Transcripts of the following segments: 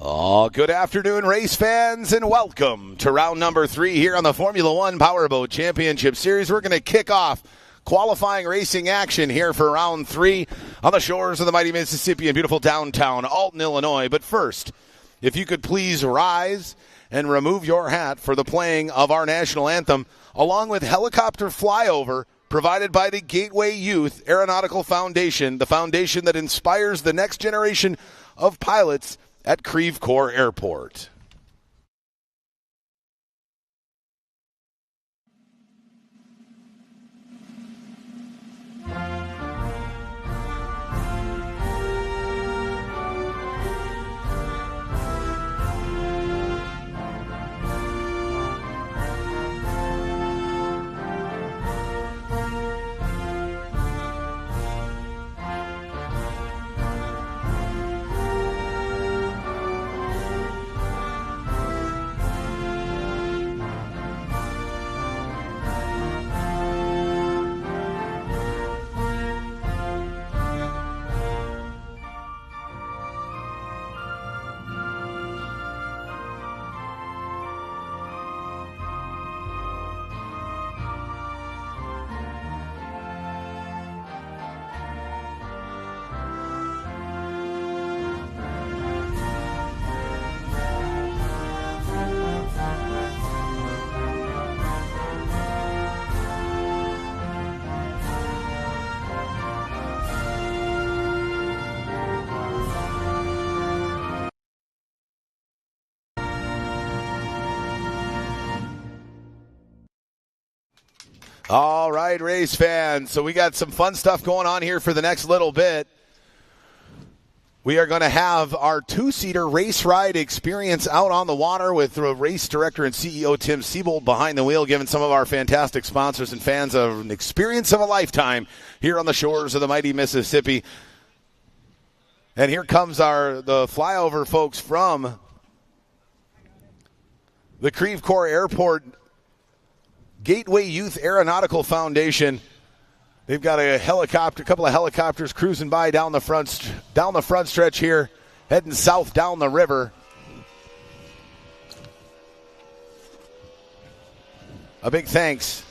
Oh, good afternoon, race fans, and welcome to round number 3 here on the Formula One Powerboat Championship Series. We're going to kick off qualifying racing action here for round 3 on the shores of the mighty Mississippi in beautiful downtown Alton, Illinois. But first, if you could please rise and remove your hat for the playing of our national anthem, along with helicopter flyover provided by the Gateway Youth Aeronautical Foundation, the foundation that inspires the next generation of pilots at Creve Coeur Airport. All right, race fans. So we got some fun stuff going on here for the next little bit. We are going to have our two-seater race ride experience out on the water with the race director and CEO Tim Siebold behind the wheel, giving some of our fantastic sponsors and fans an experience of a lifetime here on the shores of the mighty Mississippi. And here comes the flyover folks from the Creve Coeur Airport Gateway Youth Aeronautical Foundation. They've got a couple of helicopters cruising by down the front stretch here, heading south down the river. A big thanks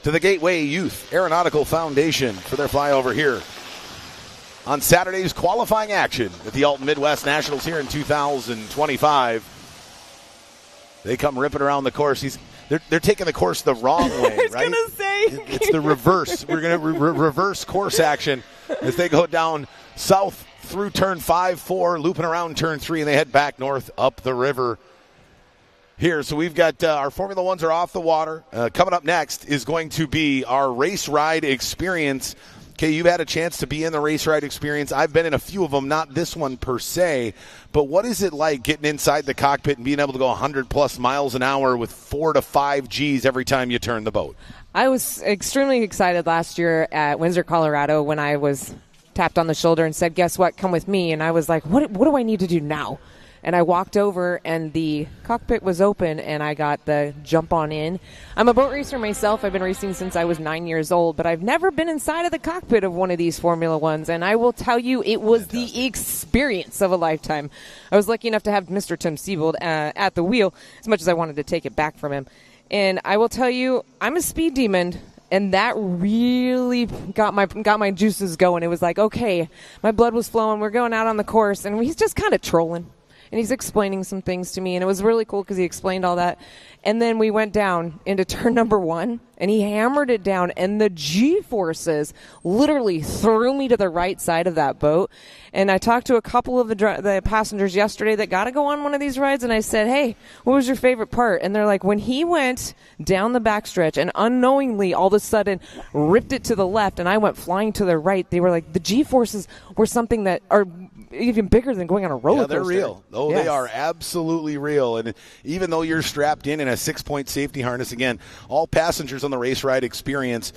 to the Gateway Youth Aeronautical Foundation for their flyover here on Saturday's qualifying action at the Alton Midwest Nationals here in 2025. They come ripping around the course. They're taking the course the wrong way, right? I was going to say. It's the reverse. We're going to reverse course action as they go down south through turn 5-4, looping around turn 3, and they head back north up the river here. So we've got our Formula Ones are off the water. Coming up next is going to be our race ride experience. Okay, you've had a chance to be in the race ride experience. I've been in a few of them, not this one per se. But what is it like getting inside the cockpit and being able to go 100-plus miles an hour with 4 to 5 Gs every time you turn the boat? I was extremely excited last year at Windsor, Colorado, when I was tapped on the shoulder and said, guess what, come with me. And I was like, what do I need to do now? And I walked over, and the cockpit was open, and I got the jump on in. I'm a boat racer myself. I've been racing since I was 9 years old, but I've never been inside of the cockpit of one of these Formula Ones, and I will tell you, it was fantastic. The experience of a lifetime. I was lucky enough to have Mr. Tim Siebold at the wheel, as much as I wanted to take it back from him. And I will tell you, I'm a speed demon, and that really got my juices going. It was like, okay, my blood was flowing. We're going out on the course, and he's just kind of trolling. And he's explaining some things to me, and it was really cool because he explained all that. And then we went down into turn number 1, and he hammered it down, and the G-forces literally threw me to the right side of that boat. And I talked to a couple of the passengers yesterday that got to go on one of these rides, and I said, hey, what was your favorite part? And they're like, when he went down the backstretch and unknowingly all of a sudden ripped it to the left, and I went flying to the right, they were like, the G-forces were something that are even bigger than going on a roller coaster. Yeah, they're real. Oh, yes. They are absolutely real. And even though you're strapped in a 6-point safety harness, again, all passengers on the race ride experience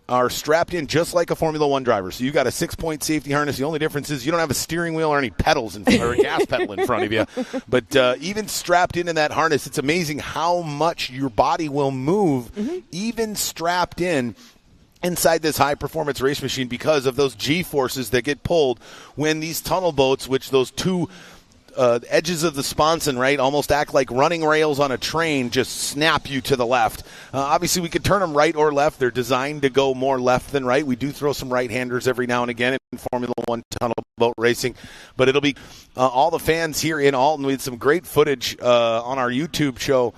are strapped in just like a Formula One driver. So you got a 6-point safety harness. The only difference is you don't have a steering wheel or any pedals or a gas pedal in front of you. But even strapped in that harness, it's amazing how much your body will move, even strapped in. inside this high-performance race machine because of those G-forces that get pulled when these tunnel boats, which those two edges of the sponson, right, almost act like running rails on a train, just snap you to the left. Obviously, we could turn them right or left. They're designed to go more left than right. We do throw some right-handers every now and again in Formula One tunnel boat racing, but it'll be all the fans here in Alton. We had some great footage on our YouTube show.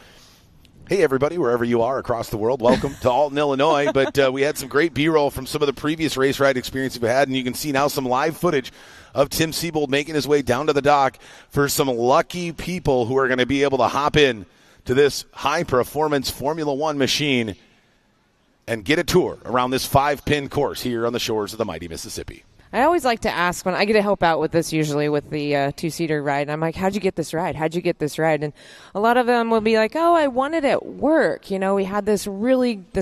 Hey, everybody, wherever you are across the world, welcome to Alton, Illinois. But we had some great B-roll from some of the previous race ride experience we've had, and you can see now some live footage of Tim Siebold making his way down to the dock for some lucky people who are going to be able to hop in to this high-performance Formula One machine and get a tour around this 5-pin course here on the shores of the mighty Mississippi. I always like to ask when I get to help out with this, usually with the two-seater ride. And I'm like, how'd you get this ride? How'd you get this ride? And a lot of them will be like, oh, I won it at work. You know, we had this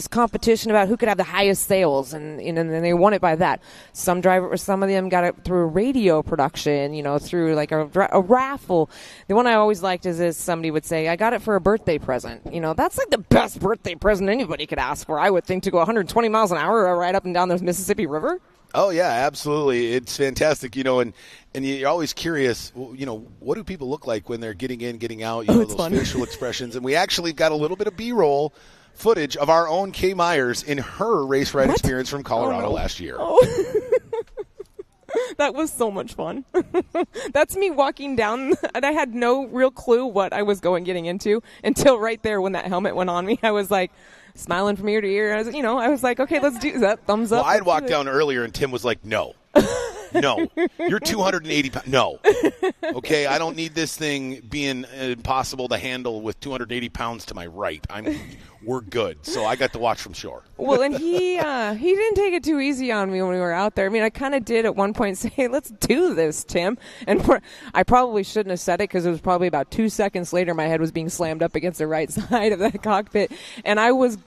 competition about who could have the highest sales, and they won it by that. Some of them got it through a radio production, through like a raffle. The one I always liked is this: somebody would say, I got it for a birthday present. That's like the best birthday present anybody could ask for, I would think, to go 120 miles an hour right up and down the Mississippi River. Oh, yeah, absolutely. It's fantastic, and you're always curious, what do people look like when they're getting in, getting out, those fun facial expressions. And we actually got a little bit of B-roll footage of our own Kay Myers in her race ride experience from Colorado last year. Oh. That was so much fun. That's me walking down, and I had no real clue what I was getting into until right there when that helmet went on me. I was like, smiling from ear to ear. I was like, okay, let's do that. Thumbs up. Well, I'd walked down earlier, and Tim was like, no. No. You're 280 pounds. No. Okay, I don't need this thing being impossible to handle with 280 pounds to my right. We're good. So I got to watch from shore. Well, and he didn't take it too easy on me when we were out there. I mean, I kind of did at one point say, hey, let's do this, Tim. And I probably shouldn't have said it because it was probably about 2 seconds later my head was being slammed up against the right side of that cockpit. And I was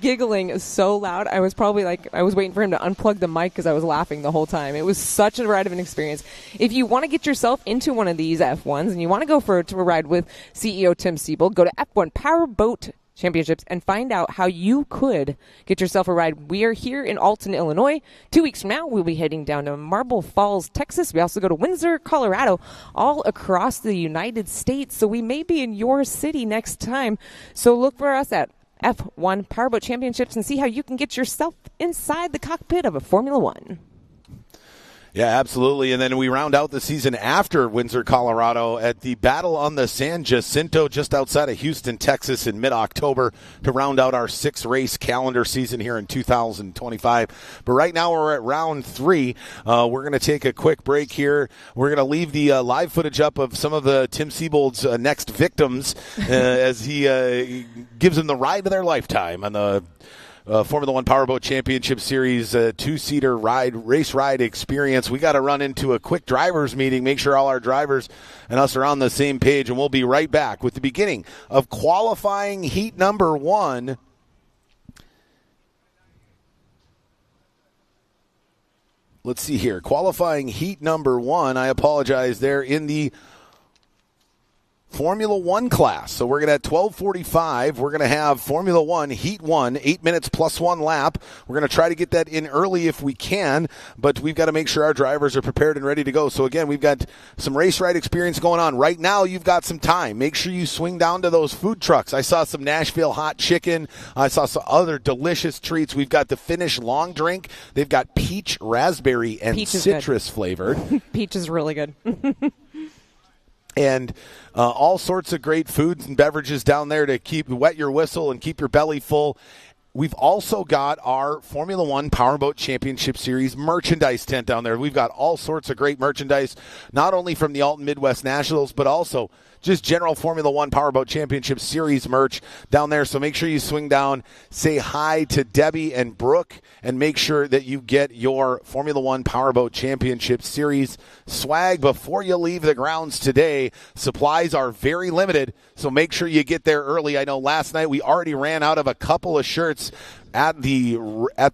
giggling so loud. I was probably I was waiting for him to unplug the mic because I was laughing the whole time. It was such a ride of an experience. If you want to get yourself into one of these F1s and you want to go for a ride with CEO Tim Siebold, go to F1 Powerboat Championships and find out how you could get yourself a ride. We are here in Alton, Illinois. 2 weeks from now, we'll be heading down to Marble Falls, Texas. We also go to Windsor, Colorado, all across the United States. So we may be in your city next time. So look for us at F1 Powerboat Championships and see how you can get yourself inside the cockpit of a Formula One. Yeah, absolutely. And then we round out the season after Windsor, Colorado at the Battle on the San Jacinto just outside of Houston, Texas in mid-October to round out our 6-race calendar season here in 2025. But right now we're at round 3. We're going to take a quick break here. We're going to leave the live footage up of some of the Tim Siebold's next victims as he gives them the ride of their lifetime on the Formula One Powerboat Championship Series 2-seater race ride experience. We got to run into a quick drivers meeting, make sure all our drivers and us are on the same page, and we'll be right back with the beginning of qualifying heat number 1. Let's see here. Qualifying heat number 1. I apologize there in the Formula One class. So we're going to at 12:45. We're going to have Formula One Heat 1, 8 minutes plus 1 lap. We're going to try to get that in early if we can, but we've got to make sure our drivers are prepared and ready to go. So again, we've got some race ride experience going on. Right now, you've got some time. Make sure you swing down to those food trucks. I saw some Nashville hot chicken. I saw some other delicious treats. We've got the Finnish long drink. They've got peach, raspberry, and citrus flavored. Peach is really good. And all sorts of great foods and beverages down there to wet your whistle and keep your belly full. We've also got our Formula One Powerboat Championship Series merchandise tent down there. We've got all sorts of great merchandise, not only from the Alton Midwest Nationals, but also just general Formula One Powerboat Championship Series merch down there. So make sure you swing down, say hi to Debbie and Brooke, and make sure that you get your Formula One Powerboat Championship Series swag before you leave the grounds today. Supplies are very limited, so make sure you get there early. I know last night we already ran out of a couple of shirts at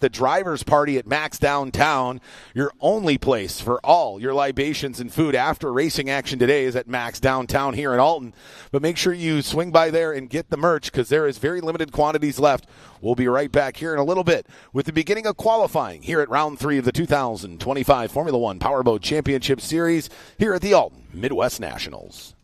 the driver's party at Max Downtown. Your only place for all your libations and food after racing action today is at Max Downtown here in Alton. But make sure you swing by there and get the merch because there is very limited quantities left. We'll be right back here in a little bit with the beginning of qualifying here at round 3 of the 2025 Formula One Powerboat Championship Series here at the Alton Midwest Nationals.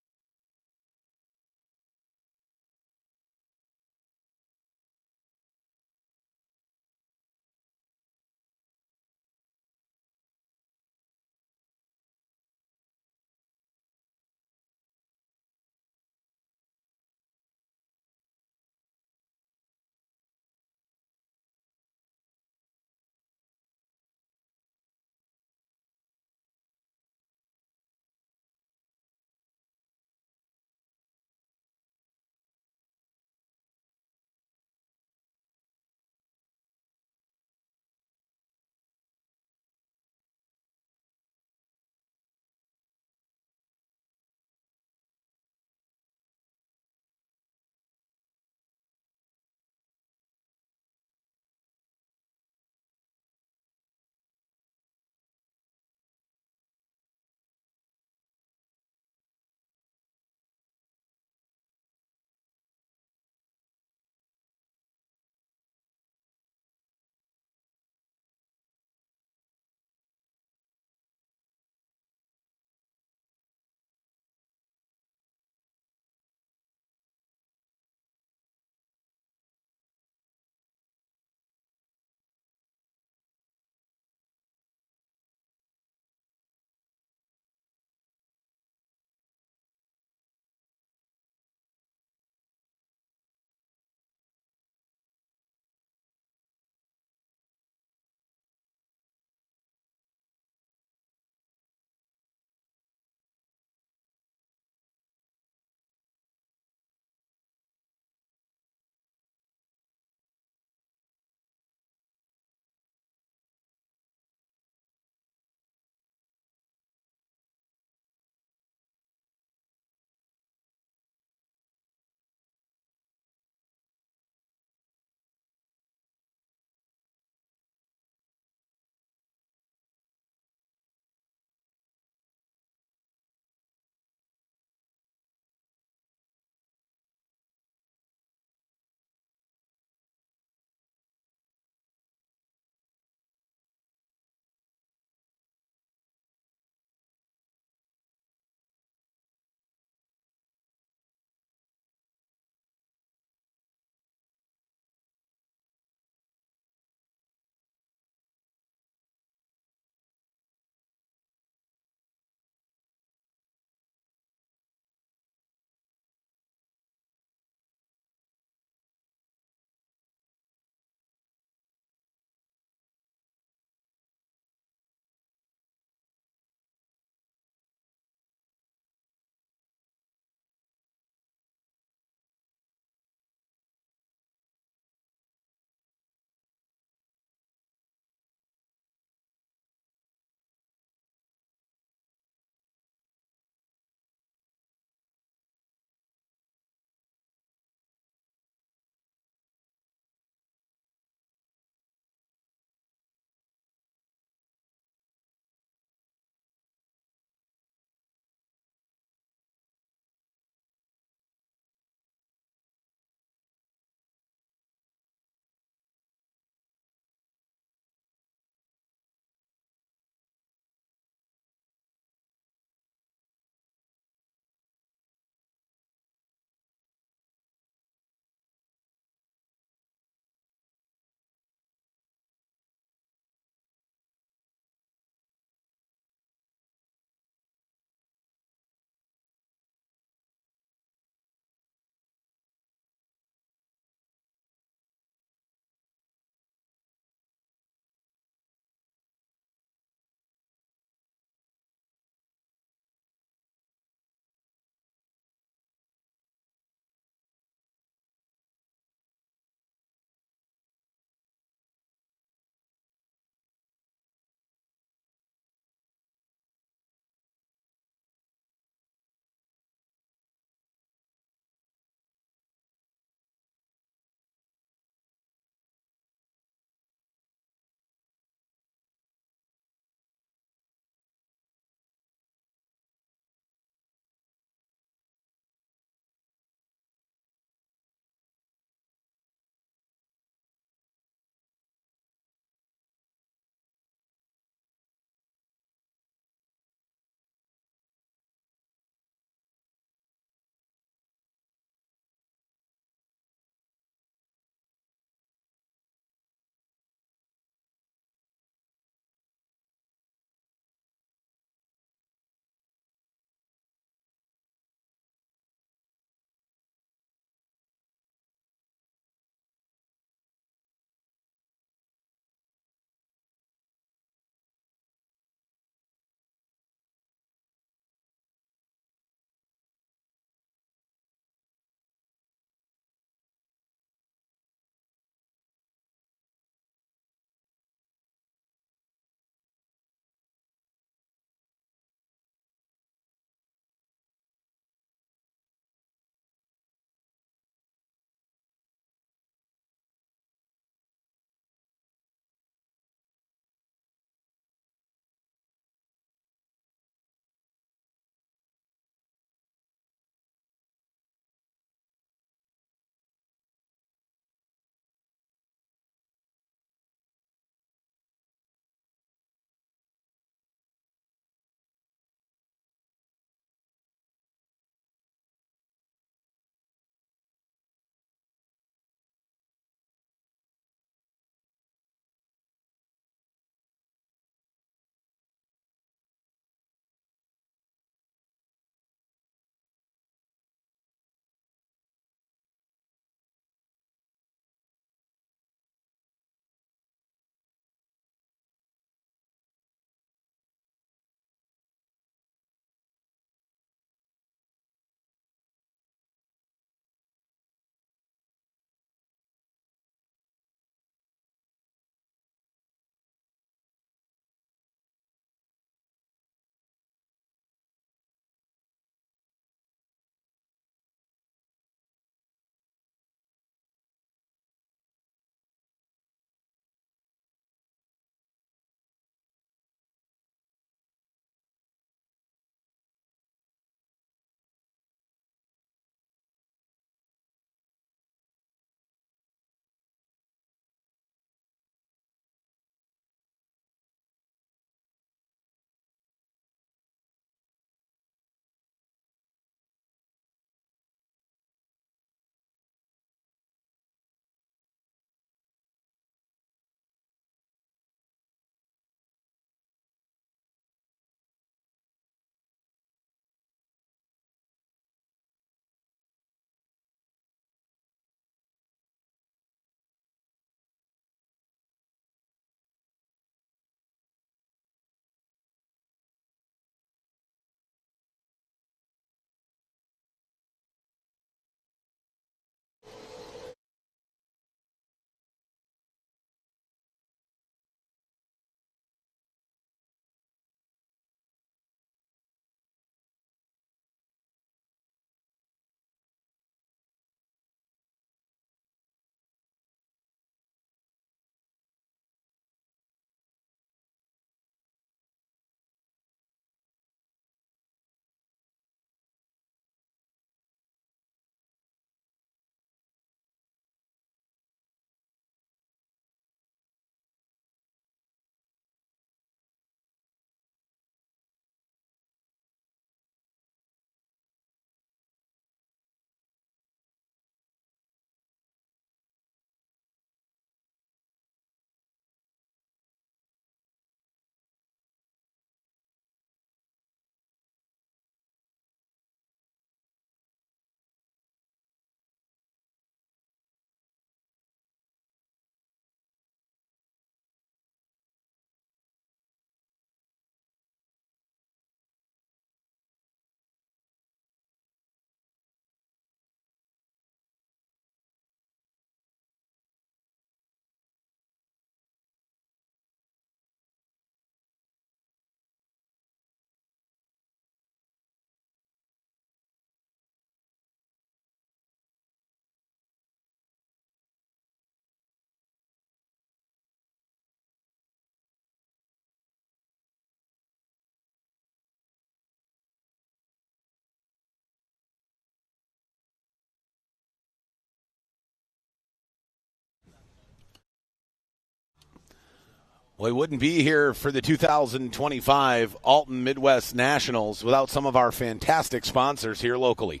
We wouldn't be here for the 2025 Alton Midwest Nationals without some of our fantastic sponsors here locally.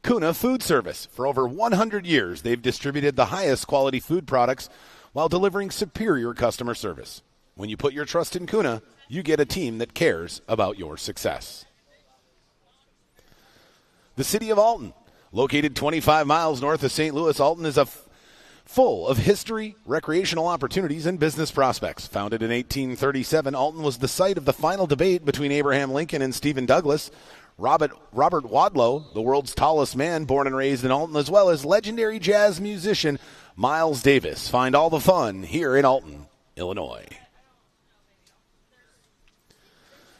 Kuna Food Service. For over 100 years, they've distributed the highest quality food products while delivering superior customer service. When you put your trust in Kuna, you get a team that cares about your success. The City of Alton. Located 25 miles north of St. Louis, Alton is full of history, recreational opportunities, and business prospects. Founded in 1837, Alton was the site of the final debate between Abraham Lincoln and Stephen Douglas. Robert Wadlow, the world's tallest man, born and raised in Alton, as well as legendary jazz musician Miles Davis. Find all the fun here in Alton, Illinois.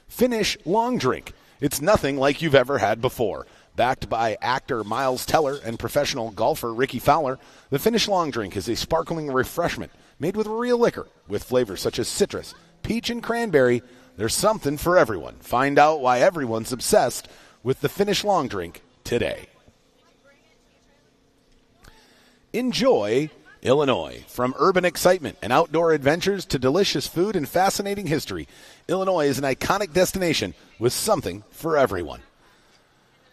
Finnish Long Drink. It's nothing like you've ever had before. Backed by actor Miles Teller and professional golfer Ricky Fowler, the Finnish Long Drink is a sparkling refreshment made with real liquor with flavors such as citrus, peach, and cranberry. There's something for everyone. Find out why everyone's obsessed with the Finnish Long Drink today. Enjoy Illinois. From urban excitement and outdoor adventures to delicious food and fascinating history, Illinois is an iconic destination with something for everyone.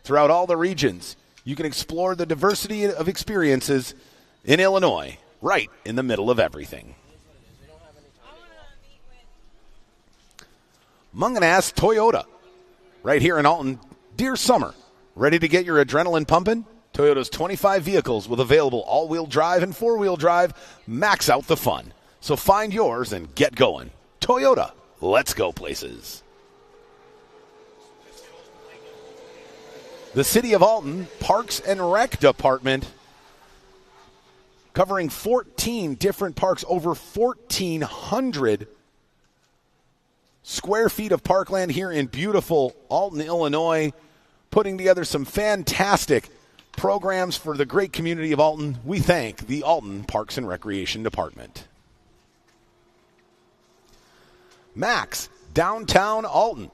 Throughout all the regions, you can explore the diversity of experiences in Illinois, right in the middle of everything. Munganass Toyota, right here in Alton. Dear summer, ready to get your adrenaline pumping? Toyota's 25 vehicles with available all-wheel drive and four-wheel drive max out the fun. So find yours and get going. Toyota, let's go places. The City of Alton Parks and Rec Department, covering 14 different parks, over 1,400 square feet of parkland here in beautiful Alton, Illinois, putting together some fantastic programs for the great community of Alton. We thank the Alton Parks and Recreation Department. Max, downtown Alton.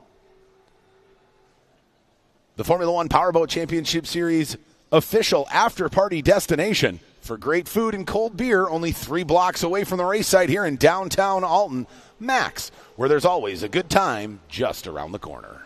The Formula One Powerboat Championship Series official after-party destination for great food and cold beer, only 3 blocks away from the race site here in downtown Alton. Max, where there's always a good time just around the corner.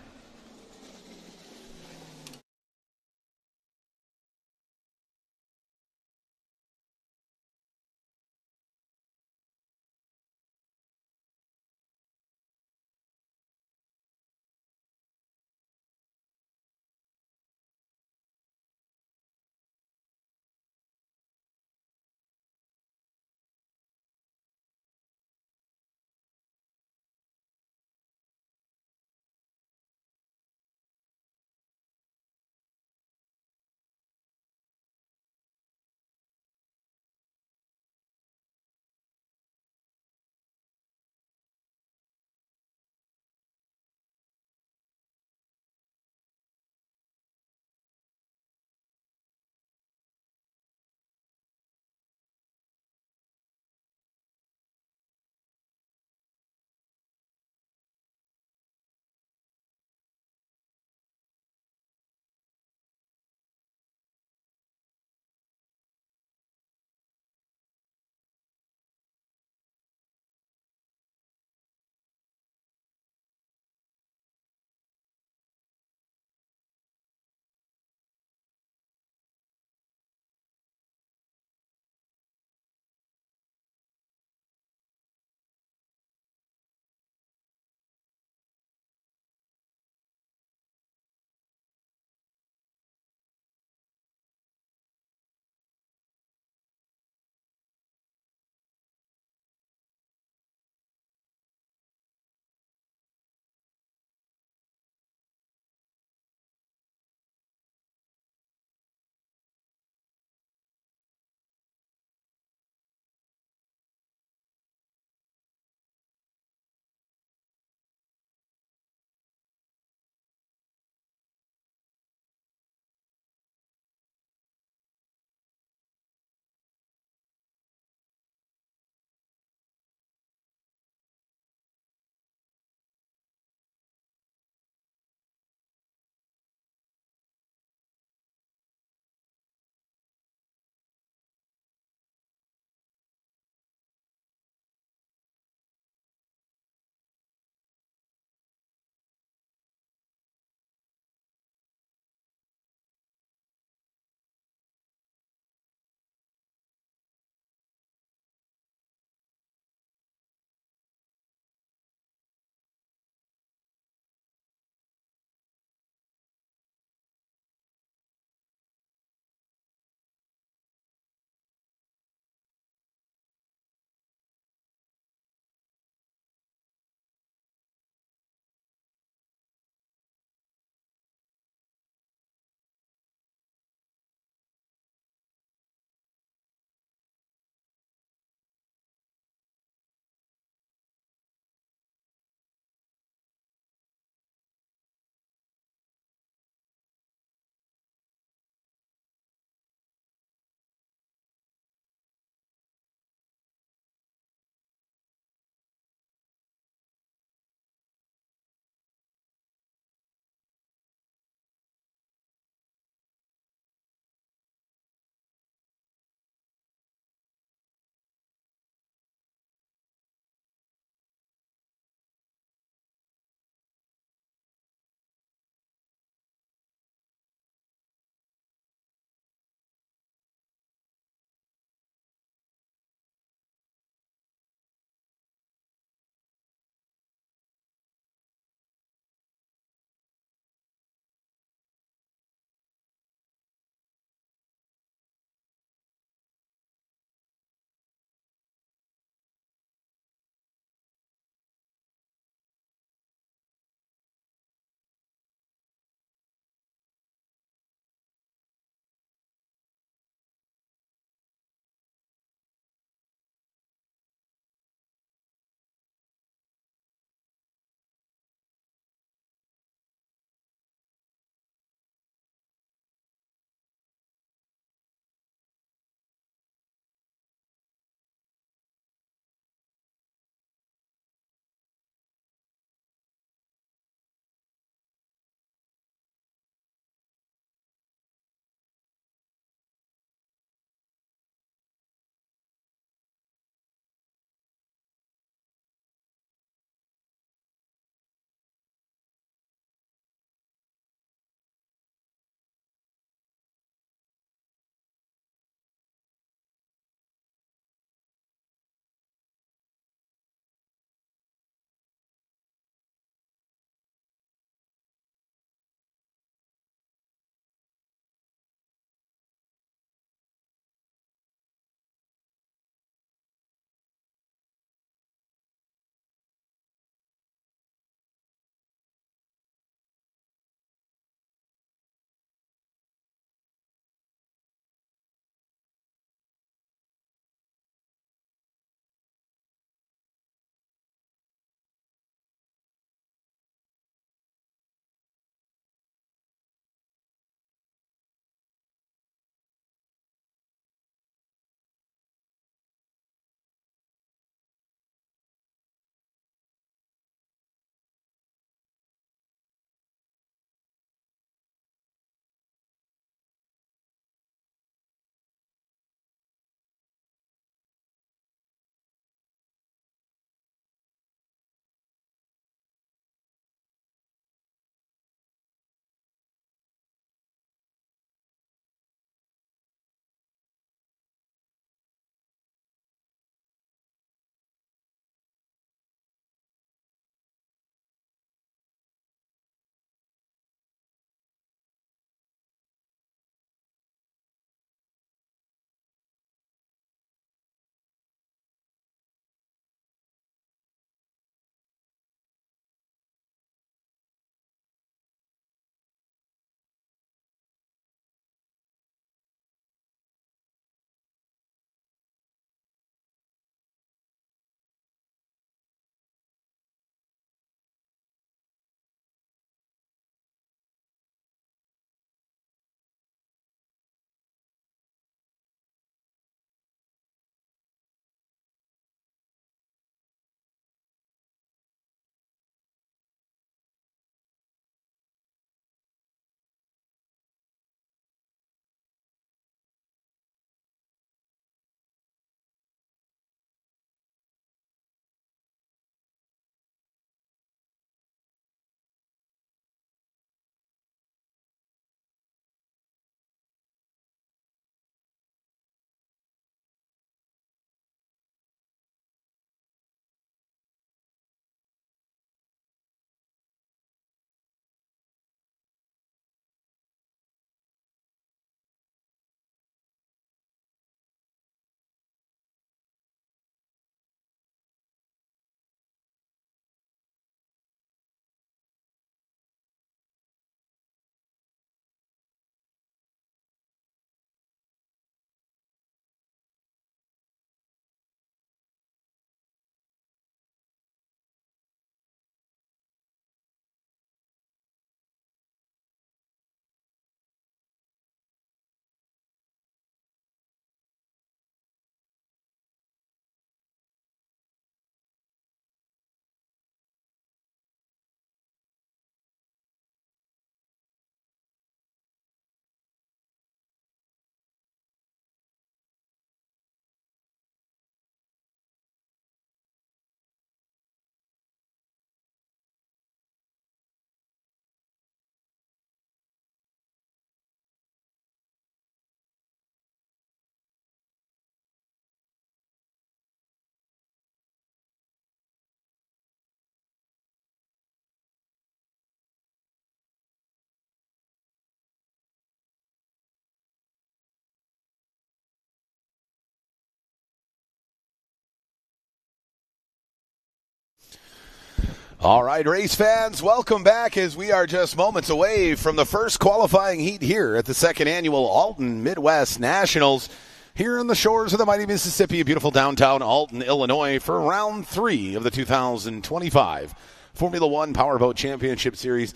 All right, race fans, welcome back as we are just moments away from the first qualifying heat here at the second annual Alton Midwest Nationals here on the shores of the mighty Mississippi, beautiful downtown Alton, Illinois, for round 3 of the 2025 Formula One Powerboat Championship Series.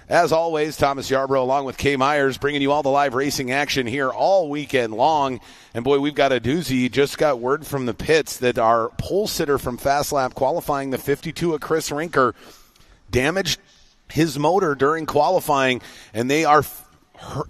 As always, Thomas Yarbrough along with Kay Myers bringing you all the live racing action here all weekend long. And boy, we've got a doozy. Just got word from the pits that our pole sitter from Fast Lap qualifying, the 52 of Chris Rinker, damaged his motor during qualifying, and they are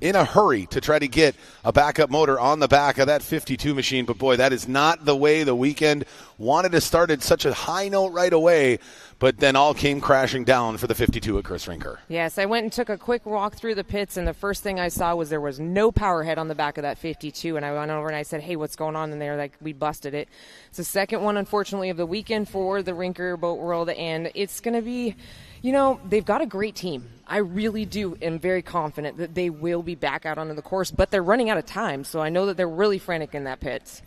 in a hurry to try to get a backup motor on the back of that 52 machine. But boy, that is not the way the weekend wanted to start at such a high note right away, but then all came crashing down for the 52 at Chris Rinker. Yes, I went and took a quick walk through the pits, and the first thing I saw was there was no power head on the back of that 52, and I went over and I said, hey, what's going on? And they were like, we busted it. It's the second one, unfortunately, of the weekend for the Rinker Boat World, and it's going to be, you know, they've got a great team. I really do am very confident that they will be back out onto the course, but they're running out of time, so I know that they're really frantic in that pits.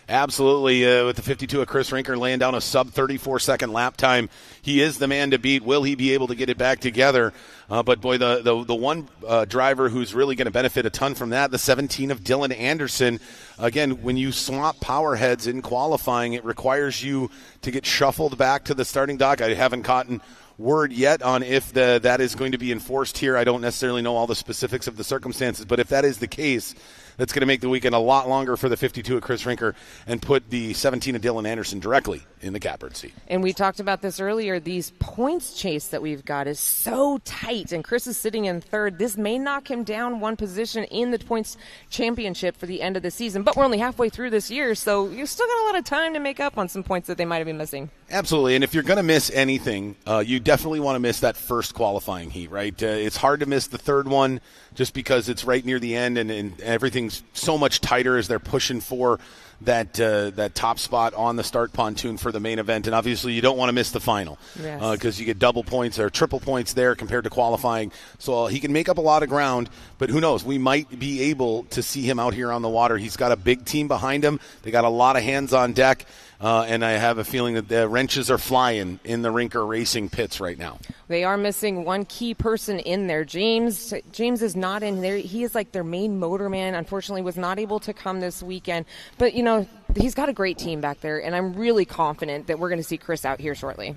Absolutely. With the 52 of Chris Rinker laying down a sub-34-second lap time, he is the man to beat. Will he be able to get it back together? But, boy, the one driver who's really going to benefit a ton from that, the 17 of Dylan Anderson. Again, when you swap power heads in qualifying, it requires you to get shuffled back to the starting dock. I haven't gotten word yet on if that is going to be enforced here. I don't necessarily know all the specifics of the circumstances, but if that is the case, that's going to make the weekend a lot longer for the 52 of Chris Rinker and put the 17 of Dylan Anderson directly in the catbird seat. And we talked about this earlier. These points chase that we've got is so tight, and Chris is sitting in third. This may knock him down one position in the points championship for the end of the season, but we're only halfway through this year, so you've still got a lot of time to make up on some points that they might have been missing. Absolutely, and if you're going to miss anything, you definitely want to miss that first qualifying heat, right? It's hard to miss the third one just because it's right near the end, and everything's so much tighter as they're pushing for that top spot on the start pontoon for the main event. And obviously you don't want to miss the final because you get double points or triple points there compared to qualifying. So he can make up a lot of ground, but who knows? We might be able to see him out here on the water. He's got a big team behind him. They got a lot of hands on deck. And I have a feeling that the wrenches are flying in the Rinker Racing pits right now. They are missing one key person in there. James is not in there. He is like their main motorman. Unfortunately, was not able to come this weekend. But, you know, he's got a great team back there, and I'm really confident that we're going to see Chris out here shortly.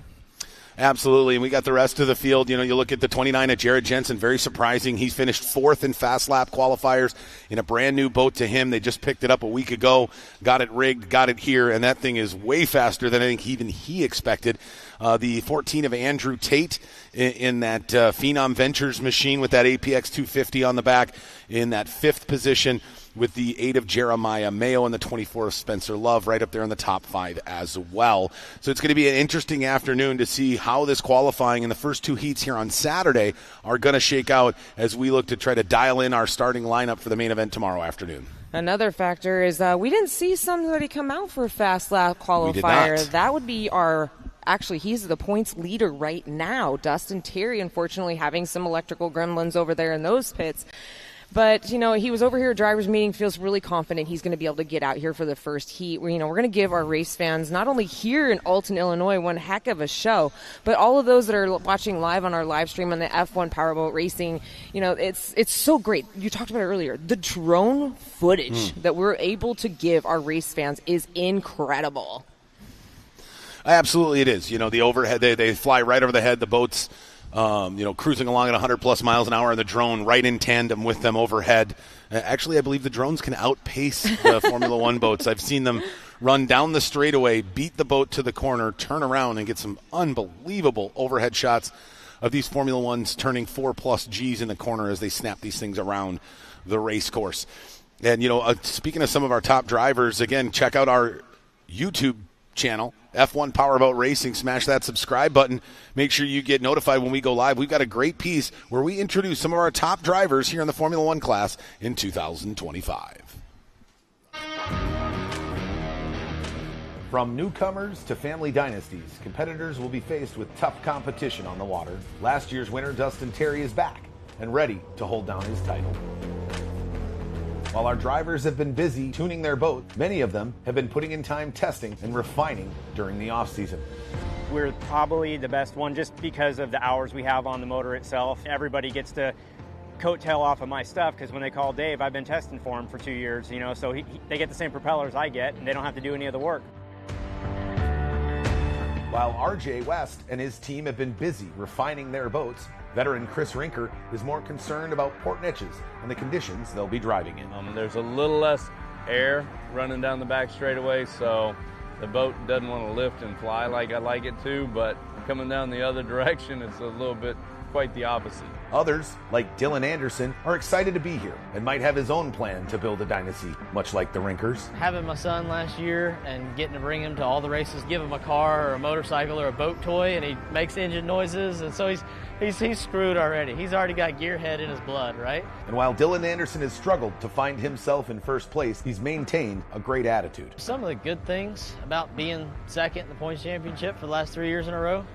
Absolutely, and we got the rest of the field. You know, you look at the 29 of Jared Jensen, very surprising. He finished 4th in Fast Lap qualifiers in a brand new boat to him. They just picked it up a week ago, got it rigged, got it here, and that thing is way faster than I think even he expected. The 14 of Andrew Tate in that Phenom Ventures machine with that APX 250 on the back in that 5th position, with the 8 of Jeremiah Mayo and the 24 of Spencer Love right up there in the top 5 as well. So it's going to be an interesting afternoon to see how this qualifying in the first 2 heats here on Saturday are going to shake out as we look to try to dial in our starting lineup for the main event tomorrow afternoon. Another factor is we didn't see somebody come out for a Fast Lap qualifier. That would be actually, he's the points leader right now. Dustin Terry, unfortunately, having some electrical gremlins over there in those pits. But, you know, he was over here at driver's meeting, feels really confident he's going to be able to get out here for the first heat. We're going to give our race fans, not only here in Alton, Illinois, one heck of a show, but all of those that are watching live on our live stream on the F1 Powerboat Racing, you know, it's so great. You talked about it earlier. The drone footage that we're able to give our race fans is incredible. Absolutely it is. You know, the overhead, they fly right over the head, the boats, cruising along at 100-plus miles an hour, and the drone right in tandem with them overhead. Actually, I believe the drones can outpace the Formula One boats. I've seen them run down the straightaway, beat the boat to the corner, turn around, and get some unbelievable overhead shots of these Formula Ones turning 4+ Gs in the corner as they snap these things around the race course. And, you know, speaking of some of our top drivers, again, check out our YouTube channel, F1 Powerboat Racing. Smash that subscribe button. Make sure you get notified when we go live. We've got a great piece where we introduce some of our top drivers here in the Formula One class in 2025. From newcomers to family dynasties, competitors will be faced with tough competition on the water. Last year's winner, Dustin Terry, is back and ready to hold down his title. While our drivers have been busy tuning their boat, many of them have been putting in time testing and refining during the off-season. we're probably the best one just because of the hours we have on the motor itself. Everybody gets to coattail off of my stuff because when they call Dave, I've been testing for him for 2 years, so they get the same propellers I get, and they don't have to do any of the work. While RJ West and his team have been busy refining their boats, veteran Chris Rinker is more concerned about port niches and the conditions they'll be driving in. There's a little less air running down the back straightaway, so the boat doesn't want to lift and fly like I like it to, but coming down the other direction, it's a little bit quite the opposite. Others, like Dylan Anderson, are excited to be here and might have his own plan to build a dynasty, much like the Rinkers. Having my son last year and getting to bring him to all the races, give him a car or a motorcycle or a boat toy, and he makes engine noises, and so he's screwed already. He's already got gearhead in his blood, right? And while Dylan Anderson has struggled to find himself in first place, he's maintained a great attitude. Some of the good things about being second in the points championship for the last 3 years in a row,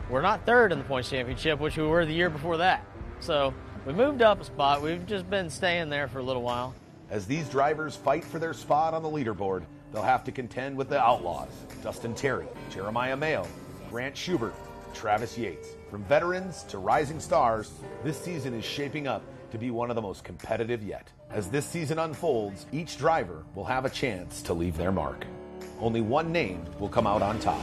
we're not third in the points championship, which we were the year before that. So we moved up a spot. We've just been staying there for a little while. As these drivers fight for their spot on the leaderboard, they'll have to contend with the Outlaws, Dustin Terry, Jeremiah Mayo, Grant Schubert, Travis Yates. From veterans to rising stars, this season is shaping up to be one of the most competitive yet. As this season unfolds, each driver will have a chance to leave their mark. Only one name will come out on top.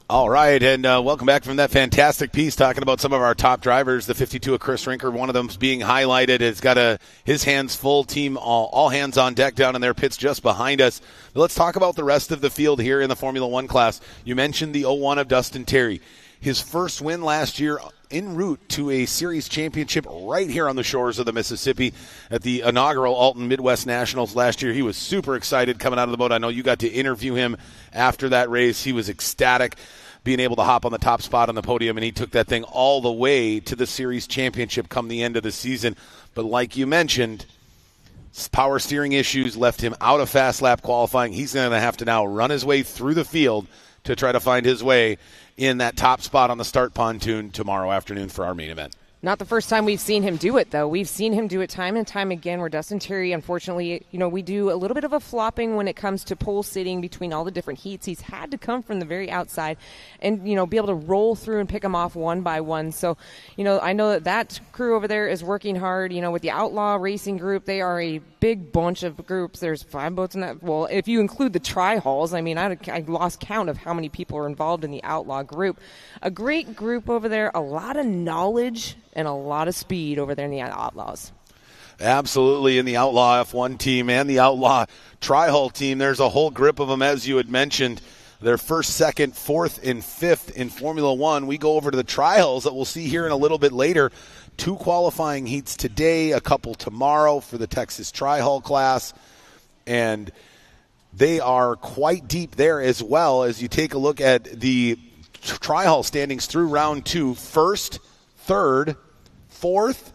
All right, and welcome back from that fantastic piece talking about some of our top drivers. The 52 of Chris Rinker, one of them's being highlighted. Has got his hands full, team all hands on deck down in their pits just behind us. But let's talk about the rest of the field here in the Formula One class. You mentioned the 01 of Dustin Terry. His first win last year en route to a series championship right here on the shores of the Mississippi at the inaugural Alton Midwest Nationals last year. He was super excited coming out of the boat. I know you got to interview him after that race. He was ecstatic being able to hop on the top spot on the podium, and he took that thing all the way to the series championship come the end of the season. But like you mentioned, power steering issues left him out of fast lap qualifying. He's going to have to now run his way through the field to try to find his way in that top spot on the start pontoon tomorrow afternoon for our main event. Not the first time we've seen him do it, though. We've seen him do it time and time again where Dustin Terry, unfortunately, we do a little bit of a flopping when it comes to pole sitting between all the different heats. He's had to come from the very outside and, be able to roll through and pick them off one by one. So, I know that crew over there is working hard, with the Outlaw Racing Group. They are a big bunch of groups. There's 5 boats in that. Well, if you include the tri-hulls, I lost count of how many people are involved in the Outlaw group. A great group over there, a lot of knowledge and a lot of speed over there in the Outlaws. Absolutely, in the Outlaw F1 team and the Outlaw Tri-Hull team, there's a whole grip of them, as you had mentioned. They're first, second, fourth, and fifth in Formula One. We go over to the Tri-Hulls that we'll see here in a little bit later. 2 qualifying heats today, a couple tomorrow for the Texas Tri-Hull class. And they are quite deep there as well as you take a look at the Tri-Hull standings through round 2. First, third, fourth,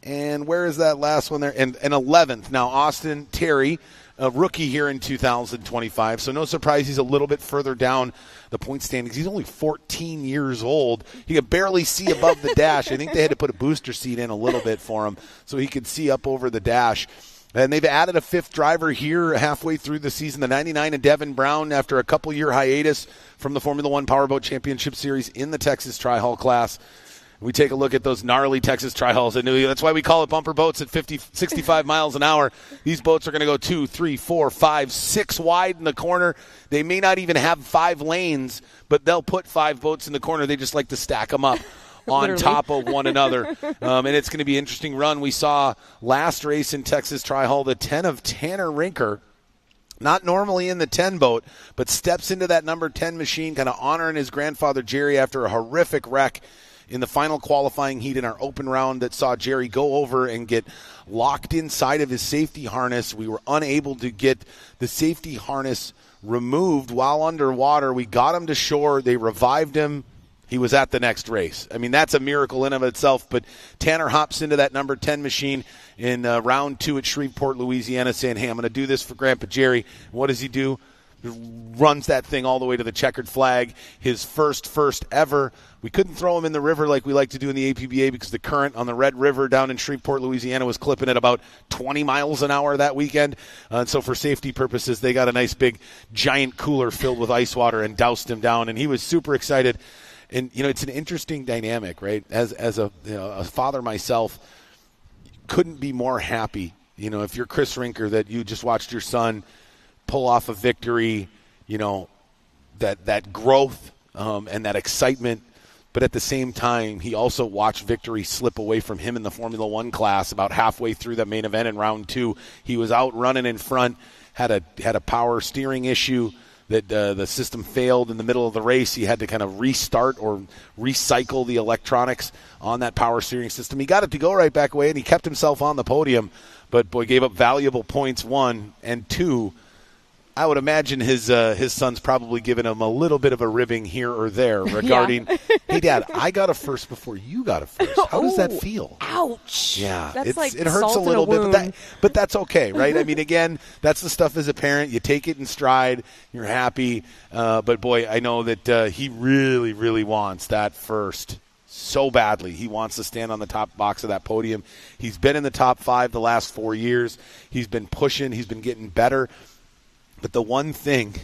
and where is that last one there? And 11th. Now, Austin Terry, a rookie here in 2025, so no surprise he's a little bit further down the point standings. He's only 14 years old. He could barely see above the dash. I think they had to put a booster seat in a little bit for him so he could see up over the dash. And they've added a 5th driver here halfway through the season, the 99 of Devin Brown, after a couple-year hiatus from the Formula One Powerboat Championship Series in the Texas Tri-Hull class. We take a look at those gnarly Texas Tri-Hulls. That's why we call it bumper boats at 65 miles an hour. These boats are going to go 2, 3, 4, 5, 6 wide in the corner. They may not even have 5 lanes, but they'll put 5 boats in the corner. They just like to stack them up on top of one another. And it's going to be an interesting run. We saw last race in Texas Tri-Hull, the 10 of Tanner Rinker, not normally in the 10 boat, but steps into that number 10 machine, kind of honoring his grandfather Jerry after a horrific wreck in the final qualifying heat in our open round that saw Jerry go over and get locked inside of his safety harness. We were unable to get the safety harness removed while underwater. We got him to shore. They revived him. He was at the next race. That's a miracle in of itself, but Tanner hops into that number 10 machine in round 2 at Shreveport, Louisiana, saying, hey, I'm going to do this for Grandpa Jerry. What does he do? runs that thing all the way to the checkered flag. His first ever. We couldn't throw him in the river like we like to do in the APBA because the current on the Red River down in Shreveport, Louisiana was clipping at about 20 miles an hour that weekend. And so for safety purposes, they got a nice big giant cooler filled with ice water and doused him down. And he was super excited. And, it's an interesting dynamic, right? As a father myself, couldn't be more happy, if you're Chris Rinker, that you just watched your son pull off a victory, that growth and that excitement. But at the same time, he also watched victory slip away from him in the Formula One class about halfway through the main event in round 2. He was out running in front, had a power steering issue that the system failed in the middle of the race. He had to kind of restart or recycle the electronics on that power steering system. He got it to go right back away, and he kept himself on the podium, but boy, gave up valuable points, 1, and 2. I would imagine his son's probably giving him a little bit of a ribbing here or there regarding, hey, Dad, I got a first before you got a first. How does that feel? Ouch. Yeah, that's like it hurts salt a little in a bit, but that's okay, right? I mean, again, that's the stuff as a parent. You take it in stride. You're happy. But, boy, I know that he really, really wants that first so badly. He wants to stand on the top box of that podium. He's been in the top 5 the last 4 years. He's been pushing. He's been getting better. But the one thing,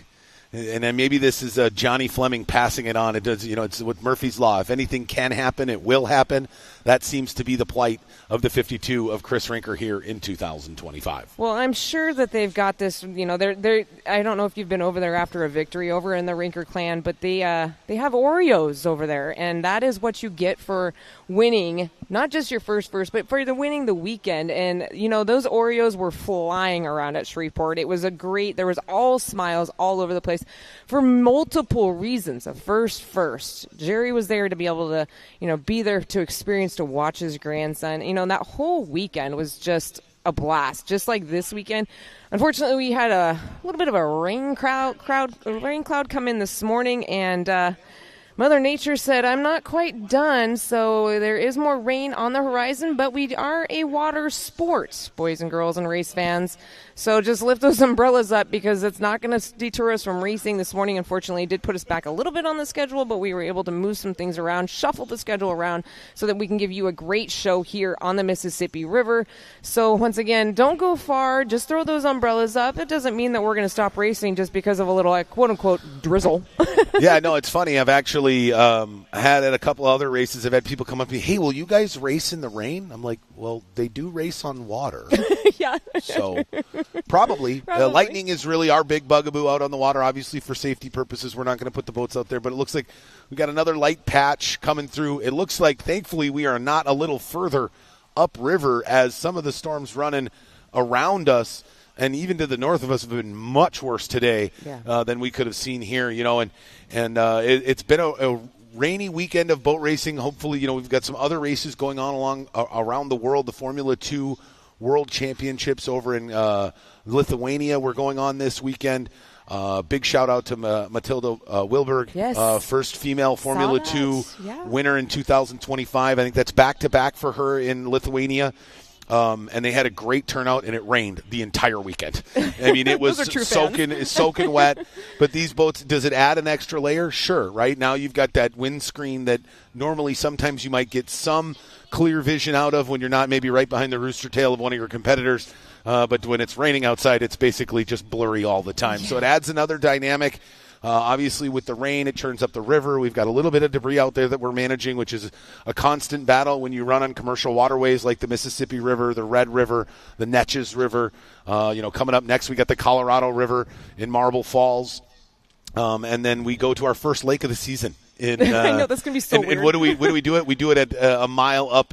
and then maybe this is Johnny Fleming passing it on. It does, it's with Murphy's Law. If anything can happen, it will happen. That seems to be the plight of the 52 of Chris Rinker here in 2025. Well, I'm sure that they've got this. They're. I don't know if you've been over there after a victory over in the Rinker clan, but they have Oreos over there, and that is what you get for winning. Not just your first, but for winning the weekend. And, those Oreos were flying around at Shreveport. It was there was all smiles all over the place for multiple reasons. A first. Jerry was there to be able to, be there to experience, to watch his grandson. That whole weekend was just a blast, just like this weekend. Unfortunately, we had a little bit of a rain cloud come in this morning, and Mother Nature said, I'm not quite done, so there is more rain on the horizon, but we are a water sport, boys and girls and race fans. So just lift those umbrellas up because it's not going to deter us from racing this morning. Unfortunately, it did put us back a little bit on the schedule, but we were able to move some things around, shuffle the schedule around so that we can give you a great show here on the Mississippi River. So once again, don't go far. Just throw those umbrellas up. It doesn't mean that we're going to stop racing just because of a little, quote-unquote, drizzle. Yeah, no, it's funny. I've actually had at a couple other races, I've had people come up to me, hey, will you guys race in the rain? I'm like, well, they do race on water. Yeah. So probably. Lightning is really our big bugaboo out on the water. Obviously, for safety purposes, we're not going to put the boats out there, but it looks like we got another light patch coming through. It looks like, thankfully, we are not a little further upriver as some of the storms running around us and even to the north of us have been much worse today than we could have seen here, and it's been a rainy weekend of boat racing. Hopefully, we've got some other races going on around the world. The Formula 2 World Championships over in Lithuania were going on this weekend. Big shout out to Matilda Wilberg, first female Formula 2 winner in 2025. I think that's back-to-back for her in Lithuania. And they had a great turnout, and it rained the entire weekend. I mean, it was soaking wet. But these boats, does it add an extra layer? Sure, right? Now you've got that windscreen that normally sometimes you might get some clear vision out of when you're not maybe right behind the rooster tail of one of your competitors. But when it's raining outside, it's basically just blurry all the time. So it adds another dynamic. Obviously, with the rain, it churns up the river. We've got a little bit of debris out there that we're managing, which is a constant battle when you run on commercial waterways like the Mississippi River, the Red River, the Neches River. Coming up next, we got the Colorado River in Marble Falls. And then we go to our first lake of the season. I know, that's going to be so weird. And what do we do it? We do it at a mile up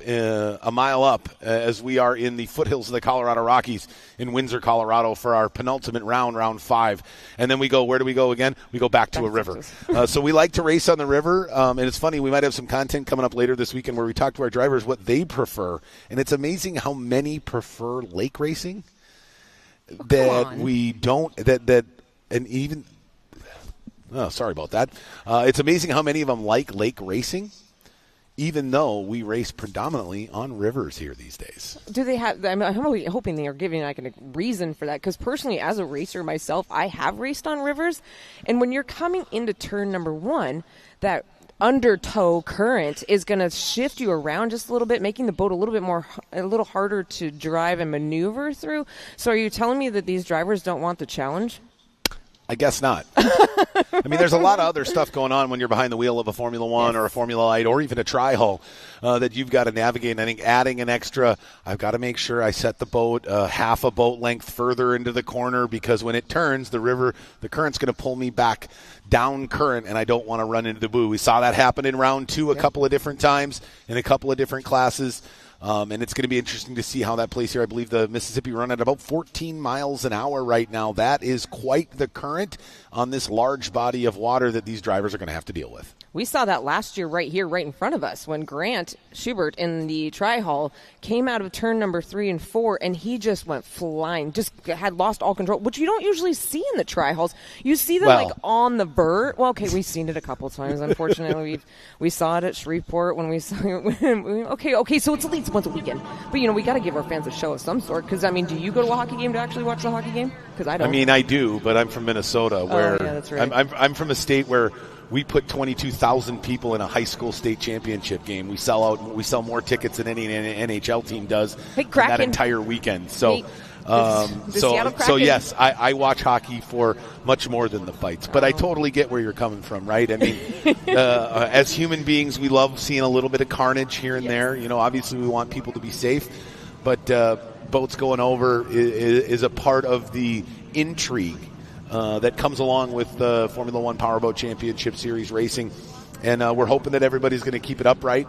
as we are in the foothills of the Colorado Rockies in Windsor, Colorado for our penultimate round 5. And then we go, where do we go again? We go back to a river. So we like to race on the river. And it's funny, we might have some content coming up later this weekend where we talk to our drivers what they prefer. And it's amazing how many prefer lake racing we don't, and even... Oh, sorry about that. It's amazing how many of them like lake racing. even though we race predominantly on rivers here these days. Do they have, I'm really hoping they are giving like a reason for that, because personally as a racer myself, I have raced on rivers, and when you're coming into turn number 1, that undertow current is going to shift you around just a little bit, making the boat a little harder to drive and maneuver through. So are you telling me that these drivers don't want the challenge? I guess not. I mean, there's a lot of other stuff going on when you're behind the wheel of a Formula One or a Formula Light or even a tri-hull that you've got to navigate. And I think adding an extra, I've got to make sure I set the boat half a boat length further into the corner, because when it turns, the current's going to pull me back down current, and I don't want to run into the buoy. We saw that happen in round 2 a couple of different times in a couple of different classes. And it's going to be interesting to see how that plays here. I believe the Mississippi run at about 14 miles an hour right now. That is quite the current on this large body of water that these drivers are going to have to deal with. We saw that last year right here, right in front of us, when Grant Schubert in the tri-hull came out of turn number 3 and 4, and he just went flying, just had lost all control, which you don't usually see in the tri-hulls. You see them like on the vert. Well, okay, we've seen it a couple of times. Unfortunately, we saw it at Shreveport when we saw it. Okay, so it's at least once a weekend. But, we got to give our fans a show of some sort, because, do you go to a hockey game to actually watch the hockey game? Because I don't. I do, but I'm from Minnesota, where that's right. I'm from a state where we put 22,000 people in a high school state championship game. We sell more tickets than any NHL team does that entire weekend. So, so yes, I watch hockey for much more than the fights. But I totally get where you're coming from, right? As human beings, we love seeing a little bit of carnage here and there. Obviously we want people to be safe, but boats going over is a part of the intrigue that comes along with the Formula One Powerboat Championship Series racing. And we're hoping that everybody's going to keep it upright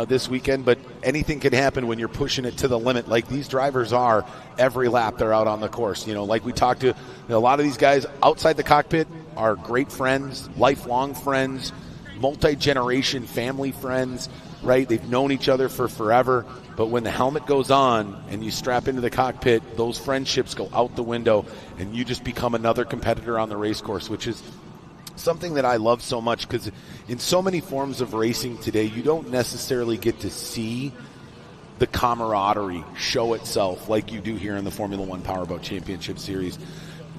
this weekend. But anything can happen when you're pushing it to the limit, like these drivers are every lap they're out on the course. Like we talked to, a lot of these guys outside the cockpit are great friends, lifelong friends, multi-generation family friends, right? They've known each other for forever. But when the helmet goes on and you strap into the cockpit, those friendships go out the window, and you just become another competitor on the race course, which is something that I love so much, because in so many forms of racing today, you don't necessarily get to see the camaraderie show itself like you do here in the Formula One Powerboat Championship Series.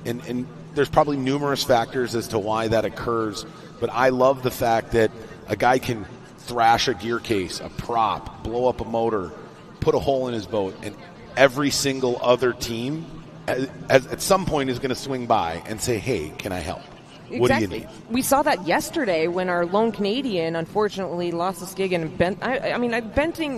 And there's probably numerous factors as to why that occurs, but I love the fact that a guy can thrash a gear case, a prop, blow up a motor, put a hole in his boat, and every single other team at some point is going to swing by and say, hey, can I help? Exactly. What do you need? We saw that yesterday when our lone Canadian unfortunately lost the skig and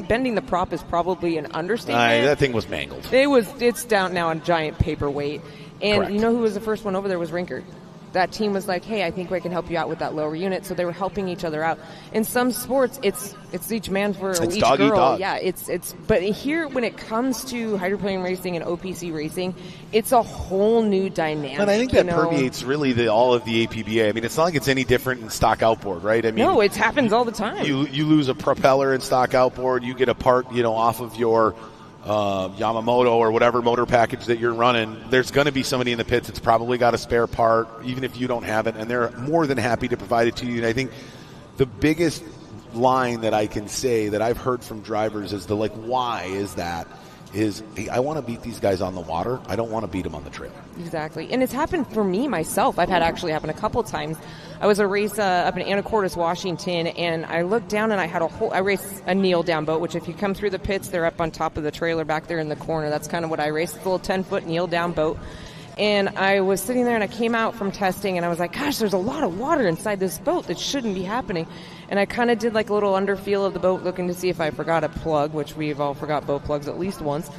bending the prop is probably an understatement. That thing was mangled. It's down now on giant paperweight. And Correct. You know who was the first one over there was Rinkert. That team was like, hey, I think we can help you out with that lower unit. So they were helping each other out. In some sports, it's each man for it's each dog girl. Eat dog. Yeah, but here when it comes to hydroplane racing and OPC racing, it's a whole new dynamic. And I think that permeates really all of the APBA. It's not like it's any different in stock outboard, right? No, it happens all the time. You lose a propeller in stock outboard, you get a part, off of your Yamamoto or whatever motor package that you're running. There's going to be somebody in the pits that's probably got a spare part, even if you don't have it, and they're more than happy to provide it to you. And I think the biggest line that I can say that I've heard from drivers is why is that? Is I want to beat these guys on the water. I don't want to beat them on the trail. Exactly. And it's happened for me myself. I've had actually happen a couple times. I was a race up in Anacortes, Washington, and I looked down and I raced a kneel down boat, which if you come through the pits, they're up on top of the trailer back there in the corner. That's kind of what I raced, a little 10-foot kneel down boat. And I was sitting there and I came out from testing and I was like, gosh, there's a lot of water inside this boat that shouldn't be happening. And I kind of did like a little underfeel of the boat looking to see if I forgot a plug, which we've all forgot boat plugs at least once.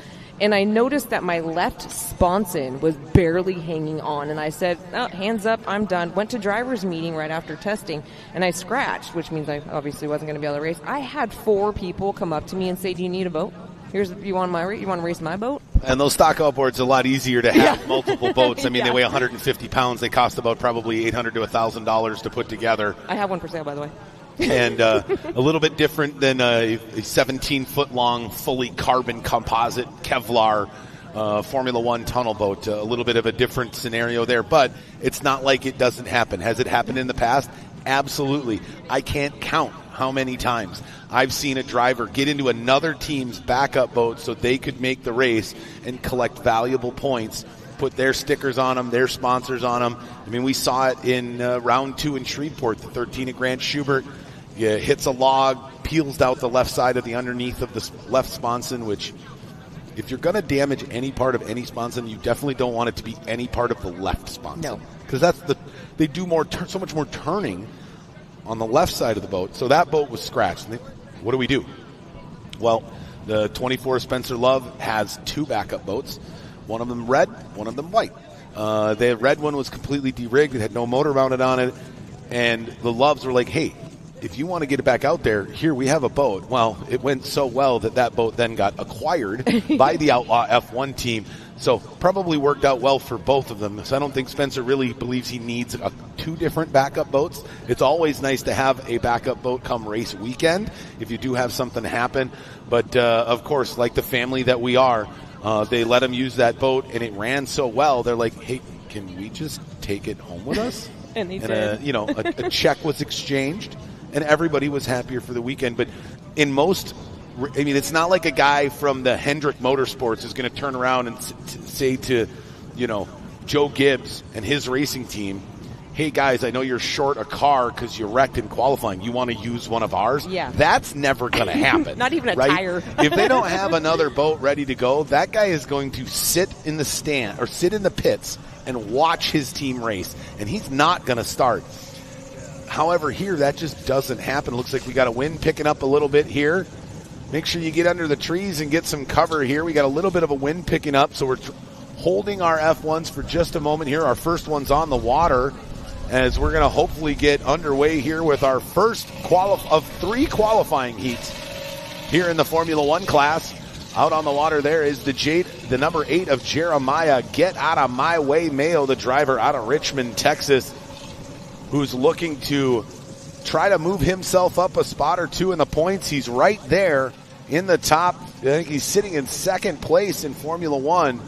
And I noticed that my left sponson was barely hanging on. And I said, oh, hands up, I'm done. Went to driver's meeting right after testing and I scratched, which means I obviously wasn't going to be able to race. I had 4 people come up to me and say, do you need a boat? You want to race my boat? And those stock outboards are a lot easier to have multiple boats. They weigh 150 pounds. They cost about probably $800 to $1,000 to put together. I have one for sale, by the way. And a little bit different than a 17-foot-long, fully carbon composite Kevlar Formula One tunnel boat. A little bit of a different scenario there, but it's not like it doesn't happen. Has it happened in the past? Absolutely. I can't count how many times I've seen a driver get into another team's backup boat so they could make the race and collect valuable points, put their stickers on them, their sponsors on them. I mean, we saw it in round 2 in Shreveport, the 13 at Grant Schubert. Hits a log, peels out the left side of the underneath of the left sponson, which if you're going to damage any part of any sponson, you definitely don't want it to be any part of the left sponson. No. Because they do so much more turning on the left side of the boat. So that boat was scratched. And what do? Well, the 24 Spencer Love has 2 backup boats. One of them red, one of them white. The red one was completely de-rigged. It had no motor mounted on it. And the Loves were like, hey, if you want to get it back out there, here we have a boat. Well, it went so well that boat then got acquired by the Outlaw F1 team. So probably worked out well for both of them. So I don't think Spencer really believes he needs 2 different backup boats. It's always nice to have a backup boat come race weekend if you do have something happen. But, of course, like the family that we are, they let him use that boat, and it ran so well, they're like, hey, can we just take it home with us? And they did. A check was exchanged, and everybody was happier for the weekend. But in most, I mean, it's not like a guy from the Hendrick Motorsports is going to turn around and say to, Joe Gibbs and his racing team, hey, guys, I know you're short a car because you wrecked in qualifying. You want to use one of ours? Yeah. That's never going to happen. Not even a right? tire. If they don't have another boat ready to go, that guy is going to sit in the stand or sit in the pits and watch his team race, and he's not going to start. However, here, that just doesn't happen. It looks like we got a wind picking up a little bit here. Make sure you get under the trees and get some cover here. We got a little bit of a wind picking up, so we're holding our F1s for just a moment here. Our first one's on the water as we're going to hopefully get underway here with our first of 3 qualifying heats here in the Formula One class. Out on the water there is the number 8 of Jeremiah, Get Out of My Way Mayo, the driver out of Richmond, Texas, who's looking to try to move himself up a spot or 2 in the points. He's right there in the top. I think he's sitting in second place in Formula One,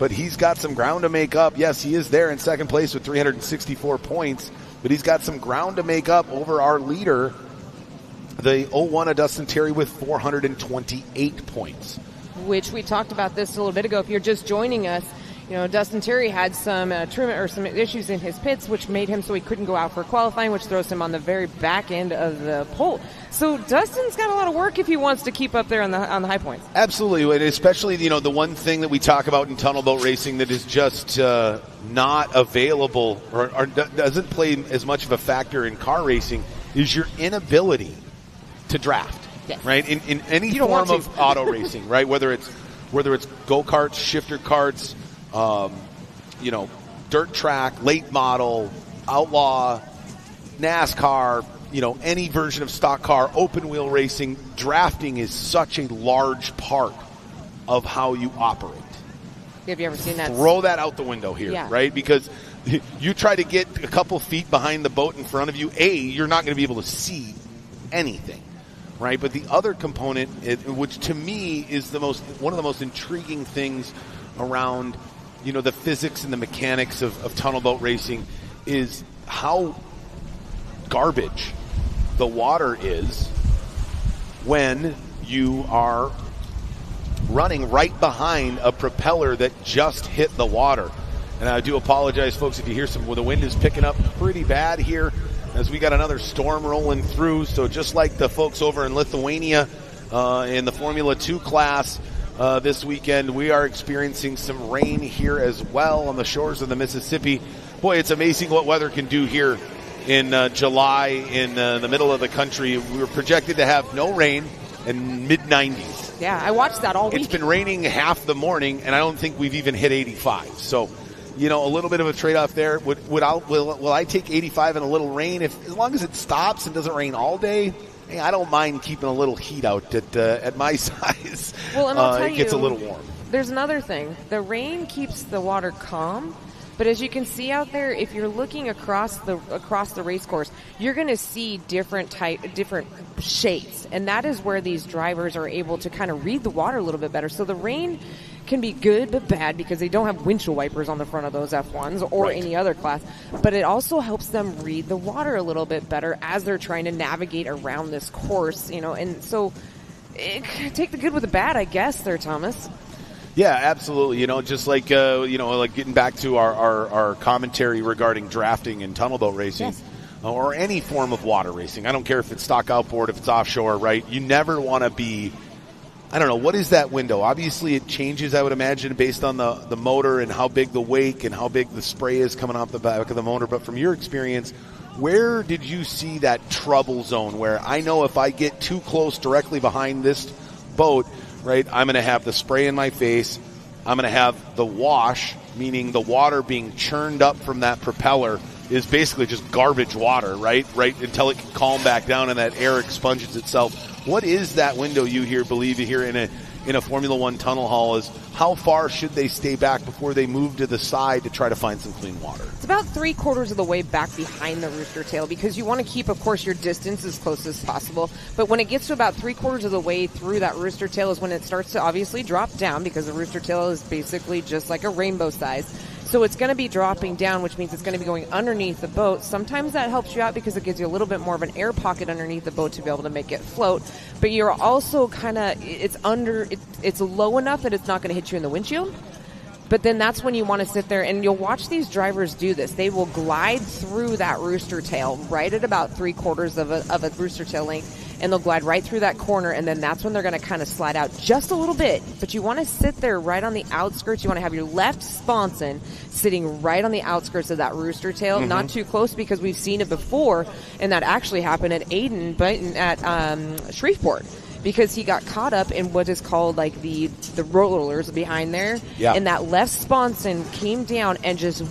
but he's got some ground to make up. Yes, he is there in second place with 364 points, but he's got some ground to make up over our leader, the 01 of Dustin Terry, with 428 points. Which we talked about this a little bit ago. If you're just joining us, Dustin Terry had some some issues in his pits, which made him so he couldn't go out for qualifying, which throws him on the very back end of the pole. So Dustin's got a lot of work if he wants to keep up there on the high points. Absolutely, and especially the one thing that we talk about in tunnel boat racing that is just not available or doesn't play as much of a factor in car racing is your inability to draft. Yes. Right, in any form of auto racing, right? Whether it's go-karts, shifter karts, dirt track, late model, outlaw, NASCAR, any version of stock car, open wheel racing, drafting is such a large part of how you operate. Have you ever seen that? Throw that out the window here, Yeah. right? Because you try to get a couple feet behind the boat in front of you, you're not going to be able to see anything. Right, but the other component, which to me is one of the most intriguing things around, the physics and the mechanics of tunnel boat racing, is how garbage the water is when you are running right behind a propeller that just hit the water. And I do apologize, folks, if you hear the wind is picking up pretty bad here, as we got another storm rolling through. So just like the folks over in Lithuania in the Formula 2 class this weekend, we are experiencing some rain here as well on the shores of the Mississippi. Boy, it's amazing what weather can do here in July in the middle of the country. We were projected to have no rain and mid-90s. Yeah, I watched that all week. It's been raining half the morning, and I don't think we've even hit 85. So, a little bit of a trade-off there. Will I take 85 in a little rain? As long as it stops and doesn't rain all day, I don't mind keeping a little heat out at my size. Well, and I'll tell it gets you, a little warm. There's another thing. The rain keeps the water calm, but as you can see out there, if you're looking across the race course, you're going to see different shades, and that is where these drivers are able to kind of read the water a little bit better. So the rain can be good but bad because they don't have windshield wipers on the front of those F1s or any other class. But it also helps them read the water a little bit better as they're trying to navigate around this course, and so take the good with the bad, I guess, there, Thomas. Yeah, absolutely. Just like, like getting back to our commentary regarding drafting and tunnel boat racing. Yes. Or any form of water racing. I don't care if it's stock outboard, if it's offshore, right? You never want to be, I don't know, what is that window? Obviously it changes, I would imagine, based on the motor and how big the wake and how big the spray is coming off the back of the motor. But from your experience, where did you see that trouble zone where I know if I get too close directly behind this boat, right, I'm going to have the spray in my face, I'm going to have the wash, meaning the water being churned up from that propeller is basically just garbage water, right, until it can calm back down and that air expunges itself. What is that window believe you hear in a Formula One tunnel hall is how far should they stay back before they move to the side to try to find some clean water? It's about 3/4 of the way back behind the rooster tail because you want to keep, of course, your distance as close as possible. But when it gets to about 3/4 of the way through that rooster tail is when it starts to obviously drop down because the rooster tail is basically just like a rainbow size. So it's going to be dropping down, which means it's going to be going underneath the boat. Sometimes that helps you out because it gives you a little bit more of an air pocket underneath the boat to be able to make it float. But you're also it's low enough that it's not going to hit you in the windshield. But then that's when you want to sit there, and you'll watch these drivers do this. They will glide through that rooster tail right at about 3/4 of a rooster tail length, and they'll glide right through that corner, and then that's when they're going to kind of slide out just a little bit. But you want to sit there right on the outskirts. You want to have your left sponson sitting right on the outskirts of that rooster tail, not too close because we've seen it before, and that actually happened at Aiden, but at Shreveport. Because he got caught up in what is called like the rollers behind there. Yeah. And that left sponson came down and just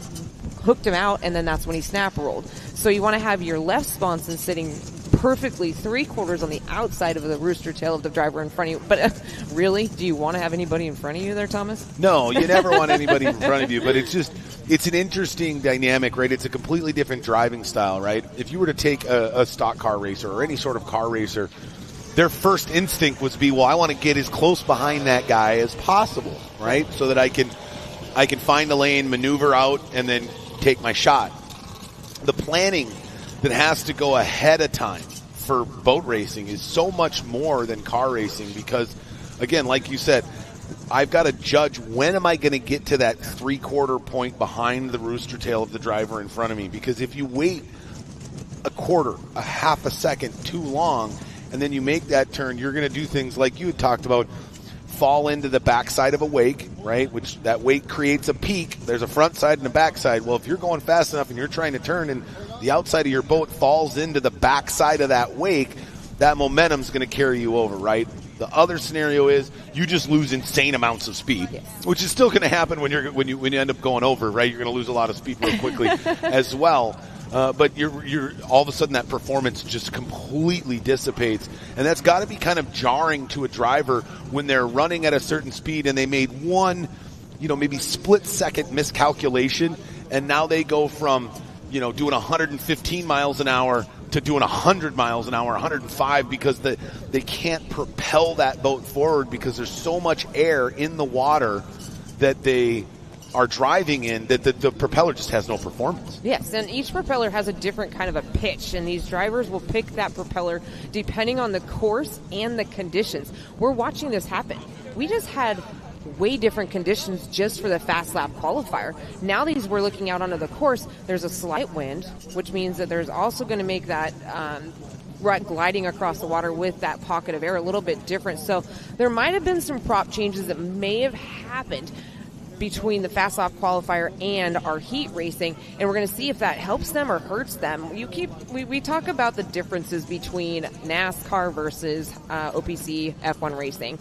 hooked him out, and then that's when he snap rolled. So you want to have your left sponson sitting perfectly 3/4 on the outside of the rooster tail of the driver in front of you. But really, do you want to have anybody in front of you there, Thomas? No, you never want anybody in front of you, but it's an interesting dynamic, right? It's a completely different driving style, right? If you were to take a stock car racer or any sort of car racer, their first instinct would be, well, I want to get as close behind that guy as possible, right? So that I can find a lane, maneuver out, and then take my shot. The planning that has to go ahead of time for boat racing is so much more than car racing because, again, like you said, I've got to judge when am I going to get to that 3/4 point behind the rooster tail of the driver in front of me. Because if you wait a half a second too long, and then you make that turn, you're going to do things like you had talked about, fall into the backside of a wake, right? Which that wake creates a peak. There's a front side and a back side. Well, if you're going fast enough and you're trying to turn and the outside of your boat falls into the backside of that wake, that momentum's going to carry you over, right? The other scenario is you just lose insane amounts of speed, which is still going to happen when you end up going over, right? You're going to lose a lot of speed real quickly as well. But you're all of a sudden that performance just completely dissipates, and that's got to be kind of jarring to a driver when they're running at a certain speed and they made one, maybe split second miscalculation, and now they go from doing 115 miles an hour to doing 100 miles an hour, 105, because they can't propel that boat forward because there's so much air in the water that they are driving in that the propeller just has no performance. Yes, and each propeller has a different kind of a pitch, and these drivers will pick that propeller depending on the course and the conditions. We're watching this happen. We just had way different conditions just for the fast lap qualifier. Now we're looking out onto the course, there's a slight wind, which means that there's also going to make that gliding across the water with that pocket of air a little bit different. So there might have been some prop changes that may have happened between the fast lap qualifier and our heat racing, and we're going to see if that helps them or hurts them. We talk about the differences between NASCAR versus OPC F1 racing.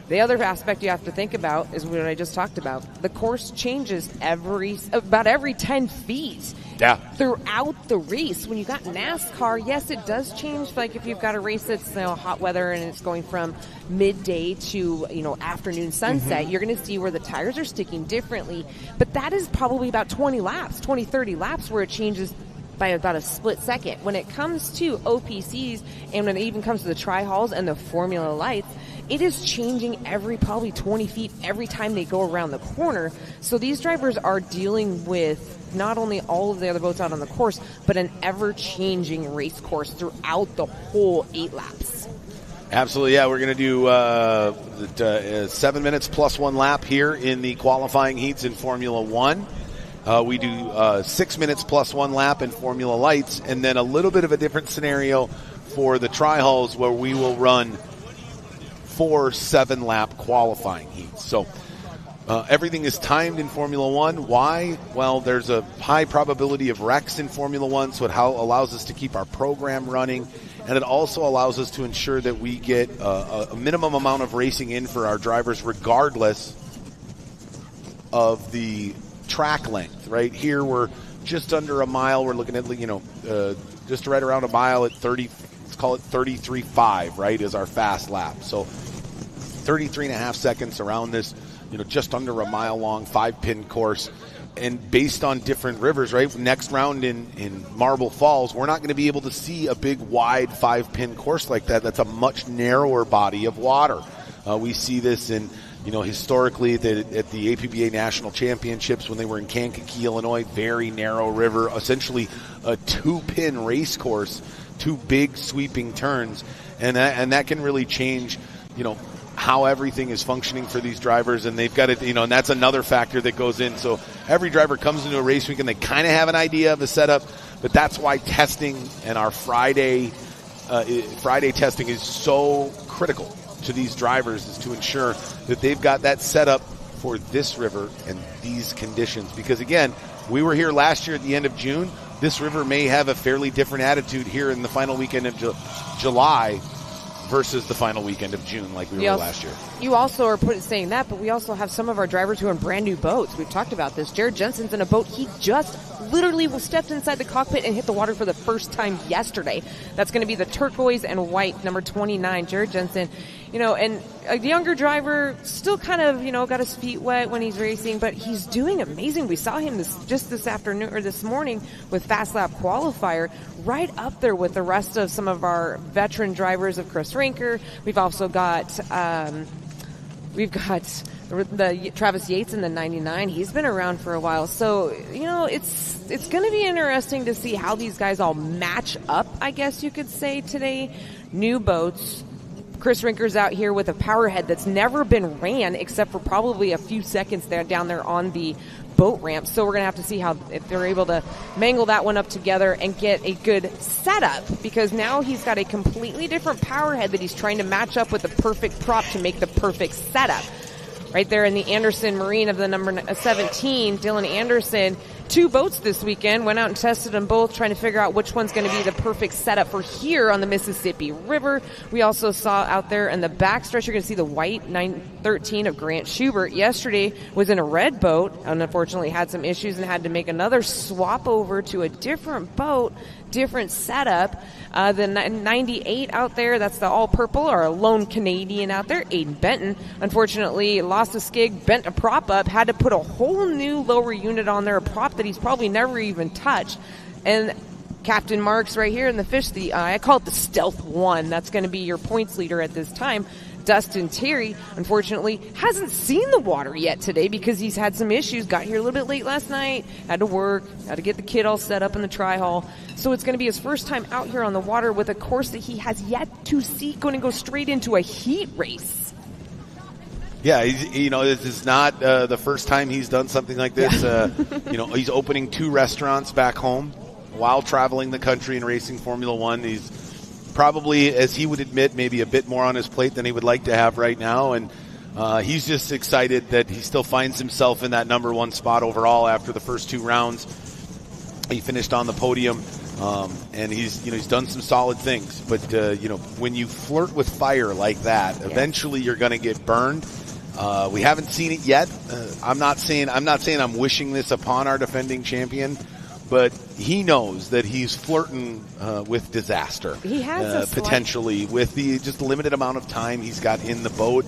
The other aspect you have to think about is what I just talked about. The course changes about every 10 feet throughout the race. When you got NASCAR, yes, it does change. Like if you've got a race that's hot weather and it's going from midday to afternoon sunset, you're going to see where the tires are sticking differently. But that is probably about 20, 30 laps where it changes by about a split second. When it comes to OPCs and when it even comes to the tri-halls and the Formula Lights, it is changing every probably 20 feet every time they go around the corner. So these drivers are dealing with not only all of the other boats out on the course, but an ever-changing race course throughout the whole 8 laps. Absolutely, yeah. We're going to do 7 minutes plus 1 lap here in the qualifying heats in Formula 1. We do 6 minutes plus 1 lap in Formula Lights, and then a little bit of a different scenario for the tri-hulls where we will run 4 7-lap qualifying heats. So everything is timed in Formula 1. Why? Well, there's a high probability of wrecks in Formula 1, so it allows us to keep our program running, and it also allows us to ensure that we get a minimum amount of racing in for our drivers regardless of the track length. Right here we're just under a mile. We're looking at, just right around a mile at 30, let's call it 33.5, right, is our fast lap. So 33.5 seconds around this, just under a mile long 5-pin course. And based on different rivers, right, next round in Marble Falls, we're not going to be able to see a big wide 5-pin course like that. That's a much narrower body of water. We see this in, historically at the APBA National Championships when they were in Kankakee, Illinois, very narrow river, essentially a 2-pin race course, 2 big sweeping turns, and that can really change, how everything is functioning for these drivers, and they've got it, and that's another factor that goes in. So every driver comes into a race week and they kind of have an idea of the setup, but that's why testing and our Friday testing is so critical to these drivers, is to ensure that they've got that setup for this river and these conditions. Because again, we were here last year at the end of June. This river may have a fairly different attitude here in the final weekend of July versus the final weekend of June like we were last year. You also are saying that, but we also have some of our drivers who are in brand new boats. We've talked about this. Jared Jensen's in a boat. He just literally stepped inside the cockpit and hit the water for the first time yesterday. That's going to be the turquoise and white, number 29, Jared Jensen. And a younger driver, still kind of, got his feet wet when he's racing, but he's doing amazing. We saw him this afternoon or this morning with Fast Lap Qualifier, right up there with the rest of some of our veteran drivers of Chris Rinker. We've also got the Travis Yates in the 99. He's been around for a while. So, it's going to be interesting to see how these guys all match up, I guess you could say, today. New boats. Chris Rinker's out here with a power head that's never been ran except for probably a few seconds down there on the boat ramp. So we're going to have to see if they're able to mangle that one up together and get a good setup, because now he's got a completely different power head that he's trying to match up with the perfect prop to make the perfect setup. Right there in the Anderson Marine of the number 17, Dylan Anderson, 2 boats this weekend, went out and tested them both, trying to figure out which one's going to be the perfect setup for here on the Mississippi River. We also saw out there in the backstretch, you're going to see the white 913 of Grant Schubert. Yesterday was in a red boat, and unfortunately had some issues and had to make another swap over to a different boat, different setup. The 98 out there, that's the all-purple, or a lone Canadian out there, Aiden Benton. Unfortunately, lost a skig, bent a prop up, had to put a whole new lower unit on there, a prop that he's probably never even touched. And Captain Marks right here in the fish, I call it the Stealth 1. That's going to be your points leader at this time. Dustin Terry, unfortunately, hasn't seen the water yet today because he's had some issues. Got here a little bit late last night, had to work, had to get the kid all set up in the tri-hall. So it's going to be his first time out here on the water with a course that he has yet to see, going to go straight into a heat race. Yeah, this is not the first time he's done something like this. Yeah. He's opening 2 restaurants back home while traveling the country and racing Formula 1. He's probably, as he would admit, maybe a bit more on his plate than he would like to have right now. And he's just excited that he still finds himself in that number 1 spot overall after the first 2 rounds. He finished on the podium, and he's done some solid things. But, when you flirt with fire like that, eventually you're going to get burned. We haven't seen it yet. I'm not saying I'm wishing this upon our defending champion, but he knows that he's flirting with disaster. He has potentially with the just limited amount of time he's got in the boat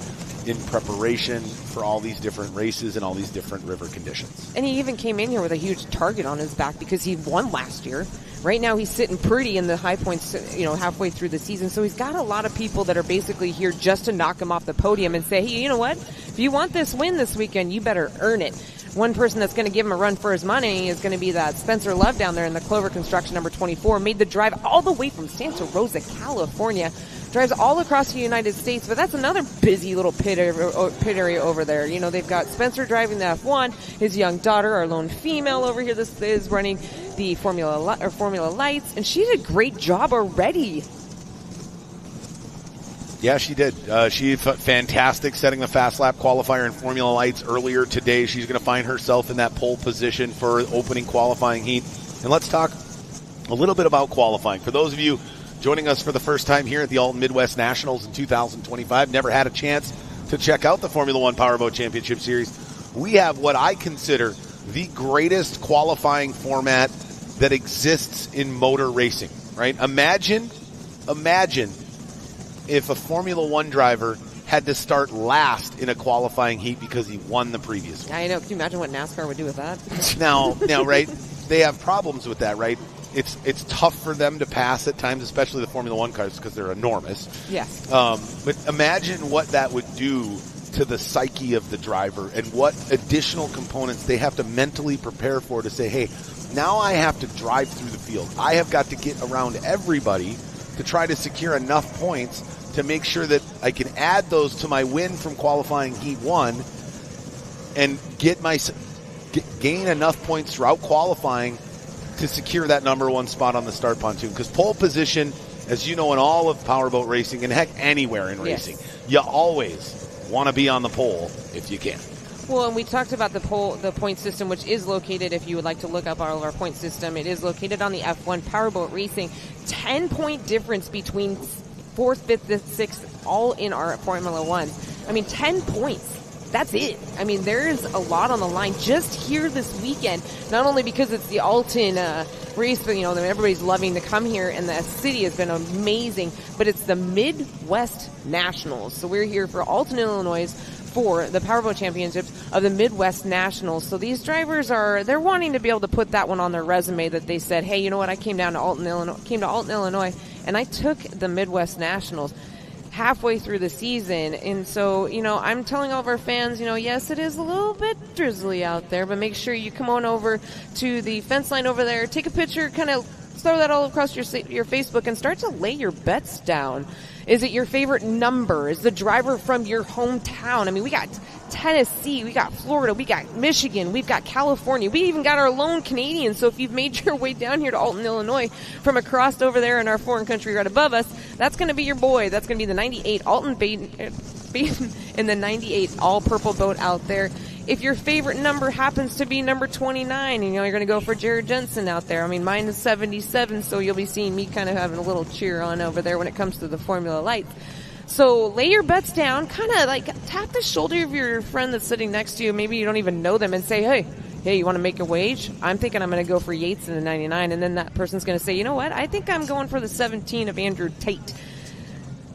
in preparation for all these different races and all these different river conditions. And he even came in here with a huge target on his back because he won last year, Right now he's sitting pretty in the high points, halfway through the season. So he's got a lot of people that are basically here just to knock him off the podium and say, hey, you know what? If you want this win this weekend, you better earn it. One person that's going to give him a run for his money is going to be that Spencer Love down there in the Clover Construction number 24. Made the drive all the way from Santa Rosa, California. Drives all across the United States, but that's another busy little pit area over there. They've got Spencer driving the F1, his young daughter, our lone female over here, this is running the Formula Lights, and she did a great job already. Yeah, she did. She did fantastic setting the fast lap qualifier in Formula Lights earlier today. She's going to find herself in that pole position for opening qualifying heat. And let's talk a little bit about qualifying. For those of you joining us for the first time here at the Alton Midwest Nationals in 2025, never had a chance to check out the Formula One Powerboat Championship Series, we have what I consider the greatest qualifying format that exists in motor racing, right? Imagine if a Formula One driver had to start last in a qualifying heat because he won the previous one. I know. Can you imagine what NASCAR would do with that? Now, right, they have problems with that, right? It's tough for them to pass at times, especially the Formula One cars because they're enormous. Yes. But imagine what that would do to the psyche of the driver and what additional components they have to mentally prepare for to say, hey, now I have to drive through the field. I have got to get around everybody to try to secure enough points to make sure that I can add those to my win from qualifying Heat 1 and gain enough points throughout qualifying to secure that number one spot on the start pontoon. Because pole position, as you know, in all of powerboat racing, and heck, anywhere in racing, you always want to be on the pole if you can. Well, and we talked about the point system, which is located, if you would like to look up all of our point system, it is located on the F1 Powerboat Racing. 10-point difference between 4th, 5th, 6th, all in our Formula 1s. I mean, 10 points. That's it. I mean, there's a lot on the line just here this weekend, not only because it's the Alton race, but, everybody's loving to come here, and the city has been amazing, but it's the Midwest Nationals. So we're here for Alton, Illinois, for the Powerboat Championships of the Midwest Nationals. So these drivers they're wanting to be able to put that one on their resume that they said, hey, you know what, I came to Alton, Illinois, and I took the Midwest Nationals halfway through the season. And so, I'm telling all of our fans, yes, it is a little bit drizzly out there, but make sure you come on over to the fence line over there, take a picture, kind of throw that all across your Facebook and start to lay your bets down. Is it your favorite number? Is the driver from your hometown? I mean, we got Tennessee, we got Florida, we got Michigan, we've got California, we even got our lone Canadian. So if you've made your way down here to Alton, Illinois from across over there in our foreign country right above us, that's going to be your boy. That's going to be the 98 Alton Baden in the 98 all-purple boat out there. If your favorite number happens to be number 29, you're going to go for Jared Jensen out there. I mean, mine is 77, so you'll be seeing me kind of having a little cheer on over there when it comes to the Formula Lights. So lay your bets down, kind of like tap the shoulder of your friend that's sitting next to you. Maybe you don't even know them and say, hey, you want to make a wage? I'm thinking I'm going to go for Yates in the 99. And then that person's going to say, you know what? I think I'm going for the 17 of Andrew Tate.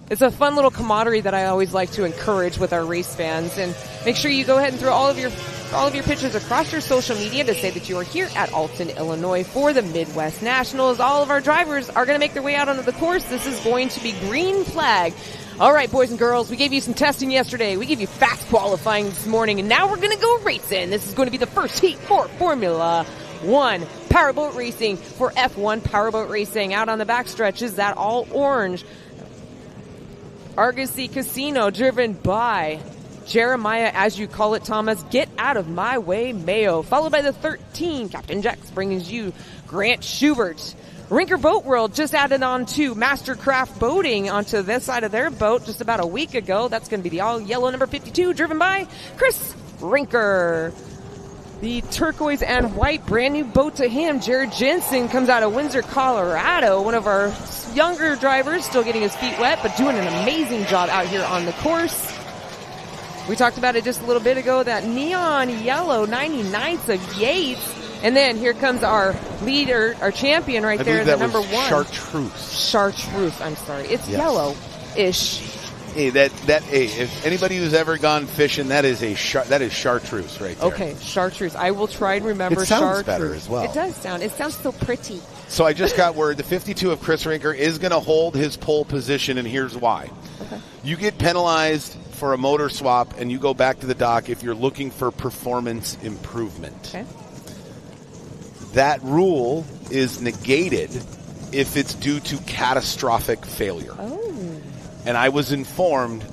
It's a fun little camaraderie that I always like to encourage with our race fans. And make sure you go ahead and throw all of your pictures across your social media to say that you are here at Alton, Illinois for the Midwest Nationals. All of our drivers are going to make their way out onto the course. This is going to be green flag. All right, boys and girls, we gave you some testing yesterday. We gave you fast qualifying this morning, and now we're going to go racing. This is going to be the first heat for Formula One Powerboat Racing for F1 Powerboat Racing. Out on the backstretch is that all orange Argosy Casino, driven by Jeremiah, as you call it, Thomas. Get out of my way, Mayo. Followed by the 13, Captain Jax brings you Grant Schubert. Rinker Boat World just added on to Mastercraft Boating onto this side of their boat just about a week ago. That's going to be the all-yellow number 52, driven by Chris Rinker. The turquoise and white brand new boat to him, Jared Jensen, comes out of Windsor, Colorado. One of our younger drivers, still getting his feet wet, but doing an amazing job out here on the course. We talked about it just a little bit ago, that neon yellow 99s of Yates. And then here comes our leader, our champion right there, the number one. Chartreuse, I'm sorry. It's yellow-ish. Hey, if anybody who's ever gone fishing, that is chartreuse right there. Okay, chartreuse. I will try and remember chartreuse. It sounds chartreuse. better as well. It does sound. It sounds so pretty. So I just got word the 52 of Chris Rinker is going to hold his pole position, and here's why. Okay. You get penalized for a motor swap, and you go back to the dock if you're looking for performance improvement. Okay. That rule is negated if it's due to catastrophic failure. Oh. And I was informed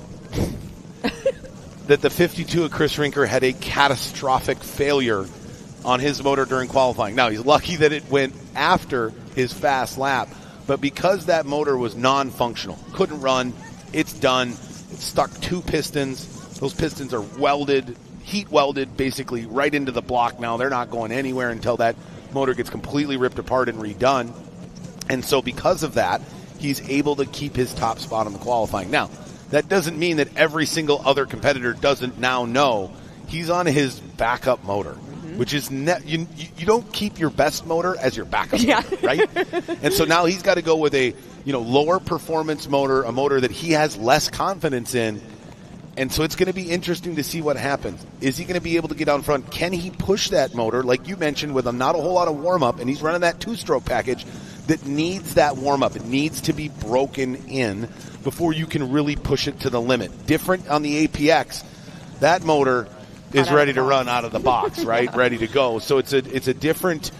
that the 52 of Chris Rinker had a catastrophic failure on his motor during qualifying. Now, he's lucky that it went after his fast lap, but because that motor was non-functional, couldn't run, it's done. It stuck 2 pistons. Those pistons are welded, heat welded, basically right into the block now. They're not going anywhere until that motor gets completely ripped apart and redone. And so because of that, he's able to keep his top spot on the qualifying. Now, that doesn't mean that every single other competitor doesn't now know he's on his backup motor. Which is you don't keep your best motor as your backup motor, right? And so now he's got to go with a lower performance motor, a motor that he has less confidence in. And so it's going to be interesting to see what happens. Is he going to be able to get out front? Can he push that motor, like you mentioned, with not a whole lot of warm-up, and he's running that 2-stroke package that needs that warm-up. It needs to be broken in before you can really push it to the limit. Different on the APX. That motor is ready to run out of the box, right? Ready to go. So it's a different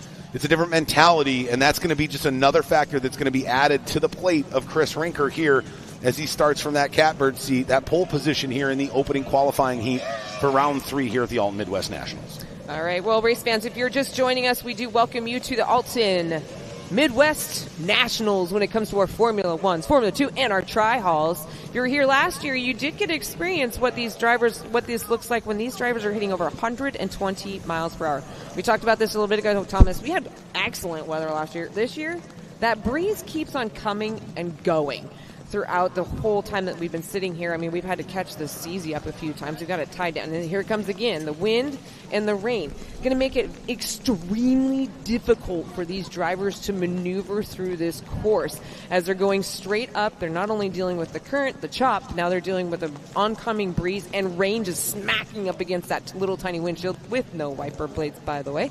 mentality, and that's going to be just another factor that's going to be added to the plate of Chris Rinker here as he starts from that catbird seat, that pole position here in the opening qualifying heat for round 3 here at the Alton Midwest Nationals. All right, well, race fans, if you're just joining us, we do welcome you to the Alton Midwest Nationals when it comes to our Formula 1s, Formula 2, and our Tri-Halls. If you were here last year, you did get to experience what this looks like when these drivers are hitting over 120 miles per hour. We talked about this a little bit ago, Thomas. We had excellent weather last year. This year, that breeze keeps on coming and going throughout the whole time that we've been sitting here. I mean, we've had to catch the CZ up a few times. We've got it tied down. And here it comes again, the wind and the rain. Going to make it extremely difficult for these drivers to maneuver through this course. As they're going straight up, they're not only dealing with the current, the chop, now they're dealing with an oncoming breeze, and rain just smacking up against that little tiny windshield with no wiper blades, by the way.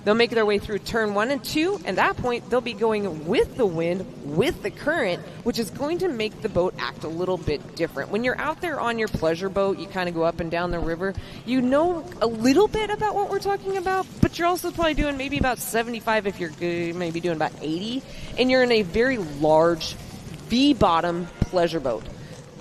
They'll make their way through turn 1 and 2. At that point, they'll be going with the wind, with the current, which is going to make the boat act a little bit different. When you're out there on your pleasure boat, you kind of go up and down the river. You know a little bit about what we're talking about, but you're also probably doing maybe about 75 if you're good, maybe doing about 80. And you're in a very large V-bottom pleasure boat.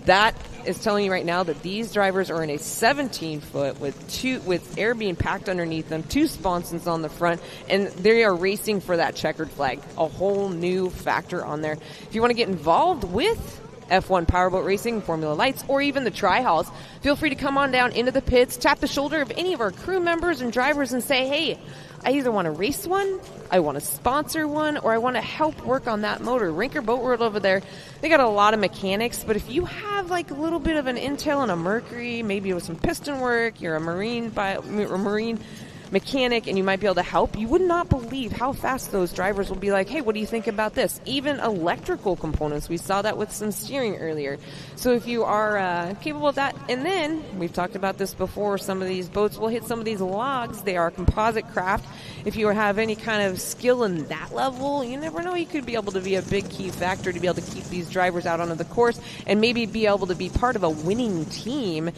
That is telling you right now that these drivers are in a 17-foot with air being packed underneath them, 2 sponsons on the front, and they are racing for that checkered flag. A whole new factor on there. If you want to get involved with F1 Powerboat Racing, Formula Lights, or even the Tri-Halls, feel free to come on down into the pits, tap the shoulder of any of our crew members and drivers and say, hey, I either want to race one, I want to sponsor one, or I want to help work on that motor. Rinker Boat World over there, they got a lot of mechanics, but if you have like a little bit of an intel on a Mercury, maybe with some piston work, you're a marine mechanic and you might be able to help, you would not believe how fast those drivers will be like, hey, what do you think about this? Even electrical components. We saw that with some steering earlier. So if you are capable of that, and then we've talked about this before, some of these boats will hit some of these logs. They are composite craft. If you have any kind of skill in that level, you never know, you could be able to be a big key factor to be able to keep these drivers out onto the course and maybe be able to be part of a winning team.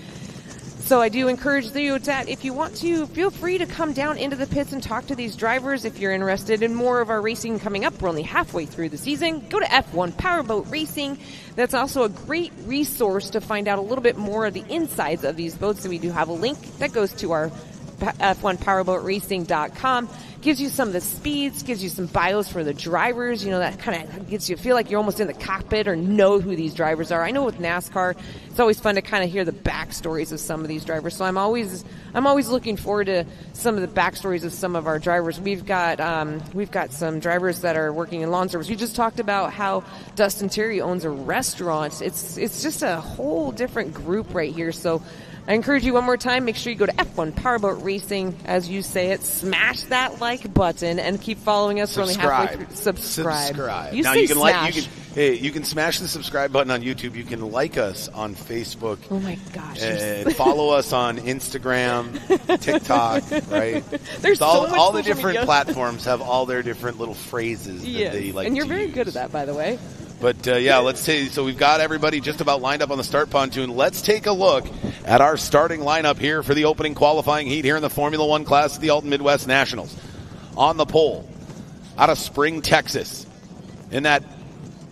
So I do encourage you that if you want to, feel free to come down into the pits and talk to these drivers. If you're interested in more of our racing coming up, we're only halfway through the season. Go to F1 Powerboat Racing. That's also a great resource to find out a little bit more of the insides of these boats. And we do have a link that goes to our F1PowerboatRacing.com. Gives you some of the speeds, gives you some bios for the drivers. You know, that kind of gets you feel like you're almost in the cockpit or know who these drivers are. I know with NASCAR, it's always fun to kind of hear the backstories of some of these drivers. So I'm always looking forward to some of the backstories of some of our drivers. We've got some drivers that are working in lawn service. We just talked about how Dustin Terry owns a restaurant. It's just a whole different group right here. So I encourage you one more time, make sure you go to F1 Powerboat Racing, as you say it, smash that like button, and keep following us. We're only halfway through. Subscribe. You now say you can smash. Hey, you can smash the subscribe button on YouTube. You can like us on Facebook. Oh my gosh. And follow us on Instagram, TikTok, right? There's so much all the social different media. platforms have all their different little phrases that they like. And you're to very use. good at that, by the way. But yeah, let's say, so we've got everybody just about lined up on the start pontoon. Let's take a look at our starting lineup here for the opening qualifying heat here in the Formula One class of the Alton Midwest Nationals. On the pole, out of Spring, Texas, in that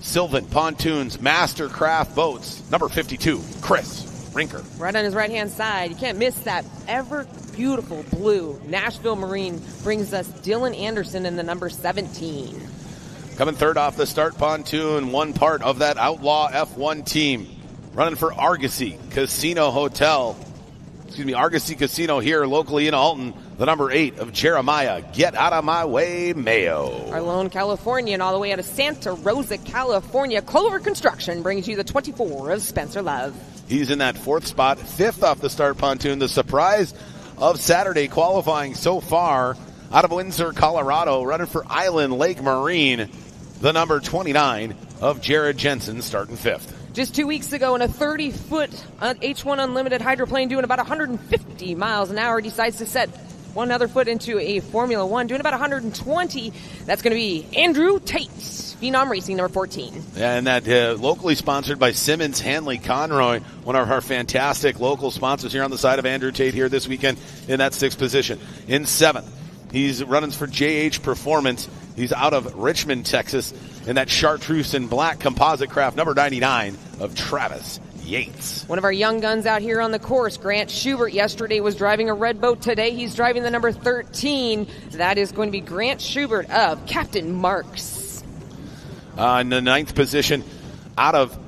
Sylvan Pontoons Mastercraft Boats, number 52, Chris Rinker. Right on his right-hand side. You can't miss that ever beautiful blue. Nashville Marine brings us Dylan Anderson in the number 17. Coming third off the start pontoon, one part of that Outlaw F1 team. Running for Argosy Casino here locally in Alton. The number 8 of Jeremiah, Get Out of My Way, Mayo. Our lone Californian all the way out of Santa Rosa, California. Clover Construction brings you the 24 of Spencer Love. He's in that fourth spot. Fifth off the start pontoon. The surprise of Saturday qualifying so far out of Windsor, Colorado. Running for Island Lake Marine. The number 29 of Jared Jensen starting fifth. Just 2 weeks ago in a 30-foot H1 Unlimited hydroplane doing about 150 miles an hour, decides to set one other foot into a Formula One, doing about 120. That's going to be Andrew Tate, Phenom Racing, number 14. And that locally sponsored by Simmons Hanley Conroy, one of our fantastic local sponsors here on the side of Andrew Tate here this weekend in that sixth position. In seventh, he's running for JH Performance. He's out of Richmond, Texas, in that chartreuse and black composite craft, number 99 of Travis Yates. One of our young guns out here on the course, Grant Schubert, yesterday was driving a red boat. Today he's driving the number 13. That is going to be Grant Schubert of Captain Marks. In the ninth position, out of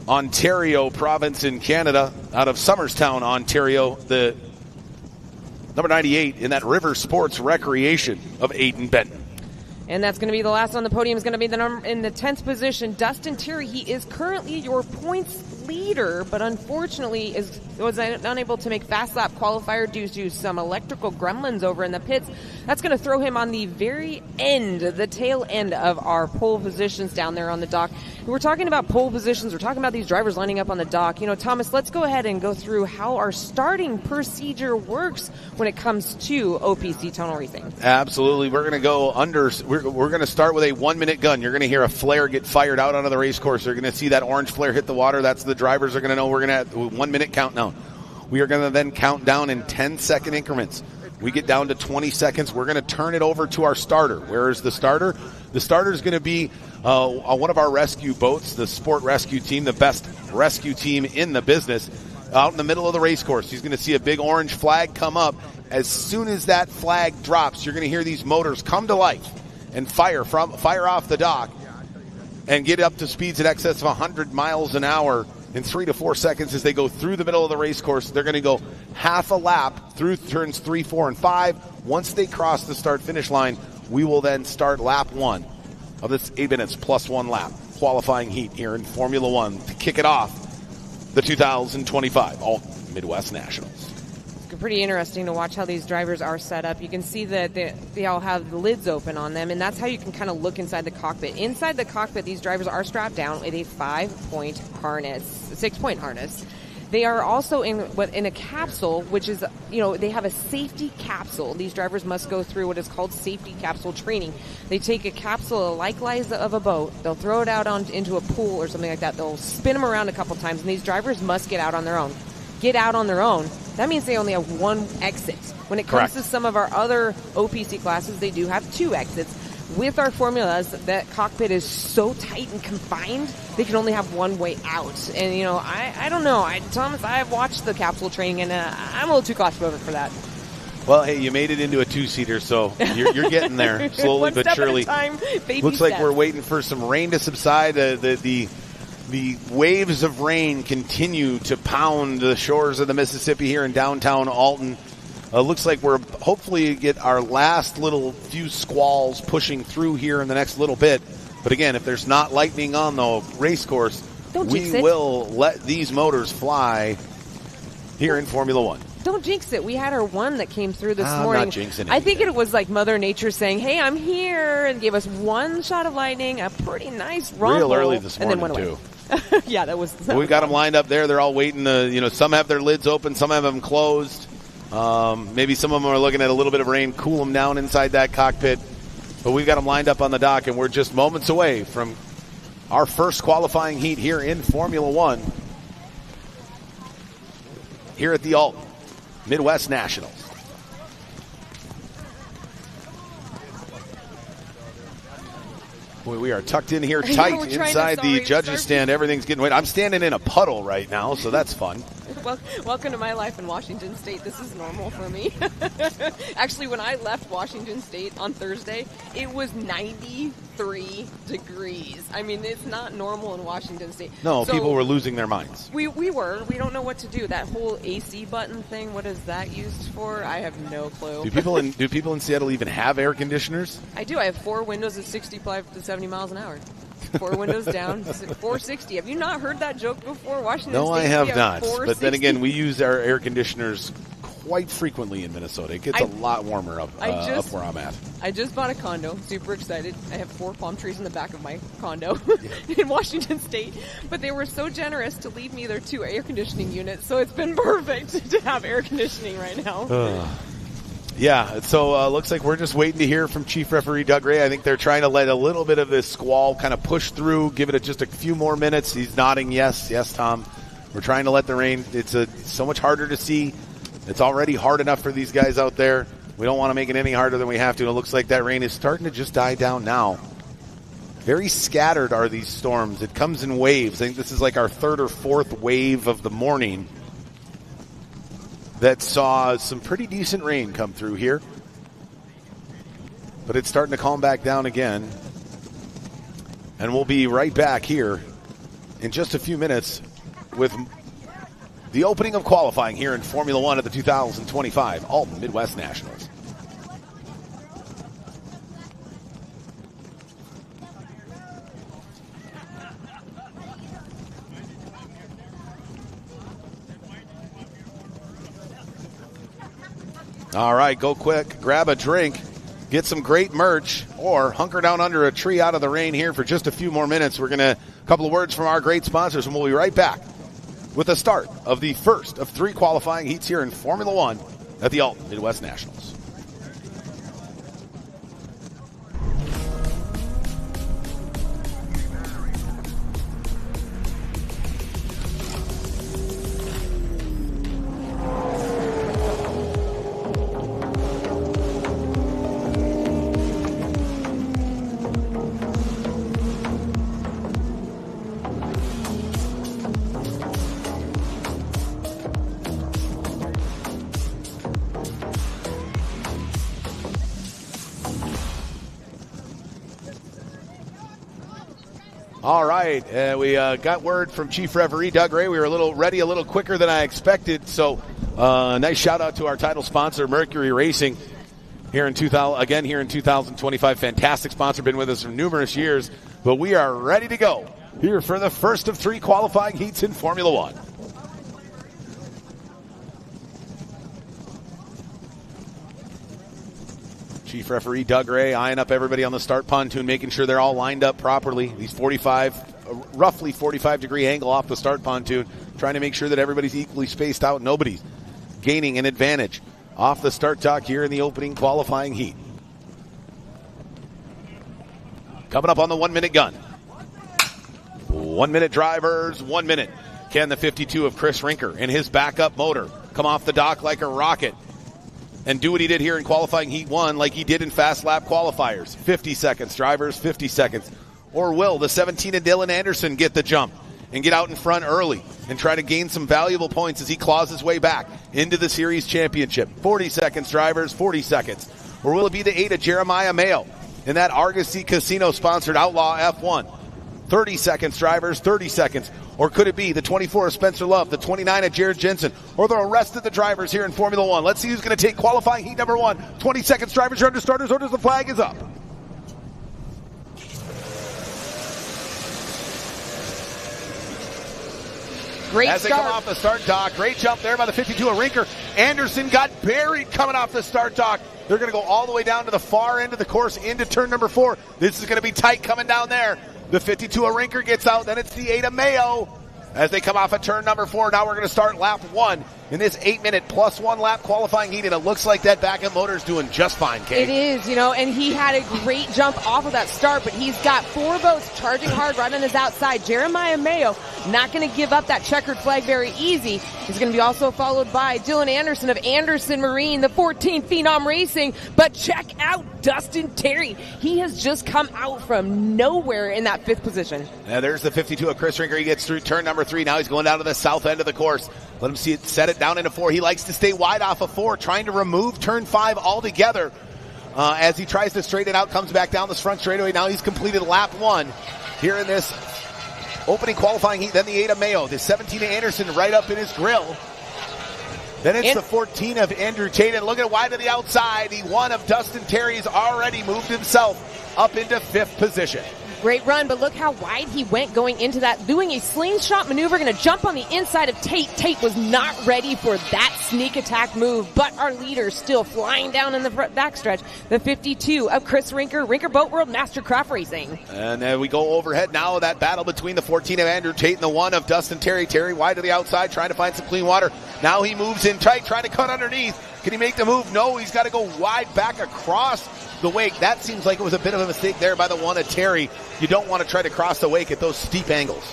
Ontario province in Canada, out of Somerstown, Ontario, the number 98 in that River Sports Recreation of Aiden Benton. And that's going to be the last on the podium. Is going to be the number in the 10th position, Dustin Terry. He is currently your points leader, but unfortunately was unable to make fast lap qualifier due to some electrical gremlins over in the pits. That's going to throw him on the very end, the tail end of our pole positions down there on the dock. We're talking about pole positions. We're talking about these drivers lining up on the dock. You know, Thomas, let's go ahead and go through how our starting procedure works when it comes to OPC tunnel racing. Absolutely. We're going to go under. We're going to start with a 1-minute gun. You're going to hear a flare get fired out onto the race course. You're going to see that orange flare hit the water. That's the drivers are going to know we're going to have a 1-minute countdown. We are going to then count down in 10-second increments. We get down to 20 seconds. We're going to turn it over to our starter. Where is the starter? The starter is going to be one of our rescue boats, the Sport Rescue Team, the best rescue team in the business, out in the middle of the race course. He's going to see a big orange flag come up. As soon as that flag drops, you're going to hear these motors come to life and fire off the dock and get up to speeds in excess of 100 miles an hour in 3 to 4 seconds as they go through the middle of the race course. They're going to go half a lap through turns 3, 4, and 5. Once they cross the start-finish line, we will then start lap 1 of this 8 minutes plus 1 lap qualifying heat here in Formula One to kick it off the 2025 Alton Midwest Nationals. Pretty interesting to watch how these drivers are set up. You can see that they all have the lids open on them, and that's how you can kind of look inside the cockpit. Inside the cockpit, these drivers are strapped down with a 6-point harness. They are also in a capsule, which is, they have a safety capsule. These drivers must go through what is called safety capsule training. They take a capsule likewise of a boat, they'll throw it out into a pool or something like that. They'll spin them around a couple times, and these drivers must get out on their own. That means they only have one exit. When it comes to some of our other OPC classes, they do have 2 exits. With our formulas, that cockpit is so tight and confined, they can only have one way out. And, I don't know. Thomas, I've watched the capsule training, and I'm a little too claustrophobic for that. Well, hey, you made it into a 2-seater, so you're getting there slowly but surely. One step at a time, baby Looks like steps. we're waiting for some rain to subside. The waves of rain continue to pound the shores of the Mississippi here in downtown Alton. Looks like we're hopefully get our last little few squalls pushing through here in the next little bit. But again, if there's not lightning on the race course, we will let these motors fly here in Formula One. don't jinx it. We had our one that came through this I'm morning. not jinxing I think anything. it was like Mother Nature saying, "Hey, I'm here," and gave us one shot of lightning, a pretty nice rumble, Real early this and then morning, went away. too. Yeah, that was. We've got them lined up there. They're all waiting to, some have their lids open, some have them closed. Maybe some of them are looking at a little bit of rain, cool them down inside that cockpit. But we've got them lined up on the dock, and we're just moments away from our first qualifying heat here in Formula One, here at the Alton Midwest Nationals. Boy, we are tucked in here tight inside the judges' stand. Everything's getting wet. I'm standing in a puddle right now, so that's fun. Well, welcome to my life in Washington State. This is normal for me. Actually, when I left Washington State on Thursday, it was 93 degrees. I mean, it's not normal in Washington State. No, So people were losing their minds. We were. We don't know what to do. That whole AC button thing, what is that used for? I have no clue. Do people in Seattle even have air conditioners? I do. I have 4 windows at 65 to 70 miles an hour. 4 windows down, 460. Have you not heard that joke before? Washington No, State, I have we not. 460. But then again, we use our air conditioners quite frequently in Minnesota. It gets a lot warmer up where I'm at. I just bought a condo. Super excited. I have 4 palm trees in the back of my condo in Washington State. But they were so generous to leave me their 2 air conditioning units. So it's been perfect to have air conditioning right now. Yeah, so looks like we're just waiting to hear from Chief Referee Doug Ray. I think they're trying to let a little bit of this squall kind of push through, give it just a few more minutes. He's nodding yes. Yes, Tom. We're trying to let the rain. It's so much harder to see. It's already hard enough for these guys out there. We don't want to make it any harder than we have to. It looks like that rain is starting to just die down now. Very scattered are these storms. It comes in waves. I think this is like our 3rd or 4th wave of the morning that saw some pretty decent rain come through here. But it's starting to calm back down again. And we'll be right back here in just a few minutes with the opening of qualifying here in Formula One at the 2025 Alton Midwest Nationals. All right, go quick, grab a drink, get some great merch, or hunker down under a tree out of the rain here for just a few more minutes. We're going to, a couple of words from our great sponsors, and we'll be right back with the start of the first of 3 qualifying heats here in Formula One at the Alton Midwest Nationals. All right, we got word from Chief Referee Doug Ray. We were a little quicker than I expected. So, nice shout out to our title sponsor, Mercury Racing, here in 2025. Fantastic sponsor, been with us for numerous years. But we are ready to go here for the first of 3 qualifying heats in Formula One. Chief Referee Doug Ray eyeing up everybody on the start pontoon, making sure they're all lined up properly. These roughly 45-degree angle off the start pontoon, trying to make sure that everybody's equally spaced out. Nobody's gaining an advantage off the start dock here in the opening qualifying heat. Coming up on the 1-minute gun. 1 minute drivers, 1 minute. Can the 52 of Chris Rinker and his backup motor come off the dock like a rocket and do what he did here in qualifying heat 1 like he did in fast lap qualifiers? 50 seconds, drivers, 50 seconds. Or will the 17 of Dylan Anderson get the jump and get out in front early and try to gain some valuable points as he claws his way back into the series championship? 40 seconds, drivers, 40 seconds. Or will it be the 8 of Jeremiah Mayo in that Argosy Casino-sponsored Outlaw F1? 30 seconds, drivers, 30 seconds. Or could it be the 24 of Spencer Love, the 29 of Jared Jensen, or the rest of the drivers here in Formula One? Let's see who's going to take qualifying heat number 1. 20 seconds, drivers, you're under starters, orders, the flag is up. Great as start. they come off the start dock. Great jump there by the 52 of Rinker. Anderson got buried coming off the start dock. They're going to go all the way down to the far end of the course into turn number 4. This is going to be tight coming down there. The 52 of Rinker gets out. Then it's the 8 of Mayo as they come off of turn number 4. Now we're going to start lap 1 in this 8-minute plus 1 lap qualifying heat, and it looks like that backup motor's doing just fine, Kate. It is, and he had a great jump off of that start, but he's got 4 boats charging hard right on his outside. Jeremiah Mayo not going to give up that checkered flag very easy. He's going to be also followed by Dylan Anderson of Anderson Marine, the 14 Phenom Racing. But check out Dustin Terry. He has just come out from nowhere in that 5th position. Now there's the 52 of Chris Rinker. He gets through turn number 3. Now he's going down to the south end of the course. Let him see it, set it down into 4. He likes to stay wide off of 4, trying to remove turn 5 altogether. As he tries to straighten out, comes back down this front straightaway. Now he's completed lap 1 here in this opening qualifying heat. Then the 8 of Mayo, the 17 of Anderson right up in his grill. Then it's the 14 of Andrew Tate. And look at wide to the outside. The 1 of Dustin Terry's already moved himself up into 5th position. Great run, but look how wide he went going into that, doing a slingshot maneuver, going to jump on the inside of Tate. Tate was not ready for that sneak attack move, but our leader still flying down in the backstretch. The 52 of Chris Rinker, Rinker Boat World Mastercraft Racing. And then we go overhead now, that battle between the 14 of Andrew Tate and the 1 of Dustin Terry. Terry wide to the outside, trying to find some clean water. Now he moves in tight, trying to cut underneath. Can he make the move? No, he's got to go wide back across the wake. That seems like it was a bit of a mistake there by the 1 of Terry. You don't want to try to cross the wake at those steep angles.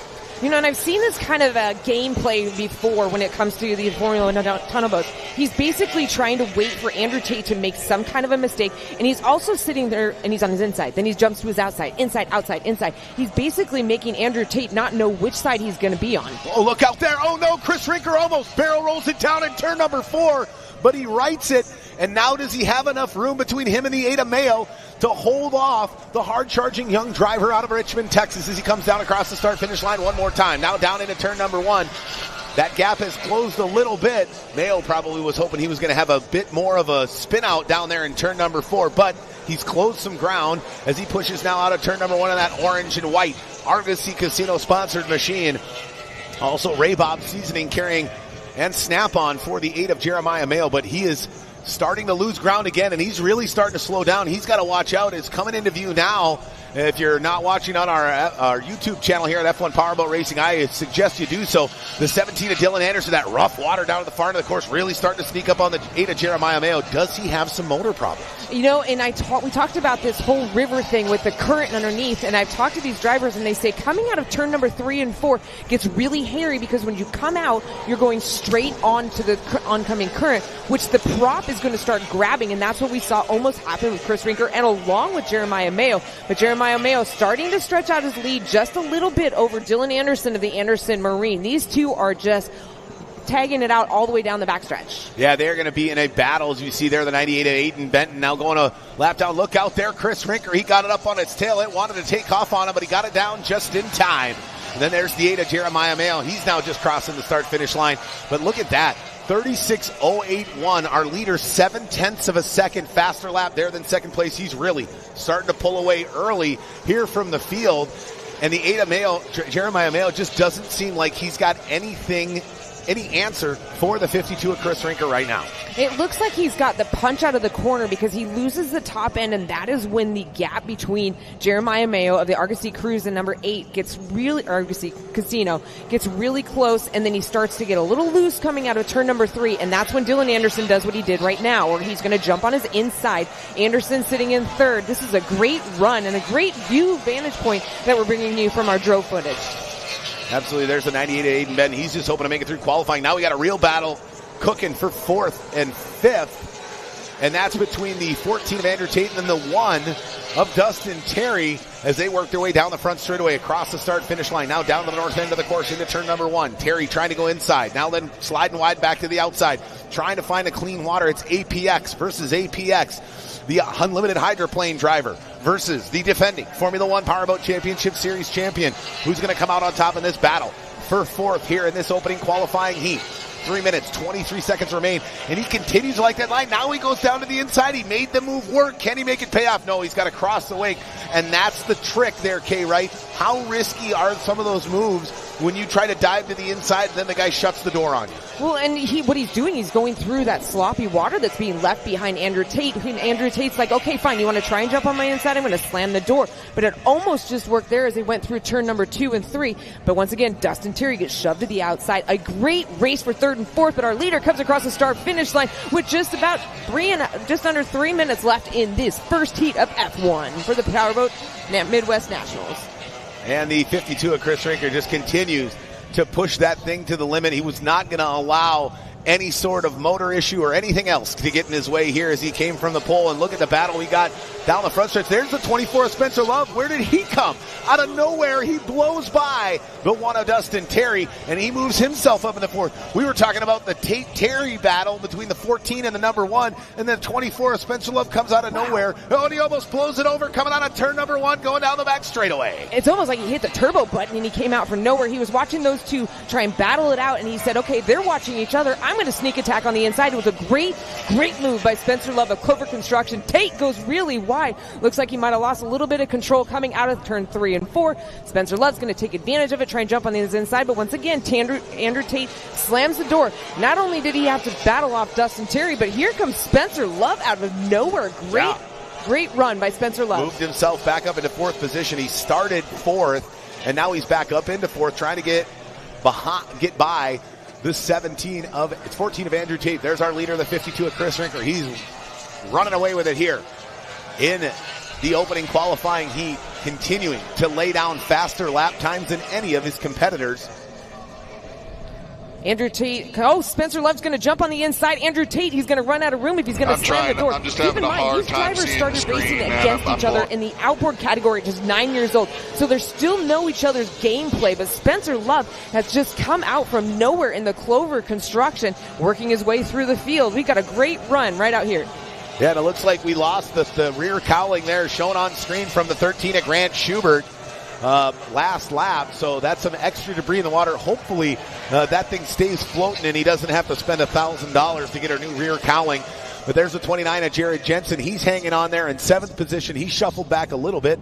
And I've seen this kind of gameplay before when it comes to the Formula One tunnel boats. He's basically trying to wait for Andrew Tate to make some kind of a mistake, and he's also sitting there, and he's on his inside. Then he jumps to his outside, inside, outside, inside. He's basically making Andrew Tate not know which side he's going to be on. Oh, look out there. Oh, no, Chris Rinker almost barrel rolls it down in turn number 4, but he rights it. And now does he have enough room between him and the 8 of Mayo to hold off the hard-charging young driver out of Richmond, Texas, as he comes down across the start-finish line one more time. Now down into turn number 1. That gap has closed a little bit. Mayo probably was hoping he was going to have a bit more of a spin out down there in turn number 4, but he's closed some ground as he pushes now out of turn number 1 in that orange and white Argosy Casino-sponsored machine. Also Ray Bob Seasoning carrying and Snap-on for the 8 of Jeremiah Mayo, but he is starting to lose ground again, and he's really starting to slow down. He's got to watch out. It's coming into view now. If you're not watching on our YouTube channel here at F1 Powerboat Racing, I suggest you do so. The 17 of Dylan Anderson, that rough water down at the far end of the course, really starting to sneak up on the 8 of Jeremiah Mayo. Does he have some motor problems? And we talked about this whole river thing with the current underneath, and I've talked to these drivers, and they say coming out of turn number 3 and 4 gets really hairy because when you come out, you're going straight onto the oncoming current, which the prop is going to start grabbing, and that's what we saw almost happen with Chris Rinker and along with Jeremiah Mayo. But Jeremiah Mayo starting to stretch out his lead just a little bit over Dylan Anderson of the Anderson Marine. These two are just tagging it out all the way down the backstretch. Yeah, they're going to be in a battle, as you see there, the 98 of Aiden Benton now going to lap down. Look out there, Chris Rinker. He got it up on its tail. It wanted to take off on him, but he got it down just in time. And then there's the 8 of Jeremiah Mayo. He's now just crossing the start-finish line. But look at that. 36.081, our leader 7/10 of a second faster lap there than second place. He's really starting to pull away early here from the field. And the 8 of Mayo, Jeremiah Mayo, just doesn't seem like he's got any answer for the 52 of Chris Rinker right now. It looks like he's got the punch out of the corner because he loses the top end, and that is when the gap between Jeremiah Mayo of the Argosy Cruise and number 8 Argosy Casino gets really close, and then he starts to get a little loose coming out of turn number 3, and that's when Dylan Anderson does what he did right now, where he's going to jump on his inside. Anderson sitting in 3rd. This is a great run and a great view vantage point that we're bringing you from our drone footage. Absolutely. There's the 98 of Aiden Benton. He's just hoping to make it through qualifying. Now we got a real battle cooking for 4th and 5th. And that's between the 14 of Andrew Tate and the 1 of Dustin Terry as they work their way down the front straightaway across the start-finish line. Now down to the north end of the course into turn number 1. Terry trying to go inside. Now then sliding wide back to the outside. Trying to find a clean water. It's APX versus APX. The unlimited hydroplane driver versus the defending Formula One Powerboat Championship Series champion. Who's going to come out on top in this battle for 4th here in this opening qualifying heat? 3 minutes, 23 seconds remain, and he continues to like that line. Now he goes down to the inside. He made the move work. Can he make it pay off? No, he's got to cross the wake, and that's the trick there, Kay Wright. How risky are some of those moves when you try to dive to the inside, and then the guy shuts the door on you. Well, and what he's doing, he's going through that sloppy water that's being left behind Andrew Tate. And Andrew Tate's like, okay, fine, you want to try and jump on my inside? I'm going to slam the door. But it almost just worked there as they went through turn number 2 and 3. But once again, Dustin Terry gets shoved to the outside. A great race for 3rd and 4th, but our leader comes across the start finish line with just under 3 minutes left in this first heat of F1 for the Powerboat Midwest Nationals. And the 52 of Chris Rinker just continues to push that thing to the limit. He was not going to allow any sort of motor issue or anything else to get in his way here as he came from the pole. And look at the battle we got down the front stretch. There's the 24 of Spencer Love. Where did he come? Out of nowhere, he blows by the one of Dustin Terry, and he moves himself up in the 4th. We were talking about the Tate-Terry battle between the 14 and the number 1, and then 24 of Spencer Love comes out of nowhere. Oh, and he almost blows it over, coming out of turn number 1, going down the back straightaway. It's almost like he hit the turbo button and he came out from nowhere. He was watching those two try and battle it out, and he said, okay, they're watching each other. I'm going to sneak attack on the inside. It was a great move by Spencer Love of Clover Construction. Tate goes really wide. Looks like he might have lost a little bit of control coming out of turn 3 and 4. Spencer Love's going to take advantage of it, try and jump on his inside, but once again, Andrew Tate slams the door. Not only did he have to battle off Dustin Terry, but here comes Spencer Love out of nowhere. Great run by Spencer Love. Moved himself back up into 4th position. He started 4th, and now he's back up into 4th, trying to get by the 14 of Andrew Tate. There's our leader, the 52 of Chris Rinker. He's running away with it here in the opening qualifying heat, continuing to lay down faster lap times than any of his competitors. Andrew Tate, Spencer Love's going to jump on the inside. Andrew Tate, he's going to run out of room if he's going to slam the door. I'm just having a hard time these seeing drivers the started screen, racing man. against each other in the outboard category, just 9 years old. So they still know each other's gameplay, but Spencer Love has just come out from nowhere in the Clover Construction, working his way through the field. We got a great run right out here. Yeah, and it looks like we lost the rear cowling there, shown on screen from the 13 of Grant Schubert last lap. So that's some extra debris in the water. Hopefully that thing stays floating and he doesn't have to spend $1,000 to get a new rear cowling. But there's the 29 of Jared Jensen. He's hanging on there in 7th position. He shuffled back a little bit.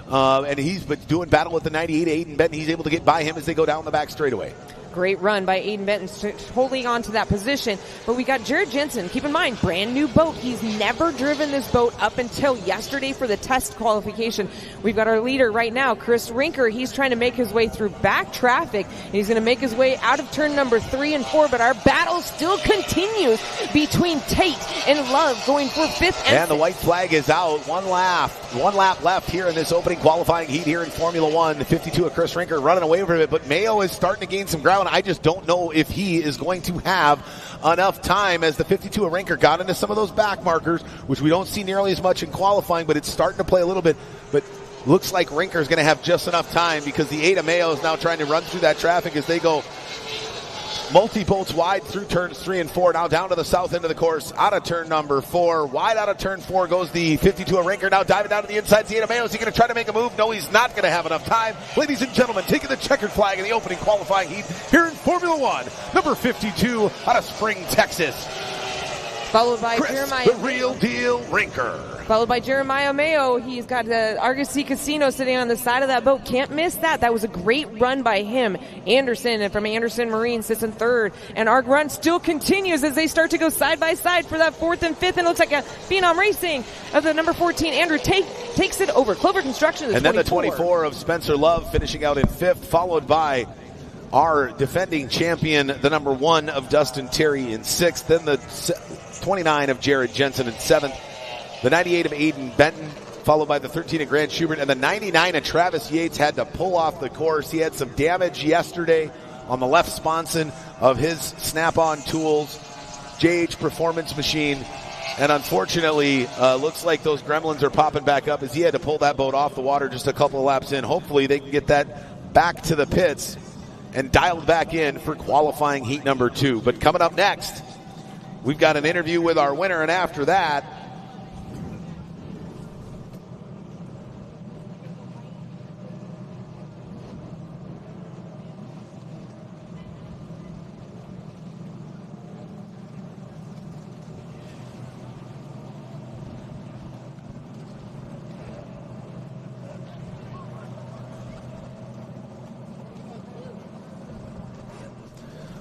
And he's been doing battle with the 98 Aiden Benton. He's able to get by him as they go down the back straightaway. Great run by Aiden Benton, holding on to that position. But we got Jared Jensen. Keep in mind, brand new boat. He's never driven this boat up until yesterday for the test qualification. We've got our leader right now, Chris Rinker. He's trying to make his way through back traffic. He's going to make his way out of turn number 3 and 4. But our battle still continues between Tate and Love, going for 5th and the white flag is out. One lap left here in this opening qualifying heat here in Formula One. The 52 of Chris Rinker running away from it, but Mayo is starting to gain some ground. I just don't know if he is going to have enough time, as the 52 of Rinker got into some of those back markers, which we don't see nearly as much in qualifying, but it's starting to play a little bit. But looks like Rinker is going to have just enough time, because the 8 of Mayo is now trying to run through that traffic as they go multi-boats wide through turns 3 and 4. Now down to the south end of the course, out of turn number 4. Wide out of turn 4 goes the 52 of Rinker. Now diving down to the inside. The 8 of Mayo. Is he going to try to make a move? No, he's not going to have enough time. Ladies and gentlemen, taking the checkered flag in the opening qualifying heat here in Formula One. Number 52 out of Spring, Texas. Followed by Chris, Jeremiah, the real deal Rinker. Followed by Jeremiah Mayo. He's got the Argosy Casino sitting on the side of that boat. Can't miss that. That was a great run by him. Anderson from Anderson Marine sits in 3rd. And our run still continues as they start to go side by side for that 4th and 5th. And it looks like a Phenom Racing of the number 14. Andrew Tate takes it over. Clover Construction. And then the 24 of Spencer Love finishing out in 5th, followed by our defending champion, the number 1 of Dustin Terry in 6th. Then the 29 of Jared Jensen in 7th. The 98 of Aiden Benton, followed by the 13 of Grant Schubert. And the 99 of Travis Yates had to pull off the course. He had some damage yesterday on the left sponson of his snap-on tools, JH Performance Machine. And unfortunately, looks like those gremlins are popping back up as he had to pull that boat off the water just a couple of laps in. Hopefully they can get that back to the pits and dialed back in for qualifying heat number 2. But coming up next, we've got an interview with our winner, and after that,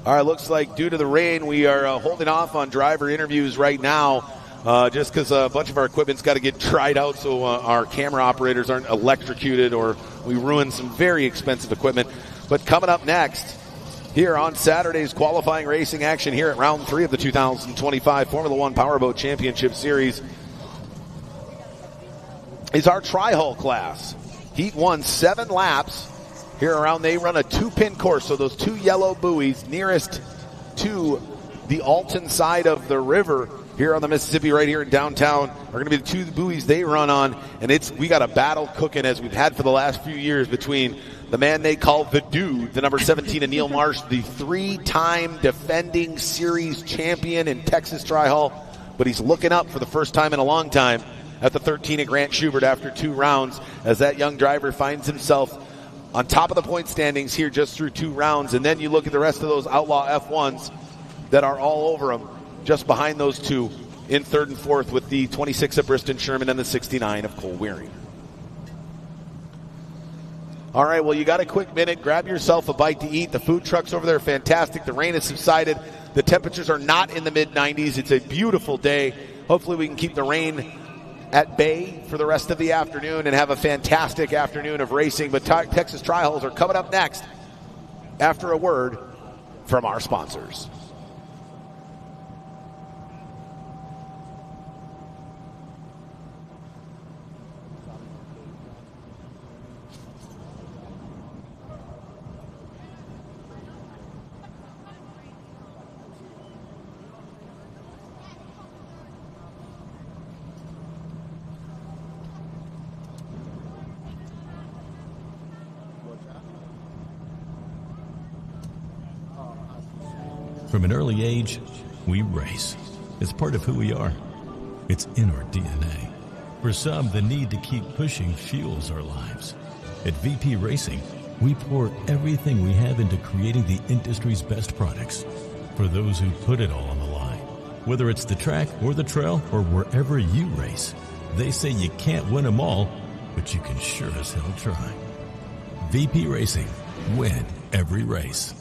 All right, looks like due to the rain, we are holding off on driver interviews right now just because a bunch of our equipment's got to get tried out so our camera operators aren't electrocuted or we ruin some very expensive equipment. But coming up next, here on Saturday's qualifying racing action here at round 3 of the 2025 Formula One Powerboat Championship Series is our tri-hull class. Heat 1, 7 laps. Here around, they run a 2-pin course, so those 2 yellow buoys nearest to the Alton side of the river here on the Mississippi right here in downtown are going to be the 2 buoys they run on, and we got a battle cooking as we've had for the last few years between the man they call the Dude, the number 17 of Neil Marsh, the 3-time defending series champion in Texas Tri-Hull, but he's looking up for the first time in a long time at the 13 of Grant Schubert after 2 rounds as that young driver finds himself on top of the point standings here just through 2 rounds. And then you look at the rest of those Outlaw F1s that are all over him, just behind those 2 in 3rd and 4th with the 26 of Briston Sherman and the 69 of Cole Wearing. All right, well, you got a quick minute. Grab yourself a bite to eat. The food trucks over there are fantastic. The rain has subsided. The temperatures are not in the mid-90s. It's a beautiful day. Hopefully we can keep the rain at bay for the rest of the afternoon and have a fantastic afternoon of racing. But Texas Tri-Hulls are coming up next after a word from our sponsors. From an early age, we race. It's part of who we are. It's in our DNA. For some, the need to keep pushing fuels our lives. At VP Racing, we pour everything we have into creating the industry's best products. For those who put it all on the line, whether it's the track or the trail or wherever you race, they say you can't win them all, but you can sure as hell try. VP Racing. Win every race.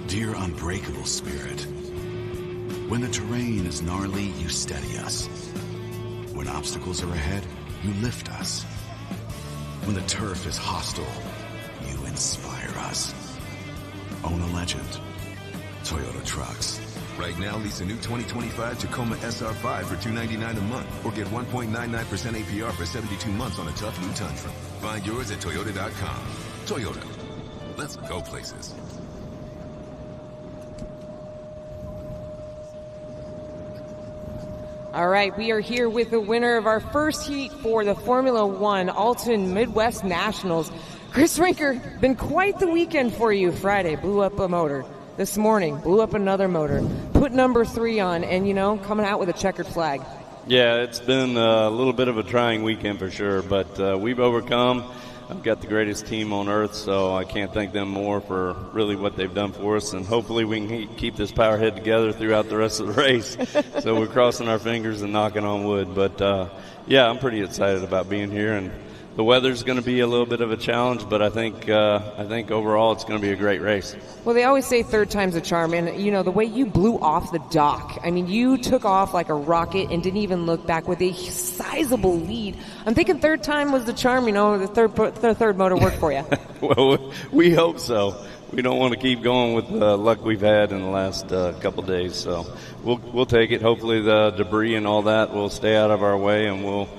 Dear unbreakable spirit, when the terrain is gnarly, you steady us. When obstacles are ahead, you lift us. When the turf is hostile, you inspire us. Own a legend. Toyota Trucks. Right now, lease a new 2025 Tacoma SR5 for $299 a month, or get 1.99% APR for 72 months on a tough new Tundra. Find yours at Toyota.com. Toyota. Let's go places. All right, we are here with the winner of our first heat for the Formula One Alton Midwest Nationals. Chris Rinker, been quite the weekend for you. Friday, blew up a motor. This morning, blew up another motor. Put number 3 on, and, you know, coming out with a checkered flag. Yeah, it's been a little bit of a trying weekend for sure, but we've overcome. I've got the greatest team on earth, so I can't thank them more for really what they've done for us. And hopefully we can keep this powerhead together throughout the rest of the race. So we're crossing our fingers and knocking on wood. But, yeah, I'm pretty excited about being here. And the weather's going to be a little bit of a challenge, but I think overall it's going to be a great race. Well, they always say third time's a charm, and, you know, the way you blew off the dock, I mean, you took off like a rocket and didn't even look back with a sizable lead. I'm thinking third time was the charm, you know, the third motor worked for you. Well, we hope so. We don't want to keep going with the luck we've had in the last couple days, so we'll take it. Hopefully the debris and all that will stay out of our way, and we'll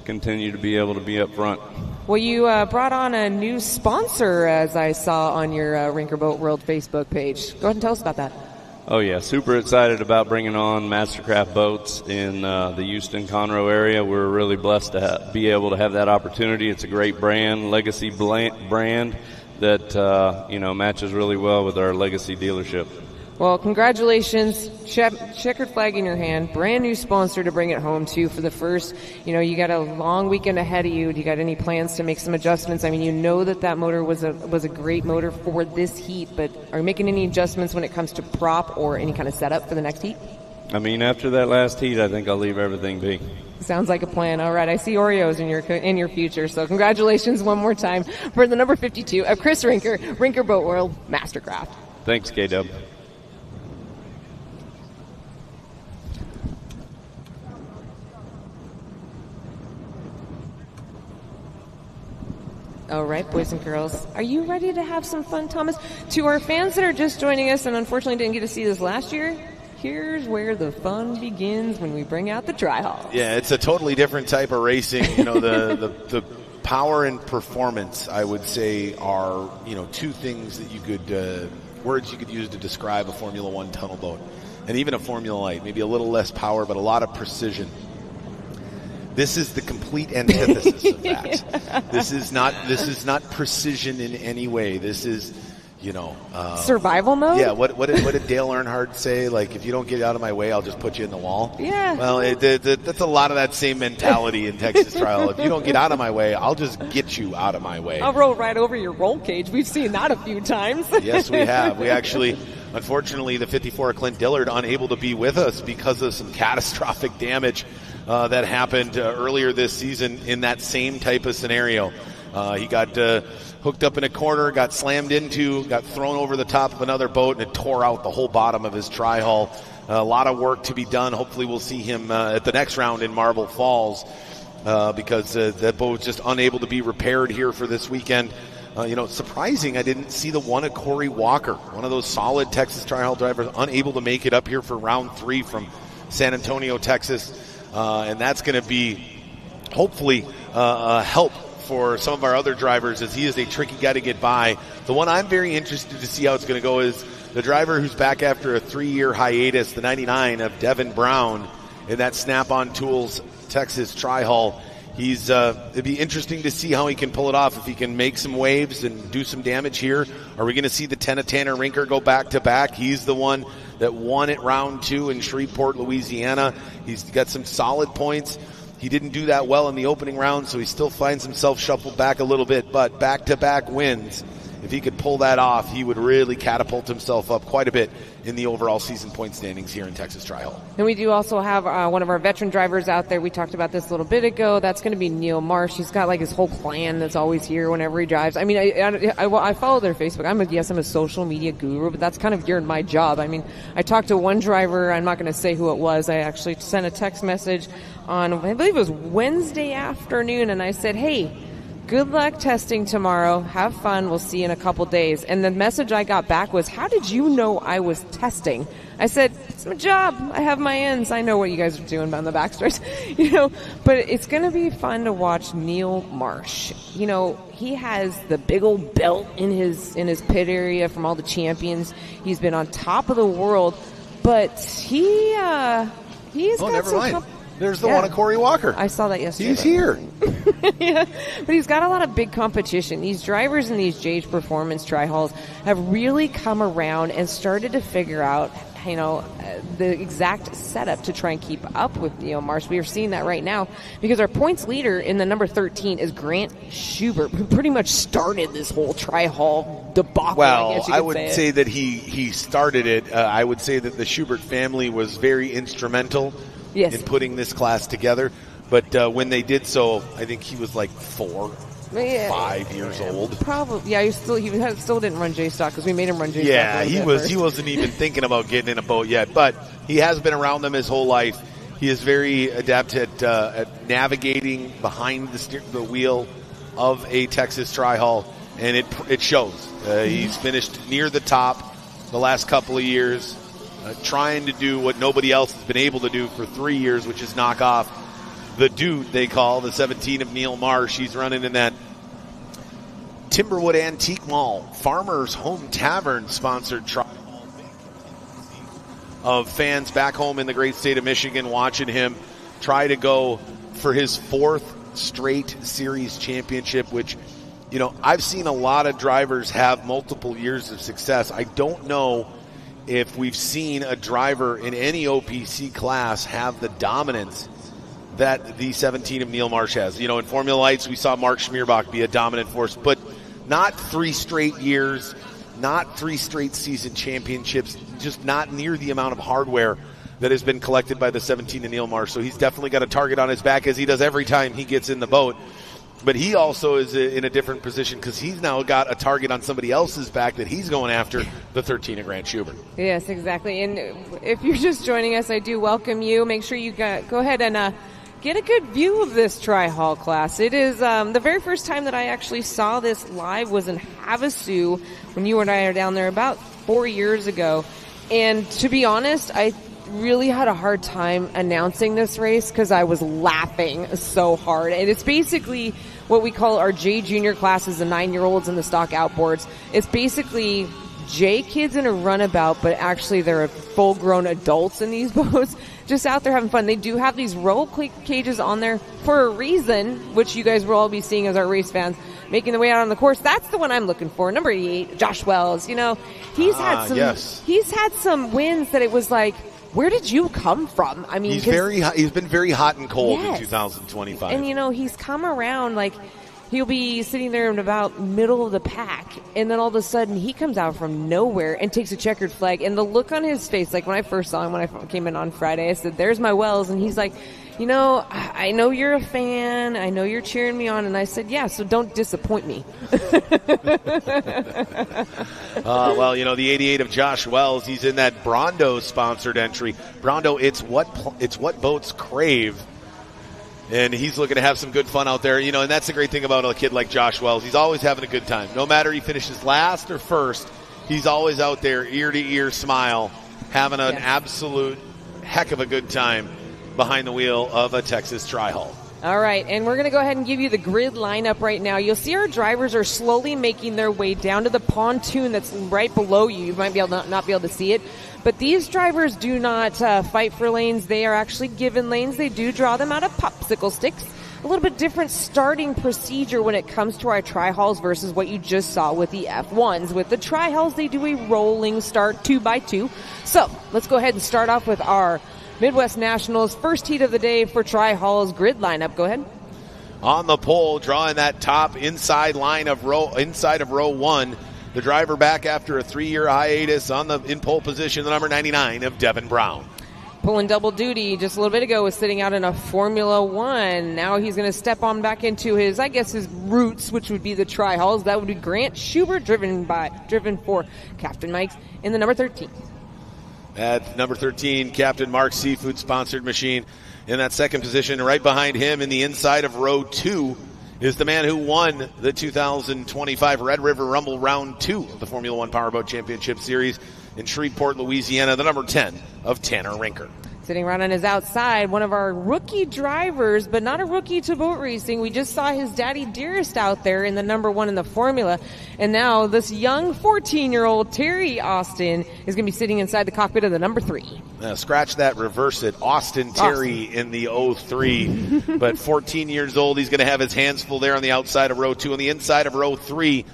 continue to be able to be up front. Well, you brought on a new sponsor, as I saw on your Rinkerboat World Facebook page. Go ahead and tell us about that. Oh, yeah. Super excited about bringing on Mastercraft Boats in the Houston-Conroe area. We're really blessed to be able to have that opportunity. It's a great brand, legacy brand that, matches really well with our legacy dealership. Well, congratulations. Checkered flag in your hand. Brand new sponsor to bring it home to for the first. You know, you got a long weekend ahead of you. Do you got any plans to make some adjustments? I mean, you know that motor was a great motor for this heat, but are you making any adjustments when it comes to prop or any kind of setup for the next heat? I mean, after that last heat, I think I'll leave everything be. Sounds like a plan. All right, I see Oreos in your future. So congratulations one more time for the number 52 of Chris Rinker, Rinkerboat World Mastercraft. Thanks, K-Dub. All right, boys and girls, are you ready to have some fun, Thomas? To our fans that are just joining us and unfortunately didn't get to see this last year, here's where the fun begins when we bring out the tri-hulls. Yeah, it's a totally different type of racing. You know, the power and performance, I would say, are, two things that you could, words you could use to describe a Formula One tunnel boat. And even a Formula Light, maybe a little less power, but a lot of precision. This is the complete antithesis of that. Yeah. This is not precision in any way. This is, survival mode? Yeah, what did Dale Earnhardt say? Like, if you don't get out of my way, I'll just put you in the wall. Yeah. Well, that's a lot of that same mentality in Texas Trial. If you don't get out of my way, I'll just get you out of my way. I'll roll right over your roll cage. We've seen that a few times. Yes, we have. We actually, unfortunately, the 54 Clint Dillard unable to be with us because of some catastrophic damage that happened earlier this season in that same type of scenario. He got hooked up in a corner, got slammed into, got thrown over the top of another boat, and it tore out the whole bottom of his tri-hull. A lot of work to be done. Hopefully we'll see him at the next round in Marble Falls because that boat was just unable to be repaired here for this weekend. Surprising I didn't see the one of Corey Walker, one of those solid Texas tri-hull drivers, unable to make it up here for round 3 from San Antonio, Texas. And that's going to be hopefully a help for some of our other drivers, as he is a tricky guy to get by. The one I'm very interested to see how it's going to go is the driver who's back after a 3-year hiatus, the 99 of Devin Brown in that Snap-on Tools Texas tri-hull. It'd be interesting to see how he can pull it off, if he can make some waves and do some damage here. Are we going to see the Tanner Rinker go back-to-back? He's the one that won it round 2 in Shreveport, Louisiana. He's got some solid points. He didn't do that well in the opening round, so he still finds himself shuffled back a little bit, but back-to-back wins. If he could pull that off, he would really catapult himself up quite a bit in the overall season point standings here in Texas Tri-Hull. And we do also have one of our veteran drivers out there. We talked about this a little bit ago. That's going to be Neil Marsh. He's got like his whole plan that's always here whenever he drives. I mean, I follow their Facebook. I'm a social media guru, but that's kind of my job. I mean, I talked to one driver. I'm not going to say who it was. I actually sent a text message on, I believe it was Wednesday afternoon, and I said, hey, good luck testing tomorrow. Have fun. We'll see you in a couple days. And the message I got back was, how did you know I was testing? I said, it's my job. I have my ends. I know what you guys are doing on the backstretch. But it's going to be fun to watch Neil Marsh. He has the big old belt in his pit area from all the champions. He's been on top of the world, but he's got never some mind. There's the one of Corey Walker. I saw that yesterday. He's here. Yeah, but he's got a lot of big competition. These drivers in these JH Performance tri-hulls have really come around and started to figure out the exact setup to try and keep up with Neil Marsh. We are seeing that right now because our points leader in the number 13 is Grant Schubert, who pretty much started this whole Tri-Hall debacle. Well, I wouldn't say that he started it. I would say that the Schubert family was very instrumental in putting this class together. But when they did so, I think he was like 5 years old. Probably, yeah. He still didn't run J-Stock because we made him run J-Stock. Yeah, he wasn't even thinking about getting in a boat yet. But he has been around them his whole life. He is very adept at navigating behind the wheel of a Texas Tri-Hall, and it shows. He's finished near the top the last couple of years, trying to do what nobody else has been able to do for 3 years, which is knock off the dude they call the 17 of Neil Marsh. He's running in that Timberwood Antique Mall, Farmers Home Tavern sponsored trial of fans back home in the great state of Michigan watching him try to go for his 4th straight series championship, which, I've seen a lot of drivers have multiple years of success. I don't know if we've seen a driver in any OPC class have the dominance that the 17 of Neil Marsh has. In Formula Lights, we saw Mark Schmierbach be a dominant force, but not 3 straight years, not 3 straight season championships, just not near the amount of hardware that has been collected by the 17 of Neil Marsh. So he's definitely got a target on his back, as he does every time he gets in the boat. But he also is in a different position because he's now got a target on somebody else's back that he's going after, the 13 of Grant Schubert. Yes, exactly. And if you're just joining us, I do welcome you. Make sure you go ahead and get a good view of this Tri-Hall class. It is the very first time that I actually saw this live was in Havasu when you and I were down there about 4 years ago. And to be honest, I really had a hard time announcing this race because I was laughing so hard. And it's basically what we call our J Junior classes, the 9-year-olds and the stock outboards. It's basically J kids in a runabout, but actually they're full-grown adults in these boats, just out there having fun. They do have these roll cages on there for a reason, which you guys will all be seeing as our race fans making their way out on the course. That's the one I'm looking for. Number 8, Josh Wells. He's had some wins that it was like, where did you come from? I mean, he's been very hot and cold in 2025. And he's come around like. He'll be sitting there in about middle of the pack, and then all of a sudden he comes out from nowhere and takes a checkered flag. And the look on his face, like when I first saw him when I came in on Friday, I said, "There's my Wells," and he's like, I know you're a fan. I know you're cheering me on. And I said, yeah, so don't disappoint me. Well, the 88 of Josh Wells, he's in that Brondo sponsored entry. Brondo, it's what boats crave. And he's looking to have some good fun out there, and that's the great thing about a kid like Josh Wells. He's always having a good time. No matter he finishes last or first, he's always out there, ear-to-ear smile, having an absolute heck of a good time behind the wheel of a Texas Tri-Hall. All right, and we're going to go ahead and give you the grid lineup right now. You'll see our drivers are slowly making their way down to the pontoon that's right below you. You might be able to not be able to see it. But these drivers do not fight for lanes. They are actually given lanes. They do draw them out of popsicle sticks. A little bit different starting procedure when it comes to our Tri-Halls versus what you just saw with the F1s. With the Tri-Halls, they do a rolling start 2x2. So let's go ahead and start off with our Midwest Nationals first heat of the day for Tri-Halls grid lineup. Go ahead. On the pole, drawing that top inside of row 1. The driver back after a 3-year hiatus in pole position, the number 99 of Devin Brown. Pulling double duty just a little bit ago was sitting out in a Formula One. Now he's going to step on back into his roots, which would be the Tri-Halls. That would be Grant Schubert, driven for Captain Mike's in the number 13. At number 13, Captain Mark's Seafood sponsored machine in that second position. Right behind him in the inside of row 2 is the man who won the 2025 Red River Rumble Round 2 of the Formula One Powerboat Championship Series in Shreveport, Louisiana, the number 10 of Tanner Rinker. Sitting right on his outside, one of our rookie drivers, but not a rookie to boat racing. We just saw his daddy Dearest out there in the number 1 in the formula. And now this young 14-year-old Terry Austin is going to be sitting inside the cockpit of the number 3. Scratch that, reverse it. Austin Terry in the 03. But 14 years old, he's going to have his hands full there on the outside of row 2. On the inside of row 3,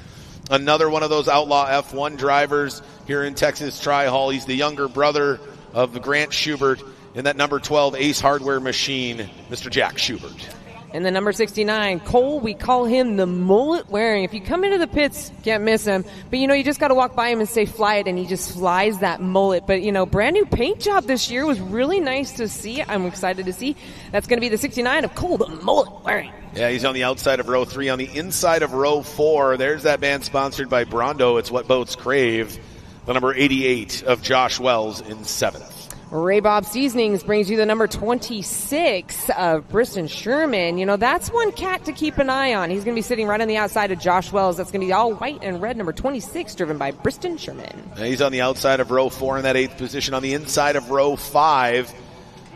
Another one of those outlaw F1 drivers here in Texas Tri-Hall. He's the younger brother of the Grant Schubert in that number 12 Ace Hardware machine, Mr. Jack Schubert. And the number 69, Cole, we call him the mullet wearing. If you come into the pits, can't miss him. But, you just got to walk by him and say fly it, and he just flies that mullet. But, brand new paint job this year was really nice to see. I'm excited to see. That's going to be the 69 of Cole, the mullet wearing. Yeah, he's on the outside of row 3. On the inside of row 4, there's that band sponsored by Brondo. It's What Boats Crave. The number 88 of Josh Wells in 7th. Ray Bob Seasonings brings you the number 26 of Briston Sherman. That's one cat to keep an eye on. He's going to be sitting right on the outside of Josh Wells. That's going to be all white and red, number 26, driven by Briston Sherman. And he's on the outside of row 4 in that 8th position. On the inside of row 5,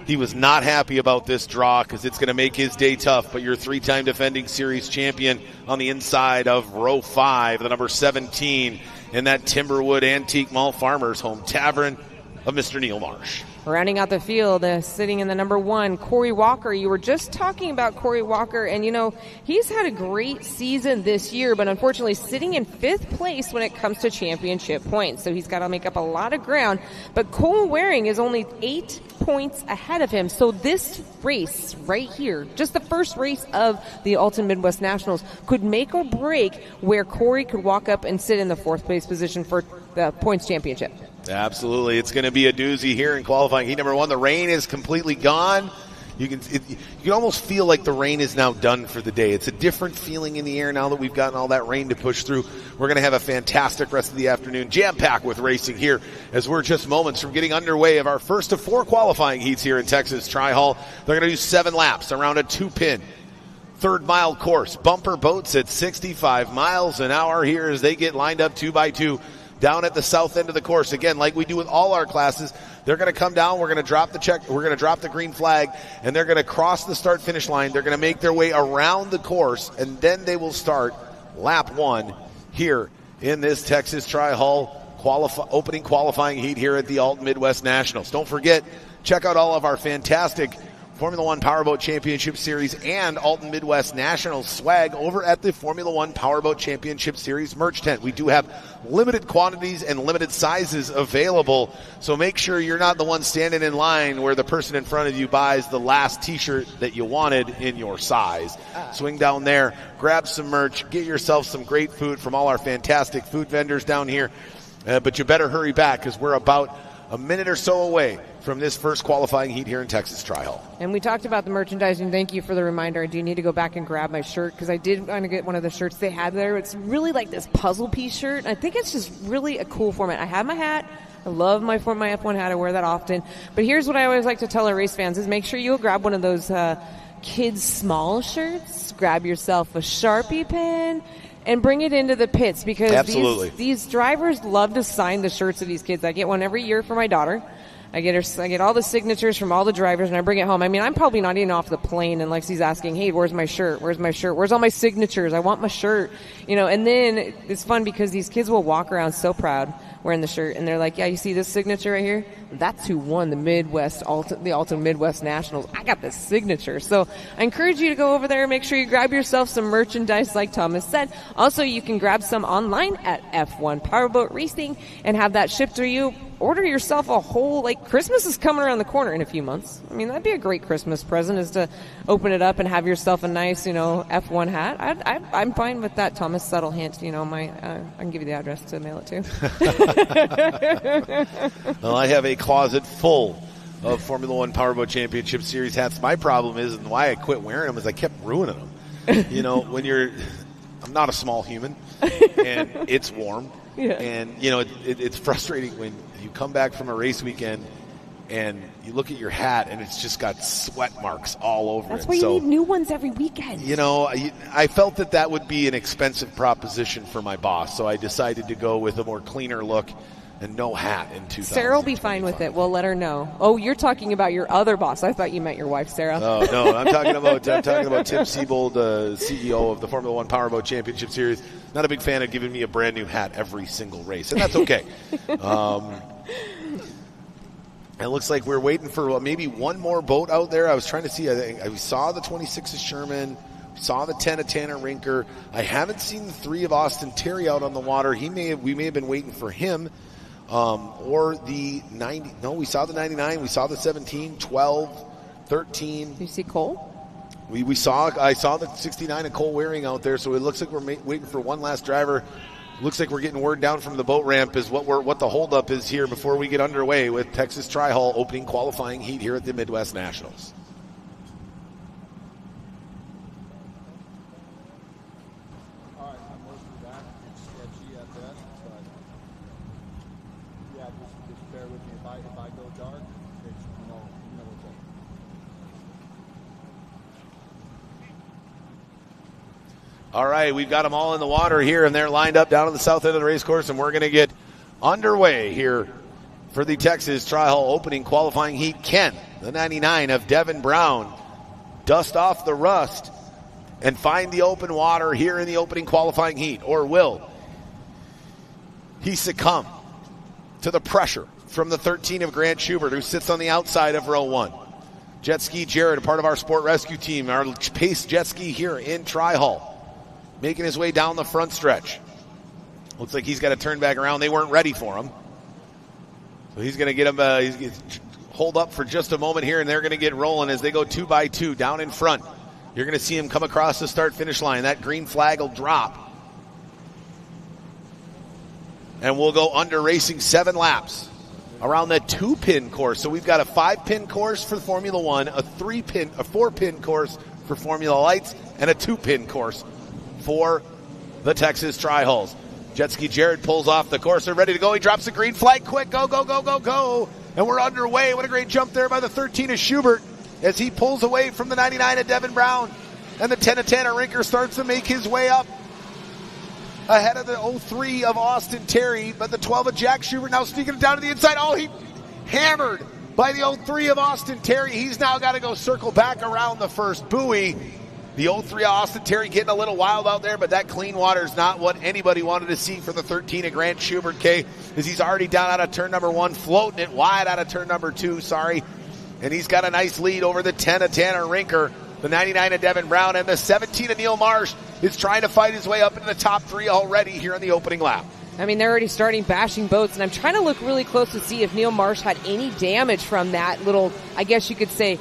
he was not happy about this draw because it's going to make his day tough. But your 3-time defending series champion on the inside of row 5, the number 17 in that Timberwood Antique Mall Farmers Home Tavern of Mr. Neil Marsh. Rounding out the field, sitting in the number 1, Corey Walker. You were just talking about Corey Walker, and he's had a great season this year, but unfortunately sitting in 5th place when it comes to championship points. So he's got to make up a lot of ground. But Cole Waring is only 8 points ahead of him. So this race right here, just the first race of the Alton Midwest Nationals, could make or break where Corey could walk up and sit in the 4th place position for the points championship. Absolutely. It's going to be a doozy here in qualifying heat number 1. The rain is completely gone. You can almost feel like the rain is now done for the day. It's a different feeling in the air now that we've gotten all that rain to push through. We're going to have a fantastic rest of the afternoon, jam-packed with racing here as we're just moments from getting underway of our first of 4 qualifying heats here in Texas Tri-Hall. They're going to do 7 laps around a 2-pin. 3rd mile course. Bumper boats at 65 miles an hour here as they get lined up 2 by 2. Down at the south end of the course. Again, like we do with all our classes, they're going to come down, we're going to drop the check, we're going to drop the green flag, and they're going to cross the start-finish line. They're going to make their way around the course, and then they will start lap 1 here in this Texas Tri-Hall opening qualifying heat here at the Alton Midwest Nationals. Don't forget, check out all of our fantastic Formula One Powerboat Championship Series and Alton Midwest Nationals swag over at the Formula One Powerboat Championship Series merch tent. We do have limited quantities and limited sizes available, so make sure you're not the one standing in line where the person in front of you buys the last t-shirt that you wanted in your size. Swing down there, grab some merch, get yourself some great food from all our fantastic food vendors down here, but you better hurry back because we're about a minute or so away from this first qualifying heat here in Texas Tri-Hall. And we talked about the merchandising. Thank you for the reminder. I do need to go back and grab my shirt because I did want to get one of the shirts they had there. It's really like this puzzle piece shirt. I think it's just really a cool format. I have my hat. I love my F1 hat. I wear that often. But here's what I always like to tell our race fans is make sure you grab one of those kids' small shirts. Grab yourself a Sharpie pen and bring it into the pits because these drivers love to sign the shirts of these kids. I get one every year for my daughter. I get all the signatures from all the drivers, and I bring it home. I mean, I'm probably not even off the plane, and Lexi's asking, hey, where's my shirt? Where's my shirt? Where's all my signatures? I want my shirt. And then it's fun because these kids will walk around so proud wearing the shirt, and they're like, yeah, you see this signature right here? That's who won the Alton Midwest Nationals. I got this signature. So I encourage you to go over there and make sure you grab yourself some merchandise like Thomas said. Also, you can grab some online at F1 Powerboat Racing and have that shipped to you. Order yourself a whole, Christmas is coming around the corner in a few months. I mean, that'd be a great Christmas present is to open it up and have yourself a nice, F1 hat. I'm fine with that, Thomas. Subtle hint, I can give you the address to mail it to. Well, I have a closet full of Formula One Powerboat Championship Series hats. My problem is, and why I quit wearing them, is I kept ruining them. I'm not a small human, and it's warm. Yeah. And, it's frustrating when you come back from a race weekend and you look at your hat and it's just got sweat marks all over it. That's why you need new ones every weekend. I felt that would be an expensive proposition for my boss, so I decided to go with a more cleaner look and no hat in 2025. Sarah will be fine with it. We'll let her know. Oh, you're talking about your other boss. I thought you meant your wife, Sarah. Oh, no. I'm talking about Tim Siebold, CEO of the Formula One Powerboat Championship Series. Not a big fan of giving me a brand new hat every single race, and that's okay. It looks like we're waiting for maybe one more boat out there. I was trying to see. I saw the 26 of Sherman. Saw the 10 of Tanner Rinker. I haven't seen the 3 of Austin Terry out on the water. We may have been waiting for him. Or the 90. No, we saw the 99. We saw the 17, 12, 13. Did you see Cole? I saw the 69 of Cole Waring out there, so it looks like we're waiting for one last driver. Looks like we're getting word down from the boat ramp is what the holdup is here before we get underway with Texas Tri-Hall opening qualifying heat here at the Midwest Nationals. All right, we've got them all in the water here, and they're lined up down on the south end of the race course, and we're going to get underway here for the Texas Tri-Hall opening qualifying heat. Ken, the 99 of Devin Brown, dust off the rust and find the open water here in the opening qualifying heat, or will he succumb to the pressure from the 13 of Grant Schubert, who sits on the outside of row 1? Jet Ski Jared, a part of our sport rescue team, our pace jet ski here in Tri-Hall, making his way down the front stretch. Looks like he's got to turn back around. They weren't ready for him. So he's going to get him, hold up for just a moment here, and they're going to get rolling as they go 2 by 2 down in front. You're going to see him come across the start-finish line. That green flag will drop. And we'll go under racing 7 laps around the 2-pin course. So we've got a 5-pin course for Formula 1, a 4-pin course for Formula Lights, and a 2-pin course for the Texas Tri-Hulls. Jet Ski Jared pulls off the course. They're ready to go. He drops the green flag quick. Go, go, go, go, go. And we're underway. What a great jump there by the 13 of Schubert as he pulls away from the 99 of Devin Brown. And the 10 of Tanner Rinker starts to make his way up ahead of the 03 of Austin Terry. But the 12 of Jack Schubert now sneaking it down to the inside. Oh, he hammered by the 03 of Austin Terry. He's now got to go circle back around the first buoy. The 03 Austin Terry getting a little wild out there, but that clean water is not what anybody wanted to see for the 13 of Grant Schubert, K, as he's already down out of turn number 1, floating it wide out of turn number 2, And he's got a nice lead over the 10 of Tanner Rinker, the 99 of Devin Brown, and the 17 of Neil Marsh is trying to fight his way up into the top 3 already here in the opening lap. I mean, they're already starting bashing boats, and I'm trying to look really close to see if Neil Marsh had any damage from that little, I guess you could say,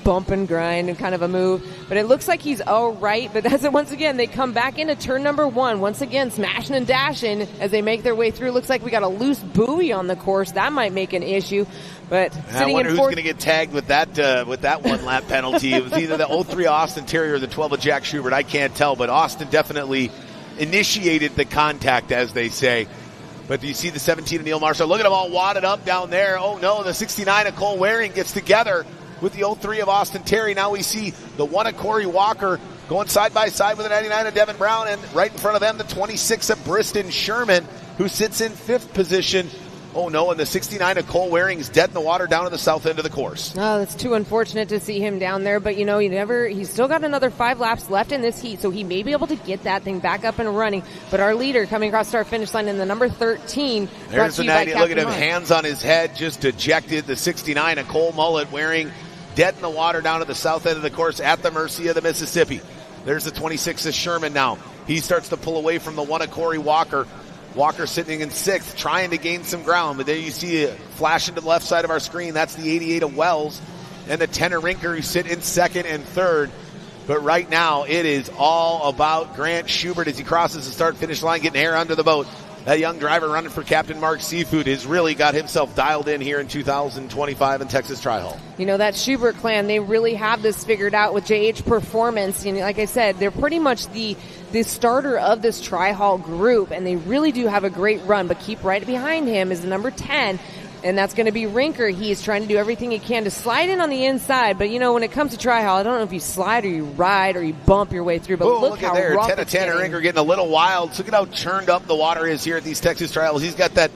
bump and grind and kind of a move, but it looks like he's all right. But as once again they come back into turn number 1, once again smashing and dashing as they make their way through. Looks like we got a loose buoy on the course. That might make an issue. But I wonder who's going to get tagged with that 1 lap penalty. It was either the 03 Austin Terry or the 12 of Jack Schubert. I can't tell, but Austin definitely initiated the contact, as they say. But do you see the 17 of Neil Marshall? Look at them all wadded up down there. Oh no, the 69 of Cole Waring gets together with the 03 of Austin Terry. Now we see the 1 of Corey Walker going side by side with the 99 of Devin Brown, and right in front of them, the 26 of Briston Sherman, who sits in 5th position. Oh no, and the 69 of Cole Waring's dead in the water down at the south end of the course. Oh, that's too unfortunate to see him down there, but he's still got another 5 laps left in this heat, so he may be able to get that thing back up and running. But our leader coming across our finish line in the number 13. There's the 90, look at him, hands on his head, just ejected. The 69 of Cole Mullet Waring, dead in the water down at the south end of the course at the mercy of the Mississippi. There's the 26 of Sherman now. He starts to pull away from the 1 of Corey Walker. Walker sitting in 6th, trying to gain some ground. But there you see it flashing to the left side of our screen. That's the 88 of Wells and the 10 of Rinker, who sit in 2nd and 3rd. But right now, it is all about Grant Schubert as he crosses the start-finish line, getting air under the boat. That young driver running for Captain Mark Seafood has really got himself dialed in here in 2025 in Texas Tri-Hall. That Schubert clan, they really have this figured out with JH Performance. Like I said, they're pretty much the starter of this Tri-Hall group, and they really do have a great run. But keep right behind him is the number 10, and that's going to be Rinker. He is trying to do everything he can to slide in on the inside. But, when it comes to Tri-Hall, I don't know if you slide or you ride or you bump your way through. But look how there. rough 10 of Tanner Rinker getting a little wild. Look at how churned up the water is here at these Texas Tri-Halls. He's got that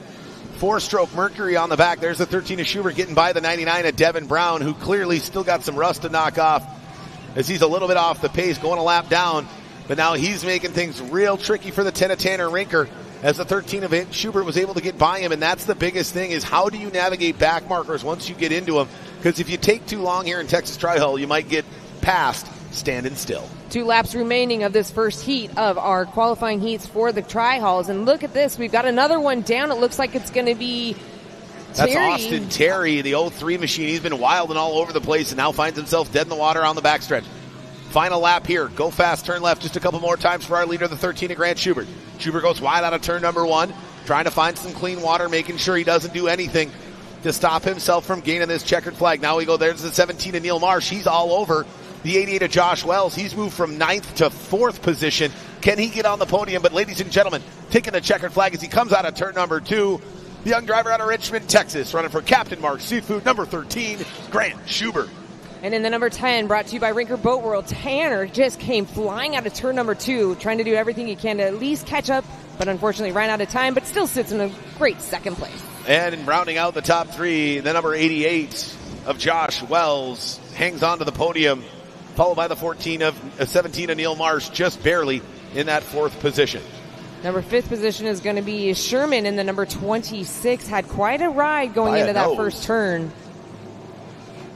4-stroke Mercury on the back. There's the 13 of Schubert getting by the 99 of Devin Brown, who clearly still got some rust to knock off as he's a little bit off the pace, going a lap down. But now he's making things real tricky for the 10 of Tanner Rinker, as the 13 of Schubert was able to get by him. And that's the biggest thing, is how do you navigate back markers once you get into them? Because if you take too long here in Texas Tri-Hall, you might get past standing still. 2 laps remaining of this first heat of our qualifying heats for the tri-halls. And look at this. We've got another one down. It looks like it's going to be That's Terry. Austin Terry, the 03 machine. He's been wild and all over the place and now finds himself dead in the water on the backstretch. Final lap here. Go fast, turn left just a couple more times for our leader, the 13 of Grant Schubert. Schubert goes wide out of turn number 1, trying to find some clean water, making sure he doesn't do anything to stop himself from gaining this checkered flag. Now we go, there's the 17 of Neil Marsh. He's all over the 88 of Josh Wells. He's moved from 9th to 4th position. Can he get on the podium? But ladies and gentlemen, taking the checkered flag as he comes out of turn number 2, the young driver out of Richmond, Texas, running for Captain Mark Seafood, number 13, Grant Schubert. And in the number 10, brought to you by Rinker Boat World, Tanner just came flying out of turn number 2, trying to do everything he can to at least catch up, but unfortunately ran out of time, but still sits in a great second place. And in rounding out the top 3, the number 88 of Josh Wells hangs on to the podium, followed by the 17 of Neil Marsh, just barely in that 4th position. Number 5th position is going to be Sherman in the number 26. Had quite a ride going into that first turn.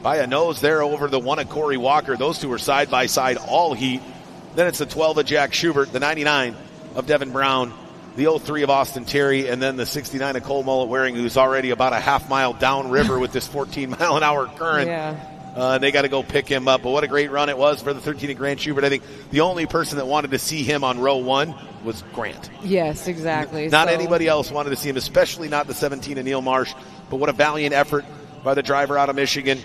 By a nose there over the 1 of Corey Walker. Those two are side by side all heat. Then it's the 12 of Jack Schubert, the 99 of Devin Brown, the 03 of Austin Terry, and then the 69 of Cole Mullet Waring, who's already about a half mile downriver with this 14-mile-an-hour current. Yeah. They got to go pick him up. But what a great run it was for the 13 of Grant Schubert. I think the only person that wanted to see him on row 1 was Grant. Yes, exactly. Not anybody else wanted to see him, especially not the 17 of Neil Marsh. But what a valiant effort by the driver out of Michigan.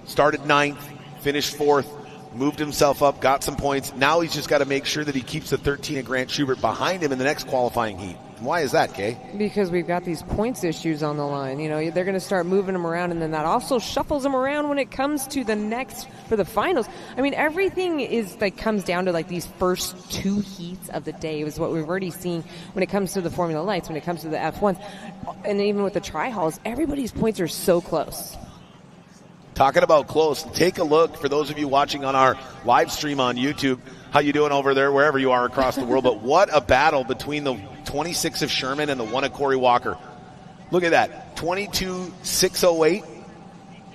Started 9th, finished 4th, moved himself up, got some points. Now he's just got to make sure that he keeps the 13 of Grant Schubert behind him in the next qualifying heat. And why is that, Kay? Because we've got these points issues on the line. You know, they're going to start moving them around, and then that also shuffles them around when it comes to the next, for the finals. I mean, everything is like comes down to like these first 2 heats of the day is what we've already seen when it comes to the Formula Lights, when it comes to the F1s, and even with the tri-halls, everybody's points are so close. Talking about close, take a look for those of you watching on our live stream on YouTube. How you doing over there, wherever you are across the world? But what a battle between the 26 of Sherman and the 1 of Corey Walker. Look at that, 22.608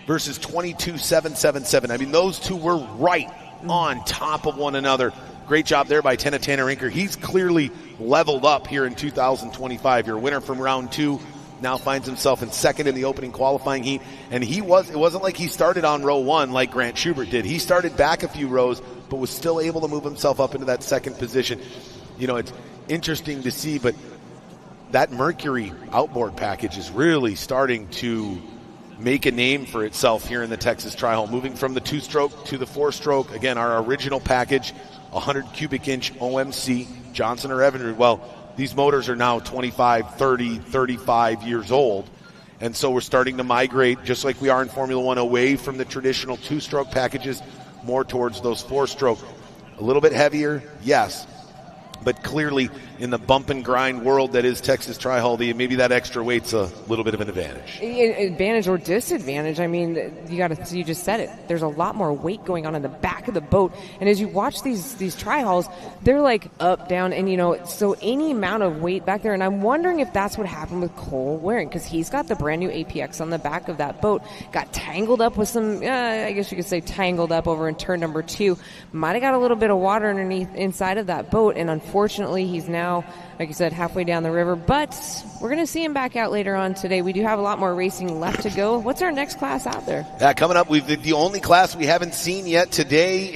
versus 22.777. I mean, those two were right on top of one another. Great job there by 10 of Tanner Inker. He's clearly leveled up here in 2025. Your winner from round 2. Now finds himself in 2nd in the opening qualifying heat. And it wasn't like he started on row 1 like Grant Schubert did. He started back a few rows, but was still able to move himself up into that 2nd position. You know, it's interesting to see, but that Mercury outboard package is really starting to make a name for itself here in the Texas Tri-Hall. Moving from the 2-stroke to the 4-stroke. Again, our original package, 100 cubic inch OMC, Johnson or Evinrude. Well, these motors are now 25, 30, 35 years old. And so we're starting to migrate, just like we are in Formula One, away from the traditional 2-stroke packages, more towards those 4-stroke. A little bit heavier, yes. But clearly, in the bump and grind world that is Texas Tri-Hall, maybe that extra weight's a little bit of an advantage. Advantage or disadvantage. I mean, you just said it. There's a lot more weight going on in the back of the boat. And as you watch these tri-halls, they're like up, down, and so any amount of weight back there. And I'm wondering if that's what happened with Cole Waring, because he's got the brand new APX on the back of that boat. Got tangled up with some, I guess you could say tangled up over in turn number 2. Might have got a little bit of water inside of that boat, and unfortunately he's now, like you said, halfway down the river, but we're going to see him back out later on today. We do have a lot more racing left to go. What's our next class out there? Coming up, we've the only class we haven't seen yet today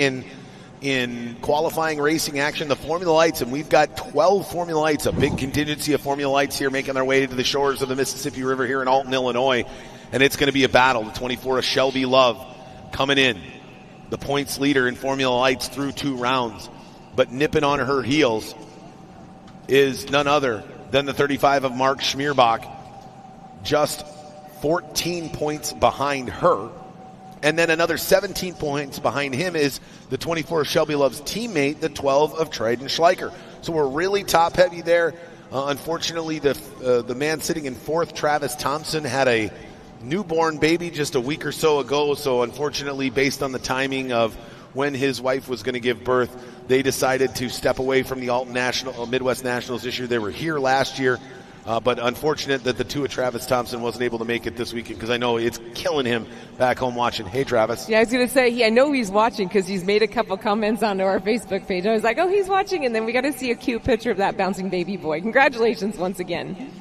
in qualifying racing action, the Formula Lights, and we've got 12 Formula Lights, a big contingency of Formula Lights here making their way to the shores of the Mississippi River here in Alton, Illinois, and it's going to be a battle. The 24 of Shelby Love coming in, the points leader in Formula Lights through 2 rounds, but nipping on her heels is none other than the 35 of Mark Schmierbach, just 14 points behind her. And then another 17 points behind him is the 24 of Shelby Love's teammate, the 12 of Tridon Schleicher. So we're really top heavy there. Unfortunately, the man sitting in 4th, Travis Thompson, had a newborn baby just a week or so ago. So unfortunately, based on the timing of when his wife was going to give birth, they decided to step away from the Alton Midwest Nationals this year. They were here last year. But unfortunate that the Tua Travis Thompson wasn't able to make it this weekend because I know it's killing him back home watching. Hey, Travis. Yeah, I was going to say, I know he's watching because he's made a couple comments onto our Facebook page. I was like, oh, he's watching, and then we got to see a cute picture of that bouncing baby boy. Congratulations once again.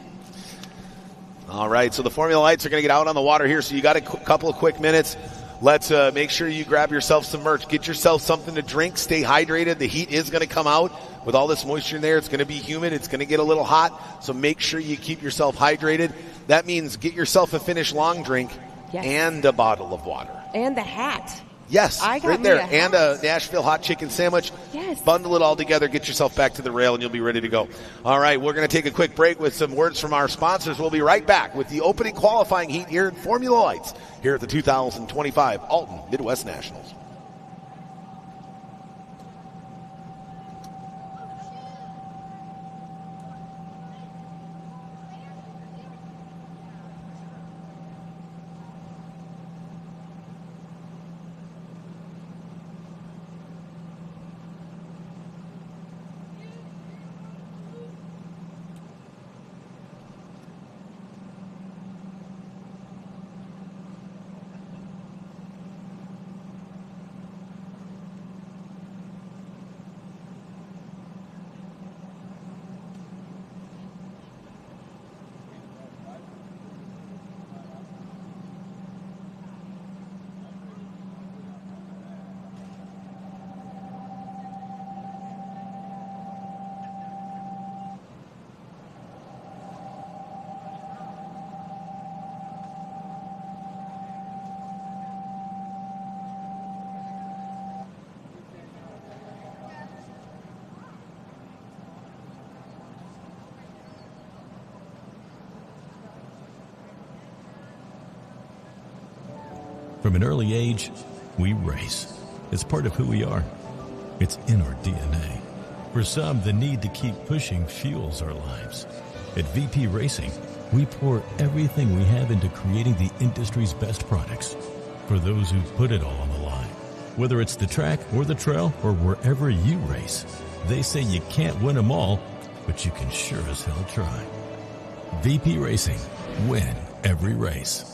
All right, so the Formula Lights are going to get out on the water here, so you got a couple of quick minutes. Let's make sure you grab yourself some merch. Get yourself something to drink. Stay hydrated. The heat is going to come out. With all this moisture in there, it's going to be humid. It's going to get a little hot. So make sure you keep yourself hydrated. That means get yourself a Finnish long drink and a bottle of water. And the hat. Yes, I got right me there. a hat. And a Nashville hot chicken sandwich. Yes. Bundle it all together. Get yourself back to the rail, and you'll be ready to go. All right, we're going to take a quick break with some words from our sponsors. We'll be right back with the opening qualifying heat here in Formula Lights here at the 2025 Alton Midwest Nationals. From an early age, we race. It's part of who we are. It's in our DNA. For some, the need to keep pushing fuels our lives. At VP Racing, we pour everything we have into creating the industry's best products. For those who put it all on the line, whether it's the track or the trail or wherever you race, they say you can't win them all, but you can sure as hell try. VP Racing. Win every race.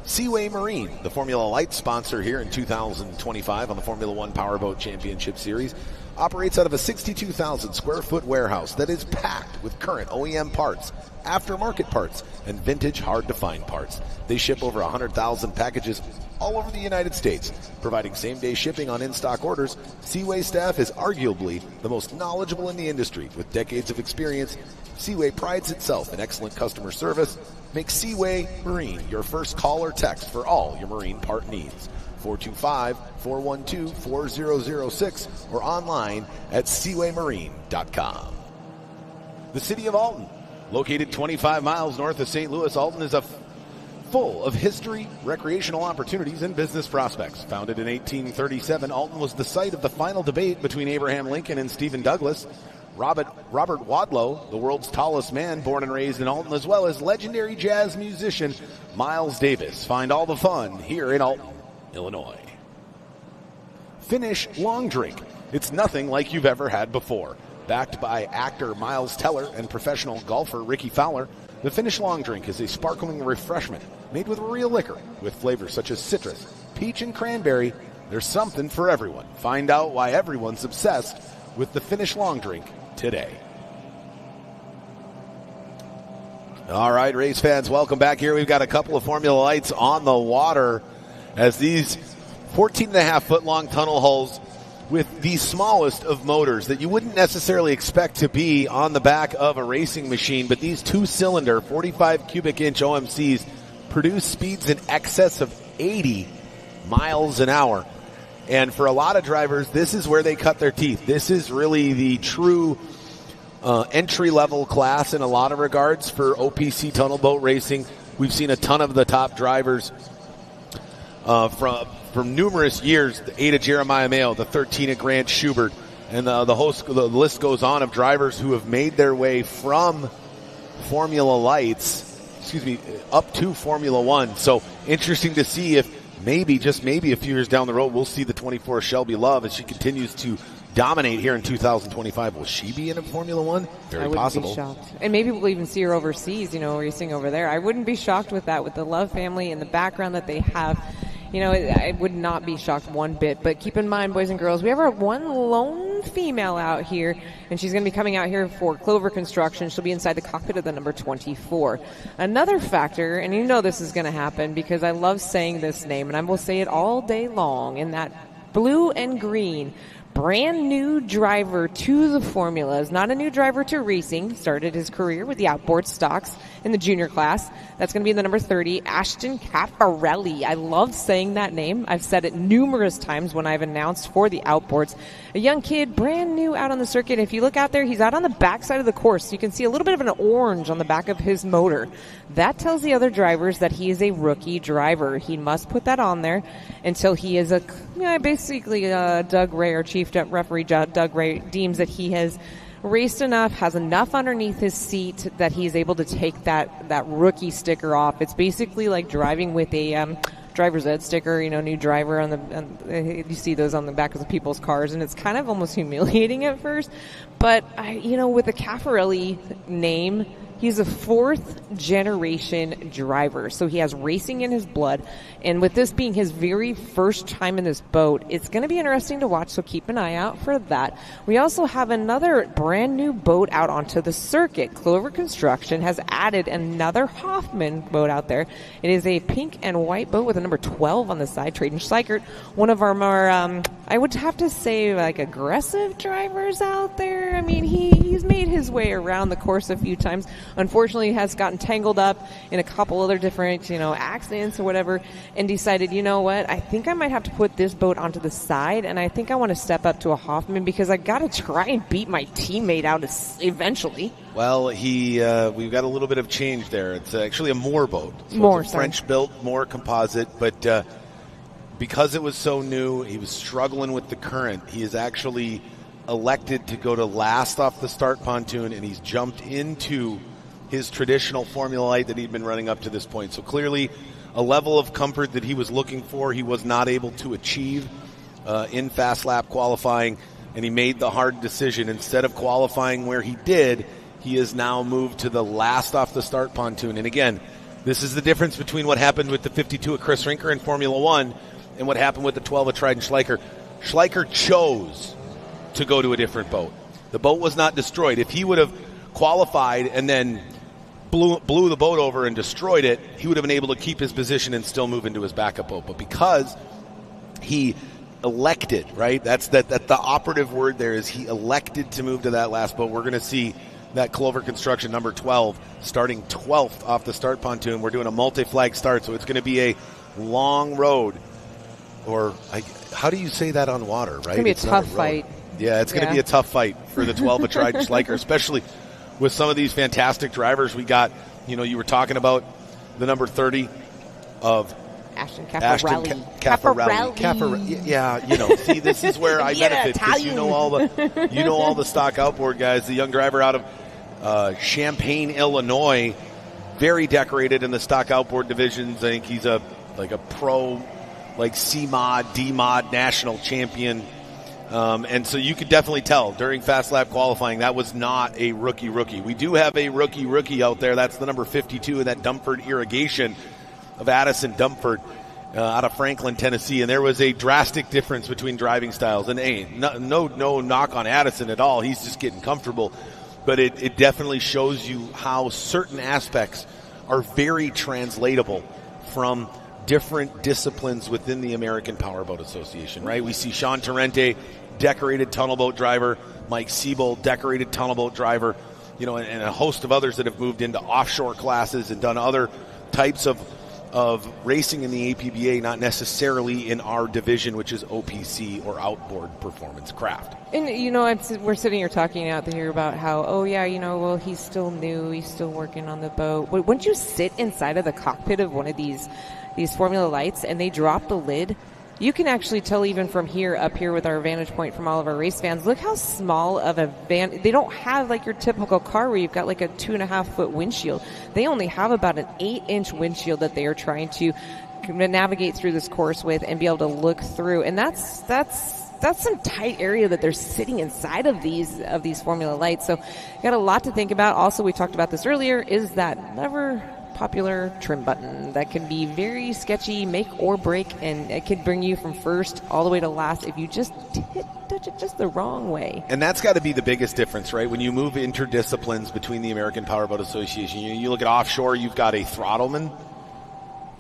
Seaway Marine, the Formula Lights sponsor here in 2025 on the Formula One Powerboat Championship Series, operates out of a 62,000 square foot warehouse that is packed with current OEM parts, aftermarket parts, and vintage hard-to-find parts. They ship over 100,000 packages all over the United States, providing same-day shipping on in-stock orders. Seaway staff is arguably the most knowledgeable in the industry. With decades of experience, Seaway prides itself in excellent customer service. Make Seaway Marine your first call or text for all your marine part needs. 425-412-4006 or online at seawaymarine.com. The city of Alton, located 25 miles north of St. Louis, Alton is full of history, recreational opportunities, and business prospects. Founded in 1837, Alton was the site of the final debate between Abraham Lincoln and Stephen Douglas. Robert Wadlow, the world's tallest man, born and raised in Alton, as well as legendary jazz musician Miles Davis. Find all the fun here in Alton, Illinois. Finnish long drink. It's nothing like you've ever had before. Backed by actor Miles Teller and professional golfer Ricky Fowler, the Finnish long drink is a sparkling refreshment made with real liquor with flavors such as citrus, peach, and cranberry. There's something for everyone. Find out why everyone's obsessed with the Finnish long drink today. All right, race fans, welcome back here. We've got a couple of Formula Lights on the water as these 14.5-foot long tunnel holes with the smallest of motors that you wouldn't necessarily expect to be on the back of a racing machine, but these two-cylinder 45 cubic inch OMCs produce speeds in excess of 80 miles an hour. And for a lot of drivers, this is where they cut their teeth. This is really the true entry-level class in a lot of regards for OPC tunnel boat racing. We've seen a ton of the top drivers from numerous years, the 8 of Jeremiah Mayo, the 13 of Grant Schubert, and the list goes on of drivers who have made their way from Formula Lights, up to Formula One. So interesting to see if maybe, just maybe a few years down the road, we'll see the 24 Shelby Love as she continues to dominate here in 2025. Will she be in a Formula One? Very possible. Be shocked. And maybe we'll even see her overseas, racing over there. I wouldn't be shocked with that, with the Love family and the background that they have. I would not be shocked one bit. But keep in mind, boys and girls, we have our one lone female out here, and she's going to be coming out here for Clover Construction. She'll be inside the cockpit of the number 24. Another factor, and this is going to happen because I love saying this name, and I will say it all day long, in that blue and green, brand new driver to the formulas, not a new driver to racing. Started his career with the outboard stocks in the junior class. That's going to be the number 30, Ashton Caffarelli. I love saying that name. I've said it numerous times when I've announced for the outboards. A young kid, brand new out on the circuit. If you look out there, he's out on the back side of the course. You can see a little bit of an orange on the back of his motor. That tells the other drivers that he is a rookie driver. He must put that on there until he is Doug Ray, our chief referee, Doug Ray, deems that he has raced enough, has enough underneath his seat that he's able to take that rookie sticker off. It's basically like driving with a driver's ed sticker, new driver you see those on the back of the people's cars, and it's kind of almost humiliating at first. But with the Caffarelli name, he's a 4th generation driver, so he has racing in his blood. And with this being his very first time in this boat, it's going to be interesting to watch, so keep an eye out for that. We also have another brand new boat out onto the circuit. Clover Construction has added another Hoffman boat out there. It is a pink and white boat with a number 12 on the side, Traden Schleichert, one of our more, I would have to say, aggressive drivers out there. I mean, he's made his way around the course a few times. Unfortunately, has gotten tangled up in a couple other different, accidents or whatever, and decided, what, I think I might have to put this boat onto the side, and I think I want to step up to a Hoffman because I got to try and beat my teammate out eventually. Well, we've got a little bit of change there. It's actually a Moore boat. So it's a French-built Moore composite, but because it was so new, he was struggling with the current. He is actually elected to go to last off the start pontoon, and he's jumped into his traditional Formula Light that he'd been running up to this point. So clearly a level of comfort that he was looking for, he was not able to achieve in fast lap qualifying, and he made the hard decision. Instead of qualifying where he did, he has now moved to the last off the start pontoon. And again, this is the difference between what happened with the 52 of Chris Rinker in Formula One and what happened with the 12 of Traden Schleicher. Schleicher chose to go to a different boat. The boat was not destroyed. If he would have qualified and then blew the boat over and destroyed it, he would have been able to keep his position and still move into his backup boat. But because he elected, right? That's the operative word there, is he elected to move to that last boat. We're going to see that Clover Construction number 12 starting 12th off the start pontoon. We're doing a multi-flag start, so it's going to be a long road. How do you say that on water, right? It's going to be a tough fight. Yeah, it's going to be a tough fight for the 12 of Traden Schleicher, especially with some of these fantastic drivers we got. You were talking about the number 30 of Ashton Caffarelli. Yeah, see, this is where I benefit because you know all the stock outboard guys. The young driver out of Champaign, Illinois, very decorated in the stock outboard divisions. I think he's a pro, C-Mod, D-Mod national champion. And so you could definitely tell during fast lap qualifying that was not a rookie. We do have a rookie out there. That's the number 52 in that Dumford Irrigation of Addison Dumford out of Franklin, Tennessee. And there was a drastic difference between driving styles. And no knock on Addison at all. He's just getting comfortable. But it definitely shows you how certain aspects are very translatable from different disciplines within the American Powerboat Association, right? We see Sean Torrente, decorated tunnel boat driver, Mike Siebel, decorated tunnel boat driver, and a host of others that have moved into offshore classes and done other types of of racing in the APBA, not necessarily in our division, which is OPC or outboard performance craft. And, we're sitting here talking out here about how, well, he's still new. He's still working on the boat. But once you sit inside of the cockpit of one of these Formula Lights and they drop the lid, you can actually tell even from here, up here with our vantage point from all of our race fans, look how small of a van. They don't have like your typical car where you've got like a 2.5-foot windshield. They only have about an 8-inch windshield that they are trying to navigate through this course with and be able to look through. And that's some tight area that they're sitting inside of these Formula Lights. So you got a lot to think about. Also, we talked about this earlier, is that never popular trim button that can be very sketchy, make or break, and it can bring you from first all the way to last if you just touch it just the wrong way. And that's got to be the biggest difference, right? When you move interdisciplines between the American Powerboat Association, you look at offshore, you've got a throttleman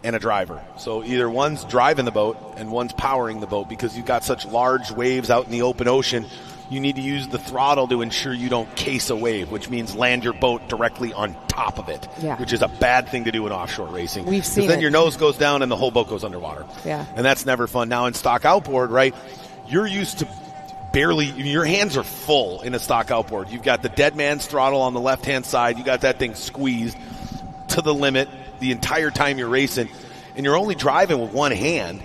and a driver. So either one's driving the boat and one's powering the boat, because you've got such large waves out in the open ocean. You need to use the throttle to ensure you don't case a wave, which means land your boat directly on top of it, which is a bad thing to do in offshore racing. We've seen then it. Your nose goes down and the whole boat goes underwater. Yeah. And that's never fun. Now in stock outboard, right, you're used to your hands are full in a stock outboard. You've got the dead man's throttle on the left-hand side. You got that thing squeezed to the limit the entire time you're racing, and you're only driving with one hand.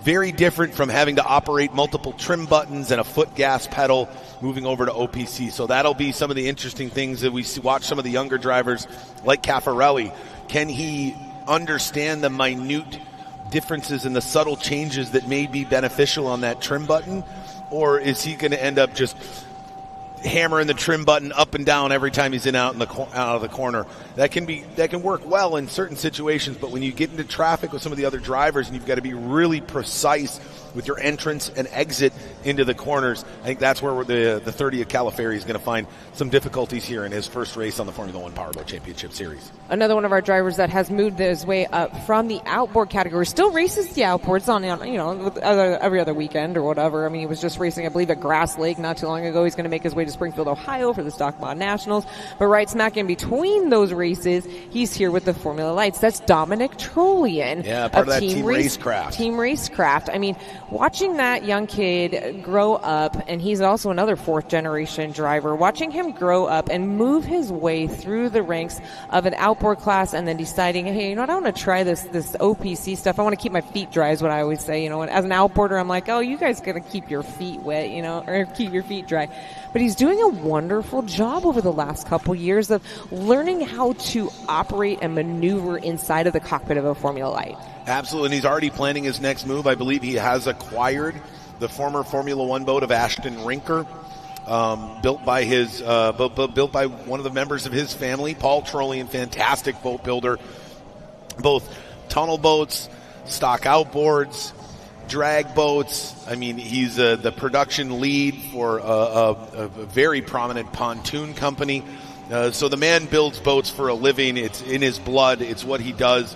Very different from having to operate multiple trim buttons and a foot gas pedal moving over to OPC. So that'll be some of the interesting things that we watch some of the younger drivers like Caffarelli. Can he understand the minute differences and the subtle changes that may be beneficial on that trim button? Or is he going to end up just hammering the trim button up and down every time he's out of the corner? That can work well in certain situations, but when you get into traffic with some of the other drivers and you've got to be really precise with your entrance and exit into the corners, I think that's where the 30 of Calafari is going to find some difficulties here in his first race on the Formula One Powerboat Championship Series. Another one of our drivers that has moved his way up from the outboard category, still races the outboards on every other weekend or whatever. I mean, he was just racing, I believe, at Grass Lake not too long ago. He's going to make his way to Springfield, Ohio for the Stock Mod Nationals. But right smack in between those races, he's here with the Formula Lights. That's Dominic Trollian. Yeah, part of that Team Racecraft. Team Racecraft. I mean, watching that young kid grow up, and he's also another fourth-generation driver, watching him grow up and move his way through the ranks of an outboard class and then deciding, hey, I want to try this OPC stuff. I want to keep my feet dry is what I always say. And as an outboarder, I'm like, oh, you guys got to keep your feet wet, or keep your feet dry. But he's doing a wonderful job over the last couple years of learning how to operate and maneuver inside of the cockpit of a Formula Light. Absolutely, and he's already planning his next move. I believe he has acquired the former Formula One boat of Ashton Rinker, built by one of the members of his family, Paul Trollian, fantastic boat builder, both tunnel boats, stock outboards, drag boats. I mean, he's the production lead for a very prominent pontoon company. So the man builds boats for a living. It's in his blood. It's what he does.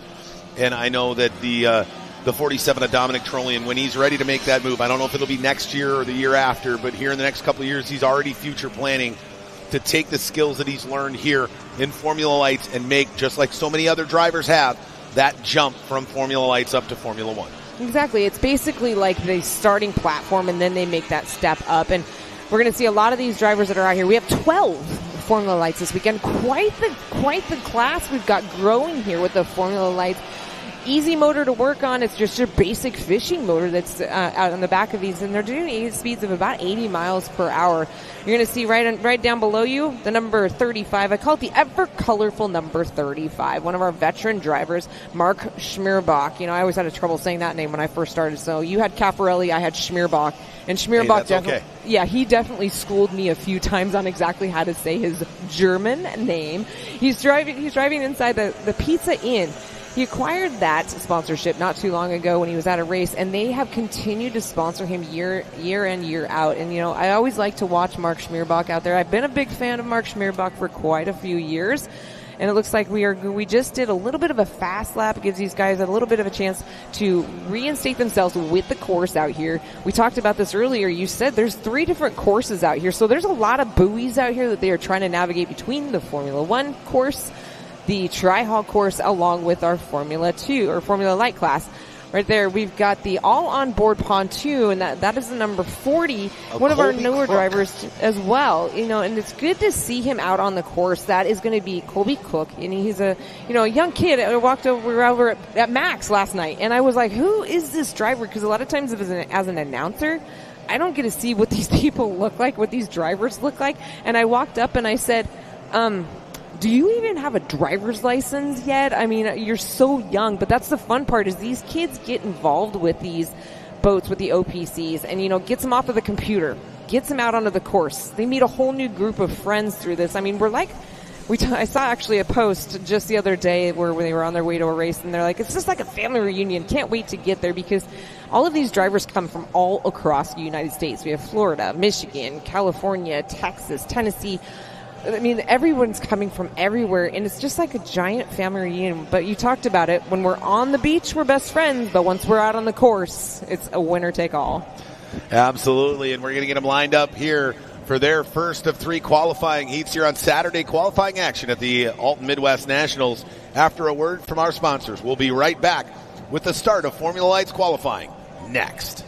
And I know that the 47 of Dominic Trollian, when he's ready to make that move, I don't know if it'll be next year or the year after, but here in the next couple of years, he's already future planning to take the skills that he's learned here in Formula Lights and make, just like so many other drivers have, that jump from Formula Lights up to Formula One. Exactly. It's basically like the starting platform, and then they make that step up. And we're going to see a lot of these drivers that are out here. We have 12 Formula Lights this weekend. Quite the class we've got growing here with the Formula Lights. Easy motor to work on. It's just your basic fishing motor that's out on the back of these, and they're doing speeds of about 80 miles per hour. You're going to see right down below you the number 35. I call it the ever colorful number 35. One of our veteran drivers, Mark Schmierbach. I always had trouble saying that name when I first started. So you had Caffarelli, I had Schmierbach, and Schmierbach he definitely schooled me a few times on exactly how to say his German name. He's driving inside the Pizza Inn. He acquired that sponsorship not too long ago when he was at a race, and they have continued to sponsor him year in, year out. And, I always like to watch Mark Schmierbach out there. I've been a big fan of Mark Schmierbach for quite a few years, and it looks like we just did a little bit of a fast lap. It gives these guys a little bit of a chance to reinstate themselves with the course out here. We talked about this earlier. You said there's 3 different courses out here, so there's a lot of buoys out here that they are trying to navigate between the Formula One course, the Tri-Hall course along with our Formula 2 or Formula Light class. Right there, we've got the all-on-board pontoon. That is the number 40, one of our newer drivers as well. And it's good to see him out on the course. That is going to be Colby Cook, and he's a young kid. I walked over at Max last night, and I was like, "Who is this driver?" Because a lot of times, as an announcer, I don't get to see what these people look like, what these drivers look like. And I walked up and I said, do you even have a driver's license yet? I mean, you're so young, but that's the fun part is these kids get involved with these boats, with the OPCs, and, gets them off of the computer, gets them out onto the course. They meet a whole new group of friends through this. I mean, I saw actually a post just the other day where they were on their way to a race, and they're like, it's just like a family reunion. Can't wait to get there because all of these drivers come from all across the United States. We have Florida, Michigan, California, Texas, Tennessee. I mean, everyone's coming from everywhere, and it's just like a giant family reunion. But you talked about it. When we're on the beach, we're best friends. But once we're out on the course, it's a winner-take-all. Absolutely, and we're going to get them lined up here for their first of 3 qualifying heats here on Saturday. Qualifying action at the Alton Midwest Nationals after a word from our sponsors. We'll be right back with the start of Formula Lights qualifying next.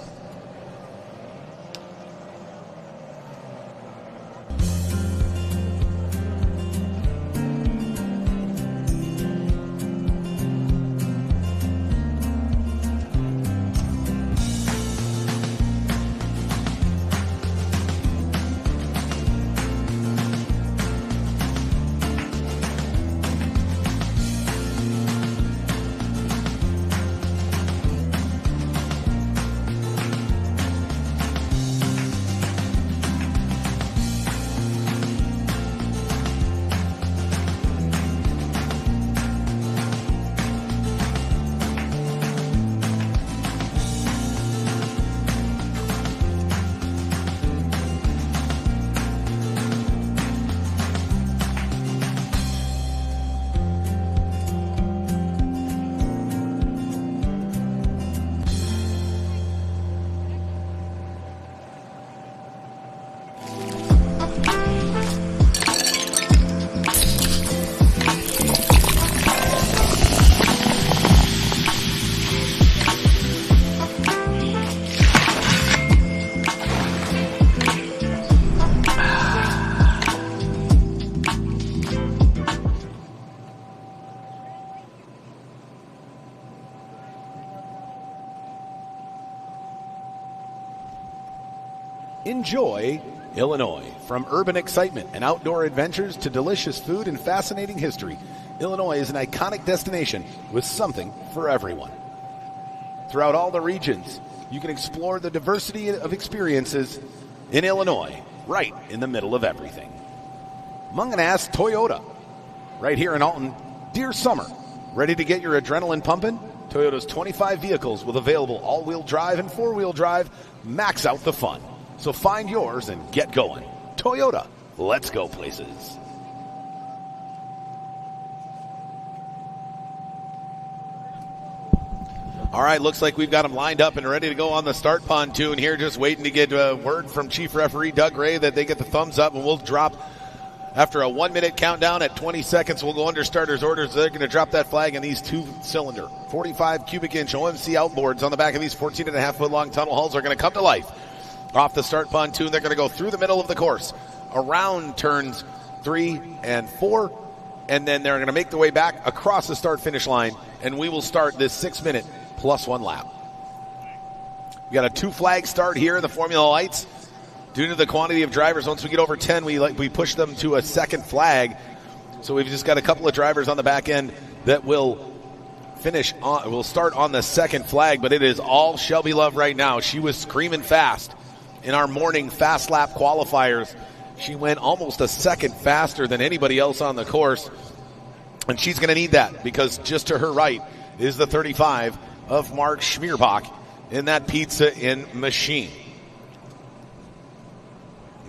Enjoy Illinois. From urban excitement and outdoor adventures to delicious food and fascinating history, Illinois is an iconic destination with something for everyone. Throughout all the regions, you can explore the diversity of experiences in Illinois, right in the middle of everything. Munganast Toyota, right here in Alton. Dear summer, ready to get your adrenaline pumping? Toyota's 25 vehicles with available all-wheel drive and four-wheel drive max out the fun. So find yours and get going. Toyota, let's go places. All right, looks like we've got them lined up and ready to go on the start pontoon here, just waiting to get word from Chief Referee Doug Ray that they get the thumbs up, and we'll drop after a 1-minute countdown at 20 seconds. We'll go under starters orders. They're going to drop that flag in these 2-cylinder, 45 cubic inch OMC outboards on the back of these 14.5-foot long tunnel hulls are going to come to life. Off the start pontoon, they're going to go through the middle of the course, around turns 3 and 4, and then they're going to make their way back across the start-finish line, and we will start this 6-minute plus 1 lap. We got a 2-flag start here in the Formula Lights. Due to the quantity of drivers, once we get over 10, we push them to a second flag. So we've just got a couple of drivers on the back end that will start on the second flag, but it is all Shelby Love right now. She was screaming fast in our morning fast lap qualifiers. She went almost a second faster than anybody else on the course, and she's going to need that because just to her right is the 35 of Mark Schmierbach in that Pizza Inn machine.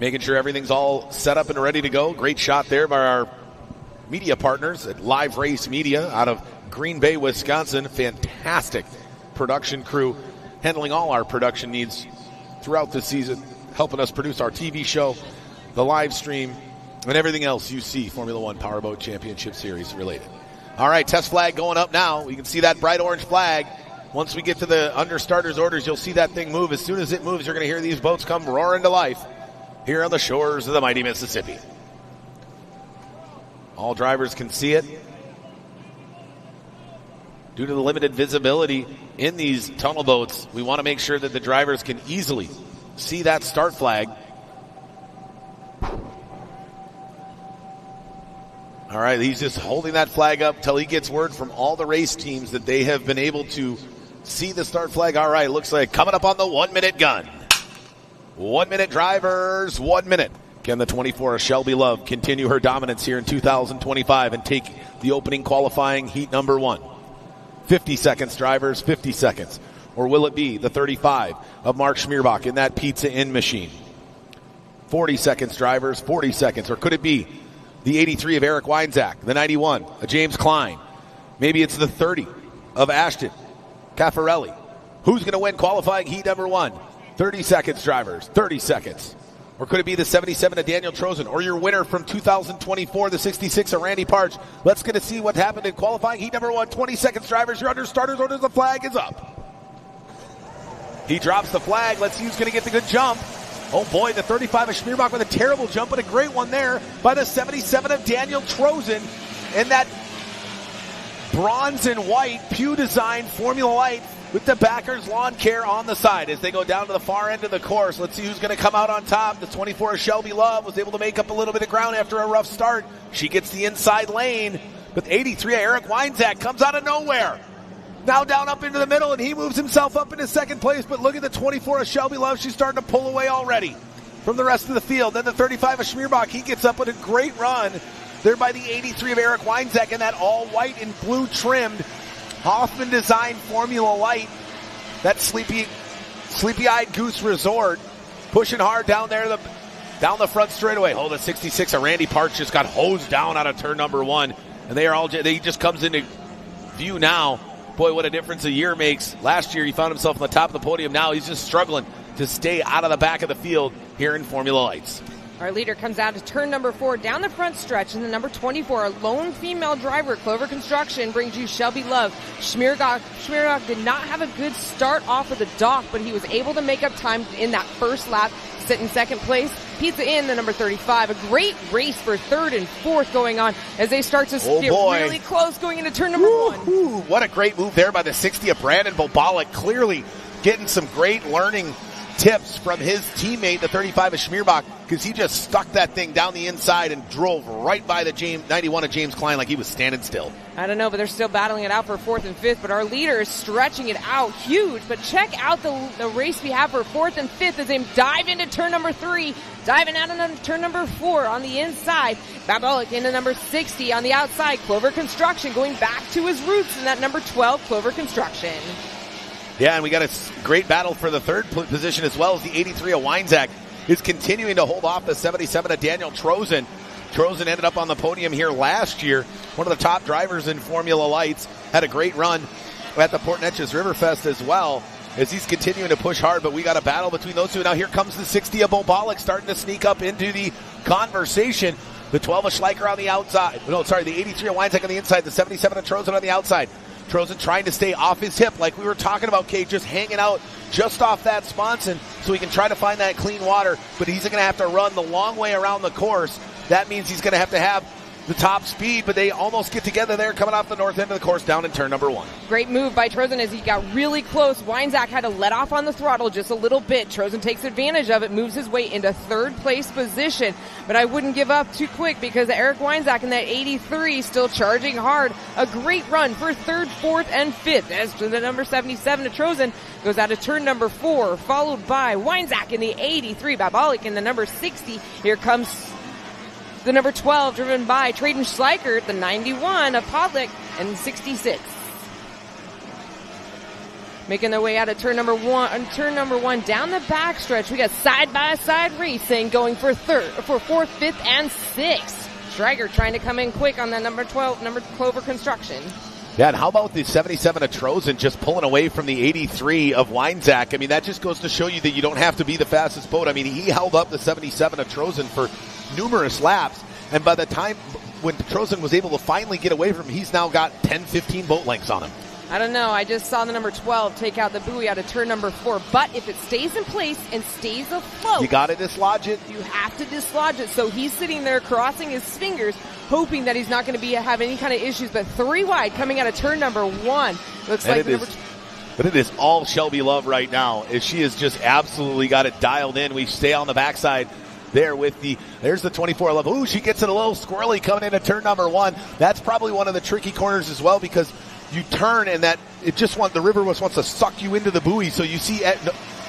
Making sure everything's all set up and ready to go. Great shot there by our media partners at Live Race Media out of Green Bay, Wisconsin. Fantastic production crew handling all our production needs throughout the season, helping us produce our TV show, the live stream, and everything else you see Formula One Powerboat Championship Series related. All right, test flag going up now. You can see that bright orange flag. Once we get to the under starters orders, you'll see that thing move. As soon as it moves, you're going to hear these boats come roaring to life here on the shores of the mighty Mississippi. All drivers can see it. Due to the limited visibility in these tunnel boats, we want to make sure that the drivers can easily see that start flag. All right, he's just holding that flag up till he gets word from all the race teams that they have been able to see the start flag. All right, looks like coming up on the 1 minute gun. 1 minute drivers, 1 minute. Can the 24 Shelby Love continue her dominance here in 2025 and take the opening qualifying heat number 1? 50 seconds, drivers, 50 seconds. Or will it be the 35 of Mark Schmierbach in that Pizza Inn machine? 40 seconds, drivers, 40 seconds. Or could it be the 83 of Eric Weinzak, the 91 of James Klein? Maybe it's the 30 of Ashton Caffarelli. Who's going to win qualifying heat number 1? 30 seconds, drivers, 30 seconds. Or could it be the 77 of Daniel Trozen? Or your winner from 2024, the 66 of Randy Parch? Let's get to see what happened in qualifying heat number 1. 20 seconds, drivers. Your under starters orders. The flag is up. He drops the flag. Let's see who's going to get the good jump. Oh boy, the 35 of Schmierbach with a terrible jump, but a great one there by the 77 of Daniel Trozen. And that bronze and white Pew Design Formula Light with the Backers Lawn Care on the side as they go down to the far end of the course. Let's see who's going to come out on top. The 24 of Shelby Love was able to make up a little bit of ground after a rough start. She gets the inside lane. But 83 of Eric Weinzak comes out of nowhere. Now down up into the middle, and he moves himself up into second place. But look at the 24 of Shelby Love. She's starting to pull away already from the rest of the field. Then the 35 of Schmierbach, he gets up with a great run there by the 83 of Eric Weinzak in that all white and blue trimmed Hoffman designed Formula Light. That sleepy-eyed Goose Resort pushing hard down there down the front straightaway. Oh, the 66 of Randy Parch just got hosed down out of turn number 1. And he just comes into view now. Boy, what a difference a year makes. Last year he found himself on the top of the podium. Now he's just struggling to stay out of the back of the field here in Formula Lights. Our leader comes out to turn number 4 down the front stretch, and the number 24, a lone female driver, Clover Construction, brings you Shelby Love. Schmierbach did not have a good start off of the dock, but he was able to make up time in that first lap, sit in second place. Pizza Inn, the number 35. A great race for third and fourth going on as they start to get really close going into turn number 1. What a great move there by the 60 of Brandon Bobolic, clearly getting some great learning tips from his teammate, the 35 of Schmierbach, because he just stuck that thing down the inside and drove right by the 91 of James Klein like he was standing still. I don't know, but they're still battling it out for 4th and 5th, but our leader is stretching it out huge. But check out the race we have for 4th and 5th as they dive into turn number 3, diving out into turn number 4 on the inside. Bobolic into number 60 on the outside. Clover Construction going back to his roots in that number 12, Clover Construction. Yeah, and we got a great battle for the third position as well as the 83 of Weinzak is continuing to hold off the 77 of Daniel Trozen. Trozen ended up on the podium here last year. One of the top drivers in Formula Lights. Had a great run at the Port Neches Riverfest as well as he's continuing to push hard, but we got a battle between those two. Now here comes the 60 of Bobolic starting to sneak up into the conversation. The 12 of Schleicher on the outside. No, sorry, the 83 of Weinzak on the inside. The 77 of Trozen on the outside. Trozen trying to stay off his hip like we were talking about, Kate, just hanging out just off that sponson so he can try to find that clean water, but he's going to have to run the long way around the course. That means he's going to have the top speed, but they almost get together there coming off the north end of the course down in turn number 1. Great move by Trozen as he got really close. Weinzak had to let off on the throttle just a little bit. Trozen takes advantage of it, moves his way into third place position. But I wouldn't give up too quick because Eric Weinzak in that 83 still charging hard. A great run for 3rd, 4th, and 5th as the number 77 to Trozen goes out of turn number 4, followed by Weinzak in the 83, Bobolic in the number 60. Here comes the number 12, driven by Traden Schleicher, the 91 of Podlick, and 66. Making their way out of turn number 1. On turn number 1, down the backstretch, we got side-by-side racing going for 4th, 5th, and 6th. Schleicher trying to come in quick on the number 12, number Clover Construction. Yeah, and how about the 77 of Trozen just pulling away from the 83 of Weinzak? I mean, that just goes to show you that you don't have to be the fastest boat. I mean, he held up the 77 of Trozen for numerous laps, And by the time when Trozen was able to finally get away from him, he's now got 10, 15 boat lengths on him. I don't know. I just saw the number 12 take out the buoy out of turn number 4. But if it stays in place and stays afloat, you got to dislodge it. You have to dislodge it. So he's sitting there crossing his fingers, hoping that he's not going to have any kind of issues. But 3 wide coming out of turn number 1. Looks like the number 2. But it is all Shelby Love right now. As she has just absolutely got it dialed in. We stay on the backside there with there's the 24 Love. Ooh, she gets it a little squirrely coming into turn number 1. That's probably one of the tricky corners as well, because you turn and the river wants to suck you into the buoy. So you see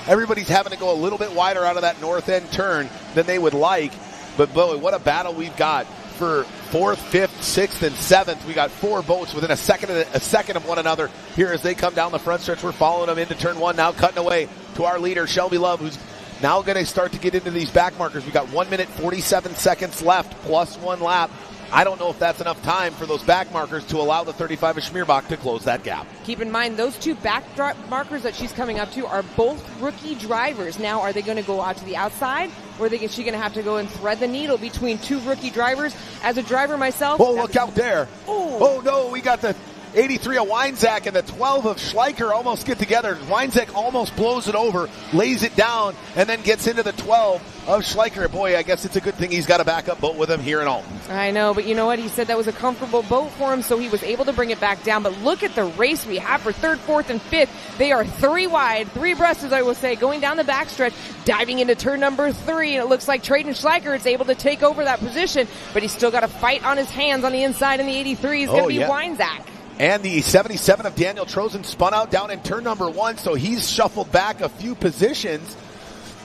everybody's having to go a little bit wider out of that north end turn than they would like. But boy, what a battle we've got for 4th, 5th, 6th, and 7th. We got 4 boats within a second of one another here as they come down the front stretch. We're following them into turn 1 now, cutting away to our leader, Shelby Love, who's now going to start to get into these back markers. We got 1 minute, 47 seconds left, plus 1 lap. I don't know if that's enough time for those back markers to allow the 35 of Schmierbach to close that gap. Keep in mind, those 2 back markers that she's coming up to are both rookie drivers. Now, are they going to go out to the outside, or is she going to have to go and thread the needle between 2 rookie drivers? As a driver myself... Oh, look out there. Ooh. Oh, no, we got the 83 of Weinzak and the 12 of Schleicher almost get together. Weinzak almost blows it over, lays it down, and then gets into the 12 of Schleicher. Boy, I guess it's a good thing he's got a backup boat with him here in Alton. I know, but you know what? He said that was a comfortable boat for him, so he was able to bring it back down. But look at the race we have for 3rd, 4th, and 5th. They are 3 wide, 3 abreast, as I will say, going down the backstretch, diving into turn number 3, and it looks like Trayden Schleicher is able to take over that position, but he's still got a fight on his hands on the inside, and the 83 is going to be Weinzak. And the 77 of Daniel Trozen spun out down in turn number 1, so he's shuffled back a few positions.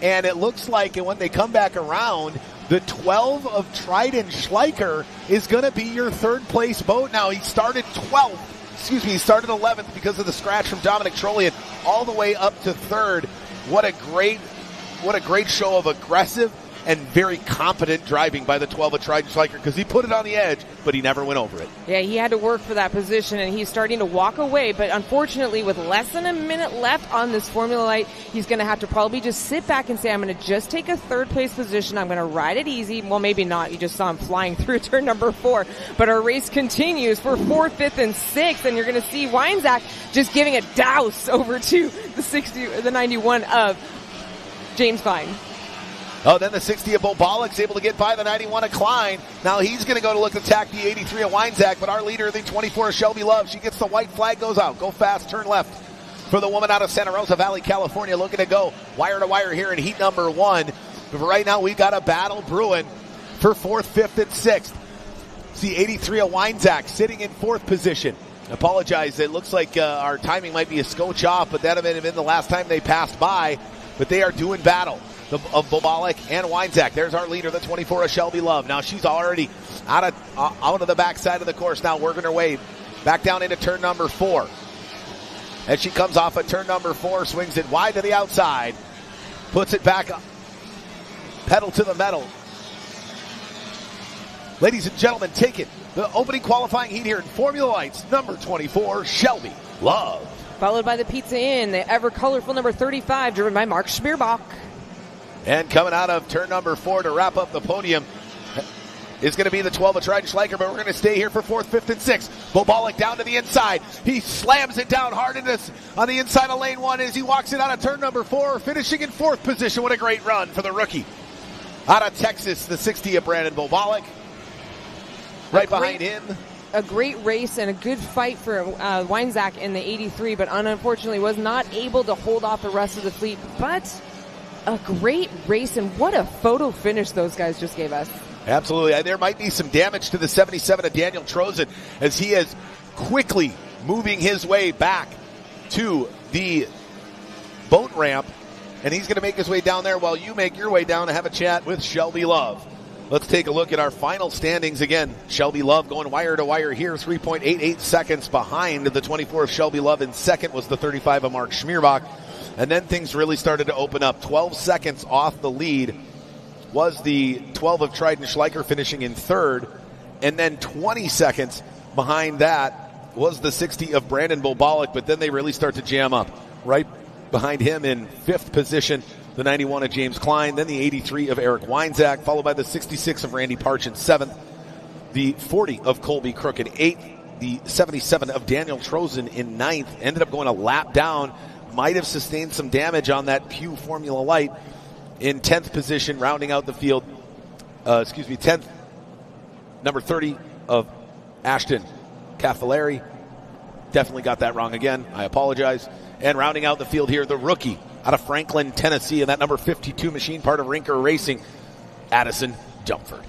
And it looks like when they come back around, the 12 of Trayden Schleicher is going to be your 3rd place boat. Now, he started 11th because of the scratch from Dominic Trollian, all the way up to 3rd. What a great show of aggressive and very competent driving by the 12 of Trayden Schleicher, because he put it on the edge, but he never went over it. Yeah, he had to work for that position, and he's starting to walk away. But unfortunately, with less than a minute left on this Formula Light, he's going to have to probably just sit back and say, I'm going to just take a 3rd place position. I'm going to ride it easy. Well, maybe not. You just saw him flying through turn number 4. But our race continues for 4th, 5th, and 6th, and you're going to see Weinzak just giving a douse over to the 91 of James Klein. Oh, then the 60 of Bobalik's able to get by the 91 of Klein. Now he's going to go to look to attack the 83 of Weinzak, but our leader, the 24 of Shelby Love, she gets the white flag, goes out. Go fast, turn left for the woman out of Santa Rosa Valley, California, looking to go wire to wire here in heat number 1. But right now we've got a battle brewing for 4th, 5th, and 6th. See 83 of Weinzak sitting in 4th position. Apologize, it looks like our timing might be a scotch off, but that would have been the last time they passed by. But they are doing battle of Bobalik and Weinzak. There's our leader, the 24 of Shelby Love. Now she's already out of the backside of the course, now working her way back down into turn number 4. As she comes off of turn number 4, swings it wide to the outside, puts it back up, pedal to the metal. Ladies and gentlemen, take it. The opening qualifying heat here in Formula Lights, number 24, Shelby Love. Followed by the Pizza Inn, the ever colorful number 35, driven by Mark Schmierbach. And coming out of turn number 4 to wrap up the podium is going to be the 12 of Trayden Schleicher, but we're going to stay here for 4th, 5th, and 6th. Bobalik down to the inside. He slams it down hard on the inside of lane 1 as he walks it out of turn number 4, finishing in 4th position. What a great run for the rookie. Out of Texas, the 60 of Brandon Bobalik. Right behind him. A great race and a good fight for Weinzak in the 83, but unfortunately was not able to hold off the rest of the fleet. But a great race, and what a photo finish those guys just gave us. Absolutely. There might be some damage to the 77 of Daniel Trozen as he is quickly moving his way back to the boat ramp, and he's going to make his way down there while you make your way down to have a chat with Shelby Love. Let's take a look at our final standings again. Shelby Love going wire to wire here, 3.88 seconds behind the 24 of Shelby Love. In second was the 35 of Mark Schmierbach. And then things really started to open up. 12 seconds off the lead was the 12 of Trayden Schleicher, finishing in 3rd. And then 20 seconds behind that was the 60 of Brandon Bobalik. But then they really start to jam up. Right behind him in 5th position the 91 of James Klein, then the 83 of Eric Weinzak, followed by the 66 of Randy Parch in 7th, the 40 of Colby Crook in 8th, the 77 of Daniel Trozen in 9th, ended up going a lap down, might have sustained some damage on that Pew Formula Light. In 10th position, rounding out the field, 10th, number 30 of Ashton Cavallari. Definitely got that wrong again. I apologize. And rounding out the field here, the rookie out of Franklin, Tennessee, and that number 52 machine, part of Rinker Racing, Addison Dumford.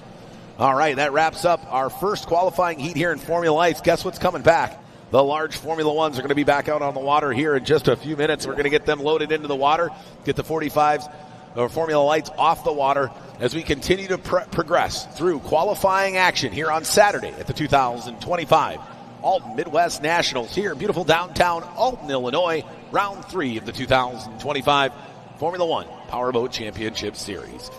All right, that wraps up our first qualifying heat here in Formula Lights. Guess what's coming back? The large Formula Ones are going to be back out on the water here in just a few minutes. We're going to get them loaded into the water, get the 45s or Formula Lights off the water as we continue to progress through qualifying action here on Saturday at the 2025 Alton Midwest Nationals here in beautiful downtown Alton, Illinois, round 3 of the 2025 Formula One Powerboat Championship Series.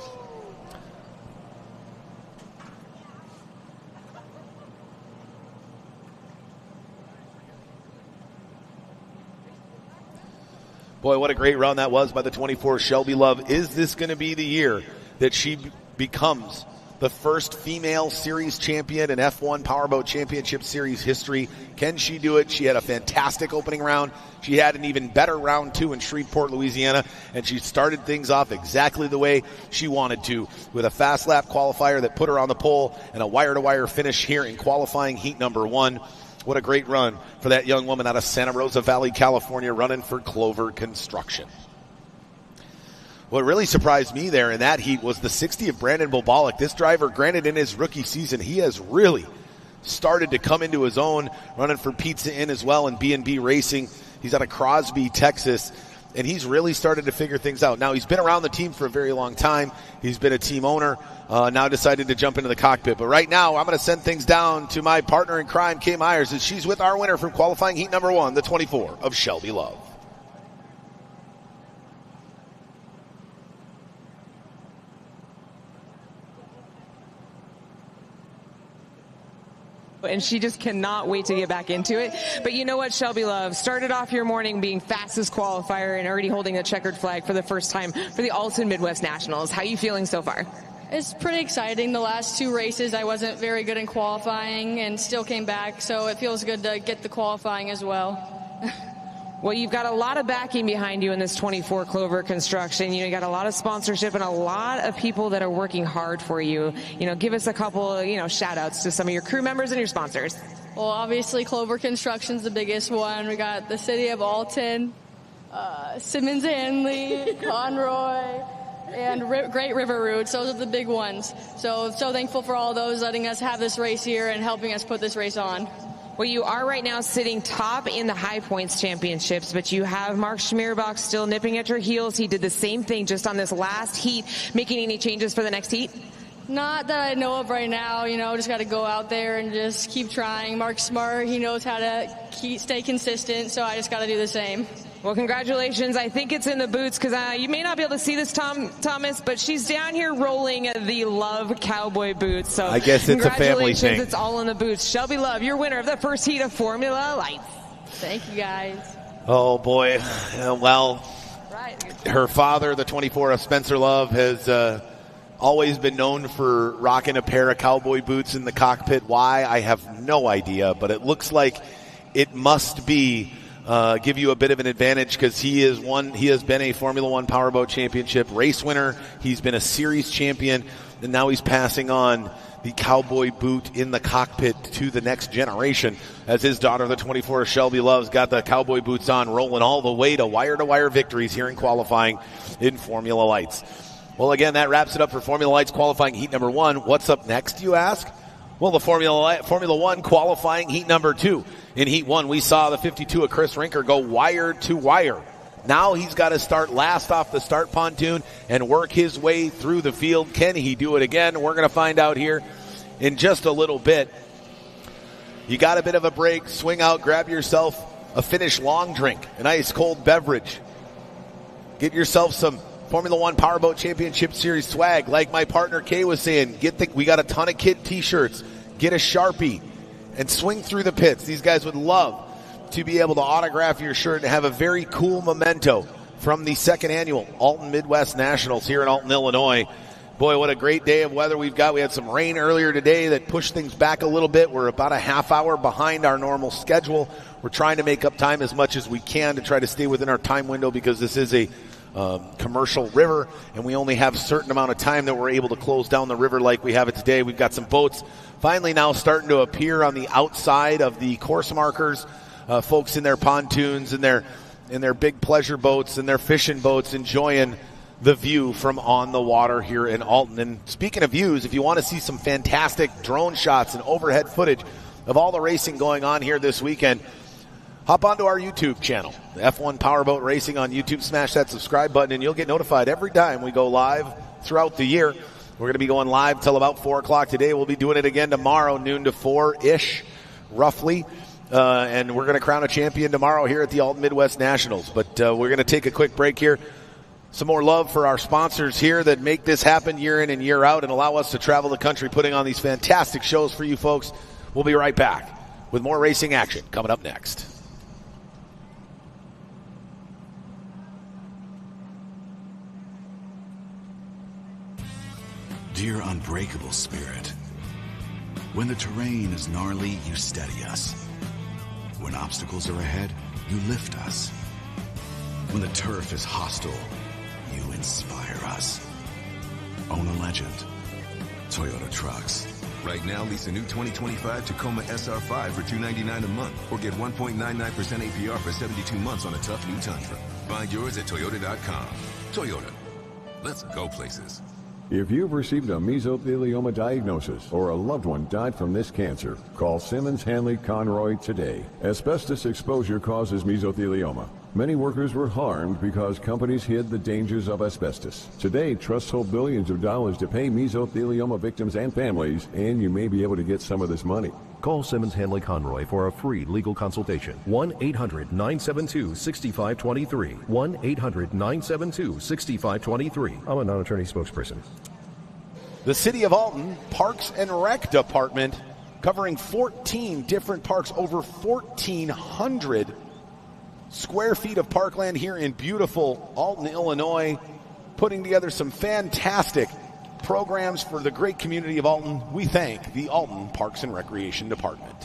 Boy, what a great run that was by the 24 Shelby Love. Is this going to be the year that she becomes the first female series champion in F1 Powerboat Championship Series history? Can she do it? She had a fantastic opening round. She had an even better round 2 in Shreveport, Louisiana, and she started things off exactly the way she wanted to, with a fast lap qualifier that put her on the pole and a wire-to-wire finish here in qualifying heat number 1. What a great run for that young woman out of Santa Rosa Valley, California, running for Clover Construction. What really surprised me there in that heat was the 60 of Brandon Bobolic. This driver, granted in his rookie season, he has really started to come into his own, running for Pizza Inn as well and B&B Racing. He's out of Crosby, Texas, and he's really started to figure things out. Now, he's been around the team for a very long time. He's been a team owner, now decided to jump into the cockpit. But right now, I'm going to send things down to my partner in crime, Kay Myers, as she's with our winner from qualifying heat number 1, the 24 of Shelby Love. And she just cannot wait to get back into it. But you know what, Shelby Love, started off your morning being fastest qualifier and already holding a checkered flag for the first time for the Alton Midwest Nationals. How are you feeling so far? It's pretty exciting. The last 2 races I wasn't very good in qualifying and still came back, so it feels good to get the qualifying as well. Well, you've got a lot of backing behind you in this 24 Clover Construction. You got a lot of sponsorship and a lot of people that are working hard for you. Give us a couple, shout outs to some of your crew members and your sponsors. Well, obviously Clover Construction's the biggest one. We got the city of Alton, Simmons Hanley, Conroy, and Great River Roots. Those are the big ones. So thankful for all those letting us have this race here and helping us put this race on. Well, you are right now sitting top in the High Points Championships, but you have Mark Schmierbach still nipping at your heels. He did the same thing just on this last heat. Making any changes for the next heat? Not that I know of right now. Just got to go out there and just keep trying. Mark's smart. He knows how to stay consistent, so I just got to do the same. Well, congratulations. I think it's in the boots because you may not be able to see this, Thomas, but she's down here rolling the Love Cowboy boots. So I guess it's a family thing. It's all in the boots. Shelby Love, you're winner of the first heat of Formula Lights. Thank you, guys. Oh, boy. Her father, the 24 of Spencer Love, has always been known for rocking a pair of cowboy boots in the cockpit. Why? I have no idea, but it looks like it must be give you a bit of an advantage because he has been a Formula One Powerboat Championship race winner. He's been a series champion, and now he's passing on the cowboy boot in the cockpit to the next generation as his daughter, the 24 Shelby Love's got the cowboy boots on, rolling all the way to wire victories here in qualifying in Formula Lights. Well, again, that wraps it up for Formula Lights qualifying heat number 1. What's up next, you ask? Well, the Formula One qualifying heat number 2. In heat 1, we saw the 52 of Chris Rinker go wire to wire. Now he's got to start last off the start pontoon and work his way through the field. Can he do it again? We're going to find out here in just a little bit. You got a bit of a break. Swing out, grab yourself a Finnish long drink, an ice cold beverage. Get yourself some Formula One Powerboat Championship Series swag. Like my partner Kay was saying, we got a ton of kid t-shirts. Get a Sharpie and swing through the pits. These guys would love to be able to autograph your shirt and have a very cool memento from the second annual Alton Midwest Nationals here in Alton, Illinois. Boy, what a great day of weather we've got. We had some rain earlier today that pushed things back a little bit. We're about a half hour behind our normal schedule. We're trying to make up time as much as we can to try to stay within our time window because this is a commercial river, and we only have a certain amount of time that we're able to close down the river like we have it today. We've got some boats finally now starting to appear on the outside of the course markers. Folks in their pontoons and their big pleasure boats and their fishing boats enjoying the view from on the water here in Alton. And speaking of views, if you want to see some fantastic drone shots and overhead footage of all the racing going on here this weekend, hop onto our YouTube channel, F1 Powerboat Racing on YouTube. Smash that subscribe button, and you'll get notified every time we go live throughout the year. We're going to be going live till about 4 o'clock today. We'll be doing it again tomorrow, noon to 4-ish, roughly. And we're going to crown a champion tomorrow here at the Alton Midwest Nationals. But we're going to take a quick break here. Some more love for our sponsors here that make this happen year in and year out and allow us to travel the country putting on these fantastic shows for you folks. We'll be right back with more racing action coming up next. Dear unbreakable spirit, when the terrain is gnarly, you steady us. When obstacles are ahead, you lift us. When the turf is hostile, you inspire us. Own a legend. Toyota Trucks. Right now, lease a new 2025 Tacoma SR5 for $299 a month or get 1.99% APR for 72 months on a tough new Tundra. Find yours at Toyota.com. Toyota. Let's go places. If you've received a mesothelioma diagnosis or a loved one died from this cancer, call Simmons Hanley Conroy today. Asbestos exposure causes mesothelioma. Many workers were harmed because companies hid the dangers of asbestos. Today, trusts hold billions of dollars to pay mesothelioma victims and families, and you may be able to get some of this money. Call Simmons Hanley Conroy for a free legal consultation. 1-800-972-6523. 1-800-972-6523. I'm a non-attorney spokesperson. The City of Alton Parks and Rec Department covering 14 different parks, over 1,400 square feet of parkland here in beautiful Alton, Illinois, putting together some fantastic programs for the great community of Alton. We thank the Alton Parks and Recreation Department.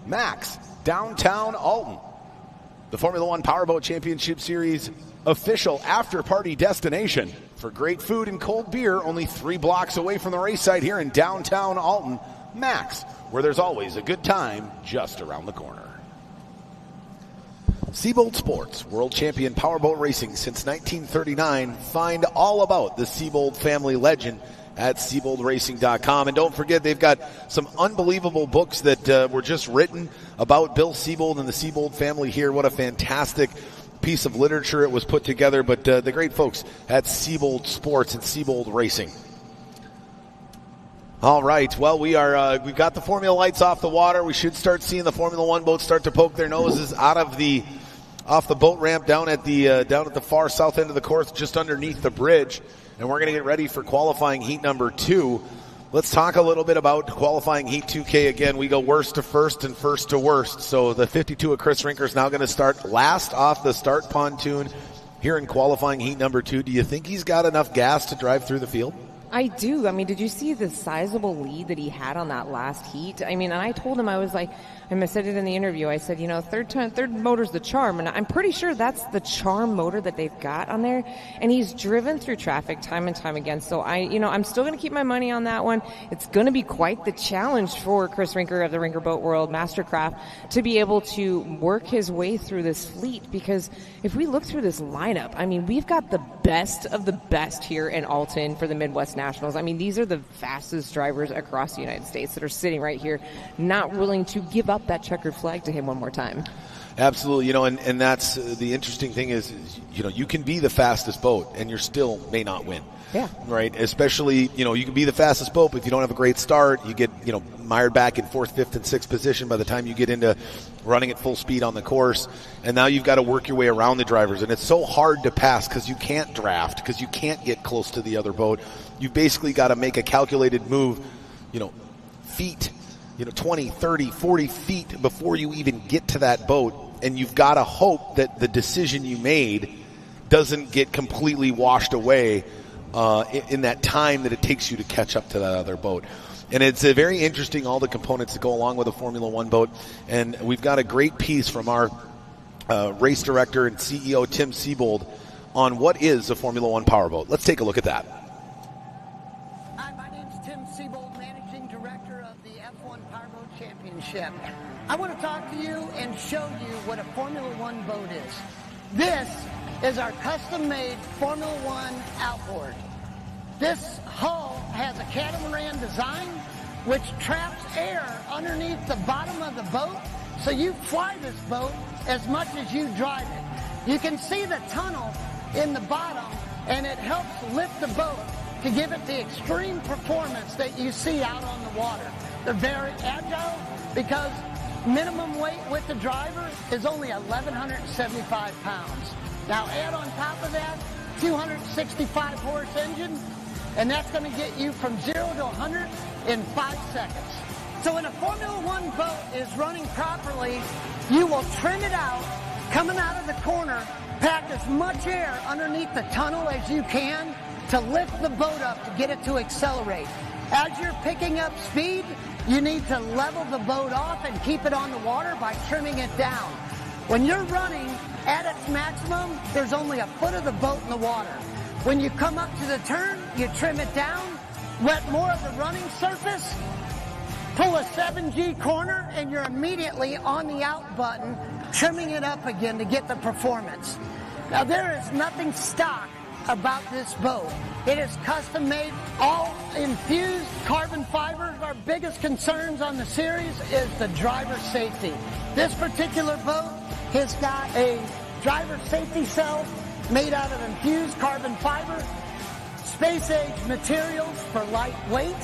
Max, downtown Alton. The Formula One Powerboat Championship Series official after-party destination for great food and cold beer, only 3 blocks away from the race site here in downtown Alton. Max, where there's always a good time just around the corner. Seabold Sports, world champion powerboat racing since 1939. Find all about the Seabold family legend at SeaboldRacing.com. And don't forget, they've got some unbelievable books that were just written about Bill Seabold and the Seabold family here. What a fantastic piece of literature it was put together. But the great folks at Seabold Sports and Seabold Racing. All right, well, we've got the Formula lights off the water. We should start seeing the Formula One boats start to poke their noses off the boat ramp down at the far south end of the course, just underneath the bridge. And we're going to get ready for qualifying heat number 2. Let's talk a little bit about qualifying heat 2K again. We go worst to first and first to worst. So the 52 of Chris Rinker is now going to start last off the start pontoon here in qualifying heat number 2. Do you think he's got enough gas to drive through the field? I do. I mean, did you see the sizable lead that he had on that last heat? I mean, and I told him, I was like, I said it in the interview, I said, third motor's the charm, and I'm pretty sure that's the charm motor that they've got on there, and he's driven through traffic time and time again, so I'm still going to keep my money on that one. It's going to be quite the challenge for Chris Rinker of the Rinker Boat World Mastercraft to be able to work his way through this fleet, because if we look through this lineup, I mean, we've got the best of the best here in Alton for the Midwest Nationals. I mean, these are the fastest drivers across the United States that are sitting right here, not willing to give up that checkered flag to him one more time. Absolutely, and that's the interesting thing is, you can be the fastest boat and you still may not win. Yeah. Right. Especially, you can be the fastest boat, but if you don't have a great start, you get, mired back in 4th, 5th, and 6th position by the time you get into running at full speed on the course. And now you've got to work your way around the drivers. And it's so hard to pass because you can't draft, because you can't get close to the other boat. You've basically got to make a calculated move, feet, 20, 30, 40 feet before you even get to that boat. And you've got to hope that the decision you made doesn't get completely washed away in that time that it takes you to catch up to that other boat. And it's very interesting, all the components that go along with a Formula One boat. And we've got a great piece from our race director and CEO, Tim Siebold, on what is a Formula One powerboat. Let's take a look at that. Hi, my name's Tim Siebold, Managing Director of the F1 Powerboat Championship. I want to talk to you and show you what a Formula One boat is. This is our custom-made Formula One outboard. This hull has a catamaran design which traps air underneath the bottom of the boat, so you fly this boat as much as you drive it. You can see the tunnel in the bottom, and it helps lift the boat to give it the extreme performance that you see out on the water. They're very agile because minimum weight with the driver is only 1,175 pounds. Now add on top of that 265 horse engine, and that's going to get you from 0 to 100 in 5 seconds. So when a Formula One boat is running properly, you will trim it out, coming out of the corner, pack as much air underneath the tunnel as you can to lift the boat up to get it to accelerate. As you're picking up speed, you need to level the boat off and keep it on the water by trimming it down. When you're running at its maximum, there's only a foot of the boat in the water. When you come up to the turn, you trim it down, let more of the running surface, pull a 7G corner, and you're immediately on the out button, trimming it up again to get the performance. Now, there is nothing stock about this boat. It is custom made, all infused carbon fiber. Our biggest concerns on the series is the driver safety. This particular boat has got a driver safety cell made out of infused carbon fiber, space age materials for lightweight.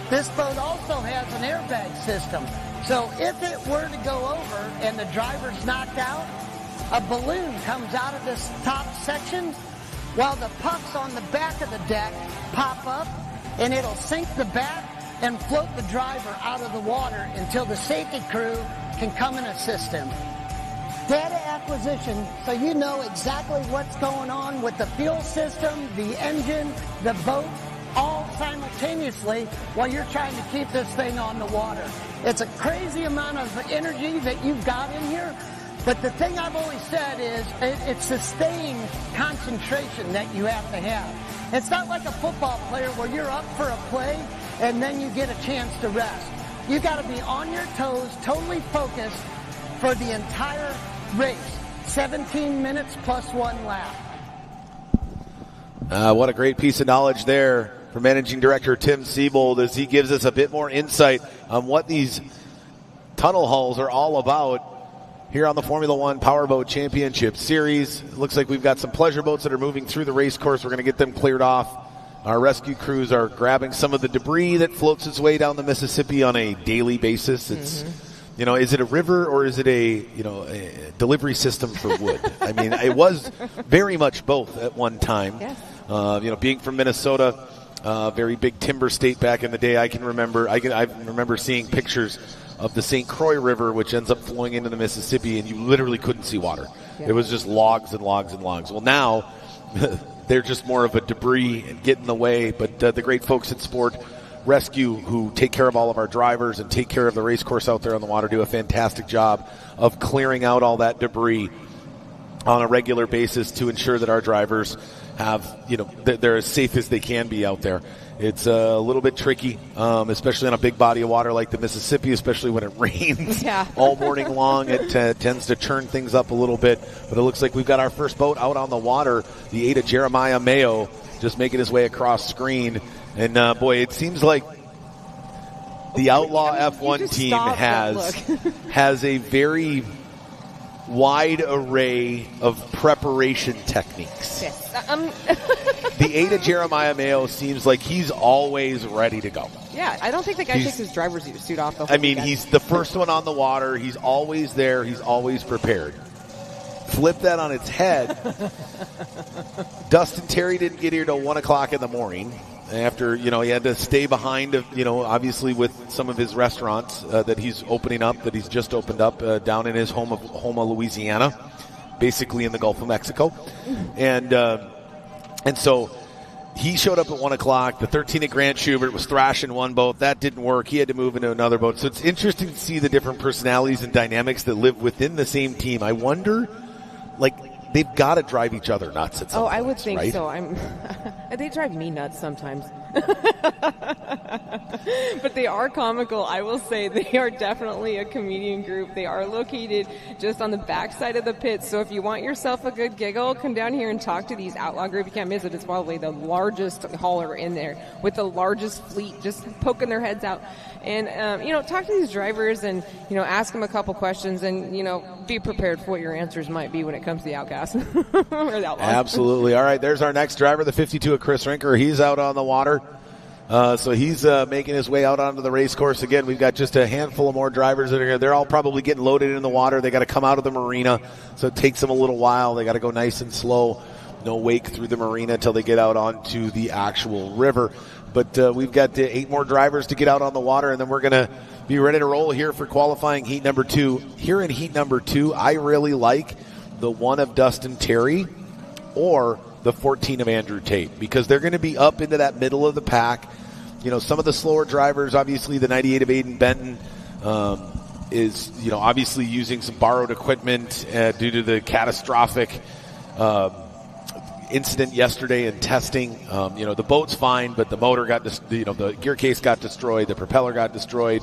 This boat also has an airbag system. So if it were to go over and the driver's knocked out, a balloon comes out of this top section while the puffs on the back of the deck pop up, and it'll sink the back and float the driver out of the water until the safety crew can come and assist him. Data acquisition, so you know exactly what's going on with the fuel system, the engine, the boat, all simultaneously while you're trying to keep this thing on the water. It's a crazy amount of energy that you've got in here, but the thing I've always said is it's sustained concentration that you have to have. It's not like a football player where you're up for a play and then you get a chance to rest. You got to be on your toes, totally focused for the entire race. 17 minutes plus 1 lap. What a great piece of knowledge there from Managing Director Tim Siebold as he gives us a bit more insight on what these tunnel hulls are all about here on the Formula One Powerboat Championship Series. It looks like we've got some pleasure boats that are moving through the race course. We're going to get them cleared off. Our rescue crews are grabbing some of the debris that floats its way down the Mississippi on a daily basis. It's you know, is it a river or is it a delivery system for wood? I mean, it was very much both at one time. Yes. Being from Minnesota, very big timber state back in the day, I remember seeing pictures of the St. Croix River, which ends up flowing into the Mississippi, and you literally couldn't see water. Yeah. It was just logs and logs and logs. Well, now they're just more of a debris and get in the way, but the great folks at Sport Rescue who take care of all of our drivers and take care of the race course out there on the water do a fantastic job of clearing out all that debris on a regular basis to ensure that our drivers have, they're as safe as they can be out there. It's a little bit tricky, especially on a big body of water like the Mississippi, especially when it rains all morning long. It tends to churn things up a little bit. But it looks like we've got our first boat out on the water, the Ada Jeremiah Mayo, just making his way across screen. And, boy, it seems like the Outlaw F1 team has a very wide array of preparation techniques. Yes. The Ada Jeremiah Mayo seems like he's always ready to go. Yeah, I don't think the guy takes his driver's suit off the whole weekend. He's the first one on the water. He's always there. He's always prepared. Flip that on its head. Dustin Terry didn't get here till 1 o'clock in the morning. After, he had to stay behind, obviously with some of his restaurants that he's opening up, that he's just opened up down in his home of Louisiana. basically in the Gulf of Mexico. And so he showed up at 1 o'clock. The 13 at Grant Schubert was thrashing one boat. That didn't work. He had to move into another boat. So it's interesting to see the different personalities and dynamics that live within the same team. I wonder, they've got to drive each other nuts at some point, I would think right? so. They drive me nuts sometimes. But they are comical. I will say they are definitely a comedian group. They are located just on the backside of the pit. So if you want yourself a good giggle, come down here and talk to these outlaw group. You can't miss it. It's probably the largest hauler in there with the largest fleet, just poking their heads out. And, talk to these drivers and, ask them a couple questions and, be prepared for what your answers might be when it comes to the outcast or the outlaws. Absolutely. All right, there's our next driver, the 52 of Chris Rinker. He's out on the water. So he's making his way out onto the race course. Again, we've got just a handful of more drivers that are here. They're all probably getting loaded in the water. They got to come out of the marina, so it takes them a little while. They got to go nice and slow. No wake through the marina until they get out onto the actual river. But we've got 8 more drivers to get out on the water, and then we're going to be ready to roll here for qualifying heat number 2. Here in heat number 2, I really like the 1 of Dustin Terry or the 14 of Andrew Tate, because they're going to be up into that middle of the pack. Some of the slower drivers, obviously the 98 of Aiden Benton is, obviously using some borrowed equipment due to the catastrophic incident yesterday in testing. The boat's fine, but the motor got, the gear case got destroyed, the propeller got destroyed.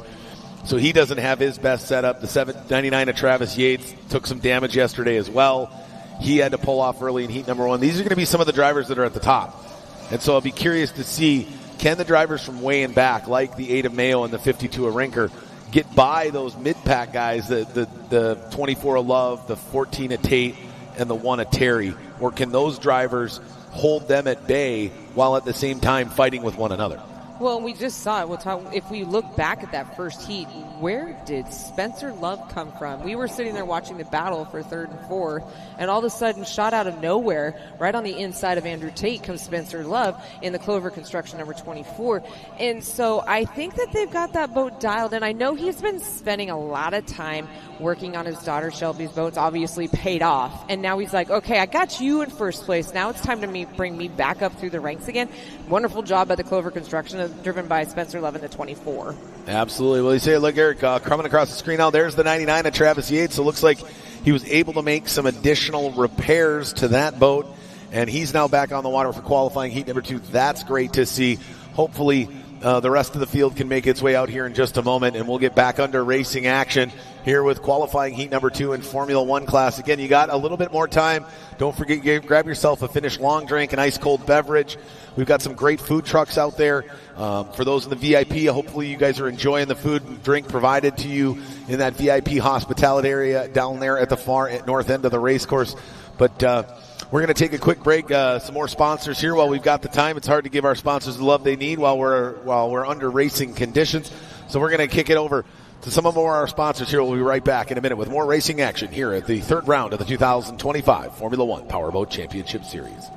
So he doesn't have his best setup. The 799 of Travis Yates took some damage yesterday as well. He had to pull off early in heat number 1. These are going to be some of the drivers that are at the top. And so I'll be curious to see, can the drivers from way in back, like the 8 of Mayo and the 52 of Rinker, get by those mid-pack guys, the 24 of Love, the 14 of Tate, and the 1 of Terry? Or can those drivers hold them at bay while at the same time fighting with one another? Well, we just saw it. If we look back at that first heat, where did Spencer Love come from? We were sitting there watching the battle for 3rd and 4th, and all of a sudden, shot out of nowhere, right on the inside of Andrew Tate comes Spencer Love in the Clover Construction number 24. And so I think that they've got that boat dialed in. I know he's been spending a lot of time working on his daughter Shelby's boats, obviously paid off. And now he's like, okay, I got you in first place. Now it's time to bring me back up through the ranks again. Wonderful job by the Clover Construction, driven by Spencer Love in the 24. Absolutely. Well, you say, look, Eric, coming across the screen now, there's the 99 of Travis Yates. So it looks like he was able to make some additional repairs to that boat, and he's now back on the water for qualifying heat number 2. That's great to see. Hopefully the rest of the field can make its way out here in just a moment, and we'll get back under racing action here with qualifying heat number 2 in Formula 1 class. Again, you got a little bit more time. Don't forget, grab yourself a Finnish long drink, an ice-cold beverage. We've got some great food trucks out there. For those in the VIP, hopefully you guys are enjoying the food and drink provided to you in that VIP hospitality area down there at the far north end of the race course. But we're going to take a quick break. Some more sponsors here while we've got the time. It's hard to give our sponsors the love they need while we're under racing conditions. So we're going to kick it over to some of our sponsors here. We'll be right back in a minute with more racing action here at the 3rd round of the 2025 Formula 1 Powerboat Championship Series.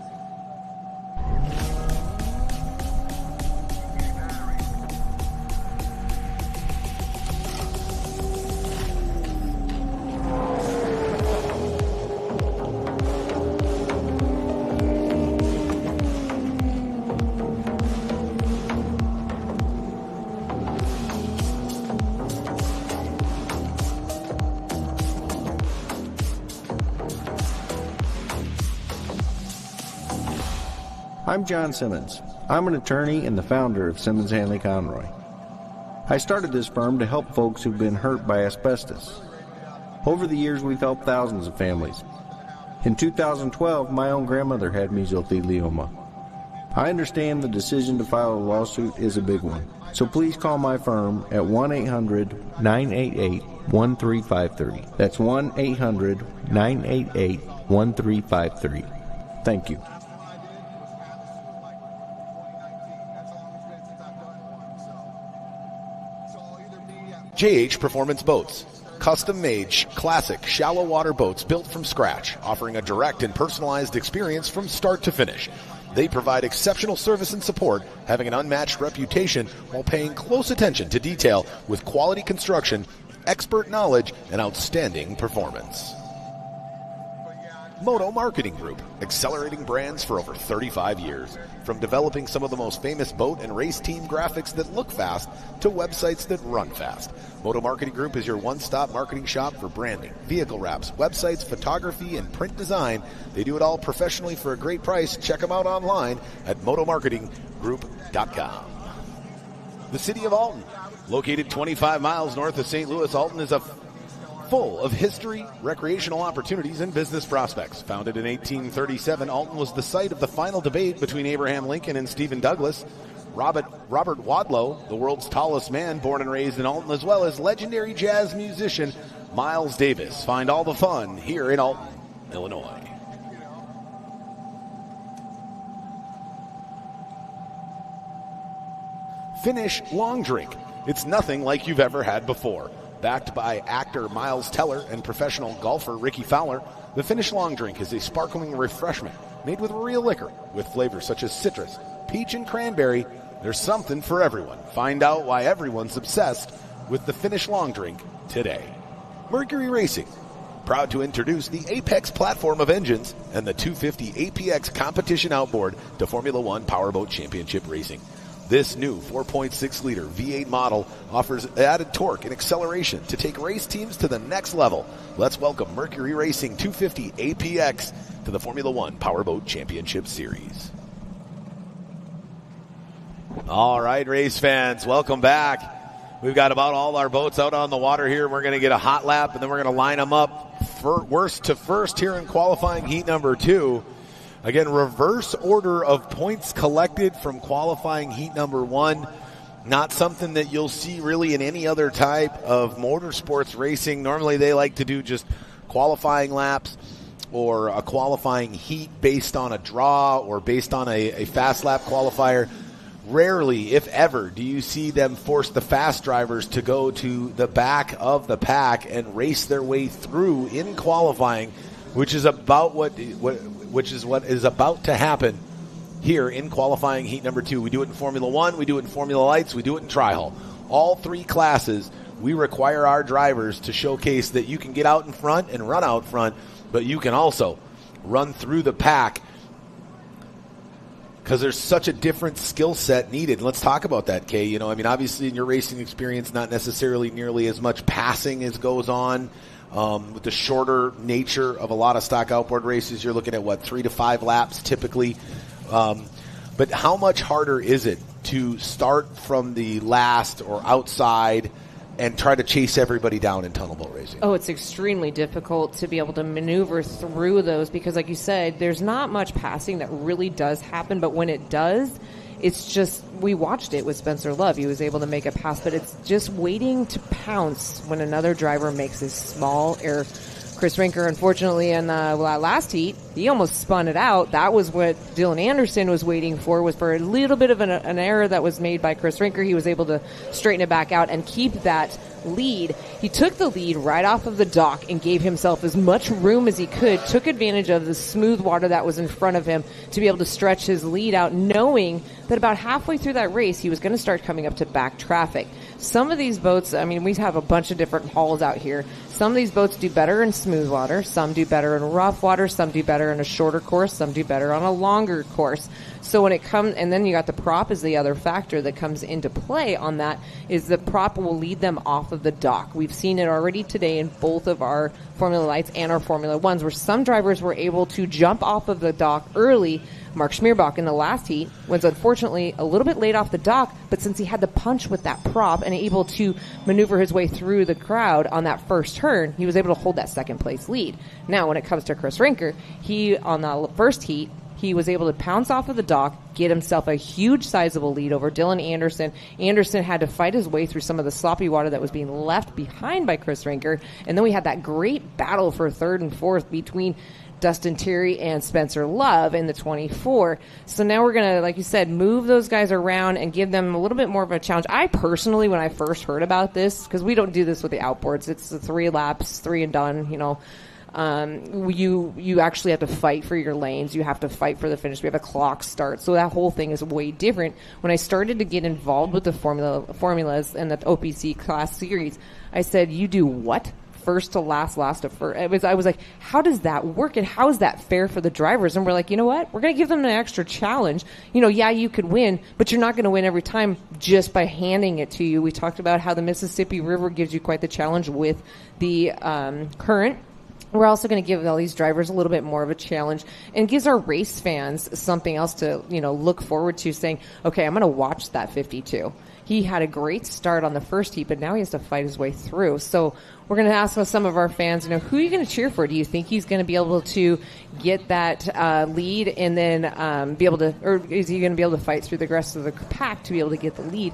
I'm John Simmons. I'm an attorney and the founder of Simmons Hanley Conroy. I started this firm to help folks who've been hurt by asbestos. Over the years, we've helped thousands of families. In 2012, my own grandmother had mesothelioma. I understand the decision to file a lawsuit is a big one, so please call my firm at 1-800-988-1353. That's 1-800-988-1353. Thank you. JH Performance Boats. Custom-made, classic, shallow water boats built from scratch, offering a direct and personalized experience from start to finish. They provide exceptional service and support, having an unmatched reputation while paying close attention to detail with quality construction, expert knowledge, and outstanding performance. Moto Marketing Group, accelerating brands for over 35 years. From developing some of the most famous boat and race team graphics that look fast to websites that run fast. Moto Marketing Group is your one-stop marketing shop for branding, vehicle wraps, websites, photography, and print design. They do it all professionally for a great price. Check them out online at motomarketinggroup.com. The city of Alton, located 25 miles north of St. Louis, Alton is full of history, recreational opportunities, and business prospects. Founded in 1837, Alton was the site of the final debate between Abraham Lincoln and Stephen Douglas. Robert Wadlow, the world's tallest man, born and raised in Alton, as well as legendary jazz musician Miles Davis. Find all the fun here in Alton, Illinois. Finnish Long Drink. It's nothing like you've ever had before. Backed by actor Miles Teller and professional golfer Ricky Fowler, the Finnish Long Drink is a sparkling refreshment made with real liquor with flavors such as citrus, peach, and cranberry. There's something for everyone. Find out why everyone's obsessed with the Finnish Long Drink today. Mercury Racing, proud to introduce the Apex platform of engines and the 250 APX competition outboard to Formula One Powerboat Championship Racing. This new 4.6-liter V8 model offers added torque and acceleration to take race teams to the next level. Let's welcome Mercury Racing 250 APX to the Formula One Powerboat Championship Series. All right, race fans, welcome back. We've got about all our boats out on the water here. We're going to get a hot lap, and then we're going to line them up worst to first here in qualifying heat number 2. Again, reverse order of points collected from qualifying heat number 1. Not something that you'll see really in any other type of motorsports racing. Normally they like to do just qualifying laps or a qualifying heat based on a draw or based on a fast lap qualifier. Rarely, if ever, do you see them force the fast drivers to go to the back of the pack and race their way through in qualifying, which is about what is about to happen here in qualifying heat number 2. We do it in Formula One, we do it in Formula Lights, we do it in Tri-Hull. All three classes, we require our drivers to showcase that you can get out in front and run out front, but you can also run through the pack because there's such a different skill set needed. Let's talk about that, Kay. You know, I mean, obviously in your racing experience, not necessarily nearly as much passing as goes on. With the shorter nature of a lot of stock outboard races, you're looking at, 3 to 5 laps typically. But how much harder is it to start from the last or outside and try to chase everybody down in tunnel boat racing? Oh, it's extremely difficult to be able to maneuver through those because, like you said, there's not much passing that really does happen, but when it does, it's just, we watched it with Spencer Love. He was able to make a pass, but it's just waiting to pounce when another driver makes a small error. Chris Rinker, unfortunately, in the last heat, he almost spun it out. That was what Dylan Anderson was waiting for, was for a little bit of an error that was made by Chris Rinker. He was able to straighten it back out and keep that lead. He took the lead right off of the dock and gave himself as much room as he could, took advantage of the smooth water that was in front of him to be able to stretch his lead out, knowing that about halfway through that race, he was going to start coming up to back traffic. Some of these boats, I mean, we have a bunch of different hulls out here. Some of these boats do better in smooth water. Some do better in rough water. Some do better in a shorter course. Some do better on a longer course. So when it comes, and then you got the prop is the other factor that comes into play on that, is the prop will lead them off of the dock. We've seen it already today in both of our Formula Lights and our Formula Ones, where some drivers were able to jump off of the dock early. Mark Schmierbach in the last heat was unfortunately a little bit late off the dock, but since he had the punch with that prop and able to maneuver his way through the crowd on that first turn, he was able to hold that second place lead. Now, when it comes to Chris Rinker, he, on the first heat, he was able to pounce off of the dock, get himself a huge sizable lead over Dylan Anderson. Anderson had to fight his way through some of the sloppy water that was being left behind by Chris Rinker. And then we had that great battle for third and fourth between Dustin Terry and Spencer Love in the 24. So now we're going to, like you said, move those guys around and give them a little bit more of a challenge. I personally, when I first heard about this, because we don't do this with the outboards, it's the 3 laps, 3 and done, you know. You actually have to fight for your lanes. You have to fight for the finish. We have a clock start. So that whole thing is way different. When I started to get involved with the formulas and the OPC class series, I said, you do what? first to last to first. I was like, how does that work, and how is that fair for the drivers? And we're like, you know what? We're going to give them an extra challenge. Yeah, you could win, but you're not going to win every time just by handing it to you. We talked about how the Mississippi River gives you quite the challenge with the current. We're also going to give all these drivers a little bit more of a challenge, and gives our race fans something else to, look forward to, saying, okay, I'm going to watch that 52. He had a great start on the first heat, but now he has to fight his way through. So we're going to ask some of our fans, who are you going to cheer for? Do you think he's going to be able to get that lead and then be able to, or is he going to be able to fight through the rest of the pack to be able to get the lead?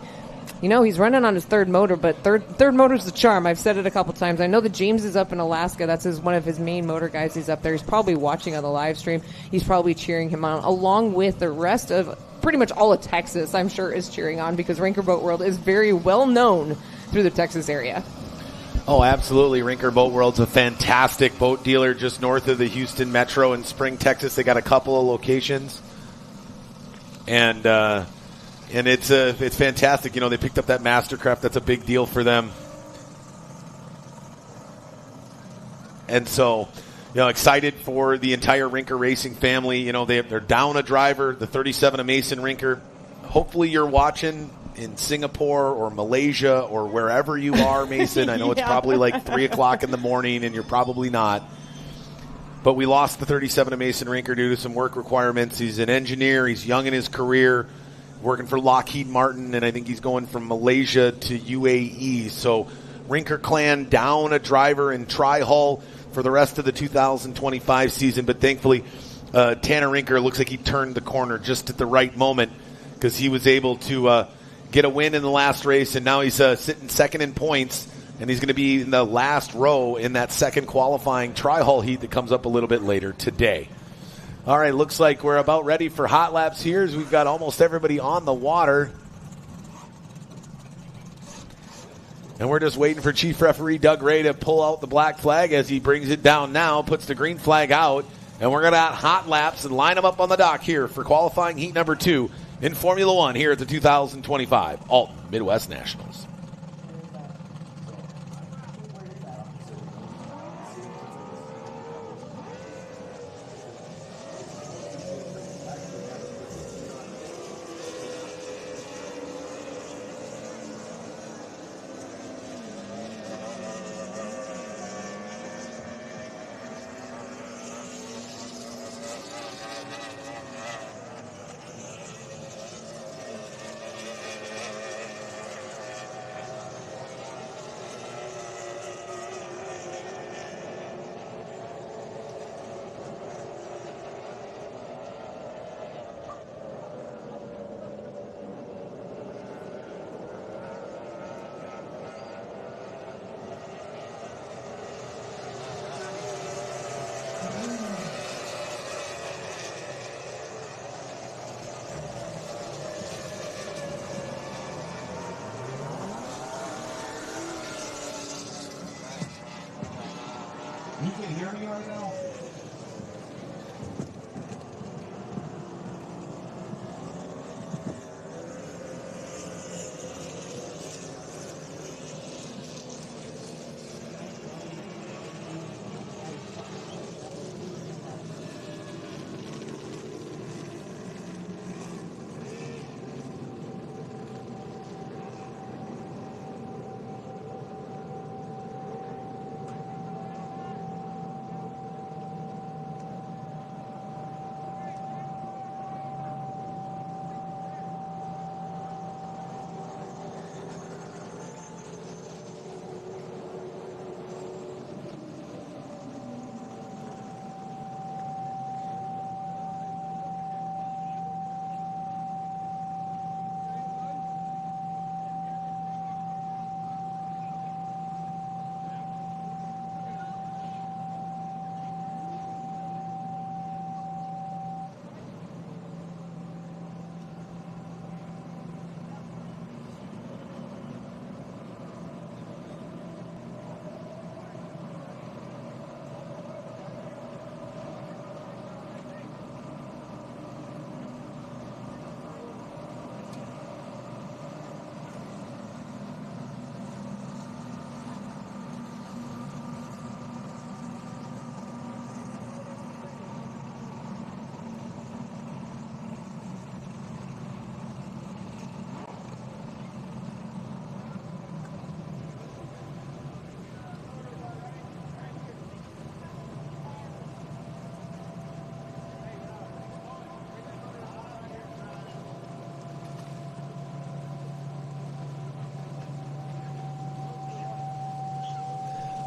He's running on his third motor, but third motor's the charm. I've said it a couple times. I know that James is up in Alaska. That's one of his main motor guys. He's up there. He's probably watching on the live stream. He's probably cheering him on, along with the rest of pretty much all of Texas, I'm sure, is cheering on, because Rinker Boat World is very well known through the Texas area. Oh, absolutely. Rinker Boat World's a fantastic boat dealer just north of the Houston Metro in Spring, Texas. They got a couple of locations. And it's fantastic. They picked up that Mastercraft. That's a big deal for them. And so, excited for the entire Rinker Racing family. They're down a driver, the 37 of Mason Rinker. Hopefully you're watching in Singapore or Malaysia or wherever you are, Mason. I know it's probably like 3 o'clock in the morning, and you're probably not. But we lost the 37 of Mason Rinker due to some work requirements. He's an engineer. He's young in his career, working for Lockheed Martin, and I think he's going from Malaysia to UAE. So Rinker Clan down a driver in Tri-Hull for the rest of the 2025 season. But thankfully, Tanner Rinker looks like he turned the corner just at the right moment, because he was able to get a win in the last race, and now he's sitting second in points, and he's going to be in the last row in that second qualifying Tri-Hull heat that comes up a little bit later today. All right, looks like we're about ready for hot laps here, as we've got almost everybody on the water. And we're just waiting for Chief Referee Doug Ray to pull out the black flag as he brings it down now, puts the green flag out, and we're going to have hot laps and line them up on the dock here for qualifying heat number 2 in Formula One here at the 2025 Alton Midwest Nationals. You can hear me right now?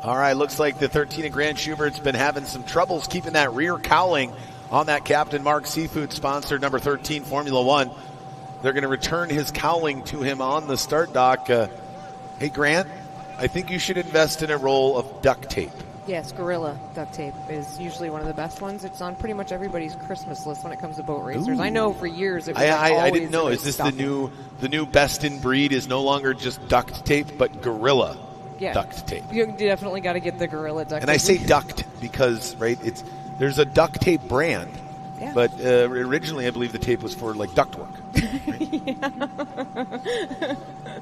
All right, looks like the 13 at Grant Schubert's been having some troubles keeping that rear cowling on that Captain Mark Seafood sponsored number 13 Formula One. They're going to return his cowling to him on the start dock. Hey, Grant, I think you should invest in a roll of duct tape. Yes, Gorilla duct tape is usually one of the best ones. It's on pretty much everybody's Christmas list when it comes to boat racers. Ooh. I know for years it was I didn't know. Is this the new best in breed? Is no longer just duct tape, but Gorilla duct tape. You definitely got to get the Gorilla duct tape. And I say duct because there's a duct tape brand, but originally I believe the tape was for like ductwork. Right?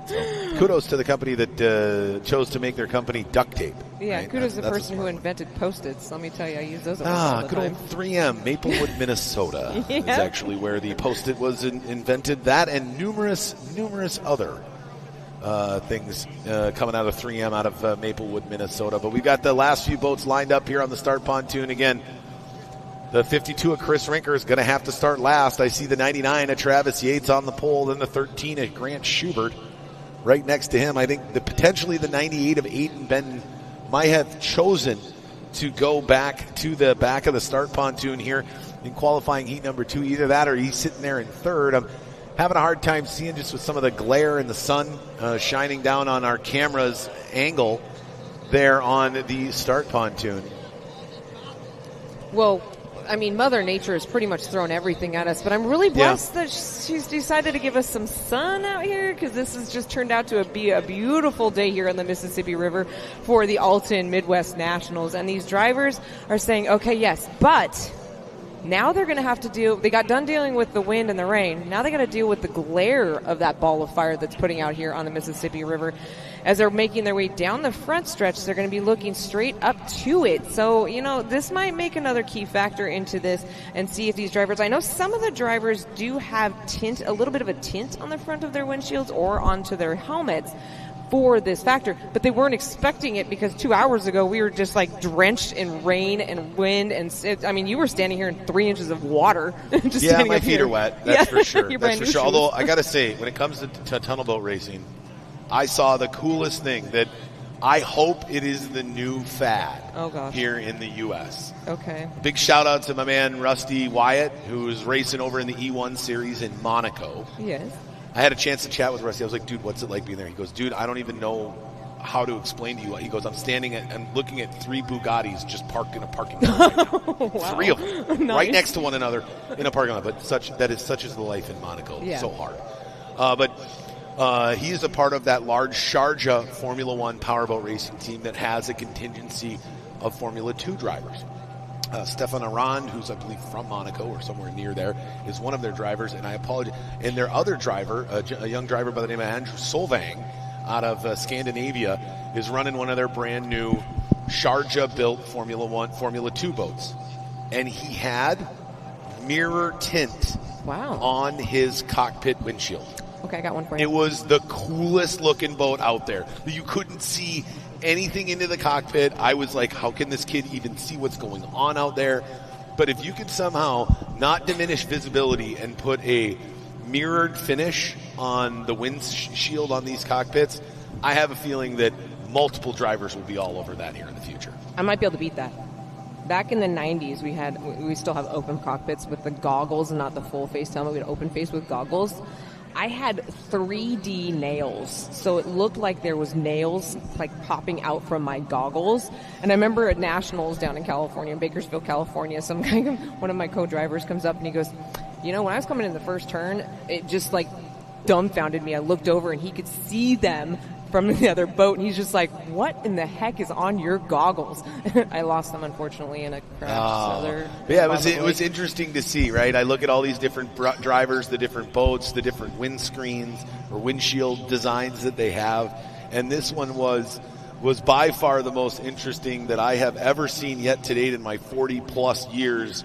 So, kudos to the company that chose to make their company duct tape. Yeah, right? kudos to the person who invented Post-its. Let me tell you, I use those all the good time. old 3M, Maplewood, Minnesota is actually where the Post-it was invented. That and numerous other things coming out of 3M out of Maplewood, Minnesota. But we've got the last few boats lined up here on the start pontoon. Again, the 52 of Chris Rinker is going to have to start last. I see the 99 of Travis Yates on the pole, then the 13 of Grant Schubert right next to him. I think potentially the 98 of Aiden Benton might have chosen to go back to the back of the start pontoon here in qualifying heat number 2. Either that or he's sitting there in third. I'm having a hard time seeing just with some of the glare and the sun shining down on our camera's angle there on the start pontoon. Well, I mean, Mother Nature has pretty much thrown everything at us, but I'm really blessed that she's decided to give us some sun out here, because this has just turned out to be a beautiful day here on the Mississippi River for the Alton Midwest Nationals. And these drivers are saying, okay, yes, but now they're going to have to they got done dealing with the wind and the rain. Now they got to deal with the glare of that ball of fire that's putting out here on the Mississippi River. As they're making their way down the front stretch, they're going to be looking straight up to it. So, this might make another key factor into this and see if these drivers, I know some of the drivers do have a little bit of a tint on the front of their windshields or onto their helmets for this factor, but they weren't expecting it because 2 hours ago we were just like drenched in rain and wind, and you were standing here in 3 inches of water. Just my feet are wet. That's for sure. That's for sure. Although I got to say, when it comes to tunnel boat racing, I saw the coolest thing that I hope it is the new fad here in the U.S. Okay. Big shout out to my man Rusty Wyatt, who's racing over in the E1 series in Monaco. Yes. I had a chance to chat with Rusty. I was like, dude, what's it like being there? He goes, dude, I don't even know how to explain to you. He goes, I'm looking at 3 Bugattis just parked in a parking lot right now. Wow. 3 of them. Nice. Right next to one another in a parking lot. But such is the life in Monaco. Yeah. So hard. But he is a part of that large Sharjah Formula One powerboat racing team that has a contingency of Formula 2 drivers. Stefan Arand, who's I believe from Monaco or somewhere near there, is one of their drivers, and I apologize. And their other driver, a young driver by the name of Andrew Solvang, out of Scandinavia, is running one of their brand new Sharjah-built Formula 2 boats, and he had mirror tint on his cockpit windshield. Okay, I got one for you. It was the coolest looking boat out there. You couldn't see anything into the cockpit. I was like, how can this kid even see what's going on out there? But if you could somehow not diminish visibility and put a mirrored finish on the windshield on these cockpits, I have a feeling that multiple drivers will be all over that here in the future. I might be able to beat that. Back in the 90s, we still have open cockpits with the goggles and not the full face helmet. We had open face with goggles. I had 3D nails, so it looked like there was nails like popping out from my goggles. And I remember at Nationals down in California, in Bakersfield, California, one of my co-drivers comes up and he goes, when I was coming in the first turn, it just like dumbfounded me. I looked over and he could see them from the other boat, and he's just like, what in the heck is on your goggles? I lost them, unfortunately, in a crash. It was interesting to see, right? I look at all these different drivers, the different boats, the different windscreens or windshield designs that they have, and this one was by far the most interesting that I have ever seen yet to date in my 40-plus years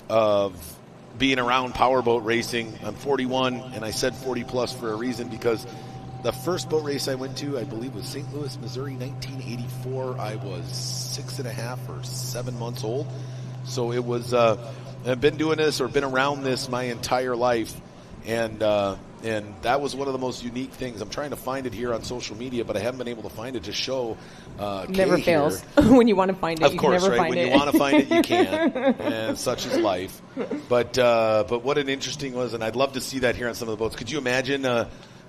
of being around powerboat racing. I'm 41, and I said 40-plus for a reason, because the first boat race I went to, I believe, was St. Louis, Missouri, 1984. I was 6.5 or 7 months old. So it was, I've been doing this or been around this my entire life. And that was one of the most unique things. I'm trying to find it here on social media, but I haven't been able to find it to show. Never fails. When you want to find it, of course, you can never right? find When it. you want to find it, you can, and such is life. But what an interesting was, and I'd love to see that here on some of the boats. Could you imagine?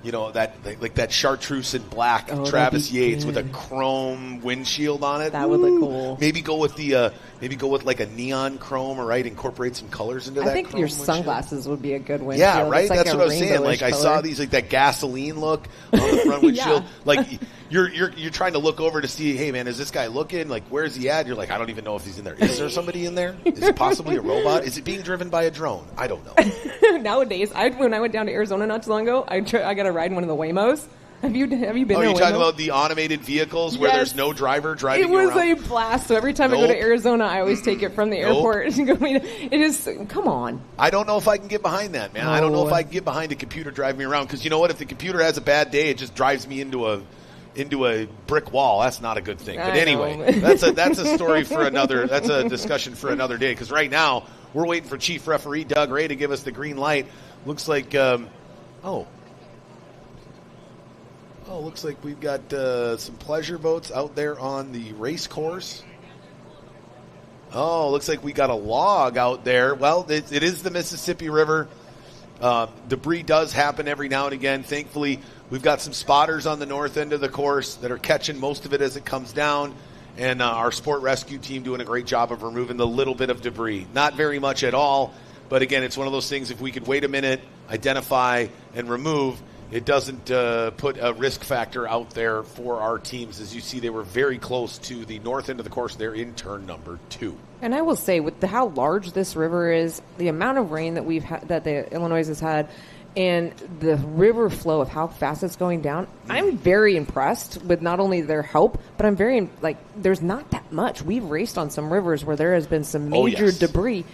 That chartreuse in black Travis Yates with a chrome windshield on it. That would look cool. Maybe go with like a neon chrome, or right, incorporate some colors into that. I think chrome your windshield. sunglasses would be a good windshield. Yeah, right. It's like That's what I was saying. Like color. I saw these, like that gasoline look on the front windshield. Yeah. Like you're trying to look over to see, hey man, is this guy looking? Like where's he at? You're like, I don't even know if he's in there. Is there somebody in there? Is it possibly a robot? Is it being driven by a drone? I don't know. Nowadays, when I went down to Arizona not too long ago, I got to ride in one of the Waymos. Have you been? Oh, in you're a talking Waymo? about the automated vehicles where Yes. there's no driver driving It was you around? a blast. So every time I go to Arizona, I always take it from the Nope. airport. It is. Come on. I don't know if I can get behind that, man. I don't know if I can get behind a computer driving me around, because you know what? If the computer has a bad day, it just drives me into a brick wall. That's not a good thing. But I anyway, know. that's a story for another. That's a discussion for another day. Because right now we're waiting for Chief Referee Doug Ray to give us the green light. Looks like looks like we've got some pleasure boats out there on the race course. Oh, looks like we got a log out there. Well, it is the Mississippi River. Debris does happen every now and again. Thankfully, we've got some spotters on the north end of the course that are catching most of it as it comes down. And our sport rescue team doing a great job of removing the little bit of debris. Not very much at all. But again, it's one of those things, if we could wait a minute, identify, and remove, it doesn't put a risk factor out there for our teams. As you see, they were very close to the north end of the course. They're in turn number 2. And I will say, with how large this river is, the amount of rain that we've had, that the Illinois has had, and the river flow of how fast it's going down, I'm very impressed with not only their help, but I'm very, there's not that much. We've raced on some rivers where there has been some major debris.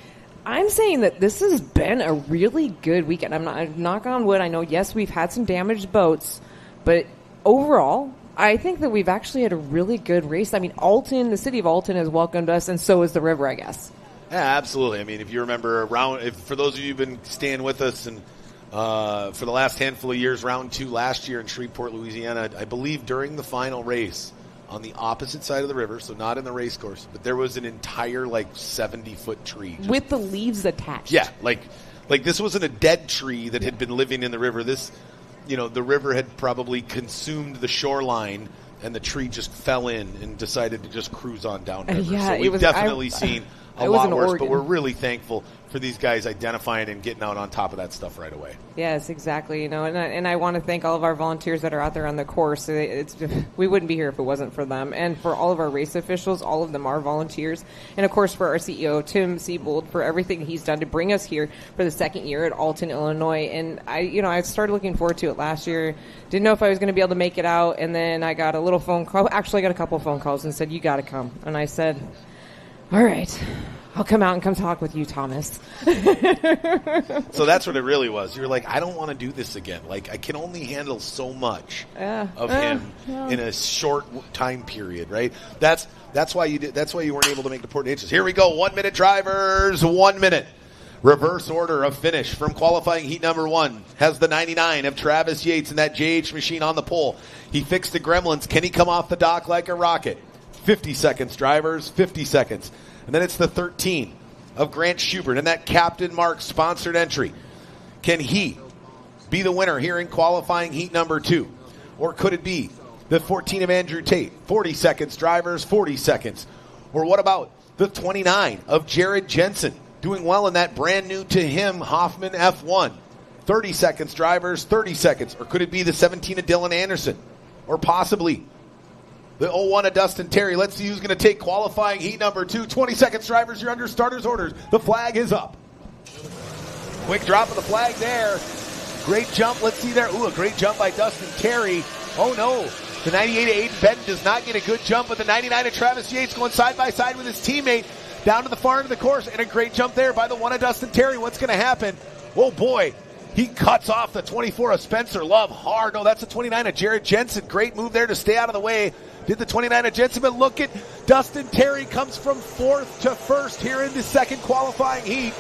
I'm saying that this has been a really good weekend. I'm not, knock on wood, I know, yes, we've had some damaged boats, but overall, I think that we've actually had a really good race. I mean, Alton, the city of Alton has welcomed us, and so is the river, I guess. Yeah, absolutely. I mean, if you remember, for those of you who've been staying with us, and for the last handful of years, round 2 last year in Shreveport, Louisiana, I believe during the final race, on the opposite side of the river, so not in the race course, but there was an entire 70-foot tree. With the leaves attached. Yeah, like this wasn't a dead tree that had been living in the river. This, the river had probably consumed the shoreline, and the tree just fell in and decided to just cruise on down river. Yeah, so we've definitely seen a lot worse, but we're really thankful for these guys identifying and getting out on top of that stuff right away. Yes, exactly. And I want to thank all of our volunteers that are out there on the course. We wouldn't be here if it wasn't for them. And for all of our race officials, all of them are volunteers. And of course, for our CEO, Tim Siebold, for everything he's done to bring us here for the second year at Alton, Illinois. And I started looking forward to it last year. Didn't know if I was going to be able to make it out. And then I got a little phone call. Actually, I got a couple of phone calls and said, "You got to come." And I said, "All right, I'll come out and come talk with you, Thomas." So that's what it really was. You're like, I don't want to do this again. I can only handle so much of him in a short time period, right? That's why you did. That's why you weren't able to make the Port Neches. Here we go. 1 minute drivers. 1 minute. Reverse order of finish from qualifying heat number 1 has the 99 of Travis Yates in that JH machine on the pole. He fixed the gremlins. Can he come off the dock like a rocket? 50 seconds, drivers. 50 seconds. And then it's the 13 of Grant Schubert in that Captain Mark sponsored entry. Can he be the winner here in qualifying heat number 2? Or could it be the 14 of Andrew Tate? 40 seconds, drivers, 40 seconds. Or what about the 29 of Jared Jensen, doing well in that brand new to him Hoffman F1? 30 seconds, drivers, 30 seconds. Or could it be the 17 of Dylan Anderson? Or possibly the 01 of Dustin Terry. Let's see who's going to take qualifying heat number 2. 20 seconds, drivers. You're under starters' orders. The flag is up. Quick drop of the flag there. Great jump. Let's see there. Ooh, a great jump by Dustin Terry. Oh, no. The 98 of Aiden Benton does not get a good jump, but the 99 of Travis Yates going side by side with his teammate down to the far end of the course. And a great jump there by the 1 of Dustin Terry. What's going to happen? Oh, boy. He cuts off the 24 of Spencer Love hard. No, that's the 29 of Jared Jensen. Great move there to stay out of the way. Did the 29 of Jensen, but look at Dustin Terry comes from 4th to 1st here in the second qualifying heat.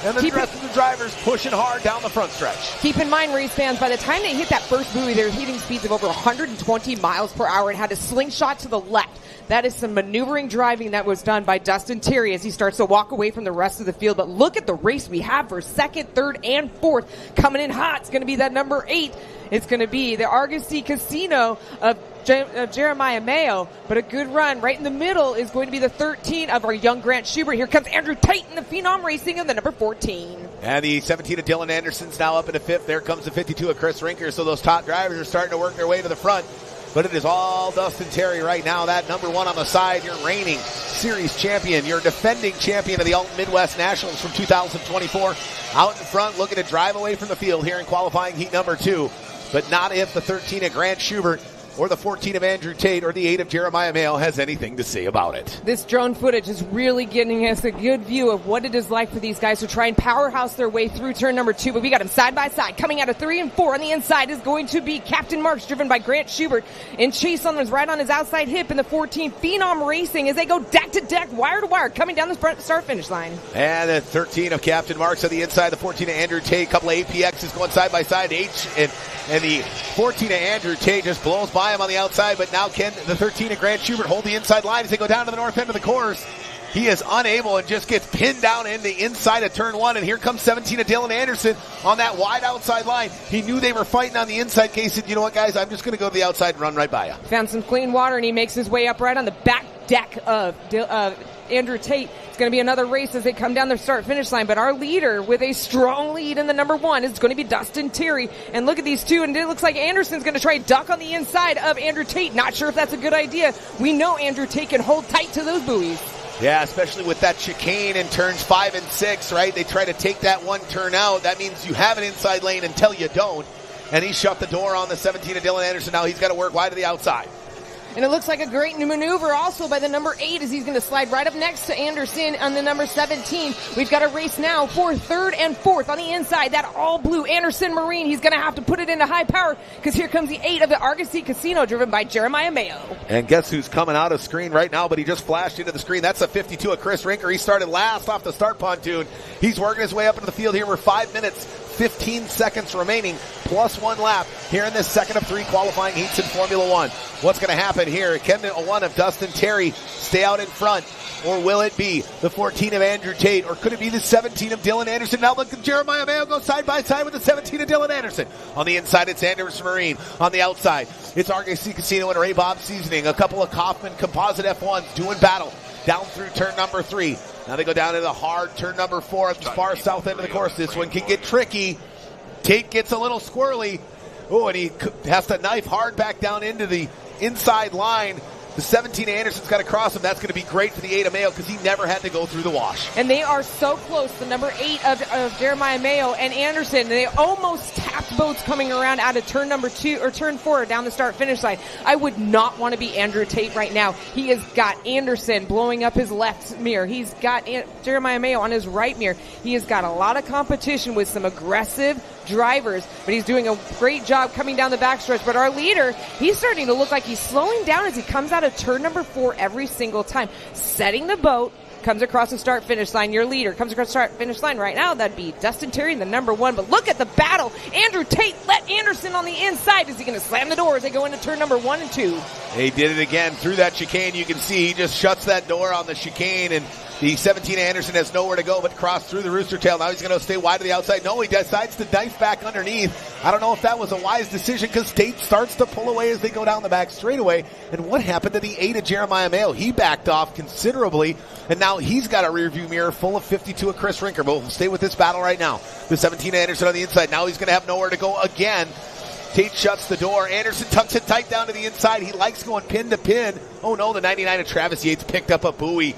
And the rest of the drivers pushing hard down the front stretch. Keep in mind, race fans, by the time they hit that first buoy, they were hitting speeds of over 120 miles per hour and had a slingshot to the left. That is some maneuvering driving that was done by Dustin Terry as he starts to walk away from the rest of the field. But look at the race we have for second, third, and fourth. Coming in hot, it's going to be that number 8. It's going to be the Argosy Casino of Jeremiah Mayo, but a good run right in the middle is going to be the 13 of our young Grant Schubert. Here comes Andrew Tate in the Phenom Racing of the number 14. And the 17 of Dylan Anderson's now up into 5th. There comes the 52 of Chris Rinker. So those top drivers are starting to work their way to the front. But it is all Dustin Terry right now. That number 1 on the side, your reigning series champion, your defending champion of the Alton Midwest Nationals from 2024. Out in front, looking to drive away from the field here in qualifying heat number 2. But not if the 13 of Grant Schubert or the 14 of Andrew Tate or the 8 of Jeremiah Mayo has anything to say about it. This drone footage is really getting us a good view of what it is like for these guys to try and powerhouse their way through turn number 2. But we got them side by side. Coming out of 3 and 4 on the inside is going to be Captain Marks, driven by Grant Schubert. And Chase Sumner's right on his outside hip in the 14 Phenom Racing as they go deck to deck, wire to wire, coming down the start finish line. And the 13 of Captain Marks on the inside, the 14 of Andrew Tate. A couple of APXs going side by side. And the 14 of Andrew Tate just blows by him on the outside, but now can the 13 of Grant Schubert hold the inside line as they go down to the north end of the course? He is unable and just gets pinned down in the inside of turn 1, and here comes 17 of Dylan Anderson on that wide outside line. He knew they were fighting on the inside. He said, you know what, guys, I'm just going to go to the outside and run right by you. Found some clean water, and he makes his way up right on the back deck of Andrew Tate. It's going to be another race as they come down the start-finish line, but our leader with a strong lead in the number 1 is going to be Dustin Terry. And look at these two, and it looks like Anderson's going to try duck on the inside of Andrew Tate. Not sure if that's a good idea. We know Andrew Tate can hold tight to those buoys. Yeah, especially with that chicane in turns 5 and 6, right? They try to take that one turn out. That means you have an inside lane until you don't. And he shut the door on the 17 of Dylan Anderson. Now he's got to work wide to the outside. And it looks like a great new maneuver also by the number 8 as he's going to slide right up next to Anderson on the number 17. We've got a race now for 3rd and 4th on the inside. That all blue Anderson Marine. He's going to have to put it into high power because here comes the 8 of the Argosy Casino, driven by Jeremiah Mayo. And guess who's coming out of screen right now, but he just flashed into the screen. That's a 52 of Chris Rinker. He started last off the start pontoon. He's working his way up into the field here. We're 5 minutes, 15 seconds remaining, plus 1 lap here in this second of 3 qualifying heats in Formula 1. What's going to happen here? Can the 1 of Dustin Terry stay out in front? Or will it be the 14 of Andrew Tate? Or could it be the 17 of Dylan Anderson? Now look at Jeremiah Mayo go side by side with the 17 of Dylan Anderson. On the inside, it's Anderson Marine. On the outside, it's Argosy Casino and Ray Bob Seasoning. A couple of Kaufman Composite F1s doing battle down through turn number 3. Now they go down to the hard turn number 4 at the far south end of the course. This one can get tricky. Tate gets a little squirrely. Oh, and he has to knife hard back down into the inside line. The 17 Anderson's got to cross him. That's going to be great for the 8 of Mayo because he never had to go through the wash. And they are so close. The number 8 of Jeremiah Mayo and Anderson, they almost tapped boats coming around out of turn number 2 or turn 4 down the start-finish line. I would not want to be Andrew Tate right now. He has got Anderson blowing up his left mirror. He's got Jeremiah Mayo on his right mirror. He has got a lot of competition with some aggressive drivers, but he's doing a great job coming down the backstretch. But our leader, he's starting to look like he's slowing down as he comes out of turn number 4 every single time, setting the boat, comes across the start finish line. Your leader comes across the start finish line right now. That'd be Dustin Terry, the number 1. But look at the battle. Andrew Tate let Anderson on the inside. Is he going to slam the door as they go into turn number 1 and 2? He did it again through that chicane. You can see he just shuts that door on the chicane, and the 17 Anderson has nowhere to go but cross through the rooster tail. Now he's going to stay wide to the outside. No, he decides to dive back underneath. I don't know if that was a wise decision because Tate starts to pull away as they go down the back straightaway. And what happened to the 8 of Jeremiah Mayo? He backed off considerably, and now he's got a rearview mirror full of 52 of Chris Rinker. But we'll stay with this battle right now. The 17 Anderson on the inside. Now he's going to have nowhere to go again. Tate shuts the door. Anderson tucks it tight down to the inside. He likes going pin to pin. Oh no, the 99 of Travis Yates picked up a buoy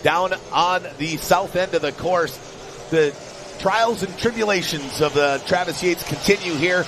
down on the south end of the course. The trials and tribulations of the Travis Yates continue here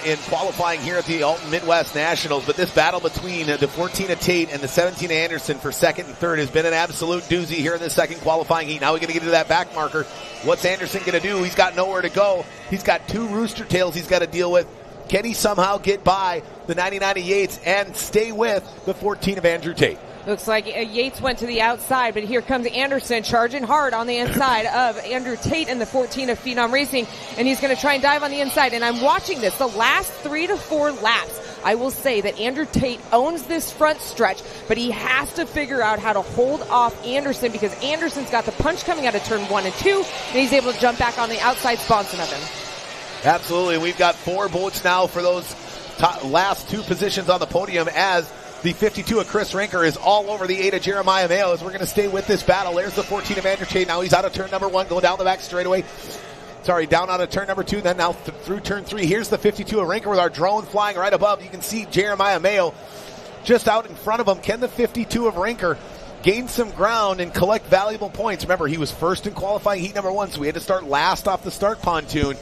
in qualifying here at the Alton Midwest Nationals. But this battle between the 14 of Tate and the 17 of Anderson for second and third has been an absolute doozy here in the second qualifying heat. Now we're going to get to that back marker. What's Anderson going to do? He's got nowhere to go. He's got 2 rooster tails he's got to deal with. Can he somehow get by the 99 of Yates and stay with the 14 of Andrew Tate? Looks like Yates went to the outside, but here comes Anderson charging hard on the inside of Andrew Tate in the 14 of Phenom Racing, and he's going to try and dive on the inside. And I'm watching this. The last 3 to 4 laps, I will say that Andrew Tate owns this front stretch, but he has to figure out how to hold off Anderson because Anderson's got the punch coming out of turn 1 and 2, and he's able to jump back on the outside sponson of him. Absolutely. We've got 4 boats now for those last 2 positions on the podium as the 52 of Chris Rinker is all over the 8 of Jeremiah Mayo as we're going to stay with this battle. There's the 14 of Andrew Tate. Now he's out of turn number 1, going down the back straightaway. Down out of turn number 2, then now through turn 3. Here's the 52 of Rinker with our drone flying right above. You can see Jeremiah Mayo just out in front of him. Can the 52 of Rinker gain some ground and collect valuable points? Remember, he was first in qualifying heat number 1, so we had to start last off the start pontoon.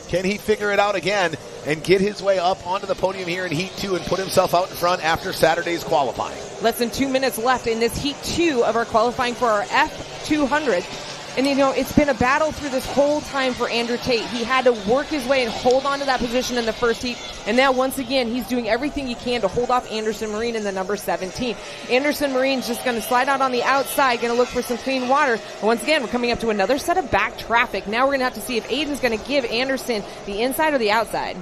Can he figure it out again and get his way up onto the podium here in Heat 2 and put himself out in front after Saturday's qualifying? Less than 2 minutes left in this Heat 2 of our qualifying for our F200. And, it's been a battle through this whole time for Andrew Tate. He had to work his way and hold on to that position in the first heat. And now, once again, he's doing everything he can to hold off Anderson Marine in the number 17. Anderson Marine's just going to slide out on the outside, going to look for some clean water. And once again, we're coming up to another set of back traffic. Now we're going to have to see if Aiden's going to give Anderson the inside or the outside.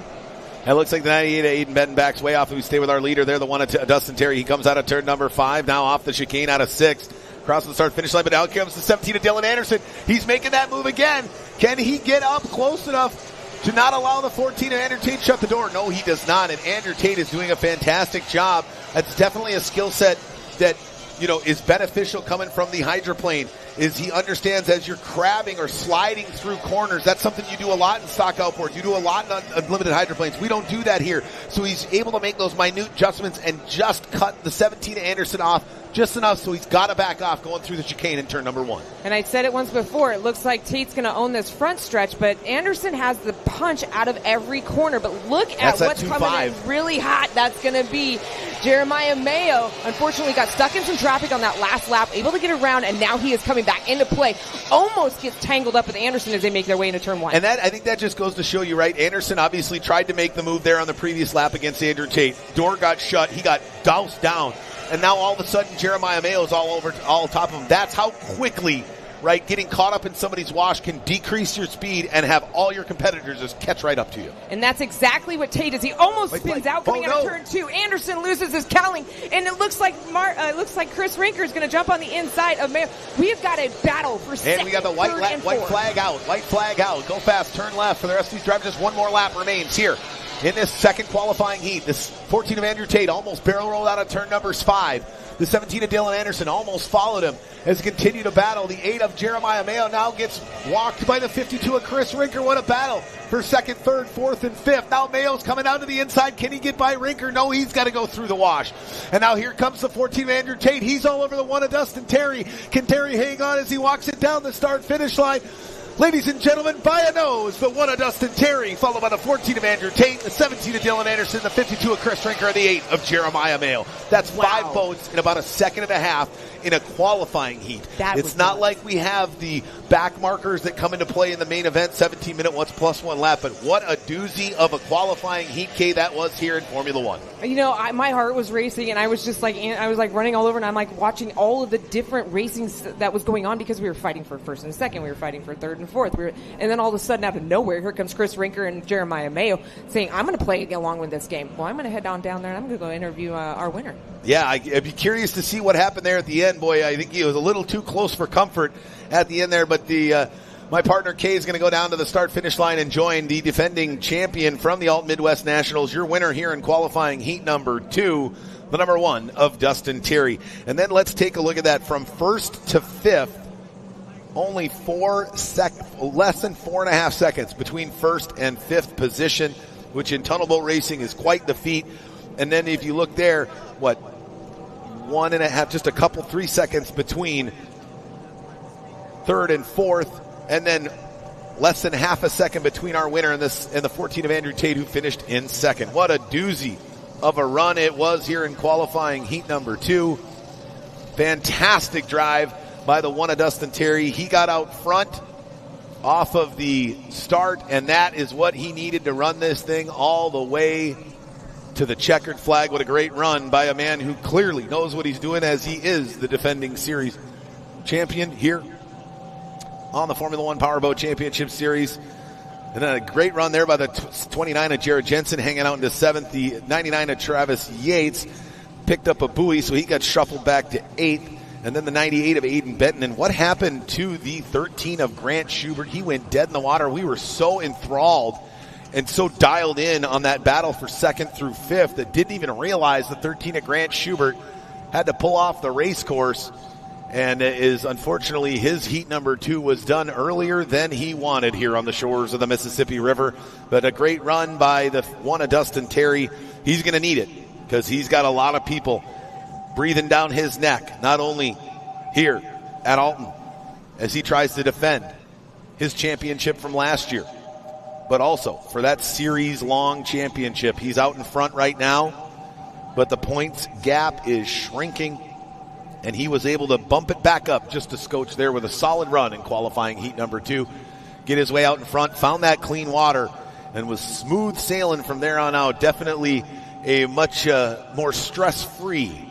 It looks like the 98 Aiden Bedenbach's way off. We stay with our leader there, the one at Dustin Terry. He comes out of turn number 5, now off the chicane out of 6. Crossing the start-finish line, but now comes the 17 of Dylan Anderson. He's making that move again. Can he get up close enough to not allow the 14 of Andrew Tate to shut the door? No, he does not, and Andrew Tate is doing a fantastic job. That's definitely a skill set that, is beneficial coming from the hydroplane, is he understands as you're crabbing or sliding through corners. That's something you do a lot in stock outboards. You do a lot in unlimited hydroplanes. We don't do that here. So he's able to make those minute adjustments and just cut the 17 of Anderson off just enough so he's got to back off going through the chicane in turn number 1. And I said it once before, it looks like Tate's going to own this front stretch, but Anderson has the punch out of every corner. But look at what's coming in really hot. That's going to be Jeremiah Mayo. Unfortunately, got stuck in some traffic on that last lap, able to get around, and now he is coming back into play. Almost gets tangled up with Anderson as they make their way into turn 1. And I think that just goes to show you, right? Anderson obviously tried to make the move there on the previous lap against Andrew Tate. Door got shut. He got doused down. And now all of a sudden Jeremiah Mayo is all top of him. That's how quickly, right, getting caught up in somebody's wash can decrease your speed and have all your competitors just catch right up to you. And that's exactly what Tate is. He almost spins out coming out of turn 2. Anderson loses his cowling, and it looks like Chris Rinker is going to jump on the inside of Mayo. We have got a battle for second, and we got the white flag out. White flag out. Go fast, turn left for the rest of these drivers. Just one more lap remains here in this second qualifying heat. This 14 of Andrew Tate almost barrel rolled out of turn number 5. The 17 of Dylan Anderson almost followed him as he continued to battle. The 8 of Jeremiah Mayo now gets walked by the 52 of Chris Rinker. What a battle for second, third, fourth, and fifth. Now Mayo's coming down to the inside. Can he get by Rinker? No, he's got to go through the wash. And now here comes the 14 of Andrew Tate. He's all over the 1 of Dustin Terry. Can Terry hang on as he walks it down the start-finish line? Ladies and gentlemen, by a nose, the 1 of Dustin Terry, followed by the 14 of Andrew Tate, the 17 of Dylan Anderson, the 52 of Chris Rinker, and the 8 of Jeremiah Mayo. That's 5 boats in about a second and a half in a qualifying heat. It's not like we have the back markers that come into play in the main event, 17-minute what's plus 1 lap, but what a doozy of a qualifying heat, K, that was here in Formula 1. My heart was racing, and I was just I was running all over, and I'm watching all of the different racing that was going on because we were fighting for first and second, we were fighting for third and fourth, and then all of a sudden, out of nowhere, here comes Chris Rinker and Jeremiah Mayo saying, I'm going to play along with this game. Well, I'm going to head down there, and I'm going to go interview our winner. Yeah, I'd be curious to see what happened there at the end. Boy, I think he was a little too close for comfort at the end there, but my partner Kay is going to go down to the start-finish line and join the defending champion from the Alton Midwest Nationals, your winner here in qualifying heat number 2, the number 1 of Dustin Terry. And then let's take a look at that from first to fifth. Only less than 4.5 seconds between first and fifth position, which in tunnel boat racing is quite the feat. And then if you look there, 1.5, just a couple, 3 seconds between third and fourth, and then less than half a second between our winner and the 14 of Andrew Tate, who finished in second. What a doozy of a run it was here in qualifying heat number 2. Fantastic drive by the 1 of Dustin Terry. He got out front off of the start, and that is what he needed to run this thing all the way to the checkered flag. What a great run by a man who clearly knows what he's doing, as he is the defending series champion here on the Formula One Powerboat Championship Series. And then a great run there by the 29 of Jared Jensen, hanging out into 7th. The 99 of Travis Yates picked up a buoy, so he got shuffled back to 8th. And then the 98 of Aiden Benton. And what happened to the 13 of Grant Schubert? He went dead in the water. We were so enthralled and so dialed in on that battle for 2nd through 5th that didn't even realize the 13 of Grant Schubert had to pull off the race course. And is unfortunately his heat number 2 was done earlier than he wanted here on the shores of the Mississippi River. But a great run by the one of Dustin Terry. He's going to need it because he's got a lot of people breathing down his neck, not only here at Alton as he tries to defend his championship from last year, but also for that series-long championship. He's out in front right now, but the points gap is shrinking, and he was able to bump it back up just a scotch there with a solid run in qualifying heat number 2. Get his way out in front, found that clean water, and was smooth sailing from there on out. Definitely a much more stress-free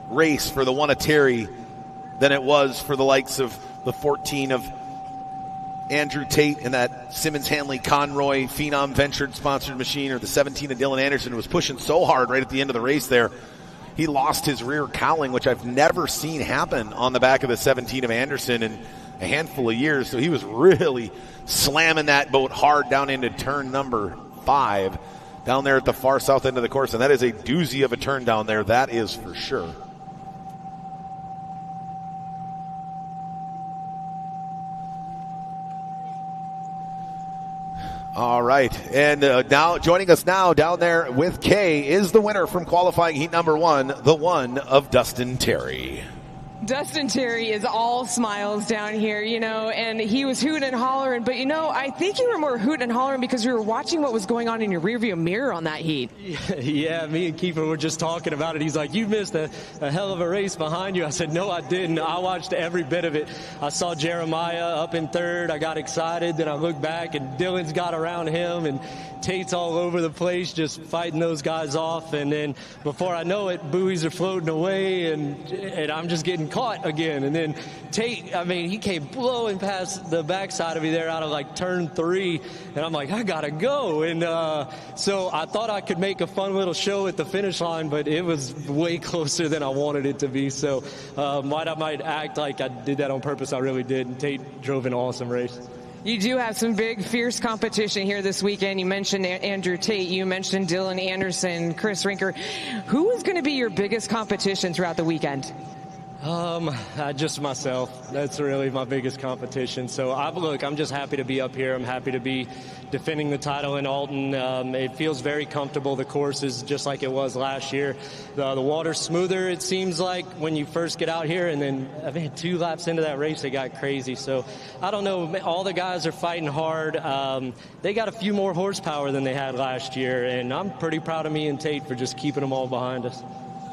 race for the one of Terry than it was for the likes of the 14 of Andrew Tate and that Simmons Hanley Conroy Phenom Ventured sponsored machine, or the 17 of Dylan Anderson, who was pushing so hard right at the end of the race there. He lost his rear cowling, which I've never seen happen on the back of the 17 of Anderson in a handful of years. So he was really slamming that boat hard down into turn number 5 down there at the far south end of the course. And that is a doozy of a turn down there, that is for sure. All right, and now joining us now down there with Kay is the winner from qualifying heat number 1, the one of Dustin Terry. Dustin Terry is all smiles down here, and he was hooting and hollering. But, I think you were more hooting and hollering because we were watching what was going on in your rearview mirror on that heat. Yeah, me and Kiefer were just talking about it. He's like, you missed a hell of a race behind you. I said, no, I didn't. I watched every bit of it. I saw Jeremiah up in 3rd. I got excited. Then I looked back, and Dylan's got around him, and Tate's all over the place just fighting those guys off. And then before I know it, buoys are floating away, and I'm just getting caught again. And then Tate, he came blowing past the backside of me there out of like turn 3, and I'm like, I gotta go. And so I thought I could make a fun little show at the finish line, but it was way closer than I wanted it to be. So I might act like I did that on purpose. I really did. And Tate drove an awesome race. You do have some big, fierce competition here this weekend. You mentioned Andrew Tate. You mentioned Dylan Anderson, Chris Rinker. Who is going to be your biggest competition throughout the weekend? Just myself. That's really my biggest competition. So I'm just happy to be up here. I'm happy to be defending the title in Alton. It feels very comfortable. The course is just like it was last year. The water's smoother, it seems like, when you first get out here, and then 2 laps into that race, it got crazy. So I don't know. All the guys are fighting hard. They got a few more horsepower than they had last year, and I'm pretty proud of me and Tate for just keeping them all behind us.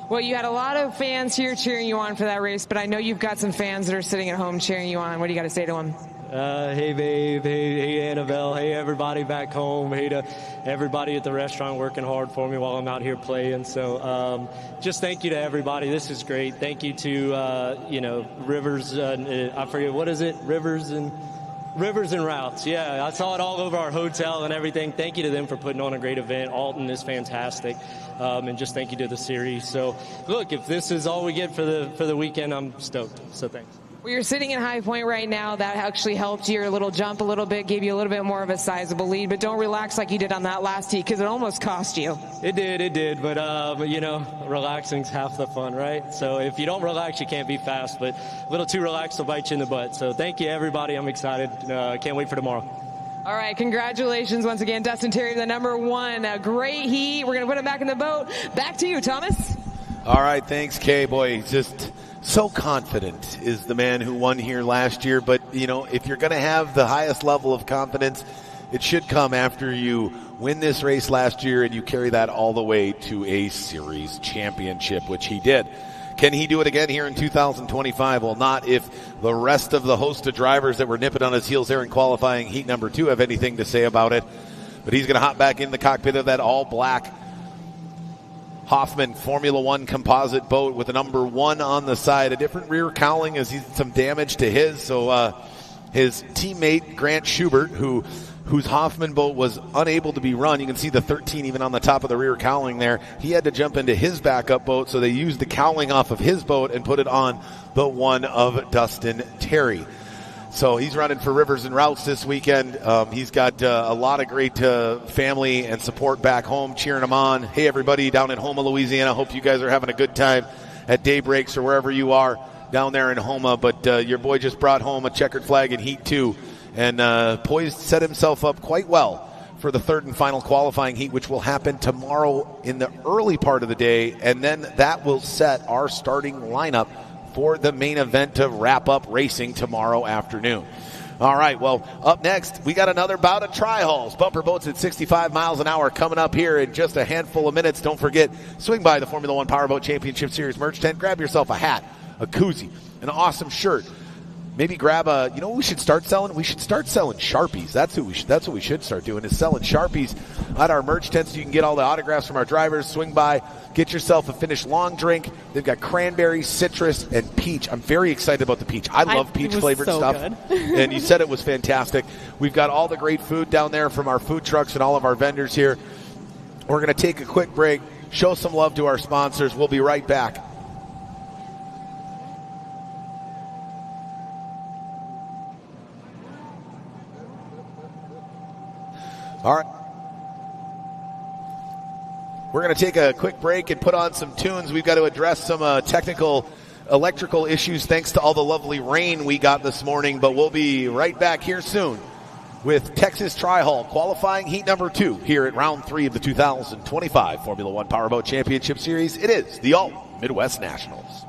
Well, you had a lot of fans here cheering you on for that race, but I know you've got some fans that are sitting at home cheering you on. What do you got to say to them? Hey, babe. Hey, Annabelle. Hey, everybody back home. Hey to everybody at the restaurant working hard for me while I'm out here playing. So just thank you to everybody. This is great. Thank you to, Rivers. I forget, what is it? Rivers and Routes. Yeah, I saw it all over our hotel and everything. Thank you to them for putting on a great event. Alton is fantastic. And just thank you to the series. So, look, if this is all we get for the weekend, I'm stoked. So thanks. Well, you're sitting in High Point right now. That actually helped your little jump a little bit, gave you a little bit more of a sizable lead. But don't relax like you did on that last heat, because it almost cost you. It did. But relaxing's half the fun, right? So if you don't relax, you can't be fast. But a little too relaxed will bite you in the butt. So thank you, everybody. I'm excited. Can't wait for tomorrow. All right, congratulations once again, Dustin Terry, the number 1. A great heat. We're going to put him back in the boat. Back to you, Thomas. All right, thanks, Kay. Boy, just so confident is the man who won here last year. But, if you're going to have the highest level of confidence, it should come after you win this race last year and you carry that all the way to a series championship, which he did. Can he do it again here in 2025? Well, not if the rest of the host of drivers that were nipping on his heels there in qualifying heat number 2 have anything to say about it. But he's going to hop back in the cockpit of that all-black Hoffman Formula One composite boat with a number 1 on the side. A different rear cowling as he's some damage to his. So his teammate Grant Schubert, whose Hoffman boat was unable to be run. You can see the 13 even on the top of the rear cowling there. He had to jump into his backup boat, so they used the cowling off of his boat and put it on the one of Dustin Terry. So he's running for Rivers and Routes this weekend. He's got a lot of great family and support back home cheering him on. Hey, everybody down in Houma, Louisiana. Hope you guys are having a good time at Daybreaks or wherever you are down there in Houma. But your boy just brought home a checkered flag in Heat 2 and poised to set himself up quite well for the third and final qualifying heat, which will happen tomorrow in the early part of the day. And then that will set our starting lineup for the main event to wrap up racing tomorrow afternoon. All right, well, up next, we got another bout of tri-hulls. Bumper boats at 65 miles an hour coming up here in just a handful of minutes. Don't forget, swing by the Formula One Powerboat Championship Series merch tent. Grab yourself a hat, a koozie, an awesome shirt. Maybe grab what we should start selling? We should start selling Sharpies. That's what we should start doing, is selling Sharpies at our merch tent so you can get all the autographs from our drivers. Swing by, get yourself a finished long drink. They've got cranberry, citrus, and peach. I'm very excited about the peach. I love peach-flavored stuff. And you said it was fantastic. We've got all the great food down there from our food trucks and all of our vendors here. We're going to take a quick break, show some love to our sponsors. We'll be right back. All right. We're going to take a quick break and put on some tunes. We've got to address some technical electrical issues thanks to all the lovely rain we got this morning, but we'll be right back here soon with Texas Tri-Hull qualifying heat number 2 here at round 3 of the 2025 Formula One Powerboat Championship Series. It is the Alton Midwest Nationals.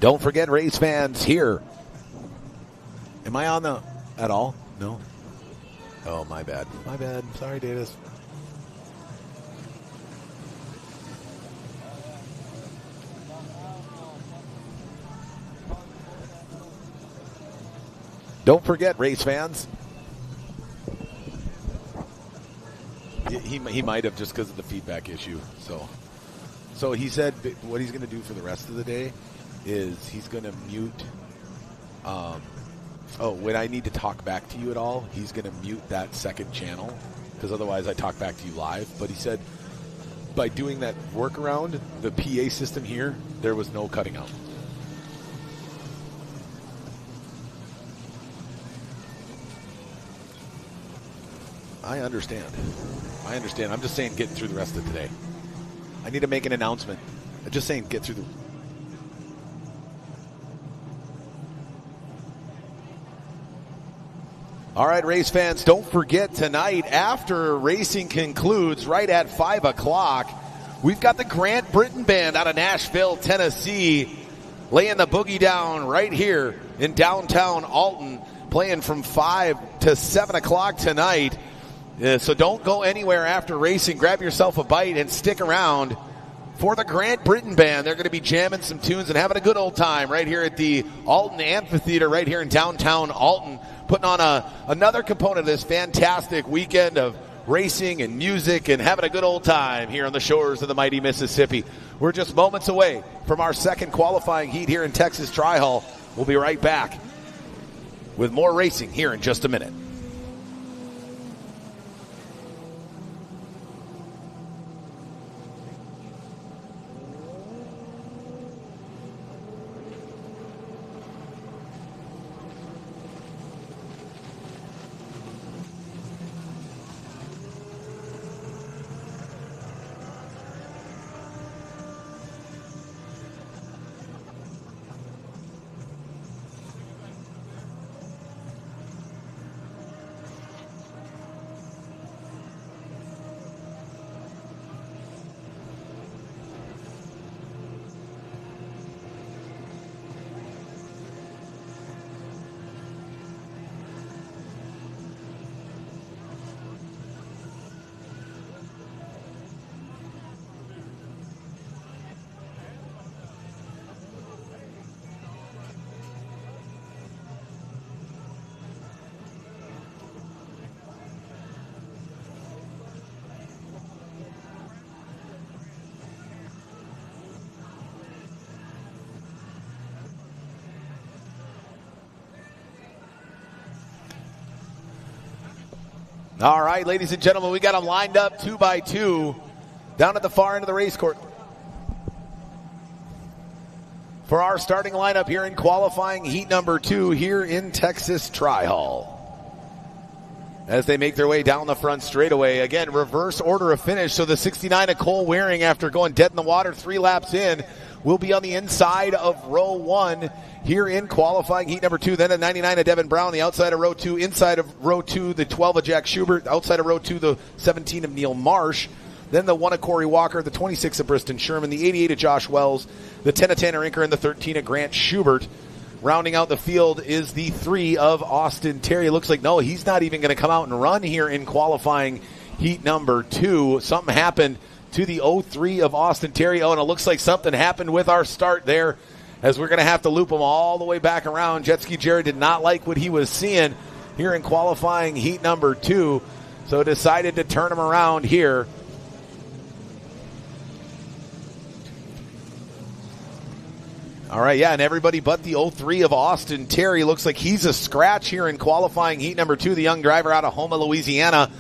Don't forget, race fans, here. Am I on the at all? No. Oh, my bad. My bad. Sorry, Davis. Don't forget, race fans. He might have just because of the feedback issue. So he said what he's going to do for the rest of the day is he's going to mute. When I need to talk back to you at all, he's going to mute that second channel because otherwise I talk back to you live. But he said by doing that workaround, the PA system here, there was no cutting out. I understand. I'm just saying getting through the rest of today. I need to make an announcement. I'm just saying get through the... All right, race fans, don't forget tonight after racing concludes right at 5 o'clock, we've got the Grant Britton Band out of Nashville, Tennessee, laying the boogie down right here in downtown Alton, playing from 5 to 7 o'clock tonight. So don't go anywhere after racing. Grab yourself a bite and stick around for the Grant Britton Band. They're going to be jamming some tunes and having a good old time right here at the Alton Amphitheater right here in downtown Alton, putting on another component of this fantastic weekend of racing and music and having a good old time here on the shores of the mighty Mississippi. We're just moments away from our second qualifying heat here in Texas Tri-Hall. We'll be right back with more racing here in just a minute. All right, ladies and gentlemen, we got them lined up 2 by 2 down at the far end of the race course for our starting lineup here in qualifying heat number 2 here in Texas Tri-Hall. As they make their way down the front straightaway, again, reverse order of finish. So the 69 of Cole Waring, after going dead in the water 3 laps in, will be on the inside of row 1 here in qualifying heat number 2. Then the 99 of Devin Brown, the outside of row 2. Inside of row 2, the 12 of Jack Schubert. Outside of row 2, the 17 of Neil Marsh. Then the 1 of Corey Walker, the 26 of Briston Sherman, the 88 of Josh Wells, the 10 of Tanner Inker, and the 13 of Grant Schubert. Rounding out the field is the 3 of Austin Terry. It looks like, no, he's not even going to come out and run here in qualifying heat number 2. Something happened to the 03 of Austin Terry. Oh, and it looks like something happened with our start there, as we're going to have to loop him all the way back around. Jet Ski Jerry did not like what he was seeing here in qualifying heat number 2, so decided to turn him around here. All right, yeah, and everybody but the 03 of Austin Terry looks like he's a scratch here in qualifying heat number 2. The young driver out of Houma, Louisiana,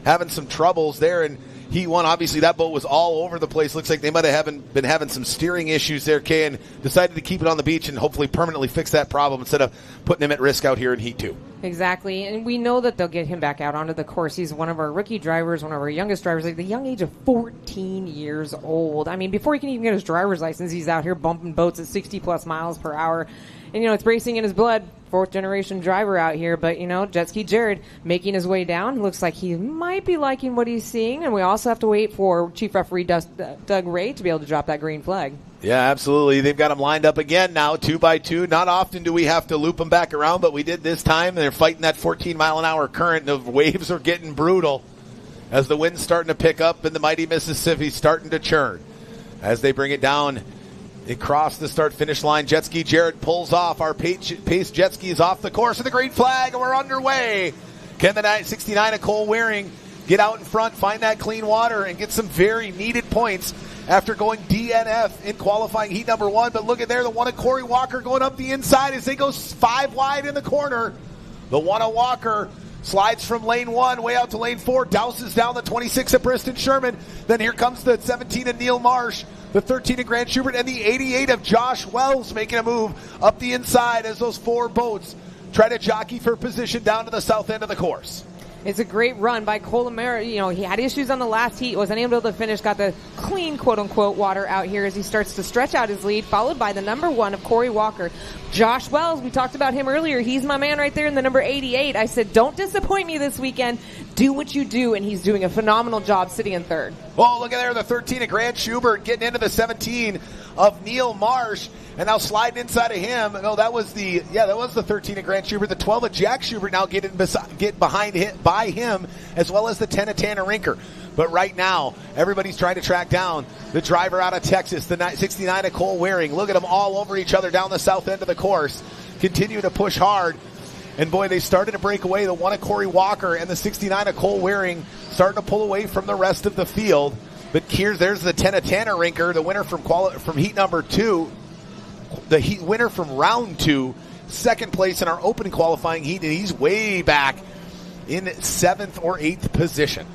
having some troubles there in heat 1. Obviously, that boat was all over the place. Looks like they might have been having some steering issues there, Kay, and decided to keep it on the beach and hopefully permanently fix that problem instead of putting him at risk out here in heat 2. Exactly, and we know that they'll get him back out onto the course. He's one of our rookie drivers, one of our youngest drivers, like the young age of 14 years old. I mean, before he can even get his driver's license, he's out here bumping boats at 60-plus miles per hour. And, it's racing in his blood. Fourth-generation driver out here. But, Jet Ski Jared making his way down. Looks like he might be liking what he's seeing. And we also have to wait for Chief Referee Doug Ray to be able to drop that green flag. Yeah, absolutely. They've got them lined up again now, 2 by 2. Not often do we have to loop them back around, but we did this time. They're fighting that 14-mile-an-hour current. The waves are getting brutal as the wind's starting to pick up and the mighty Mississippi's starting to churn. As they bring it down, they cross the start-finish line. Jet Ski Jared pulls off. Our pace jet ski is off the course with the green flag, and we're underway. Can the 69 of Cole Waring get out in front, find that clean water, and get some very needed points after going DNF in qualifying heat number 1. But look at there, the one of Corey Walker going up the inside as they go 5 wide in the corner. The one of Walker slides from lane 1 way out to lane 4, douses down the 26 of Briston Sherman. Then here comes the 17 of Neil Marsh, the 13 of Grant Schubert, and the 88 of Josh Wells making a move up the inside as those 4 boats try to jockey for position down to the south end of the course. It's a great run by Colomera. He had issues on the last heat, wasn't able to finish, got the clean, quote-unquote, water out here as he starts to stretch out his lead, followed by the number 1 of Corey Walker. Josh Wells, we talked about him earlier. He's my man right there in the number 88. I said, don't disappoint me this weekend. Do what you do, and he's doing a phenomenal job sitting in third. Oh, look at there, the 13 of Grant Schubert getting into the 17 of Neil Marsh, and now sliding inside of him. No, that was the 13 of Grant Schubert. The 12 of Jack Schubert now get behind him, by him, as well as the 10 of Tanner Rinker. But right now, everybody's trying to track down the driver out of Texas, the 69 of Cole Waring. Look at them all over each other down the south end of the course. Continue to push hard. And boy, they started to break away. The 1 of Corey Walker and the 69 of Cole Waring starting to pull away from the rest of the field. But there's the 10 of Tanner Rinker, the winner from heat number 2. The winner from round 2, second place in our open qualifying heat, and he's way back in 7th or 8th position.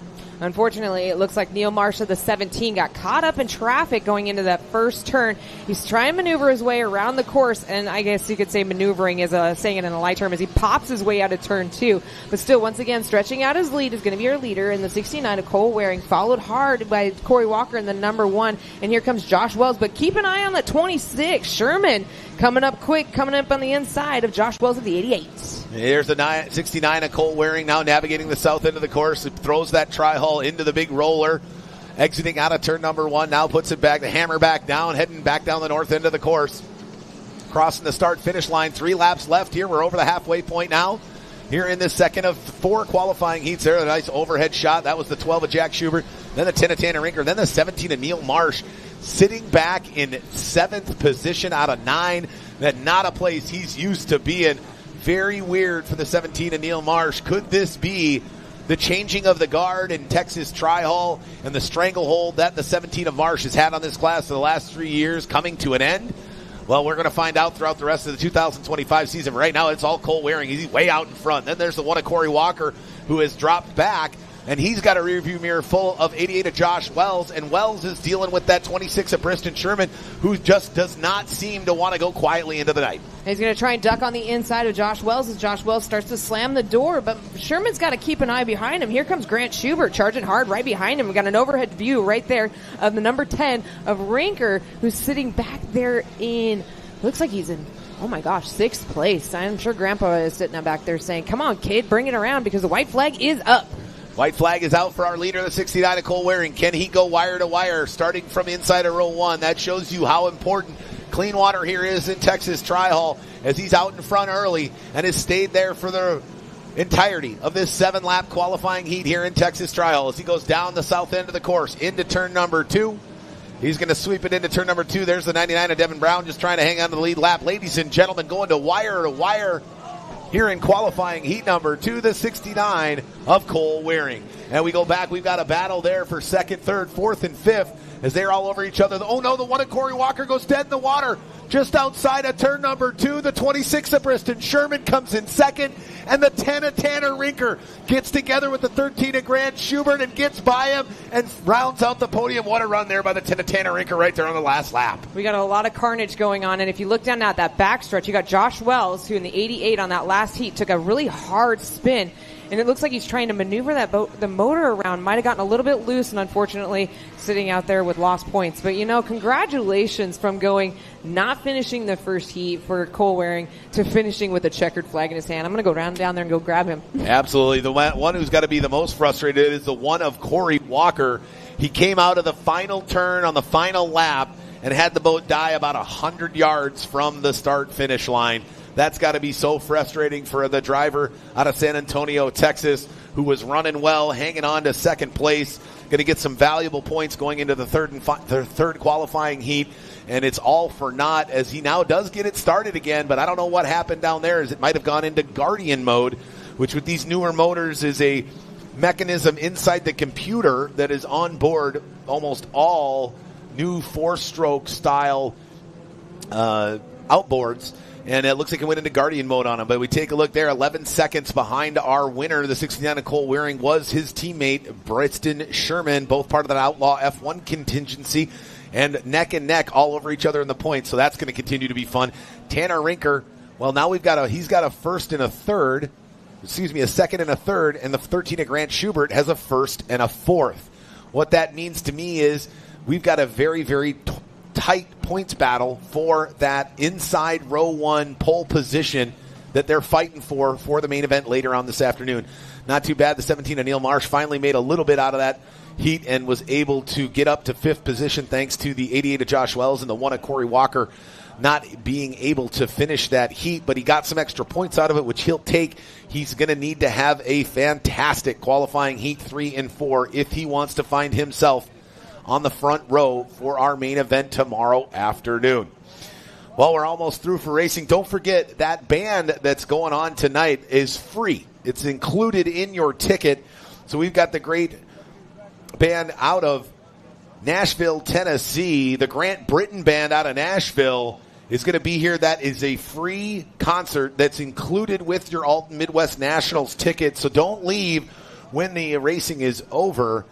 Unfortunately, it looks like Neil Marsh of the 17 got caught up in traffic going into that first turn. He's trying to maneuver his way around the course, and I guess you could say maneuvering is saying it in a light term as he pops his way out of turn 2. But still, once again, stretching out his lead is going to be our leader in the 69 of Cole Waring, followed hard by Corey Walker in the number 1. And here comes Josh Wells, but keep an eye on the 26. Sherman coming up quick, coming up on the inside of Josh Wells of the 88. Here's the 69 of Cole Waring now navigating the south end of the course. It throws that tri-hull into the big roller, exiting out of turn number 1. Now puts it back, the hammer back down, heading back down the north end of the course. Crossing the start-finish line, 3 laps left here. We're over the halfway point now. Here in this second of 4 qualifying heats there. A nice overhead shot. That was the 12 of Jack Schubert. Then the 10 of Tanner Rinker. Then the 17 of Neil Marsh. Sitting back in 7th position out of 9. That not a place he's used to being. Very weird for the 17 of Neil Marsh. Could this be the changing of the guard in Texas Tri-Hull and the stranglehold that the 17 of Marsh has had on this class for the last 3 years coming to an end? Well, we're going to find out throughout the rest of the 2025 season. Right now, it's all Cole Waring. He's way out in front. Then there's the 1 of Corey Walker, who has dropped back, and he's got a rearview mirror full of 88 of Josh Wells, and Wells is dealing with that 26 of Briston Sherman, who just does not seem to want to go quietly into the night. He's going to try and duck on the inside of Josh Wells as Josh Wells starts to slam the door, but Sherman's got to keep an eye behind him. Here comes Grant Schubert charging hard right behind him. We've got an overhead view right there of the number 10 of Rinker, who's sitting back there in, looks like he's in, oh my gosh, 6th place. I'm sure Grandpa is sitting back there saying, come on, kid, bring it around, because the white flag is up. White flag is out for our leader, the 69 of Cole Waring. Can he go wire to wire starting from inside of row 1? That shows you how important clean water here is in Texas Tri-Hull, as he's out in front early and has stayed there for the entirety of this 7-lap qualifying heat here in Texas Tri-Hull. As he goes down the south end of the course into turn number 2. He's going to sweep it into turn number 2. There's the 99 of Devin Brown just trying to hang on to the lead lap. Ladies and gentlemen, going to wire here in qualifying heat number 2, the 69 of Cole Waring. And we go back. We've got a battle there for 2nd, 3rd, 4th, and 5th as they're all over each other. Oh, no, the 1 of Corey Walker goes dead in the water just outside of turn number 2. The 26 of Briston Sherman comes in 2nd, and the 10 of Tanner Rinker gets together with the 13 of Grant Schubert and gets by him and rounds out the podium. What a run there by the 10 of Tanner Rinker right there on the last lap. We got a lot of carnage going on, and if you look down at that backstretch, you got Josh Wells, who in the 88 on that last heat took a really hard spin and it looks like he's trying to maneuver the motor around. Might have gotten a little bit loose, and unfortunately sitting out there with lost points. But, congratulations from not finishing the first heat for Cole Waring to finishing with a checkered flag in his hand. I'm going to go down there and go grab him. Absolutely. The one who's got to be the most frustrated is the one of Corey Walker. He came out of the final turn on the final lap and had the boat die about 100 yards from the start-finish line. That's got to be so frustrating for the driver out of San Antonio, Texas, who was running well, hanging on to second place, going to get some valuable points going into the third qualifying heat. And it's all for naught as he now does get it started again, but I don't know what happened down there, as it might have gone into Guardian mode, which with these newer motors is a mechanism inside the computer that is on board almost all new four-stroke style outboards, and it looks like it went into Guardian mode on him. But we take a look there, 11 seconds behind our winner. The 69 of Cole Waring was his teammate, Briston Sherman, both part of that Outlaw F1 contingency, and neck all over each other in the points. So that's going to continue to be fun. Tanner Rinker, well, now he's got a first and a third, a second and a third, and the 13 of Grant Schubert has a first and a fourth. What that means to me is we've got a very, very tight points battle for that inside row one pole position that they're fighting for the main event later on this afternoon. Not too bad. The 17 of Neil Marsh finally made a little bit out of that heat and was able to get up to fifth position thanks to the 88 of Josh Wells and the 1 of Corey Walker not being able to finish that heat, but he got some extra points out of it, which he'll take. He's going to need to have a fantastic qualifying heat 3 and 4 if he wants to find himself on the front row for our main event tomorrow afternoon. Well, we're almost through for racing. Don't forget that band that's going on tonight is free. It's included in your ticket. So we've got the great band out of Nashville, Tennessee. The Grant Britton Band out of Nashville is going to be here. That is a free concert that's included with your Alton Midwest Nationals ticket. So don't leave when the racing is over.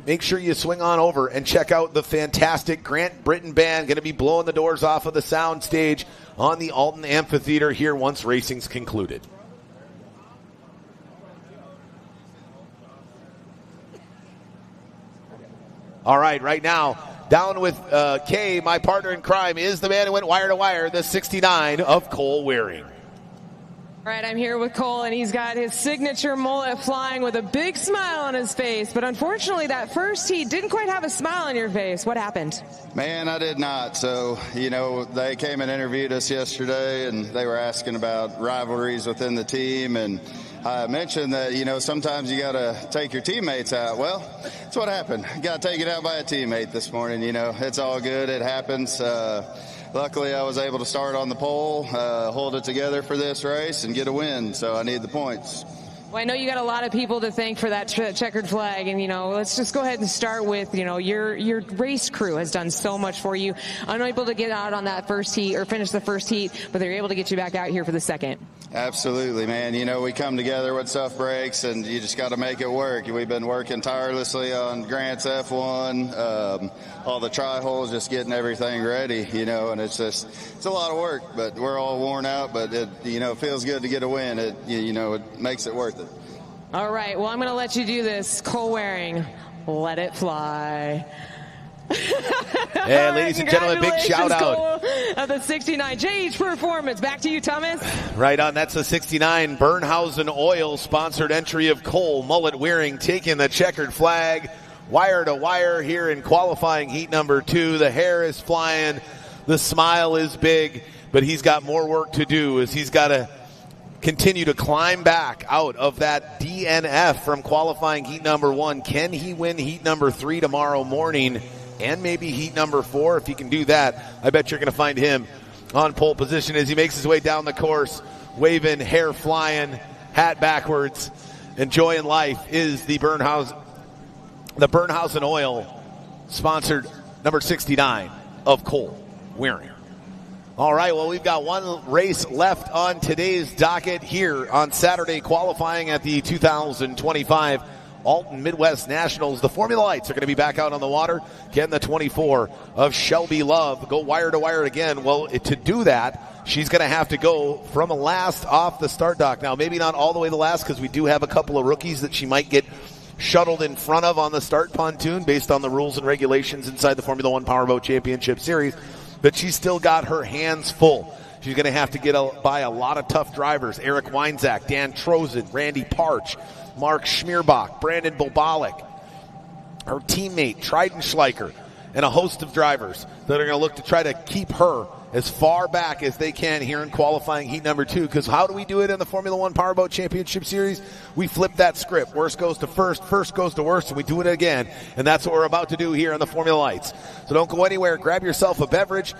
Make sure you swing on over and check out the fantastic Grant Britton Band. Going to be blowing the doors off of the sound stage on the Alton Amphitheater here once racing's concluded. All right now, down with Kay, my partner in crime, is the man who went wire to wire, the 69 of Cole Waring. All right, I'm here with Cole, and he's got his signature mullet flying with a big smile on his face. But unfortunately, that first heat didn't quite have a smile on your face. What happened? Man, I did not. So, they came and interviewed us yesterday, and they were asking about rivalries within the team. And I mentioned that, sometimes you got to take your teammates out. Well, that's what happened. Got taken out by a teammate this morning. It's all good. It happens. Luckily, I was able to start on the pole, hold it together for this race, and get a win. So I need the points. Well, I know you got a lot of people to thank for that checkered flag, and let's just go ahead and start with your race crew has done so much for you. Unable to get out on that first heat or finish the first heat, but they're able to get you back out here for the second. Absolutely, man. We come together when stuff breaks, and you just got to make it work. We've been working tirelessly on Grant's F1, all the tri-holes, just getting everything ready, and it's a lot of work, but we're all worn out, but it feels good to get a win. It makes it worth it. All right, well, I'm going to let you do this. Cole Waring, let it fly. Hey, ladies and gentlemen, big shout out of the 69 JH Performance. Back to you, Thomas. Right on. That's the 69 Bernhausen Oil sponsored entry of Cole Mullet Waring taking the checkered flag wire to wire here in qualifying heat number 2. The hair is flying. The smile is big, but he's got more work to do as he's got to continue to climb back out of that DNF from qualifying heat number 1. Can he win heat number 3 tomorrow morning? And maybe heat number 4. If he can do that, I bet you're going to find him on pole position as he makes his way down the course, waving, hair flying, hat backwards, enjoying life. Is the Bernhausen Oil sponsored number 69 of Cole Waring. All right, well, we've got one race left on today's docket here on Saturday qualifying at the 2025 Alton Midwest Nationals. The Formula Lights are going to be back out on the water. Again, the 24 of Shelby Love. Go wire to wire again. Well, to do that, she's going to have to go from last off the start dock. Now, maybe not all the way to last because we do have a couple of rookies that she might get shuttled in front of on the start pontoon based on the rules and regulations inside the Formula One Powerboat Championship Series. But she's still got her hands full. She's going to have to get by a lot of tough drivers. Eric Weinzak, Dan Trozen, Randy Parch, Mark Schmierbach, Brandon Bobalik, her teammate, Trident Schleicher, and a host of drivers that are going to look to try to keep her as far back as they can here in qualifying heat number 2. Because how do we do it in the Formula One Powerboat Championship Series? We flip that script. Worst goes to first, first goes to worst, and we do it again. And that's what we're about to do here on the Formula Lights. So don't go anywhere. Grab yourself a beverage.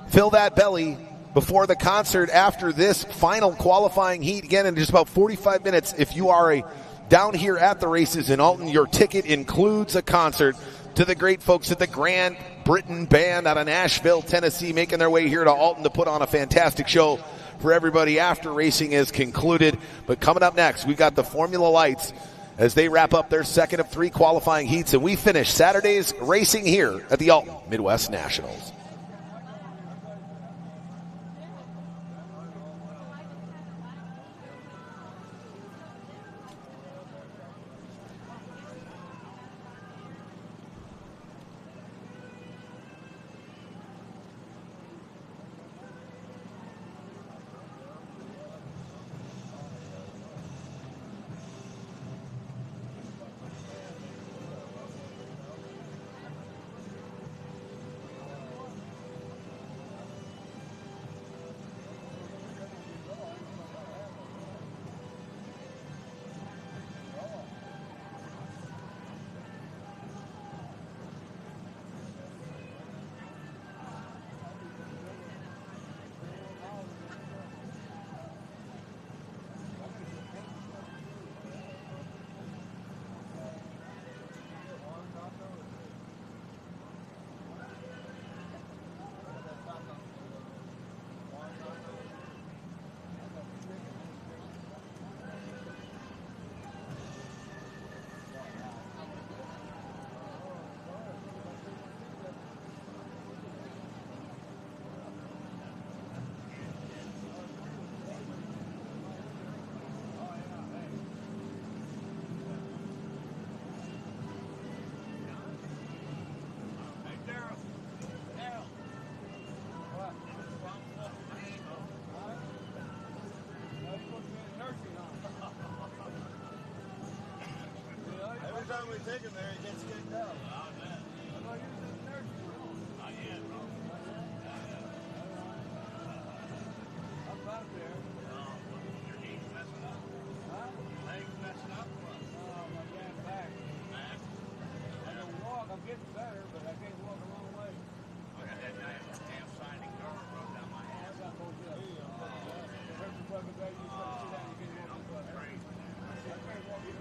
Fill that belly before the concert after this final qualifying heat. Again, in just about 45 minutes, if you are down here at the races in Alton, your ticket includes a concert to the great folks at the Grand Britain Band out of Nashville, Tennessee, making their way here to Alton to put on a fantastic show for everybody after racing is concluded. But coming up next, we've got the Formula Lights as they wrap up their second of 3 qualifying heats, and we finish Saturday's racing here at the Alton Midwest Nationals. Every time we take him there, he gets kicked out. I'm getting better, but I can't walk a long way. I got that nice damn signing guard broke down my ass. I got both of them. Crazy. I can't walk even.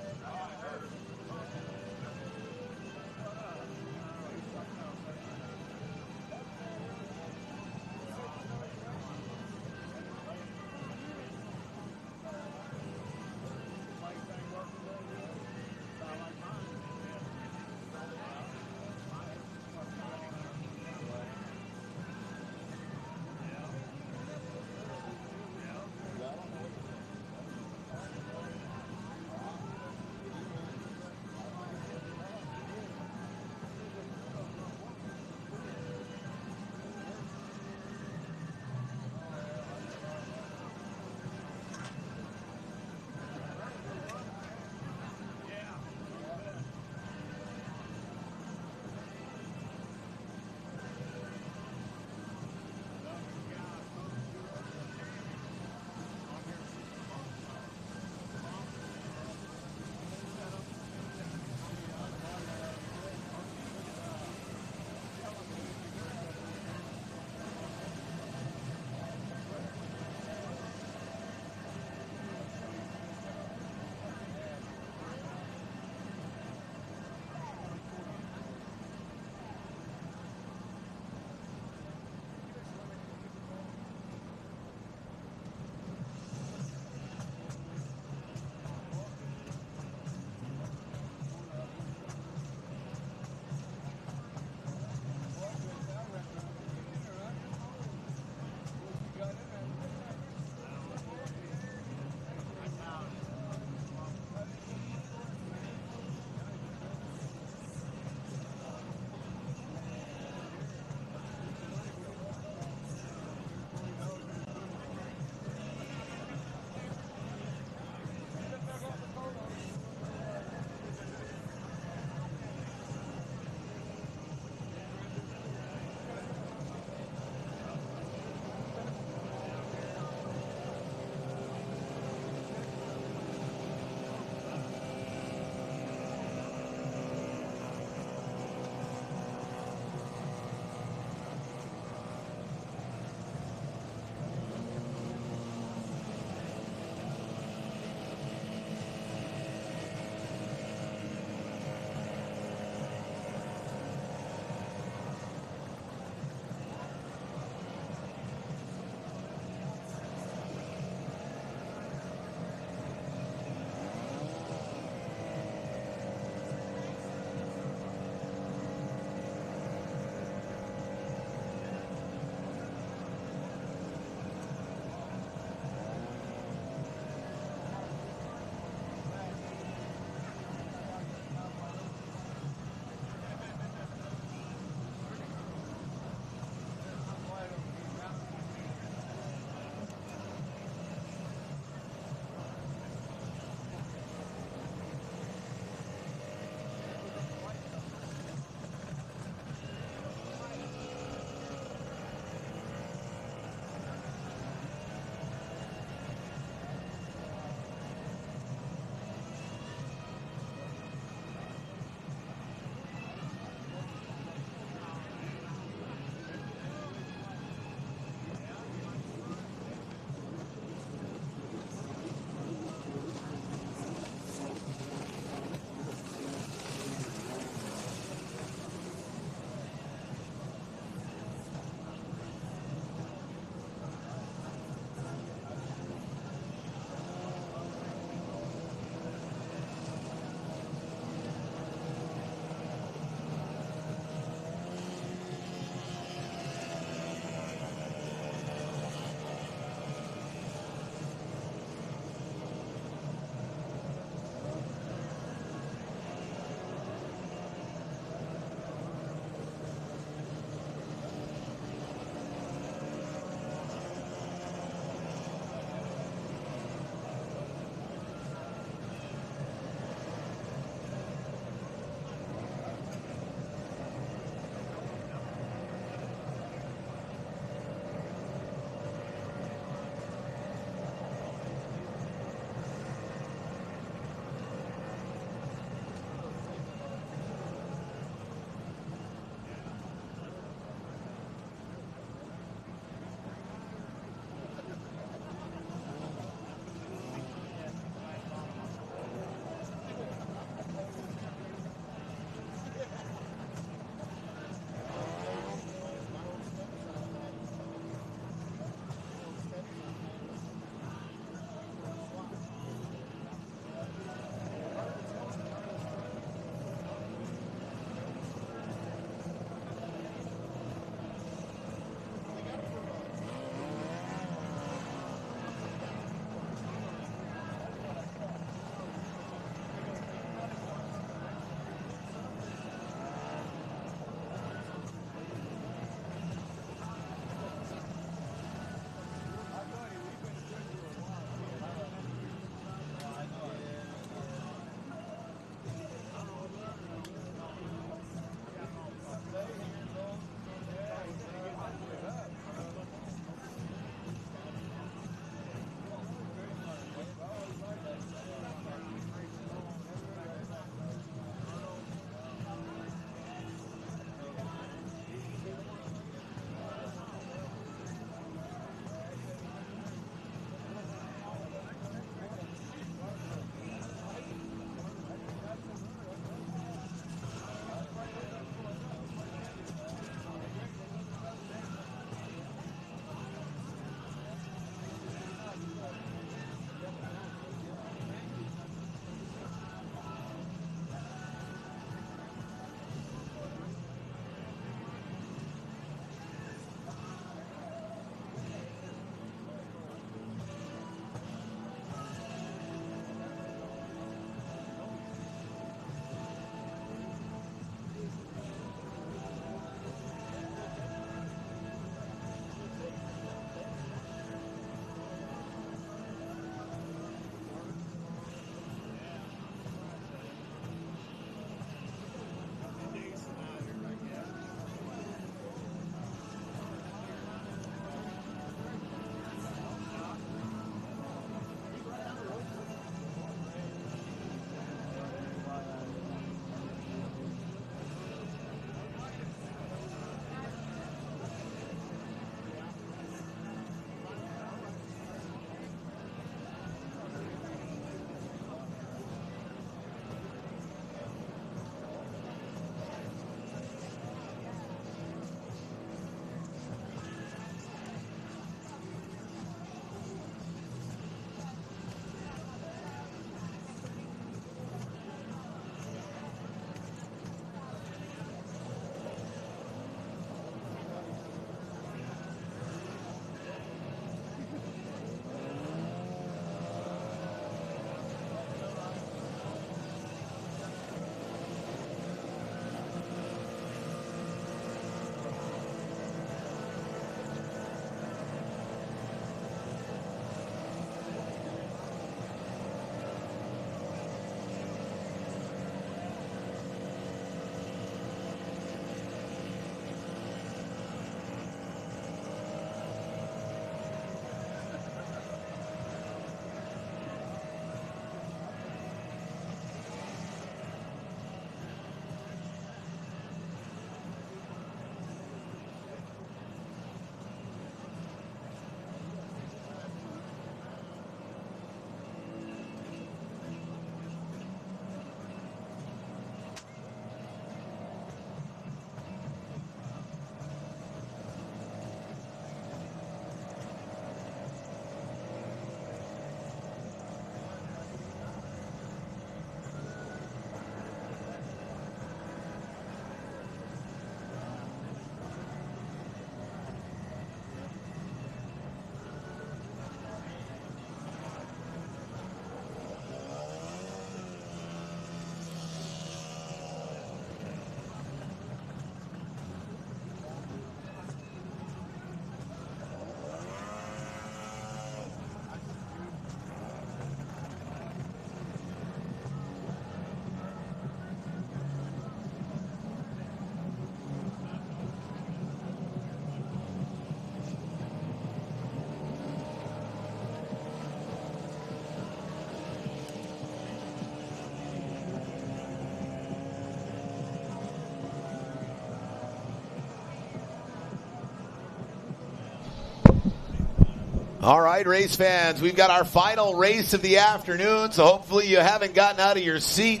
All right, race fans, we've got our final race of the afternoon, so hopefully you haven't gotten out of your seat.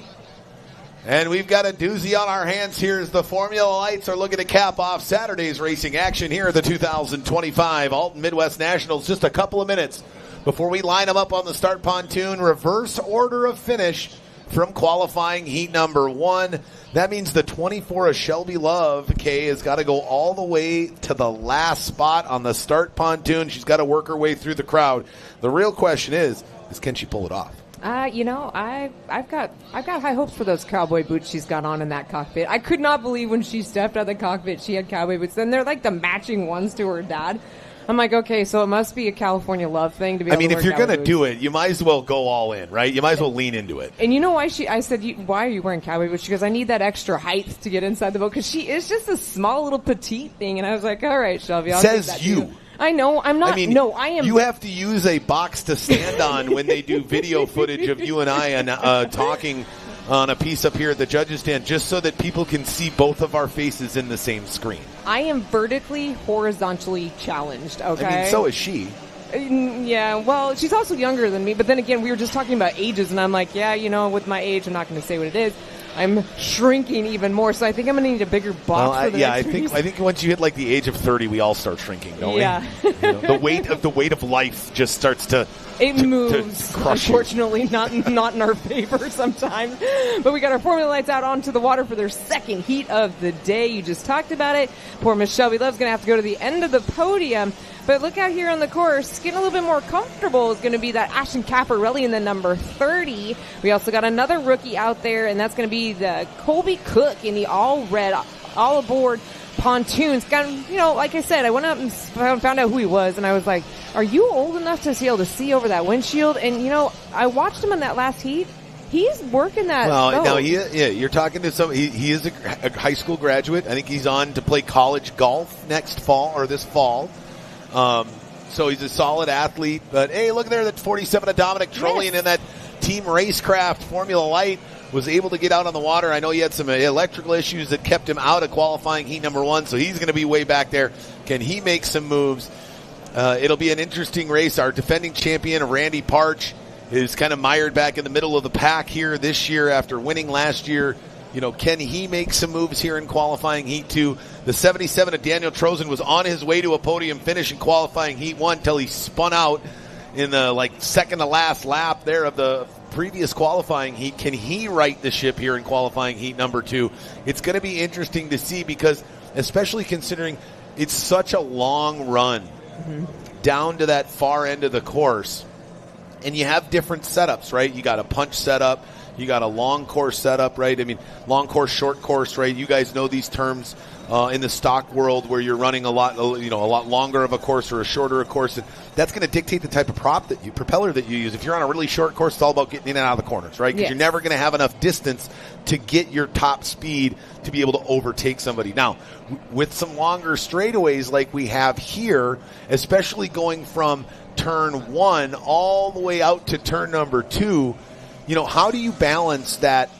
And we've got a doozy on our hands here as the Formula Lights are looking to cap off Saturday's racing action here at the 2025 Alton Midwest Nationals. Just a couple of minutes before we line them up on the start pontoon. Reverse order of finish from qualifying heat number 1. That means the 24 of Shelby Love, Kay, has got to go all the way to the last spot on the start pontoon. She's got to work her way through the crowd. The real question is can she pull it off? I've got high hopes for those cowboy boots she's got on in that cockpit. I could not believe when she stepped out of the cockpit she had cowboy boots. And they're like the matching ones to her dad. I'm like, okay, so it must be a California love thing to be able to wear if you're going to boots. do it, you might as well go all in, right? You might as well lean into it. And you know why I said, why are you wearing cowboy boots? She goes, I need that extra height to get inside the boat because she is just a small little petite thing. And I was like, all right, Shelby, I'll take that you. too. I know. I'm not. I am. You have to use a box to stand on when they do video footage of you and I talking on a piece up here at the judges' stand, just so that people can see both of our faces in the same screen. I am vertically, horizontally challenged, okay? I mean, so is she. Yeah, well, she's also younger than me, but then again, we were just talking about ages, and I'm like, with my age, I'm not going to say what it is. I'm shrinking even more, so I think I'm going to need a bigger box for the next race. I think once you hit like the age of 30, we all start shrinking, don't we? Yeah. The weight of life just starts to moves. To crush unfortunately, not in our favor sometimes. But we got our Formula Lights out onto the water for their second heat of the day. You just talked about it. Poor Miss Shelby Love's going to have to go to the end of the podium. But look out here on the course, getting a little bit more comfortable is going to be that Ashton Caparelli in the number 30. We also got another rookie out there, and that's going to be the Colby Cook in the all-red, all-aboard pontoons. Like I said, I went up and found out who he was, and I was like, are you old enough to be able to see over that windshield? And, I watched him in that last heat. He's working that boat. Now, you're talking to he is a high school graduate. I think he's on to play college golf next fall or this fall. So he's a solid athlete. But, hey, look there, that 47 of Dominic Trollian in that Team Racecraft Formula Light was able to get out on the water. I know he had some electrical issues that kept him out of qualifying heat number 1, so he's going to be way back there. Can he make some moves? It'll be an interesting race. Our defending champion, Randy Parch, is kind of mired back in the middle of the pack here this year after winning last year. Can he make some moves here in qualifying heat 2? The 77 of Daniel Trozen was on his way to a podium finish in qualifying heat 1 until he spun out in the second to last lap there of the previous qualifying heat. Can he right the ship here in qualifying heat number 2? It's going to be interesting to see because, especially considering it's such a long run down to that far end of the course, and you have different setups, right? You got a punch setup. You got a long course setup, right? I mean, long course, short course, right? You guys know these terms in the stock world where you're running a lot longer of a course or a shorter a course. And that's going to dictate the type of propeller that you use. If you're on a really short course, it's all about getting in and out of the corners, right? Because you're never going to have enough distance to get your top speed to be able to overtake somebody. Now, with some longer straightaways like we have here, especially going from turn 1 all the way out to turn number 2, how do you balance that,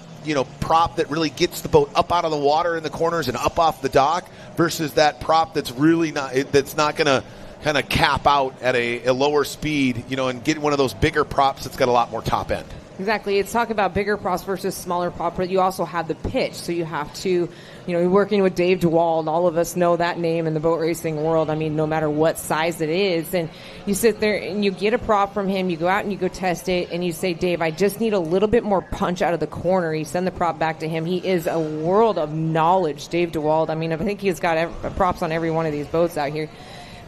prop that really gets the boat up out of the water in the corners and up off the dock versus that prop that's really that's not going to kind of cap out at a lower speed, and get one of those bigger props that's got a lot more top end? Exactly. It's talk about bigger props versus smaller props, but you also have the pitch. So you have to, you're working with Dave DeWald. All of us know that name in the boat racing world. I mean, no matter what size it is. And you sit there and you get a prop from him. You go out and you go test it. And you say, Dave, I just need a little bit more punch out of the corner. You send the prop back to him. He is a world of knowledge, Dave DeWald. I mean, I think he's got props on every one of these boats out here.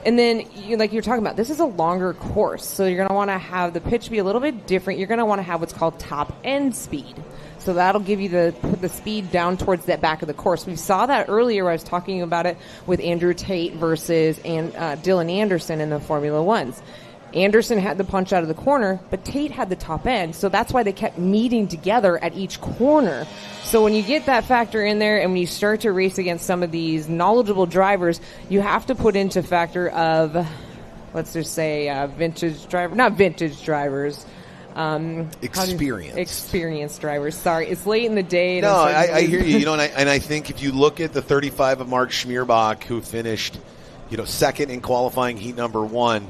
And then, like you're talking about, this is a longer course, so you're going to want to have the pitch be a little bit different. You're going to want to have what's called top end speed. So that'll give you the speed down towards that back of the course. We saw that earlier where I was talking about it with Andrew Tate versus Dylan Anderson in the Formula Ones. Anderson had the punch out of the corner, but Tate had the top end, so that's why they kept meeting together at each corner. So when you get that factor in there and when you start to race against some of these knowledgeable drivers, you have to put into factor of, let's just say, experienced drivers. Sorry, it's late in the day. No, I hear you. And I think if you look at the 35 of Mark Schmierbach, who finished, second in qualifying heat number 1,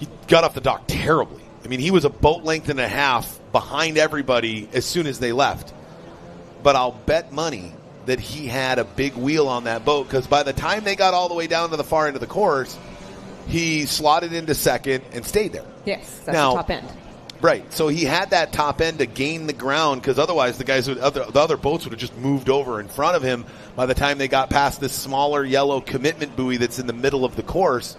he got off the dock terribly. I mean, he was a boat length and a half behind everybody as soon as they left. But I'll bet money that he had a big wheel on that boat, because by the time they got all the way down to the far end of the course, he slotted into second and stayed there. Yes, that's now, the top end. Right. So he had that top end to gain the ground, because otherwise the other boats would have just moved over in front of him by the time they got past this smaller yellow commitment buoy that's in the middle of the course.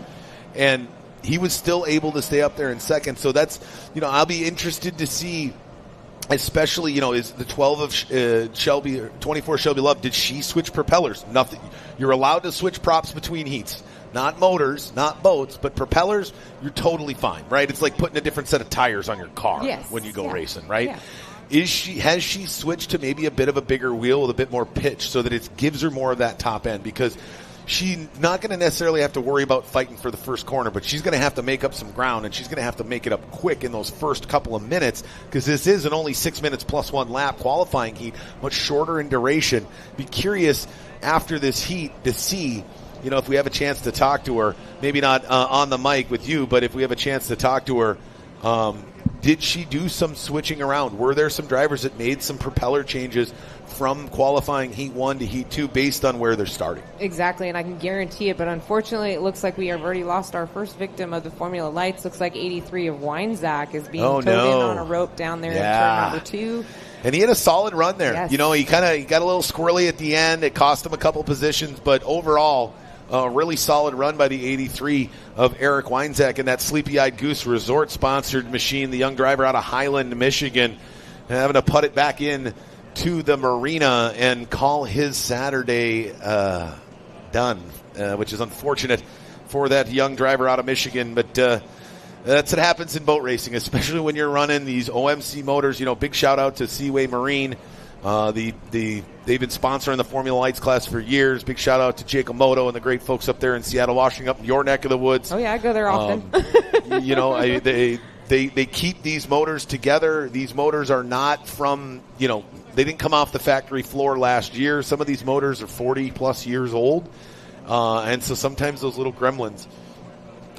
And he was still able to stay up there in second. So that's, I'll be interested to see, especially, is the 12 of Shelby, or 24 Shelby Love, did she switch propellers? Nothing. You're allowed to switch props between heats. Not motors, not boats, but propellers, you're totally fine, right? It's like putting a different set of tires on your car when you go racing, right? Yeah. Has she switched to maybe a bit of a bigger wheel with a bit more pitch so that it gives her more of that top end? Because she's not going to necessarily have to worry about fighting for the first corner, but she's going to have to make up some ground, and she's going to have to make it up quick in those first couple of minutes, because this is an only 6 minutes plus one lap qualifying heat, much shorter in duration. Be curious after this heat to see, if we have a chance to talk to her, maybe not on the mic with you, but if we have a chance to talk to her, did she do some switching around? Were there some drivers that made some propeller changes from qualifying Heat 1 to Heat 2 based on where they're starting? Exactly, and I can guarantee it, but unfortunately it looks like we have already lost our first victim of the Formula Lights. Looks like 83 of Weinzach is being towed in on a rope down there in turn number 2. And he had a solid run there. Yes. He got a little squirrely at the end. It cost him a couple positions, but overall, a really solid run by the 83 of Eric Weinzach in that Sleepy-Eyed Goose Resort-sponsored machine. The young driver out of Highland, Michigan, having to put it back in to the marina and call his Saturday done, which is unfortunate for that young driver out of Michigan. But that's what happens in boat racing, especially when you're running these OMC motors. Big shout-out to Seaway Marine. They've been sponsoring the Formula Lights class for years. Big shout out to Jacob Moto and the great folks up there in Seattle, Washington, up in your neck of the woods. Oh yeah, I go there often. They keep these motors together. These motors are not from, they didn't come off the factory floor last year. Some of these motors are 40 plus years old, and so sometimes those little gremlins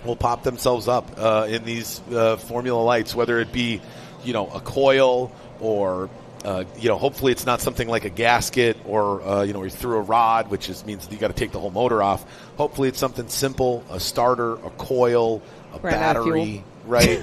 will pop themselves up in these Formula Lights, whether it be a coil or hopefully it's not something like a gasket or, you threw a rod, which means you got to take the whole motor off. Hopefully it's something simple, a starter, a coil, a battery, right?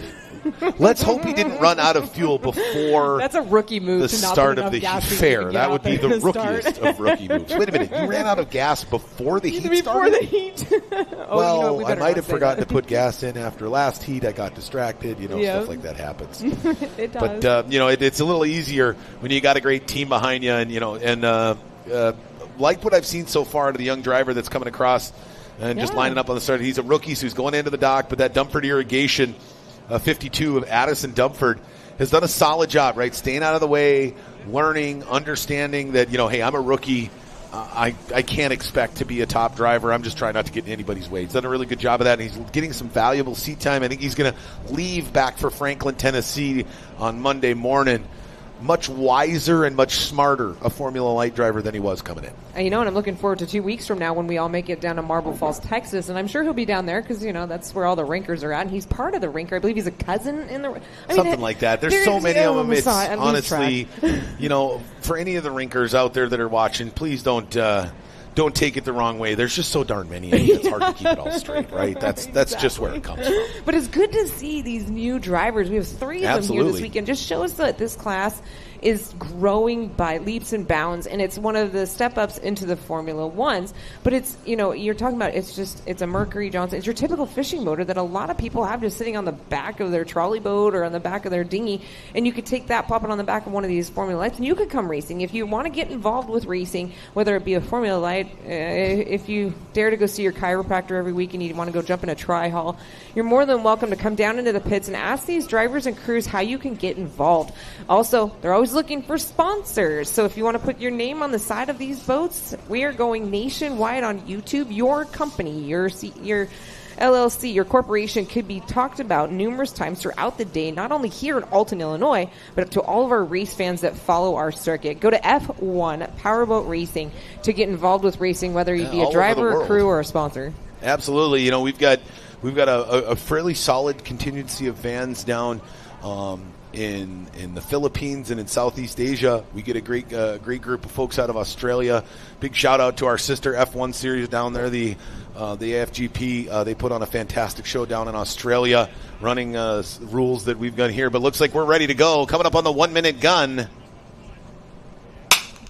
Let's hope he didn't run out of fuel before that's a rookie move the to not start put of the gas heat. Fair. That would be the rookiest of rookie moves. Wait a minute. You ran out of gas before the heat before started? The heat. Well, I might have forgotten to put gas in after last heat. I got distracted. Stuff like that happens. It does. But, it's a little easier when you got a great team behind you and like what I've seen so far to the young driver that's coming across and just lining up on the start. He's a rookie, so he's going into the dock, but that Dumford Irrigation 52 of Addison Dumford has done a solid job, right? Staying out of the way, learning, understanding that, hey, I'm a rookie. I can't expect to be a top driver. I'm just trying not to get in anybody's way. He's done a really good job of that, and he's getting some valuable seat time. I think he's going to leave back for Franklin, Tennessee on Monday morning. Much wiser and much smarter a Formula Light driver than he was coming in. And I'm looking forward to 2 weeks from now when we all make it down to Marble Falls, Texas, and I'm sure he'll be down there because, that's where all the rinkers are at, and he's part of the rinker. I believe he's a cousin in the... Something like that. There's so many of them. It's honestly, for any of the rinkers out there that are watching, please don't take it the wrong way. There's just so darn many. It's hard to keep it all straight, right? That's just where it comes from. But it's good to see these new drivers. We have 3 of them here this weekend. Just shows that this class is growing by leaps and bounds, and it's one of the step-ups into the Formula Ones. But it's, you're talking about it's a Mercury Johnson. It's your typical fishing motor that a lot of people have just sitting on the back of their trolley boat or on the back of their dinghy, and you could take that, pop it on the back of one of these Formula Lights, and you could come racing. If you want to get involved with racing, whether it be a Formula Light, if you dare to go see your chiropractor every week and you want to go jump in a tri-haul, you're more than welcome to come down into the pits and ask these drivers and crews how you can get involved. Also, they're always looking for sponsors. So if you want to put your name on the side of these boats, we are going nationwide on YouTube. Your company, your LLC, your corporation could be talked about numerous times throughout the day, not only here in Alton, Illinois, but to all of our race fans that follow our circuit. Go to F1 Powerboat Racing to get involved with racing, whether you be a driver, a crew, or a sponsor. Absolutely. We've got We've got a fairly solid contingency of vans down in the Philippines and in Southeast Asia. We get a great group of folks out of Australia. Big shout out to our sister F1 series down there, the AFGP. They put on a fantastic show down in Australia, running rules that we've got here. But looks like we're ready to go. Coming up on the 1 minute gun.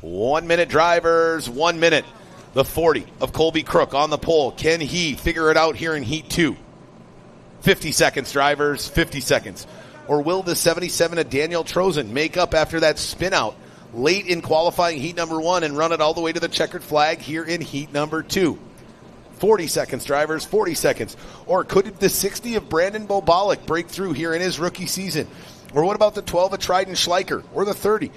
1 minute drivers, 1 minute. The 40 of Colby Crook on the pole. Can he figure it out here in Heat 2? 50 seconds, drivers, 50 seconds. Or will the 77 of Daniel Trozen make up after that spin out late in qualifying Heat number 1 and run it all the way to the checkered flag here in Heat number 2? 40 seconds, drivers, 40 seconds. Or could the 60 of Brandon Bobolick break through here in his rookie season? Or what about the 12 of Tridon Schleicher? Or the 30?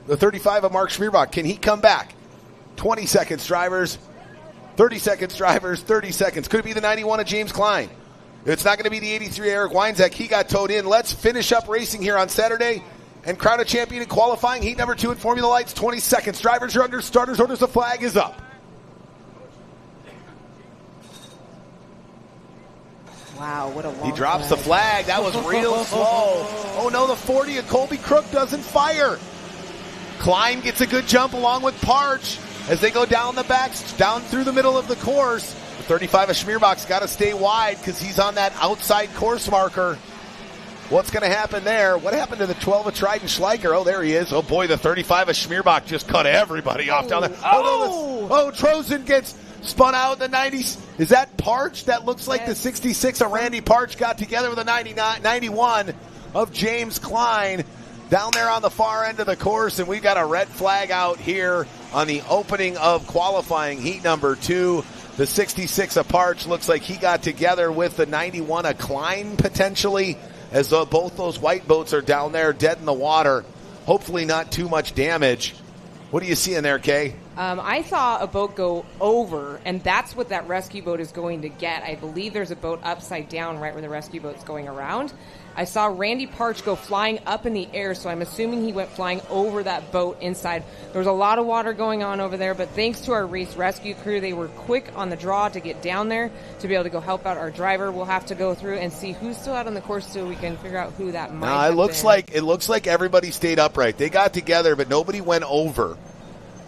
The 35 of Mark Schmierbach, can he come back? 20 seconds, drivers. 30 seconds, drivers. 30 seconds. Could it be the 91 of James Klein? It's not going to be the 83 Eric Weinzak. He got towed in. Let's finish up racing here on Saturday and crown a champion in qualifying Heat number 2 at Formula Lights. 20 seconds. Drivers are under starters orders. The flag is up. Wow, what a long He drops flag. the flag. That was real slow. Oh, no, the 40 of Colby Crook doesn't fire. Klein gets a good jump along with Parch as they go down the backs, down through the middle of the course. The 35 of Schmierbach's got to stay wide because he's on that outside course marker. What's going to happen there? What happened to the 12 of Tridon Schleicher? Oh, there he is. Oh, boy, the 35 of Schmierbach just cut everybody off down there. Oh, Trozen gets spun out in the 90s. Is that Parch? That looks like the 66 of Randy Parch got together with the 91 of James Klein down there on the far end of the course, and we've got a red flag out here on the opening of qualifying Heat number 2. The 66 of Parch looks like he got together with the 91 of Klein potentially, as though both those white boats are down there dead in the water. Hopefully not too much damage. What do you see in there, Kay? I saw a boat go over, and that's what that rescue boat is going to get. I believe there's a boat upside down right where the rescue boat's going around. I saw Randy Parch go flying up in the air, so I'm assuming he went flying over that boat inside. There was a lot of water going on over there, but thanks to our race rescue crew, they were quick on the draw to get down there to be able to go help out our driver. We'll have to go through and see who's still out on the course so we can figure out who that might have been. It looks like everybody stayed upright. They got together, but nobody went over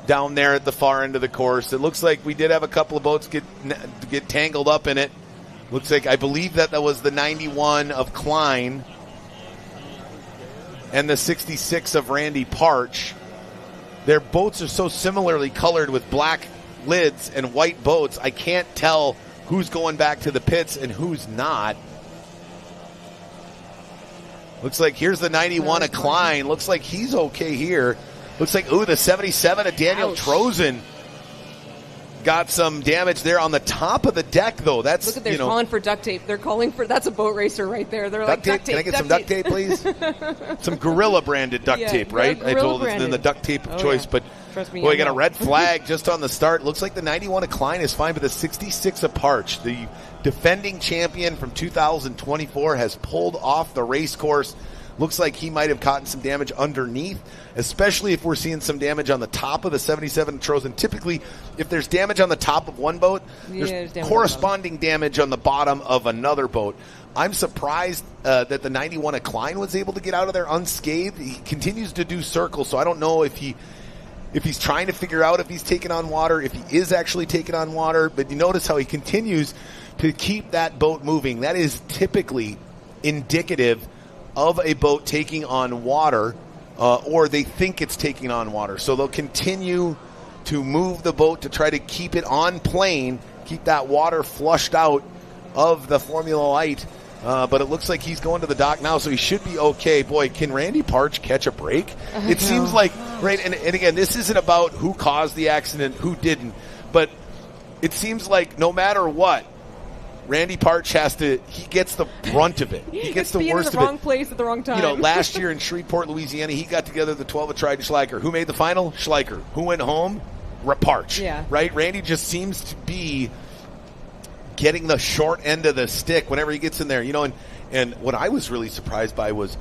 down there at the far end of the course. It looks like we did have a couple of boats get tangled up in it. Looks like, I believe that was the 91 of Klein and the 66 of Randy Parch. Their boats are so similarly colored with black lids and white boats, I can't tell who's going back to the pits and who's not. Looks like here's the 91 of Klein. Looks like he's okay here. Looks like, the 77 of Daniel Trozen got some damage there on the top of the deck, though. That's, look at, they're calling for duct tape. They're calling for, that's a boat racer right there. They're like, duct tape. Can I get some duct tape, please? Some Gorilla branded duct tape, right? I told them the duct tape of choice, but trust me, we got a red flag just on the start. Looks like the 91 of Klein is fine, but the 66 of Parch, the defending champion from 2024, has pulled off the race course. Looks like he might have gotten some damage underneath, especially if we're seeing some damage on the top of the 77 Trozen. Typically, if there's damage on the top of one boat, there's corresponding damage on the bottom of another boat. I'm surprised that the 91 of Klein was able to get out of there unscathed. He continues to do circles, so I don't know if he's trying to figure out if he's taking on water, if he is actually taking on water. But you notice how he continues to keep that boat moving. That is typically indicative of a boat taking on water, or they think it's taking on water. So they'll continue to move the boat to try to keep it on plane, keep that water flushed out of the Formula Light. But it looks like he's going to the dock now, so he should be okay. Boy, can Randy Parch catch a break? It seems like, right, and again, this isn't about who caused the accident, who didn't, but it seems like no matter what, Randy Parch he gets the brunt of it. He gets the worst of it. In the wrong place at the wrong time. Last year in Shreveport, Louisiana, he got together the 12 of Tridon Schleicher. Who made the final? Schleicher. Who went home? Parch. Yeah. Right? Randy just seems to be getting the short end of the stick whenever he gets in there. And what I was really surprised by was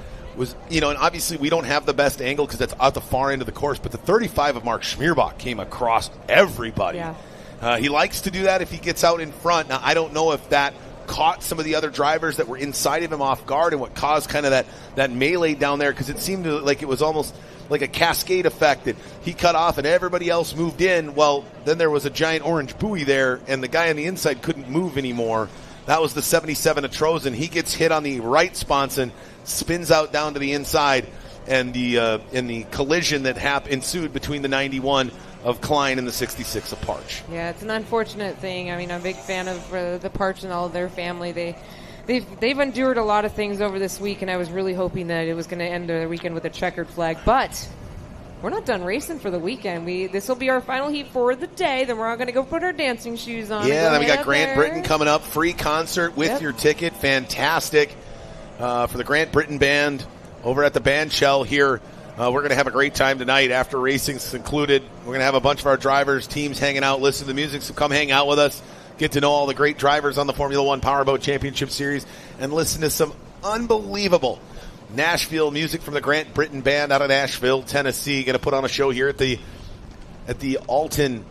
and obviously we don't have the best angle because that's at the far end of the course, but the 35 of Mark Schmierbach came across everybody. Yeah. He likes to do that if he gets out in front. Now, I don't know if that caught some of the other drivers that were inside of him off guard and what caused kind of that melee down there, because it seemed like it was almost like a cascade effect that he cut off and everybody else moved in. Well, then there was a giant orange buoy there, and the guy on the inside couldn't move anymore. That was the 77 of Trozen. He gets hit on the right sponson, spins out down to the inside, and the collision that ensued between the 91 of Klein and the 66 of Parch. Yeah, it's an unfortunate thing. I mean, I'm a big fan of the Parch and all of their family. They've endured a lot of things over this week, and I was really hoping that it was going to end the weekend with a checkered flag. But we're not done racing for the weekend. This will be our final heat for the day. Then we're all going to go put our dancing shoes on. Yeah, then we got Grant Britain coming up. Free concert with your ticket. Fantastic for the Grant Britain Band over at the band shell here. We're going to have a great time tonight after racing's concluded. We're going to have a bunch of our drivers, teams hanging out, listen to the music, so come hang out with us. Get to know all the great drivers on the Formula One Powerboat Championship Series and listen to some unbelievable Nashville music from the Grant Britain Band out of Nashville, Tennessee. Going to put on a show here at the Alton.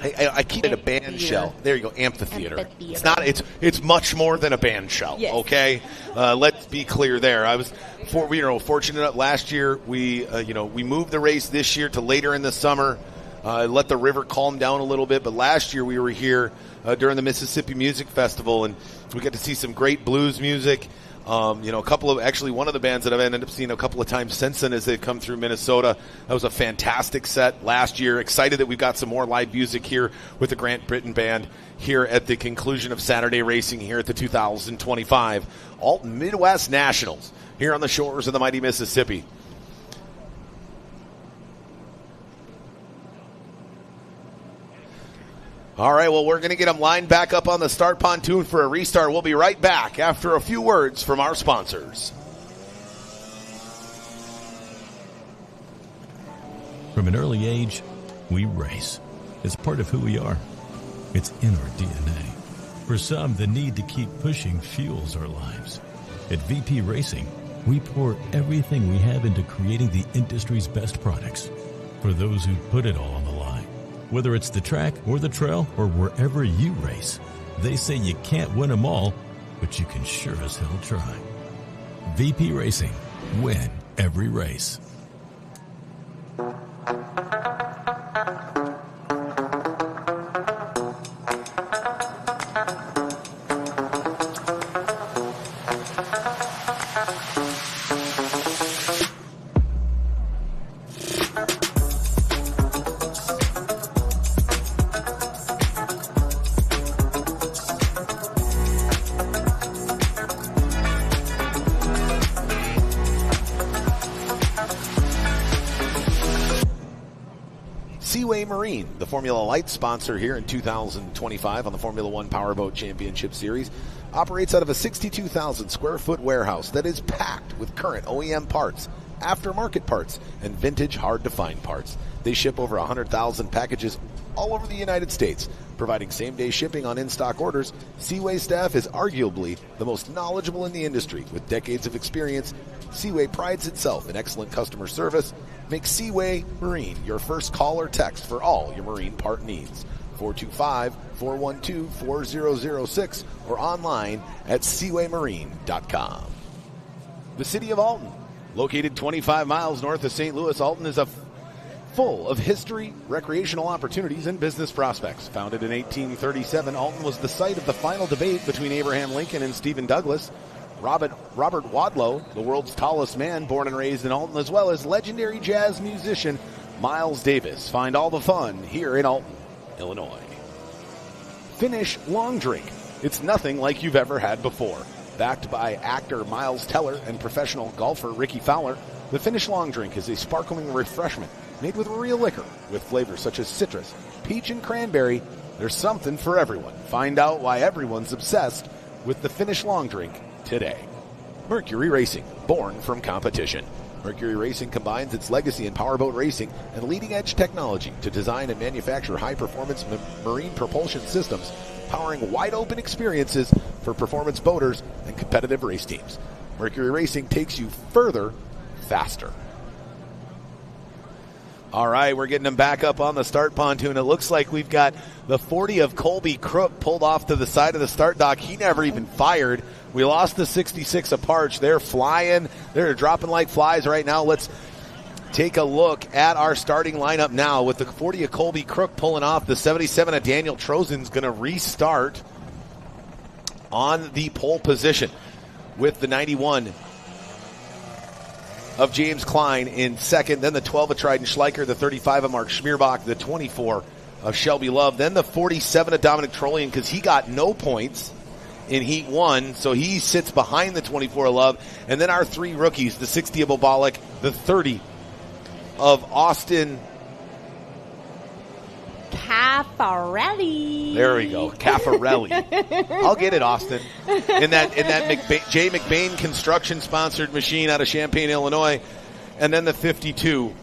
I keep it a band shell. There you go, amphitheater. It's not. It's much more than a band shell. Yes. Okay, let's be clear there. I was fortunate enough last year. We moved the race this year to later in the summer. Let the river calm down a little bit. But last year we were here during the Mississippi Music Festival, and we got to see some great blues music. One of the bands that I've ended up seeing a couple of times since then as they've come through Minnesota. That was a fantastic set last year. Excited that we've got some more live music here with the Grant Britain Band here at the conclusion of Saturday racing here at the 2025 Alton Midwest Nationals here on the shores of the mighty Mississippi. All right, well, we're going to get them lined back up on the start pontoon for a restart. We'll be right back after a few words from our sponsors. From an early age, we race. It's part of who we are. It's in our DNA. For some, the need to keep pushing fuels our lives. At VP Racing, we pour everything we have into creating the industry's best products. For those who put it all on the line. Whether it's the track or the trail or wherever you race, they say you can't win them all, but you can sure as hell try. VP Racing. Win every race. Marine, the Formula Light sponsor here in 2025 on the Formula One Powerboat Championship Series, operates out of a 62,000 square foot warehouse that is packed with current OEM parts, aftermarket parts, and vintage hard-to-find parts. They ship over 100,000 packages all over the United States, providing same-day shipping on in-stock orders. Seaway staff is arguably the most knowledgeable in the industry. With decades of experience, Seaway prides itself in excellent customer service. Make Seaway Marine your first call or text for all your marine part needs. 425-412-4006 or online at seawaymarine.com. The city of Alton, located 25 miles north of St. Louis, Alton is full of history, recreational opportunities, and business prospects. Founded in 1837, Alton was the site of the final debate between Abraham Lincoln and Stephen Douglas. Robert Wadlow, the world's tallest man, born and raised in Alton, as well as legendary jazz musician Miles Davis. Find all the fun here in Alton, Illinois. Finnish Long Drink. It's nothing like you've ever had before. Backed by actor Miles Teller and professional golfer Ricky Fowler, the Finnish Long Drink is a sparkling refreshment made with real liquor with flavors such as citrus, peach, and cranberry. There's something for everyone. Find out why everyone's obsessed with the Finnish Long Drink today. Mercury Racing, born from competition. Mercury Racing combines its legacy in powerboat racing and leading-edge technology to design and manufacture high-performance marine propulsion systems, powering wide-open experiences for performance boaters and competitive race teams. Mercury Racing takes you further, faster. All right, we're getting him back up on the start pontoon. It looks like we've got the 40 of Colby Crook pulled off to the side of the start dock. He never even fired. We lost the 66 of Parch. They're flying. They're dropping like flies right now. Let's take a look at our starting lineup now with the 40 of Colby Crook pulling off. The 77 of Daniel Trozen's going to restart on the pole position with the 91 of James Klein in second, then the 12 of Trident Schleicher, the 35 of Mark Schmierbach, the 24 of Shelby Love, then the 47 of Dominic Trollian because he got no points in Heat 1, so he sits behind the 24 of Love, and then our 3 rookies, the 60 of Bobolic, the 30 of Austin Caffarelli. There we go, Caffarelli. I'll get it, Austin. In that J. McBain construction sponsored machine out of Champaign, Illinois, and then the 52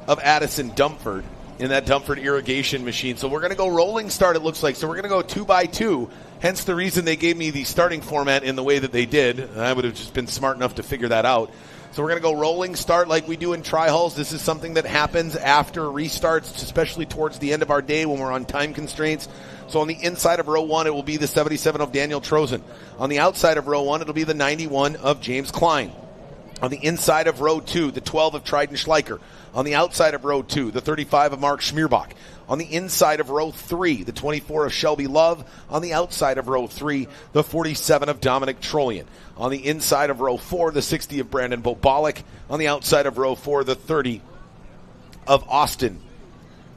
of Addison Dumford in that Dumford irrigation machine. So we're going to go rolling start. It looks like. So we're going to go 2 by 2. Hence the reason they gave me the starting format in the way that they did. I would have just been smart enough to figure that out. So we're going to go rolling start like we do in tri-hulls. This is something that happens after restarts, especially towards the end of our day when we're on time constraints. So on the inside of row 1, it will be the 77 of Daniel Trozen. On the outside of row 1, it'll be the 91 of James Klein. On the inside of row 2, the 12 of Trident Schleicher. On the outside of row 2, the 35 of Mark Schmierbach. On the inside of row 3, the 24 of Shelby Love. On the outside of row 3, the 47 of Dominic Trollian. On the inside of row 4, the 60 of Brandon Bobolic. On the outside of row 4, the 30 of Austin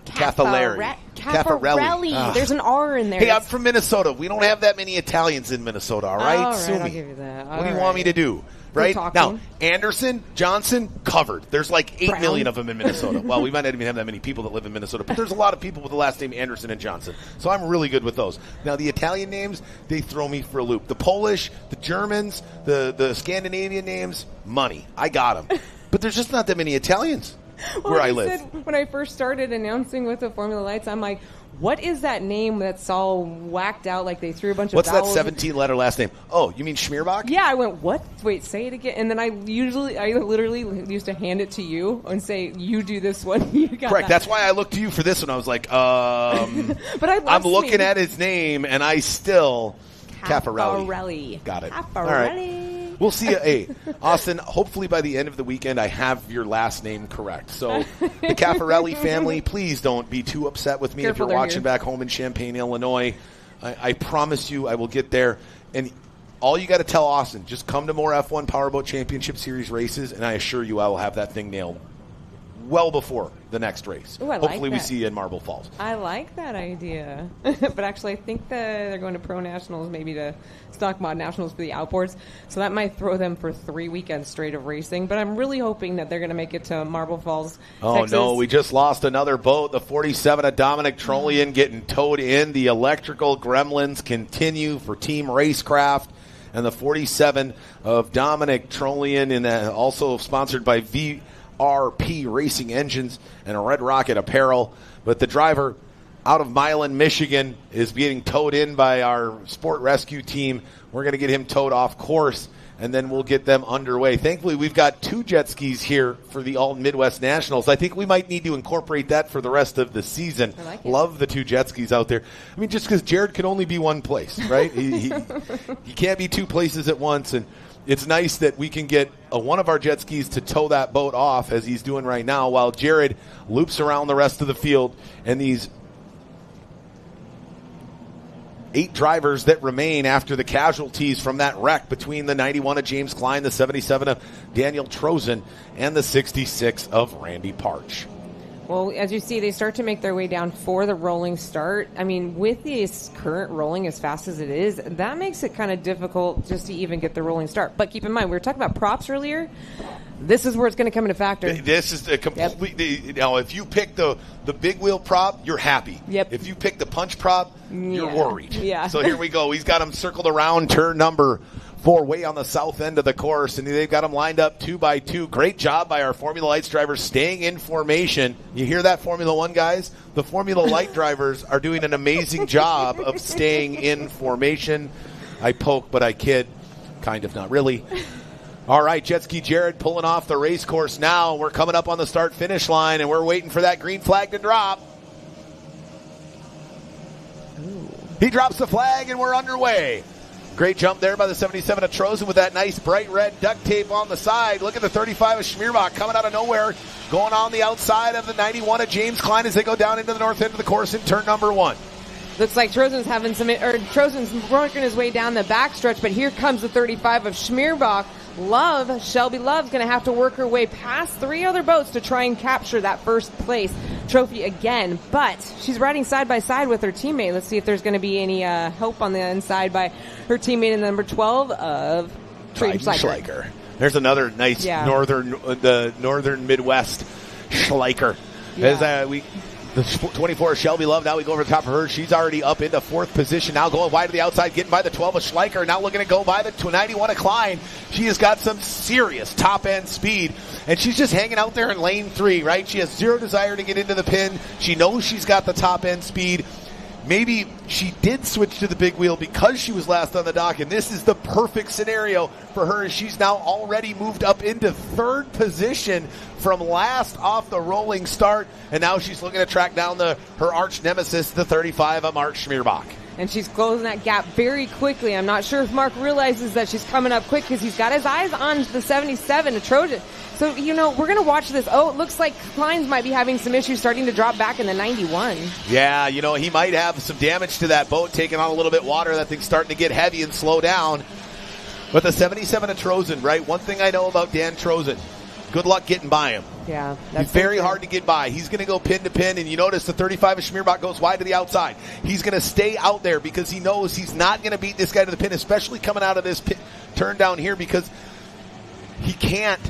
Caffarelli. There's an R in there. Hey, I'm from Minnesota. We don't have that many Italians in Minnesota, all right? All right, Sue I'll me. give you that. What do you want me to do? Right? Now, Anderson, Johnson, covered. There's like 8 million of them in Minnesota. Well, we might not even have that many people that live in Minnesota, but there's a lot of people with the last name Anderson and Johnson. So I'm really good with those. Now, the Italian names, they throw me for a loop. The Polish, the Germans, the Scandinavian names, money. I got them. But there's just not that many Italians where I live. When I first started announcing with the Formula Lights, I'm like, what is that name that's all whacked out like they threw a bunch of What's that vowels? 17-letter last name? Oh, you mean Schmierbach? Yeah, I went, what? Wait, say it again. And then I literally used to hand it to you and say, you do this one. You got Correct. that. That's why I looked to you for this one. I was like, but I'm looking at his name, and I still... Caffarelli. Got it. Caffarelli. All right. We'll see you. Hey, Austin, hopefully by the end of the weekend, I have your last name correct. So the Caffarelli family, please don't be too upset with me Careful, if you're watching back home in Champaign, Illinois. I promise you I will get there. And all you got to tell Austin, just come to more F1 Powerboat Championship Series races, and I assure you I will have that thing nailed well before the next race. Ooh, I Hopefully like we that. see you in Marble Falls. I like that idea. But actually, I think that they're going to Pro Nationals, maybe to Stock Mod Nationals for the outboards. So that might throw them for 3 weekends straight of racing. But I'm really hoping that they're going to make it to Marble Falls, Oh, Texas. no, we just lost another boat. The 47 of Dominic Trollian getting towed in. The electrical gremlins continue for Team Racecraft. And the 47 of Dominic Trollian, also sponsored by VRP Racing Engines and Red Rocket Apparel. But the driver out of Milan, Michigan, is being towed in by our sport rescue team. We're going to get him towed off course, and then we'll get them underway. Thankfully, we've got 2 jet skis here for the Alton Midwest Nationals. I think we might need to incorporate that for the rest of the season. I like it. Love the 2 jet skis out there. I mean, just because Jared can only be one place, right? he can't be 2 places at once, and it's nice that we can get one of our jet skis to tow that boat off, as he's doing right now, while Jared loops around the rest of the field, and these 8 drivers that remain after the casualties from that wreck between the 91 of James Klein, the 77 of Daniel Trozen, and the 66 of Randy Parch. Well, as you see, they start to make their way down for the rolling start. I mean, with this current rolling as fast as it is, that makes it kind of difficult just to even get the rolling start. But keep in mind, we were talking about props earlier. This is where it's going to come into factor. This is a completely now. If you pick the big wheel prop, you're happy. Yep. If you pick the punch prop, you're worried. Yeah. So here we go. He's got them circled around turn number 4, way on the south end of the course, and they've got them lined up 2 by 2. Great job by our Formula Lights drivers staying in formation. You hear that, Formula One guys? The Formula Light drivers are doing an amazing job of staying in formation. I poke, but I kid. Kind of, not really. All right, Jet Ski Jared pulling off the race course now. We're coming up on the start-finish line, and we're waiting for that green flag to drop. Ooh. He drops the flag, and we're underway. Great jump there by the 77 of Trozen with that nice bright red duct tape on the side. Look at the 35 of Schmierbach coming out of nowhere, going on the outside of the 91 of James Klein as they go down into the north end of the course in turn number 1. Looks like Trozen's working his way down the backstretch, but here comes the 35 of Schmierbach. Shelby Love's going to have to work her way past 3 other boats to try and capture that first place trophy again. But she's riding side by side with her teammate. Let's see if there's going to be any help on the inside by her teammate in number 12 of Schleicher. There's another nice northern Midwest Schleicher. Yeah. The 24 Shelby Love, now we go over the top of her. She's already up into 4th position. Now going wide to the outside, getting by the 12 of Schleicher. Now looking to go by the 91 of Klein. She has got some serious top-end speed, and she's just hanging out there in lane 3, right? She has zero desire to get into the pin. She knows she's got the top-end speed. Maybe she did switch to the big wheel because she was last on the dock, and this is the perfect scenario for her as she's now already moved up into 3rd position from last off the rolling start, and now she's looking to track down her arch nemesis, the 35 of Mark Schmierbach. And she's closing that gap very quickly. I'm not sure if Mark realizes that she's coming up quick because he's got his eyes on the 77, a Trojan. So, we're going to watch this. Oh, it looks like Kleins might be having some issues starting to drop back in the 91. Yeah, he might have some damage to that boat, taking on a little bit of water. That thing's starting to get heavy and slow down. But the 77 of Trozen, right? One thing I know about Dan Trozen, good luck getting by him. Yeah. He's very hard to get by. He's going to go pin to pin, and you notice the 35 of Schmierbach goes wide to the outside. He's going to stay out there because he knows he's not going to beat this guy to the pin, especially coming out of this turn down here, because he can't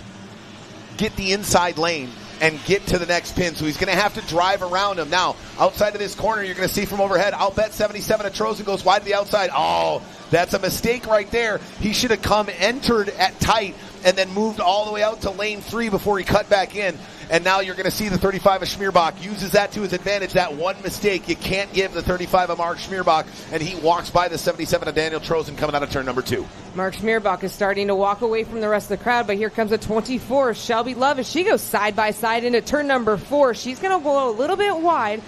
get the inside lane and get to the next pin, so he's going to have to drive around him. Now, outside of this corner, you're going to see from overhead, I'll bet 77 of Trozen goes wide to the outside. Oh, that's a mistake right there. He should have entered at tight, and then moved all the way out to lane 3 before he cut back in. And now you're going to see the 35 of Schmierbach uses that to his advantage. That one mistake you can't give the 35 of Mark Schmierbach, and he walks by the 77 of Daniel Trozen coming out of turn number 2. Mark Schmierbach is starting to walk away from the rest of the crowd, but here comes a 24, Shelby Love, as she goes side by side into turn number 4. She's going to go a little bit wide.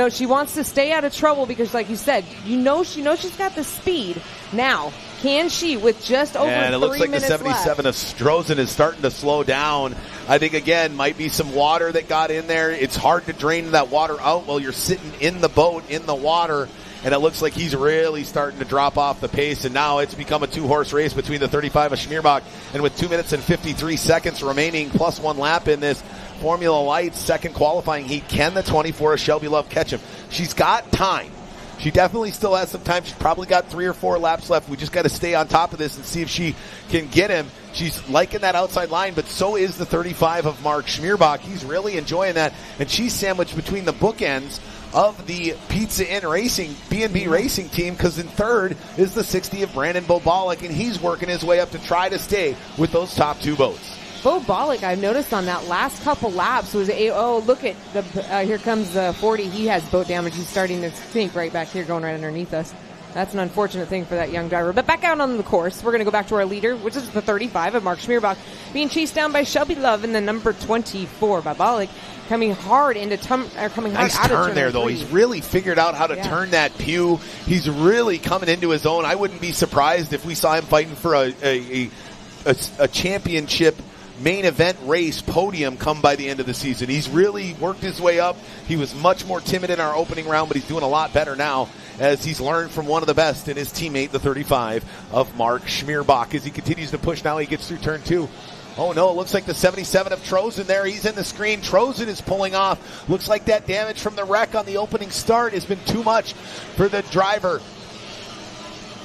She wants to stay out of trouble because, like you said, she knows she's got the speed. Now, can she, with just over 3 minutes left? And it looks like the 77 of Trozen is starting to slow down. I think, again, might be some water that got in there. It's hard to drain that water out while you're sitting in the boat, in the water. And it looks like he's really starting to drop off the pace. And now it's become a 2-horse race between the 35 of Schmierbach. And with 2 minutes and 53 seconds remaining, plus 1 lap in this Formula Lights second qualifying heat, can the 24 of Shelby Love catch him? She's got time. She definitely still has some time. She's probably got 3 or 4 laps left. We just got to stay on top of this and see if she can get him. She's liking that outside line, but so is the 35 of Mark Schmierbach. He's really enjoying that, and she's sandwiched between the bookends of the Pizza Inn Racing, B&B Racing team, because in third is the 60 of Brandon Bobolic, and he's working his way up to try to stay with those top 2 boats. Bo Bollock, I've noticed on that last couple laps was look at the here comes the 40. He has boat damage. He's starting to sink right back here, going right underneath us. That's an unfortunate thing for that young driver. But back out on the course, we're going to go back to our leader, which is the 35 of Mark Schmierbach, being chased down by Shelby Love in the number 24 by Bollock, coming hard into coming hard nice out turn of there, 3. though. He's really figured out how to turn that pew. He's really coming into his own. I wouldn't be surprised if we saw him fighting for a championship main event race podium come by the end of the season. He's really worked his way up. He was much more timid in our opening round, but he's doing a lot better now as he's learned from one of the best in his teammate, the 35 of Mark Schmierbach. As he continues to push now, he gets through turn 2. Oh no, it looks like the 77 of Trozen there. He's in the screen. Trozen is pulling off. Looks like that damage from the wreck on the opening start has been too much for the driver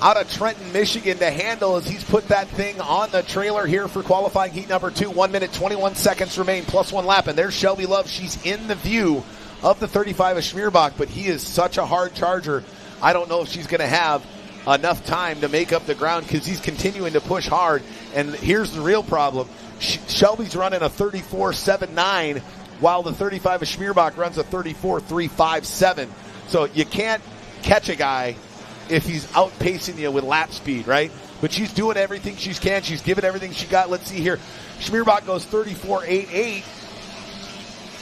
out of Trenton, Michigan to handle as he's put that thing on the trailer here for qualifying heat number 2. 1 minute, 21 seconds remain, plus 1 lap. And there's Shelby Love. She's in the view of the 35 of Schmierbach, but he is such a hard charger. I don't know if she's going to have enough time to make up the ground because he's continuing to push hard. And here's the real problem. Shelby's running a 34.79 while the 35 of Schmierbach runs a 34.357. So you can't catch a guy if he's outpacing you with lap speed, right? but she's doing everything she can. She's giving everything she got. Let's see here. Schmierbach goes 34.88.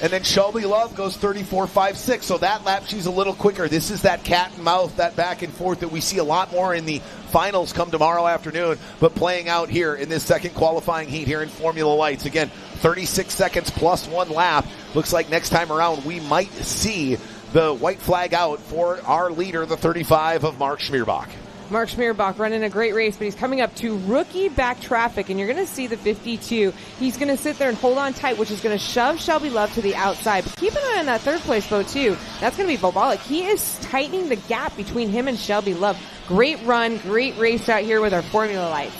And then Shelby Love goes 34.56. So that lap, she's a little quicker. This is that cat and mouse, that back and forth that we see a lot more in the finals come tomorrow afternoon, but playing out here in this second qualifying heat here in Formula Lights. Again, 36 seconds plus 1 lap. Looks like next time around we might see the white flag out for our leader, the 35 of Mark Schmierbach. Mark Schmierbach running a great race, but he's coming up to rookie back traffic, and you're going to see the 52. He's going to sit there and hold on tight, which is going to shove Shelby Love to the outside. But keep an eye on that third place boat, too. That's going to be Bobalik. He is tightening the gap between him and Shelby Love. Great run, great race out here with our Formula Lights.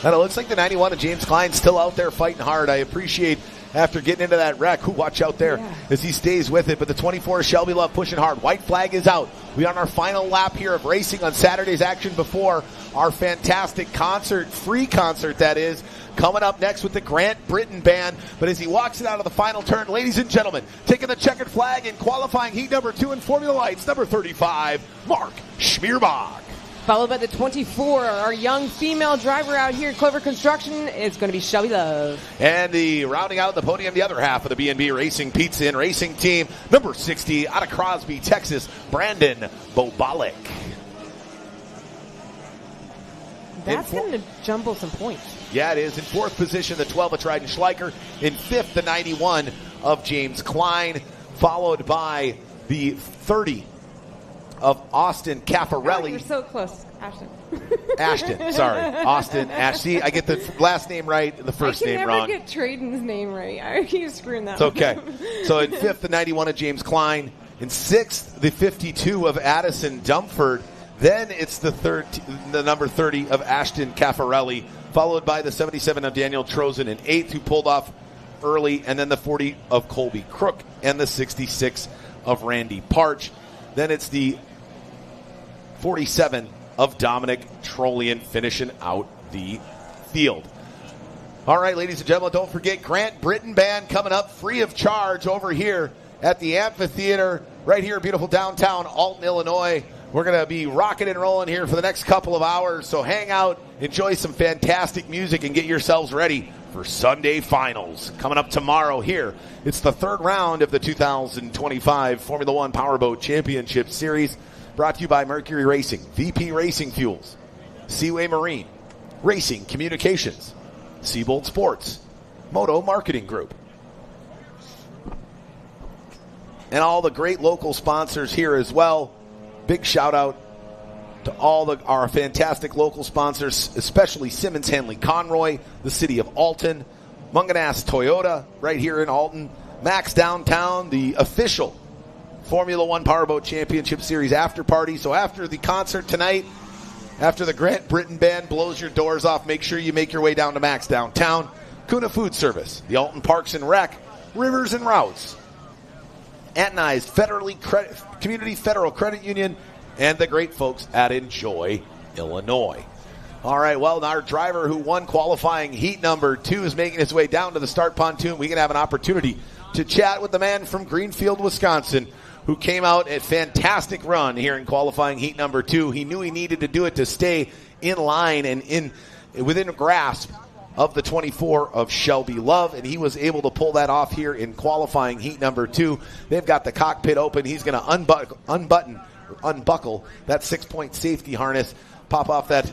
And it looks like the 91 of James Klein still out there fighting hard. I appreciate after getting into that wreck. Watch out there as he stays with it. But the 24 Shelby Love pushing hard. White flag is out. We are on our final lap here of racing on Saturday's action before our fantastic concert, free concert that is, coming up next with the Grant Britton Band. But as he walks it out of the final turn, ladies and gentlemen, taking the checkered flag in qualifying heat number 2 in Formula Lights, number 35, Mark Schmierbach. Followed by the 24, our young female driver out here at Clover Construction is going to be Shelby Love. And the rounding out the podium, the other half of the B&B Racing Pizza and Racing team, number 60, out of Crosby, Texas, Brandon Bobalik. That's going to jumble some points. Yeah, it is. In fourth position, the 12 of Trident Schleicher. In fifth, the 91 of James Klein, followed by the 30 of Austin Caffarelli. Oh, you're so close, Ashton. Ashton, sorry. Austin, See, I get the last name right, the first name wrong. I can never get Traden's name right. I keep screwing that It's okay. So in fifth, the 91 of James Klein. In sixth, the 52 of Addison Dumford. Then it's the number 30 of Ashton Caffarelli, followed by the 77 of Daniel Trozen in eighth, who pulled off early, and then the 40 of Colby Crook, and the 66 of Randy Parch. Then it's the 47 of Dominic Trollian finishing out the field. All right, ladies and gentlemen, don't forget Grant Britton Band coming up free of charge over here at the amphitheater right here in beautiful downtown Alton, Illinois. We're going to be rocking and rolling here for the next couple of hours, so hang out, enjoy some fantastic music, and get yourselves ready for Sunday finals. Coming up tomorrow here, it's the third round of the 2025 Formula One Powerboat Championship Series, brought to you by Mercury Racing, VP Racing Fuels, Seaway Marine, Racing Communications, Seabold Sports, Moto Marketing Group, and all the great local sponsors here as well. Big shout out to all our fantastic local sponsors, especially Simmons Hanley Conroy, the city of Alton, Munganast Toyota right here in Alton, Max Downtown, the official Formula One Powerboat Championship Series after party. So after the concert tonight, after the Grant Britton Band blows your doors off, make sure you make your way down to Max Downtown, Kuna Food Service, the Alton Parks and Rec, Rivers and Routes, Antonized Community Federal Credit Union, and the great folks at Enjoy Illinois. All right, well, our driver who won qualifying heat number 2 is making his way down to the start pontoon. We can have an opportunity to chat with the man from Greenfield, Wisconsin, who came out a fantastic run here in qualifying heat number 2. He knew he needed to do it to stay in line and within a grasp of the 24 of Shelby Love, and he was able to pull that off here in qualifying heat number 2. They've got the cockpit open. He's going to unbuckle that 6-point safety harness, pop off that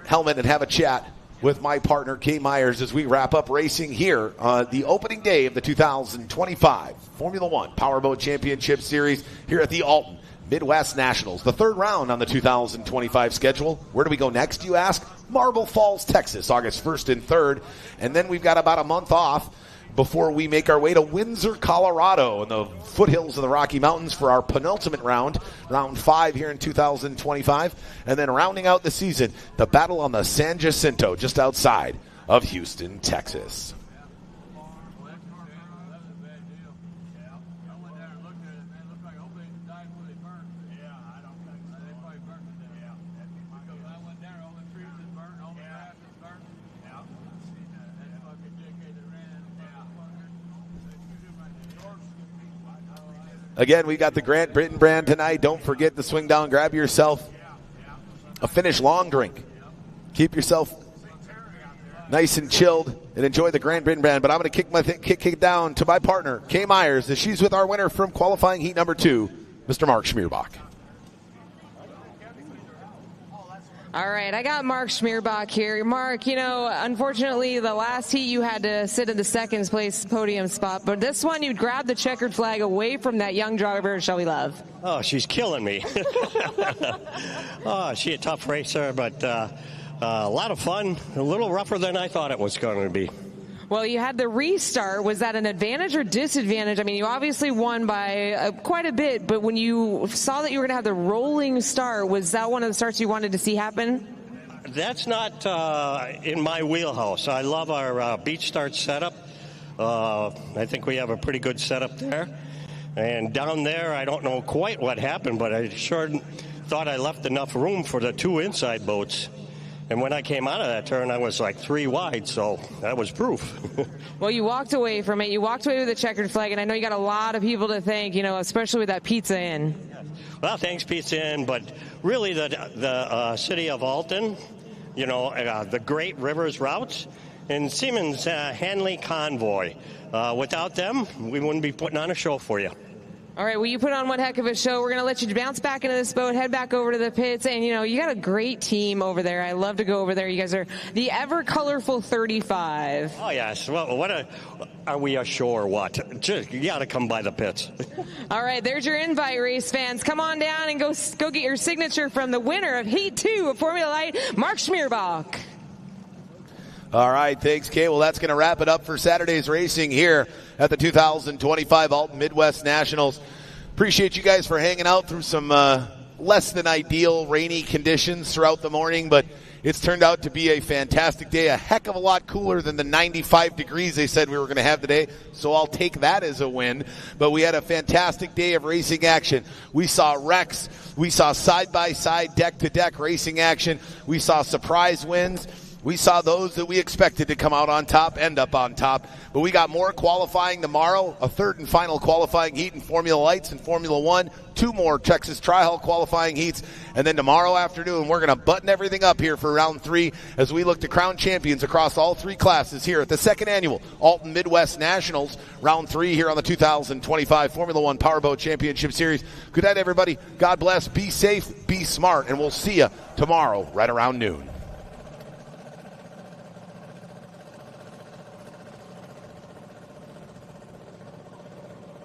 helmet, and have a chat with my partner, Kay Myers, as we wrap up racing here on the opening day of the 2025 Formula One Powerboat Championship Series here at the Alton Midwest Nationals. The third round on the 2025 schedule. Where do we go next, you ask? Marble Falls, Texas, August 1st and 3rd. And then we've got about a month off before we make our way to Windsor, Colorado, in the foothills of the Rocky Mountains for our penultimate round, round 5 here in 2025. And then rounding out the season, the battle on the San Jacinto, just outside of Houston, Texas. Again, we got the Grant Britton Brand tonight. Don't forget to swing down, grab yourself a Finnish long drink Keep yourself nice and chilled and enjoy the Grand Britain Band. But I'm going to kick it down to my partner, Kay Myers, as she's with our winner from qualifying heat number 2, Mr. Mark Schmierbach. All right, I got Mark Schmierbach here. Mark, unfortunately, the last heat you had to sit in the second place podium spot, but this one you grabbed the checkered flag away from that young driver, Shelby Love. Oh, she's killing me. Oh, she's a tough racer, but a lot of fun. A little rougher than I thought it was going to be. Well, you had the restart. Was that an advantage or disadvantage? I mean, you obviously won by quite a bit, but when you saw that you were going to have the rolling start, was that one of the starts you wanted to see happen? That's not in my wheelhouse. I love our beach start setup. I think we have a pretty good setup there. And down there, I don't know quite what happened, but I sure thought I left enough room for the 2 inside boats. And when I came out of that turn, I was like 3 wide, so that was proof. Well, you walked away from it. You walked away with a checkered flag, and I know you got a lot of people to thank, especially with that Pizza Inn. Well, thanks, Pizza Inn, but really the city of Alton, the Great Rivers Routes, and Siemens Hanley Convoy. Without them, we wouldn't be putting on a show for you. All right, well, you put on one heck of a show. We're going to let you bounce back into this boat, head back over to the pits, and, you got a great team over there. I love to go over there. You guys are the ever-colorful 35. Oh, yes. Well, are we ashore, what? You got to come by the pits. All right, there's your invite, race fans. Come on down and go get your signature from the winner of Heat 2 of Formula Light, Mark Schmierbach. All right, thanks, Kay. Well, that's going to wrap it up for Saturday's racing here at the 2025 Alton Midwest Nationals. Appreciate you guys for hanging out through some less than ideal rainy conditions throughout the morning, but it's turned out to be a fantastic day, a heck of a lot cooler than the 95 degrees they said we were going to have today, so I'll take that as a win. But we had a fantastic day of racing action. We saw wrecks. We saw side-by-side, deck-to-deck racing action. We saw surprise wins. We saw those that we expected to come out on top, end up on top. But we got more qualifying tomorrow, a third and final qualifying heat in Formula Lights and Formula One, 2 more Texas Tri-Hull qualifying heats. And then tomorrow afternoon, we're going to button everything up here for round 3 as we look to crown champions across all 3 classes here at the 2nd annual Alton Midwest Nationals, round 3 here on the 2025 Formula One Powerboat Championship Series. Good night, everybody. God bless. Be safe. Be smart. And we'll see you tomorrow right around noon.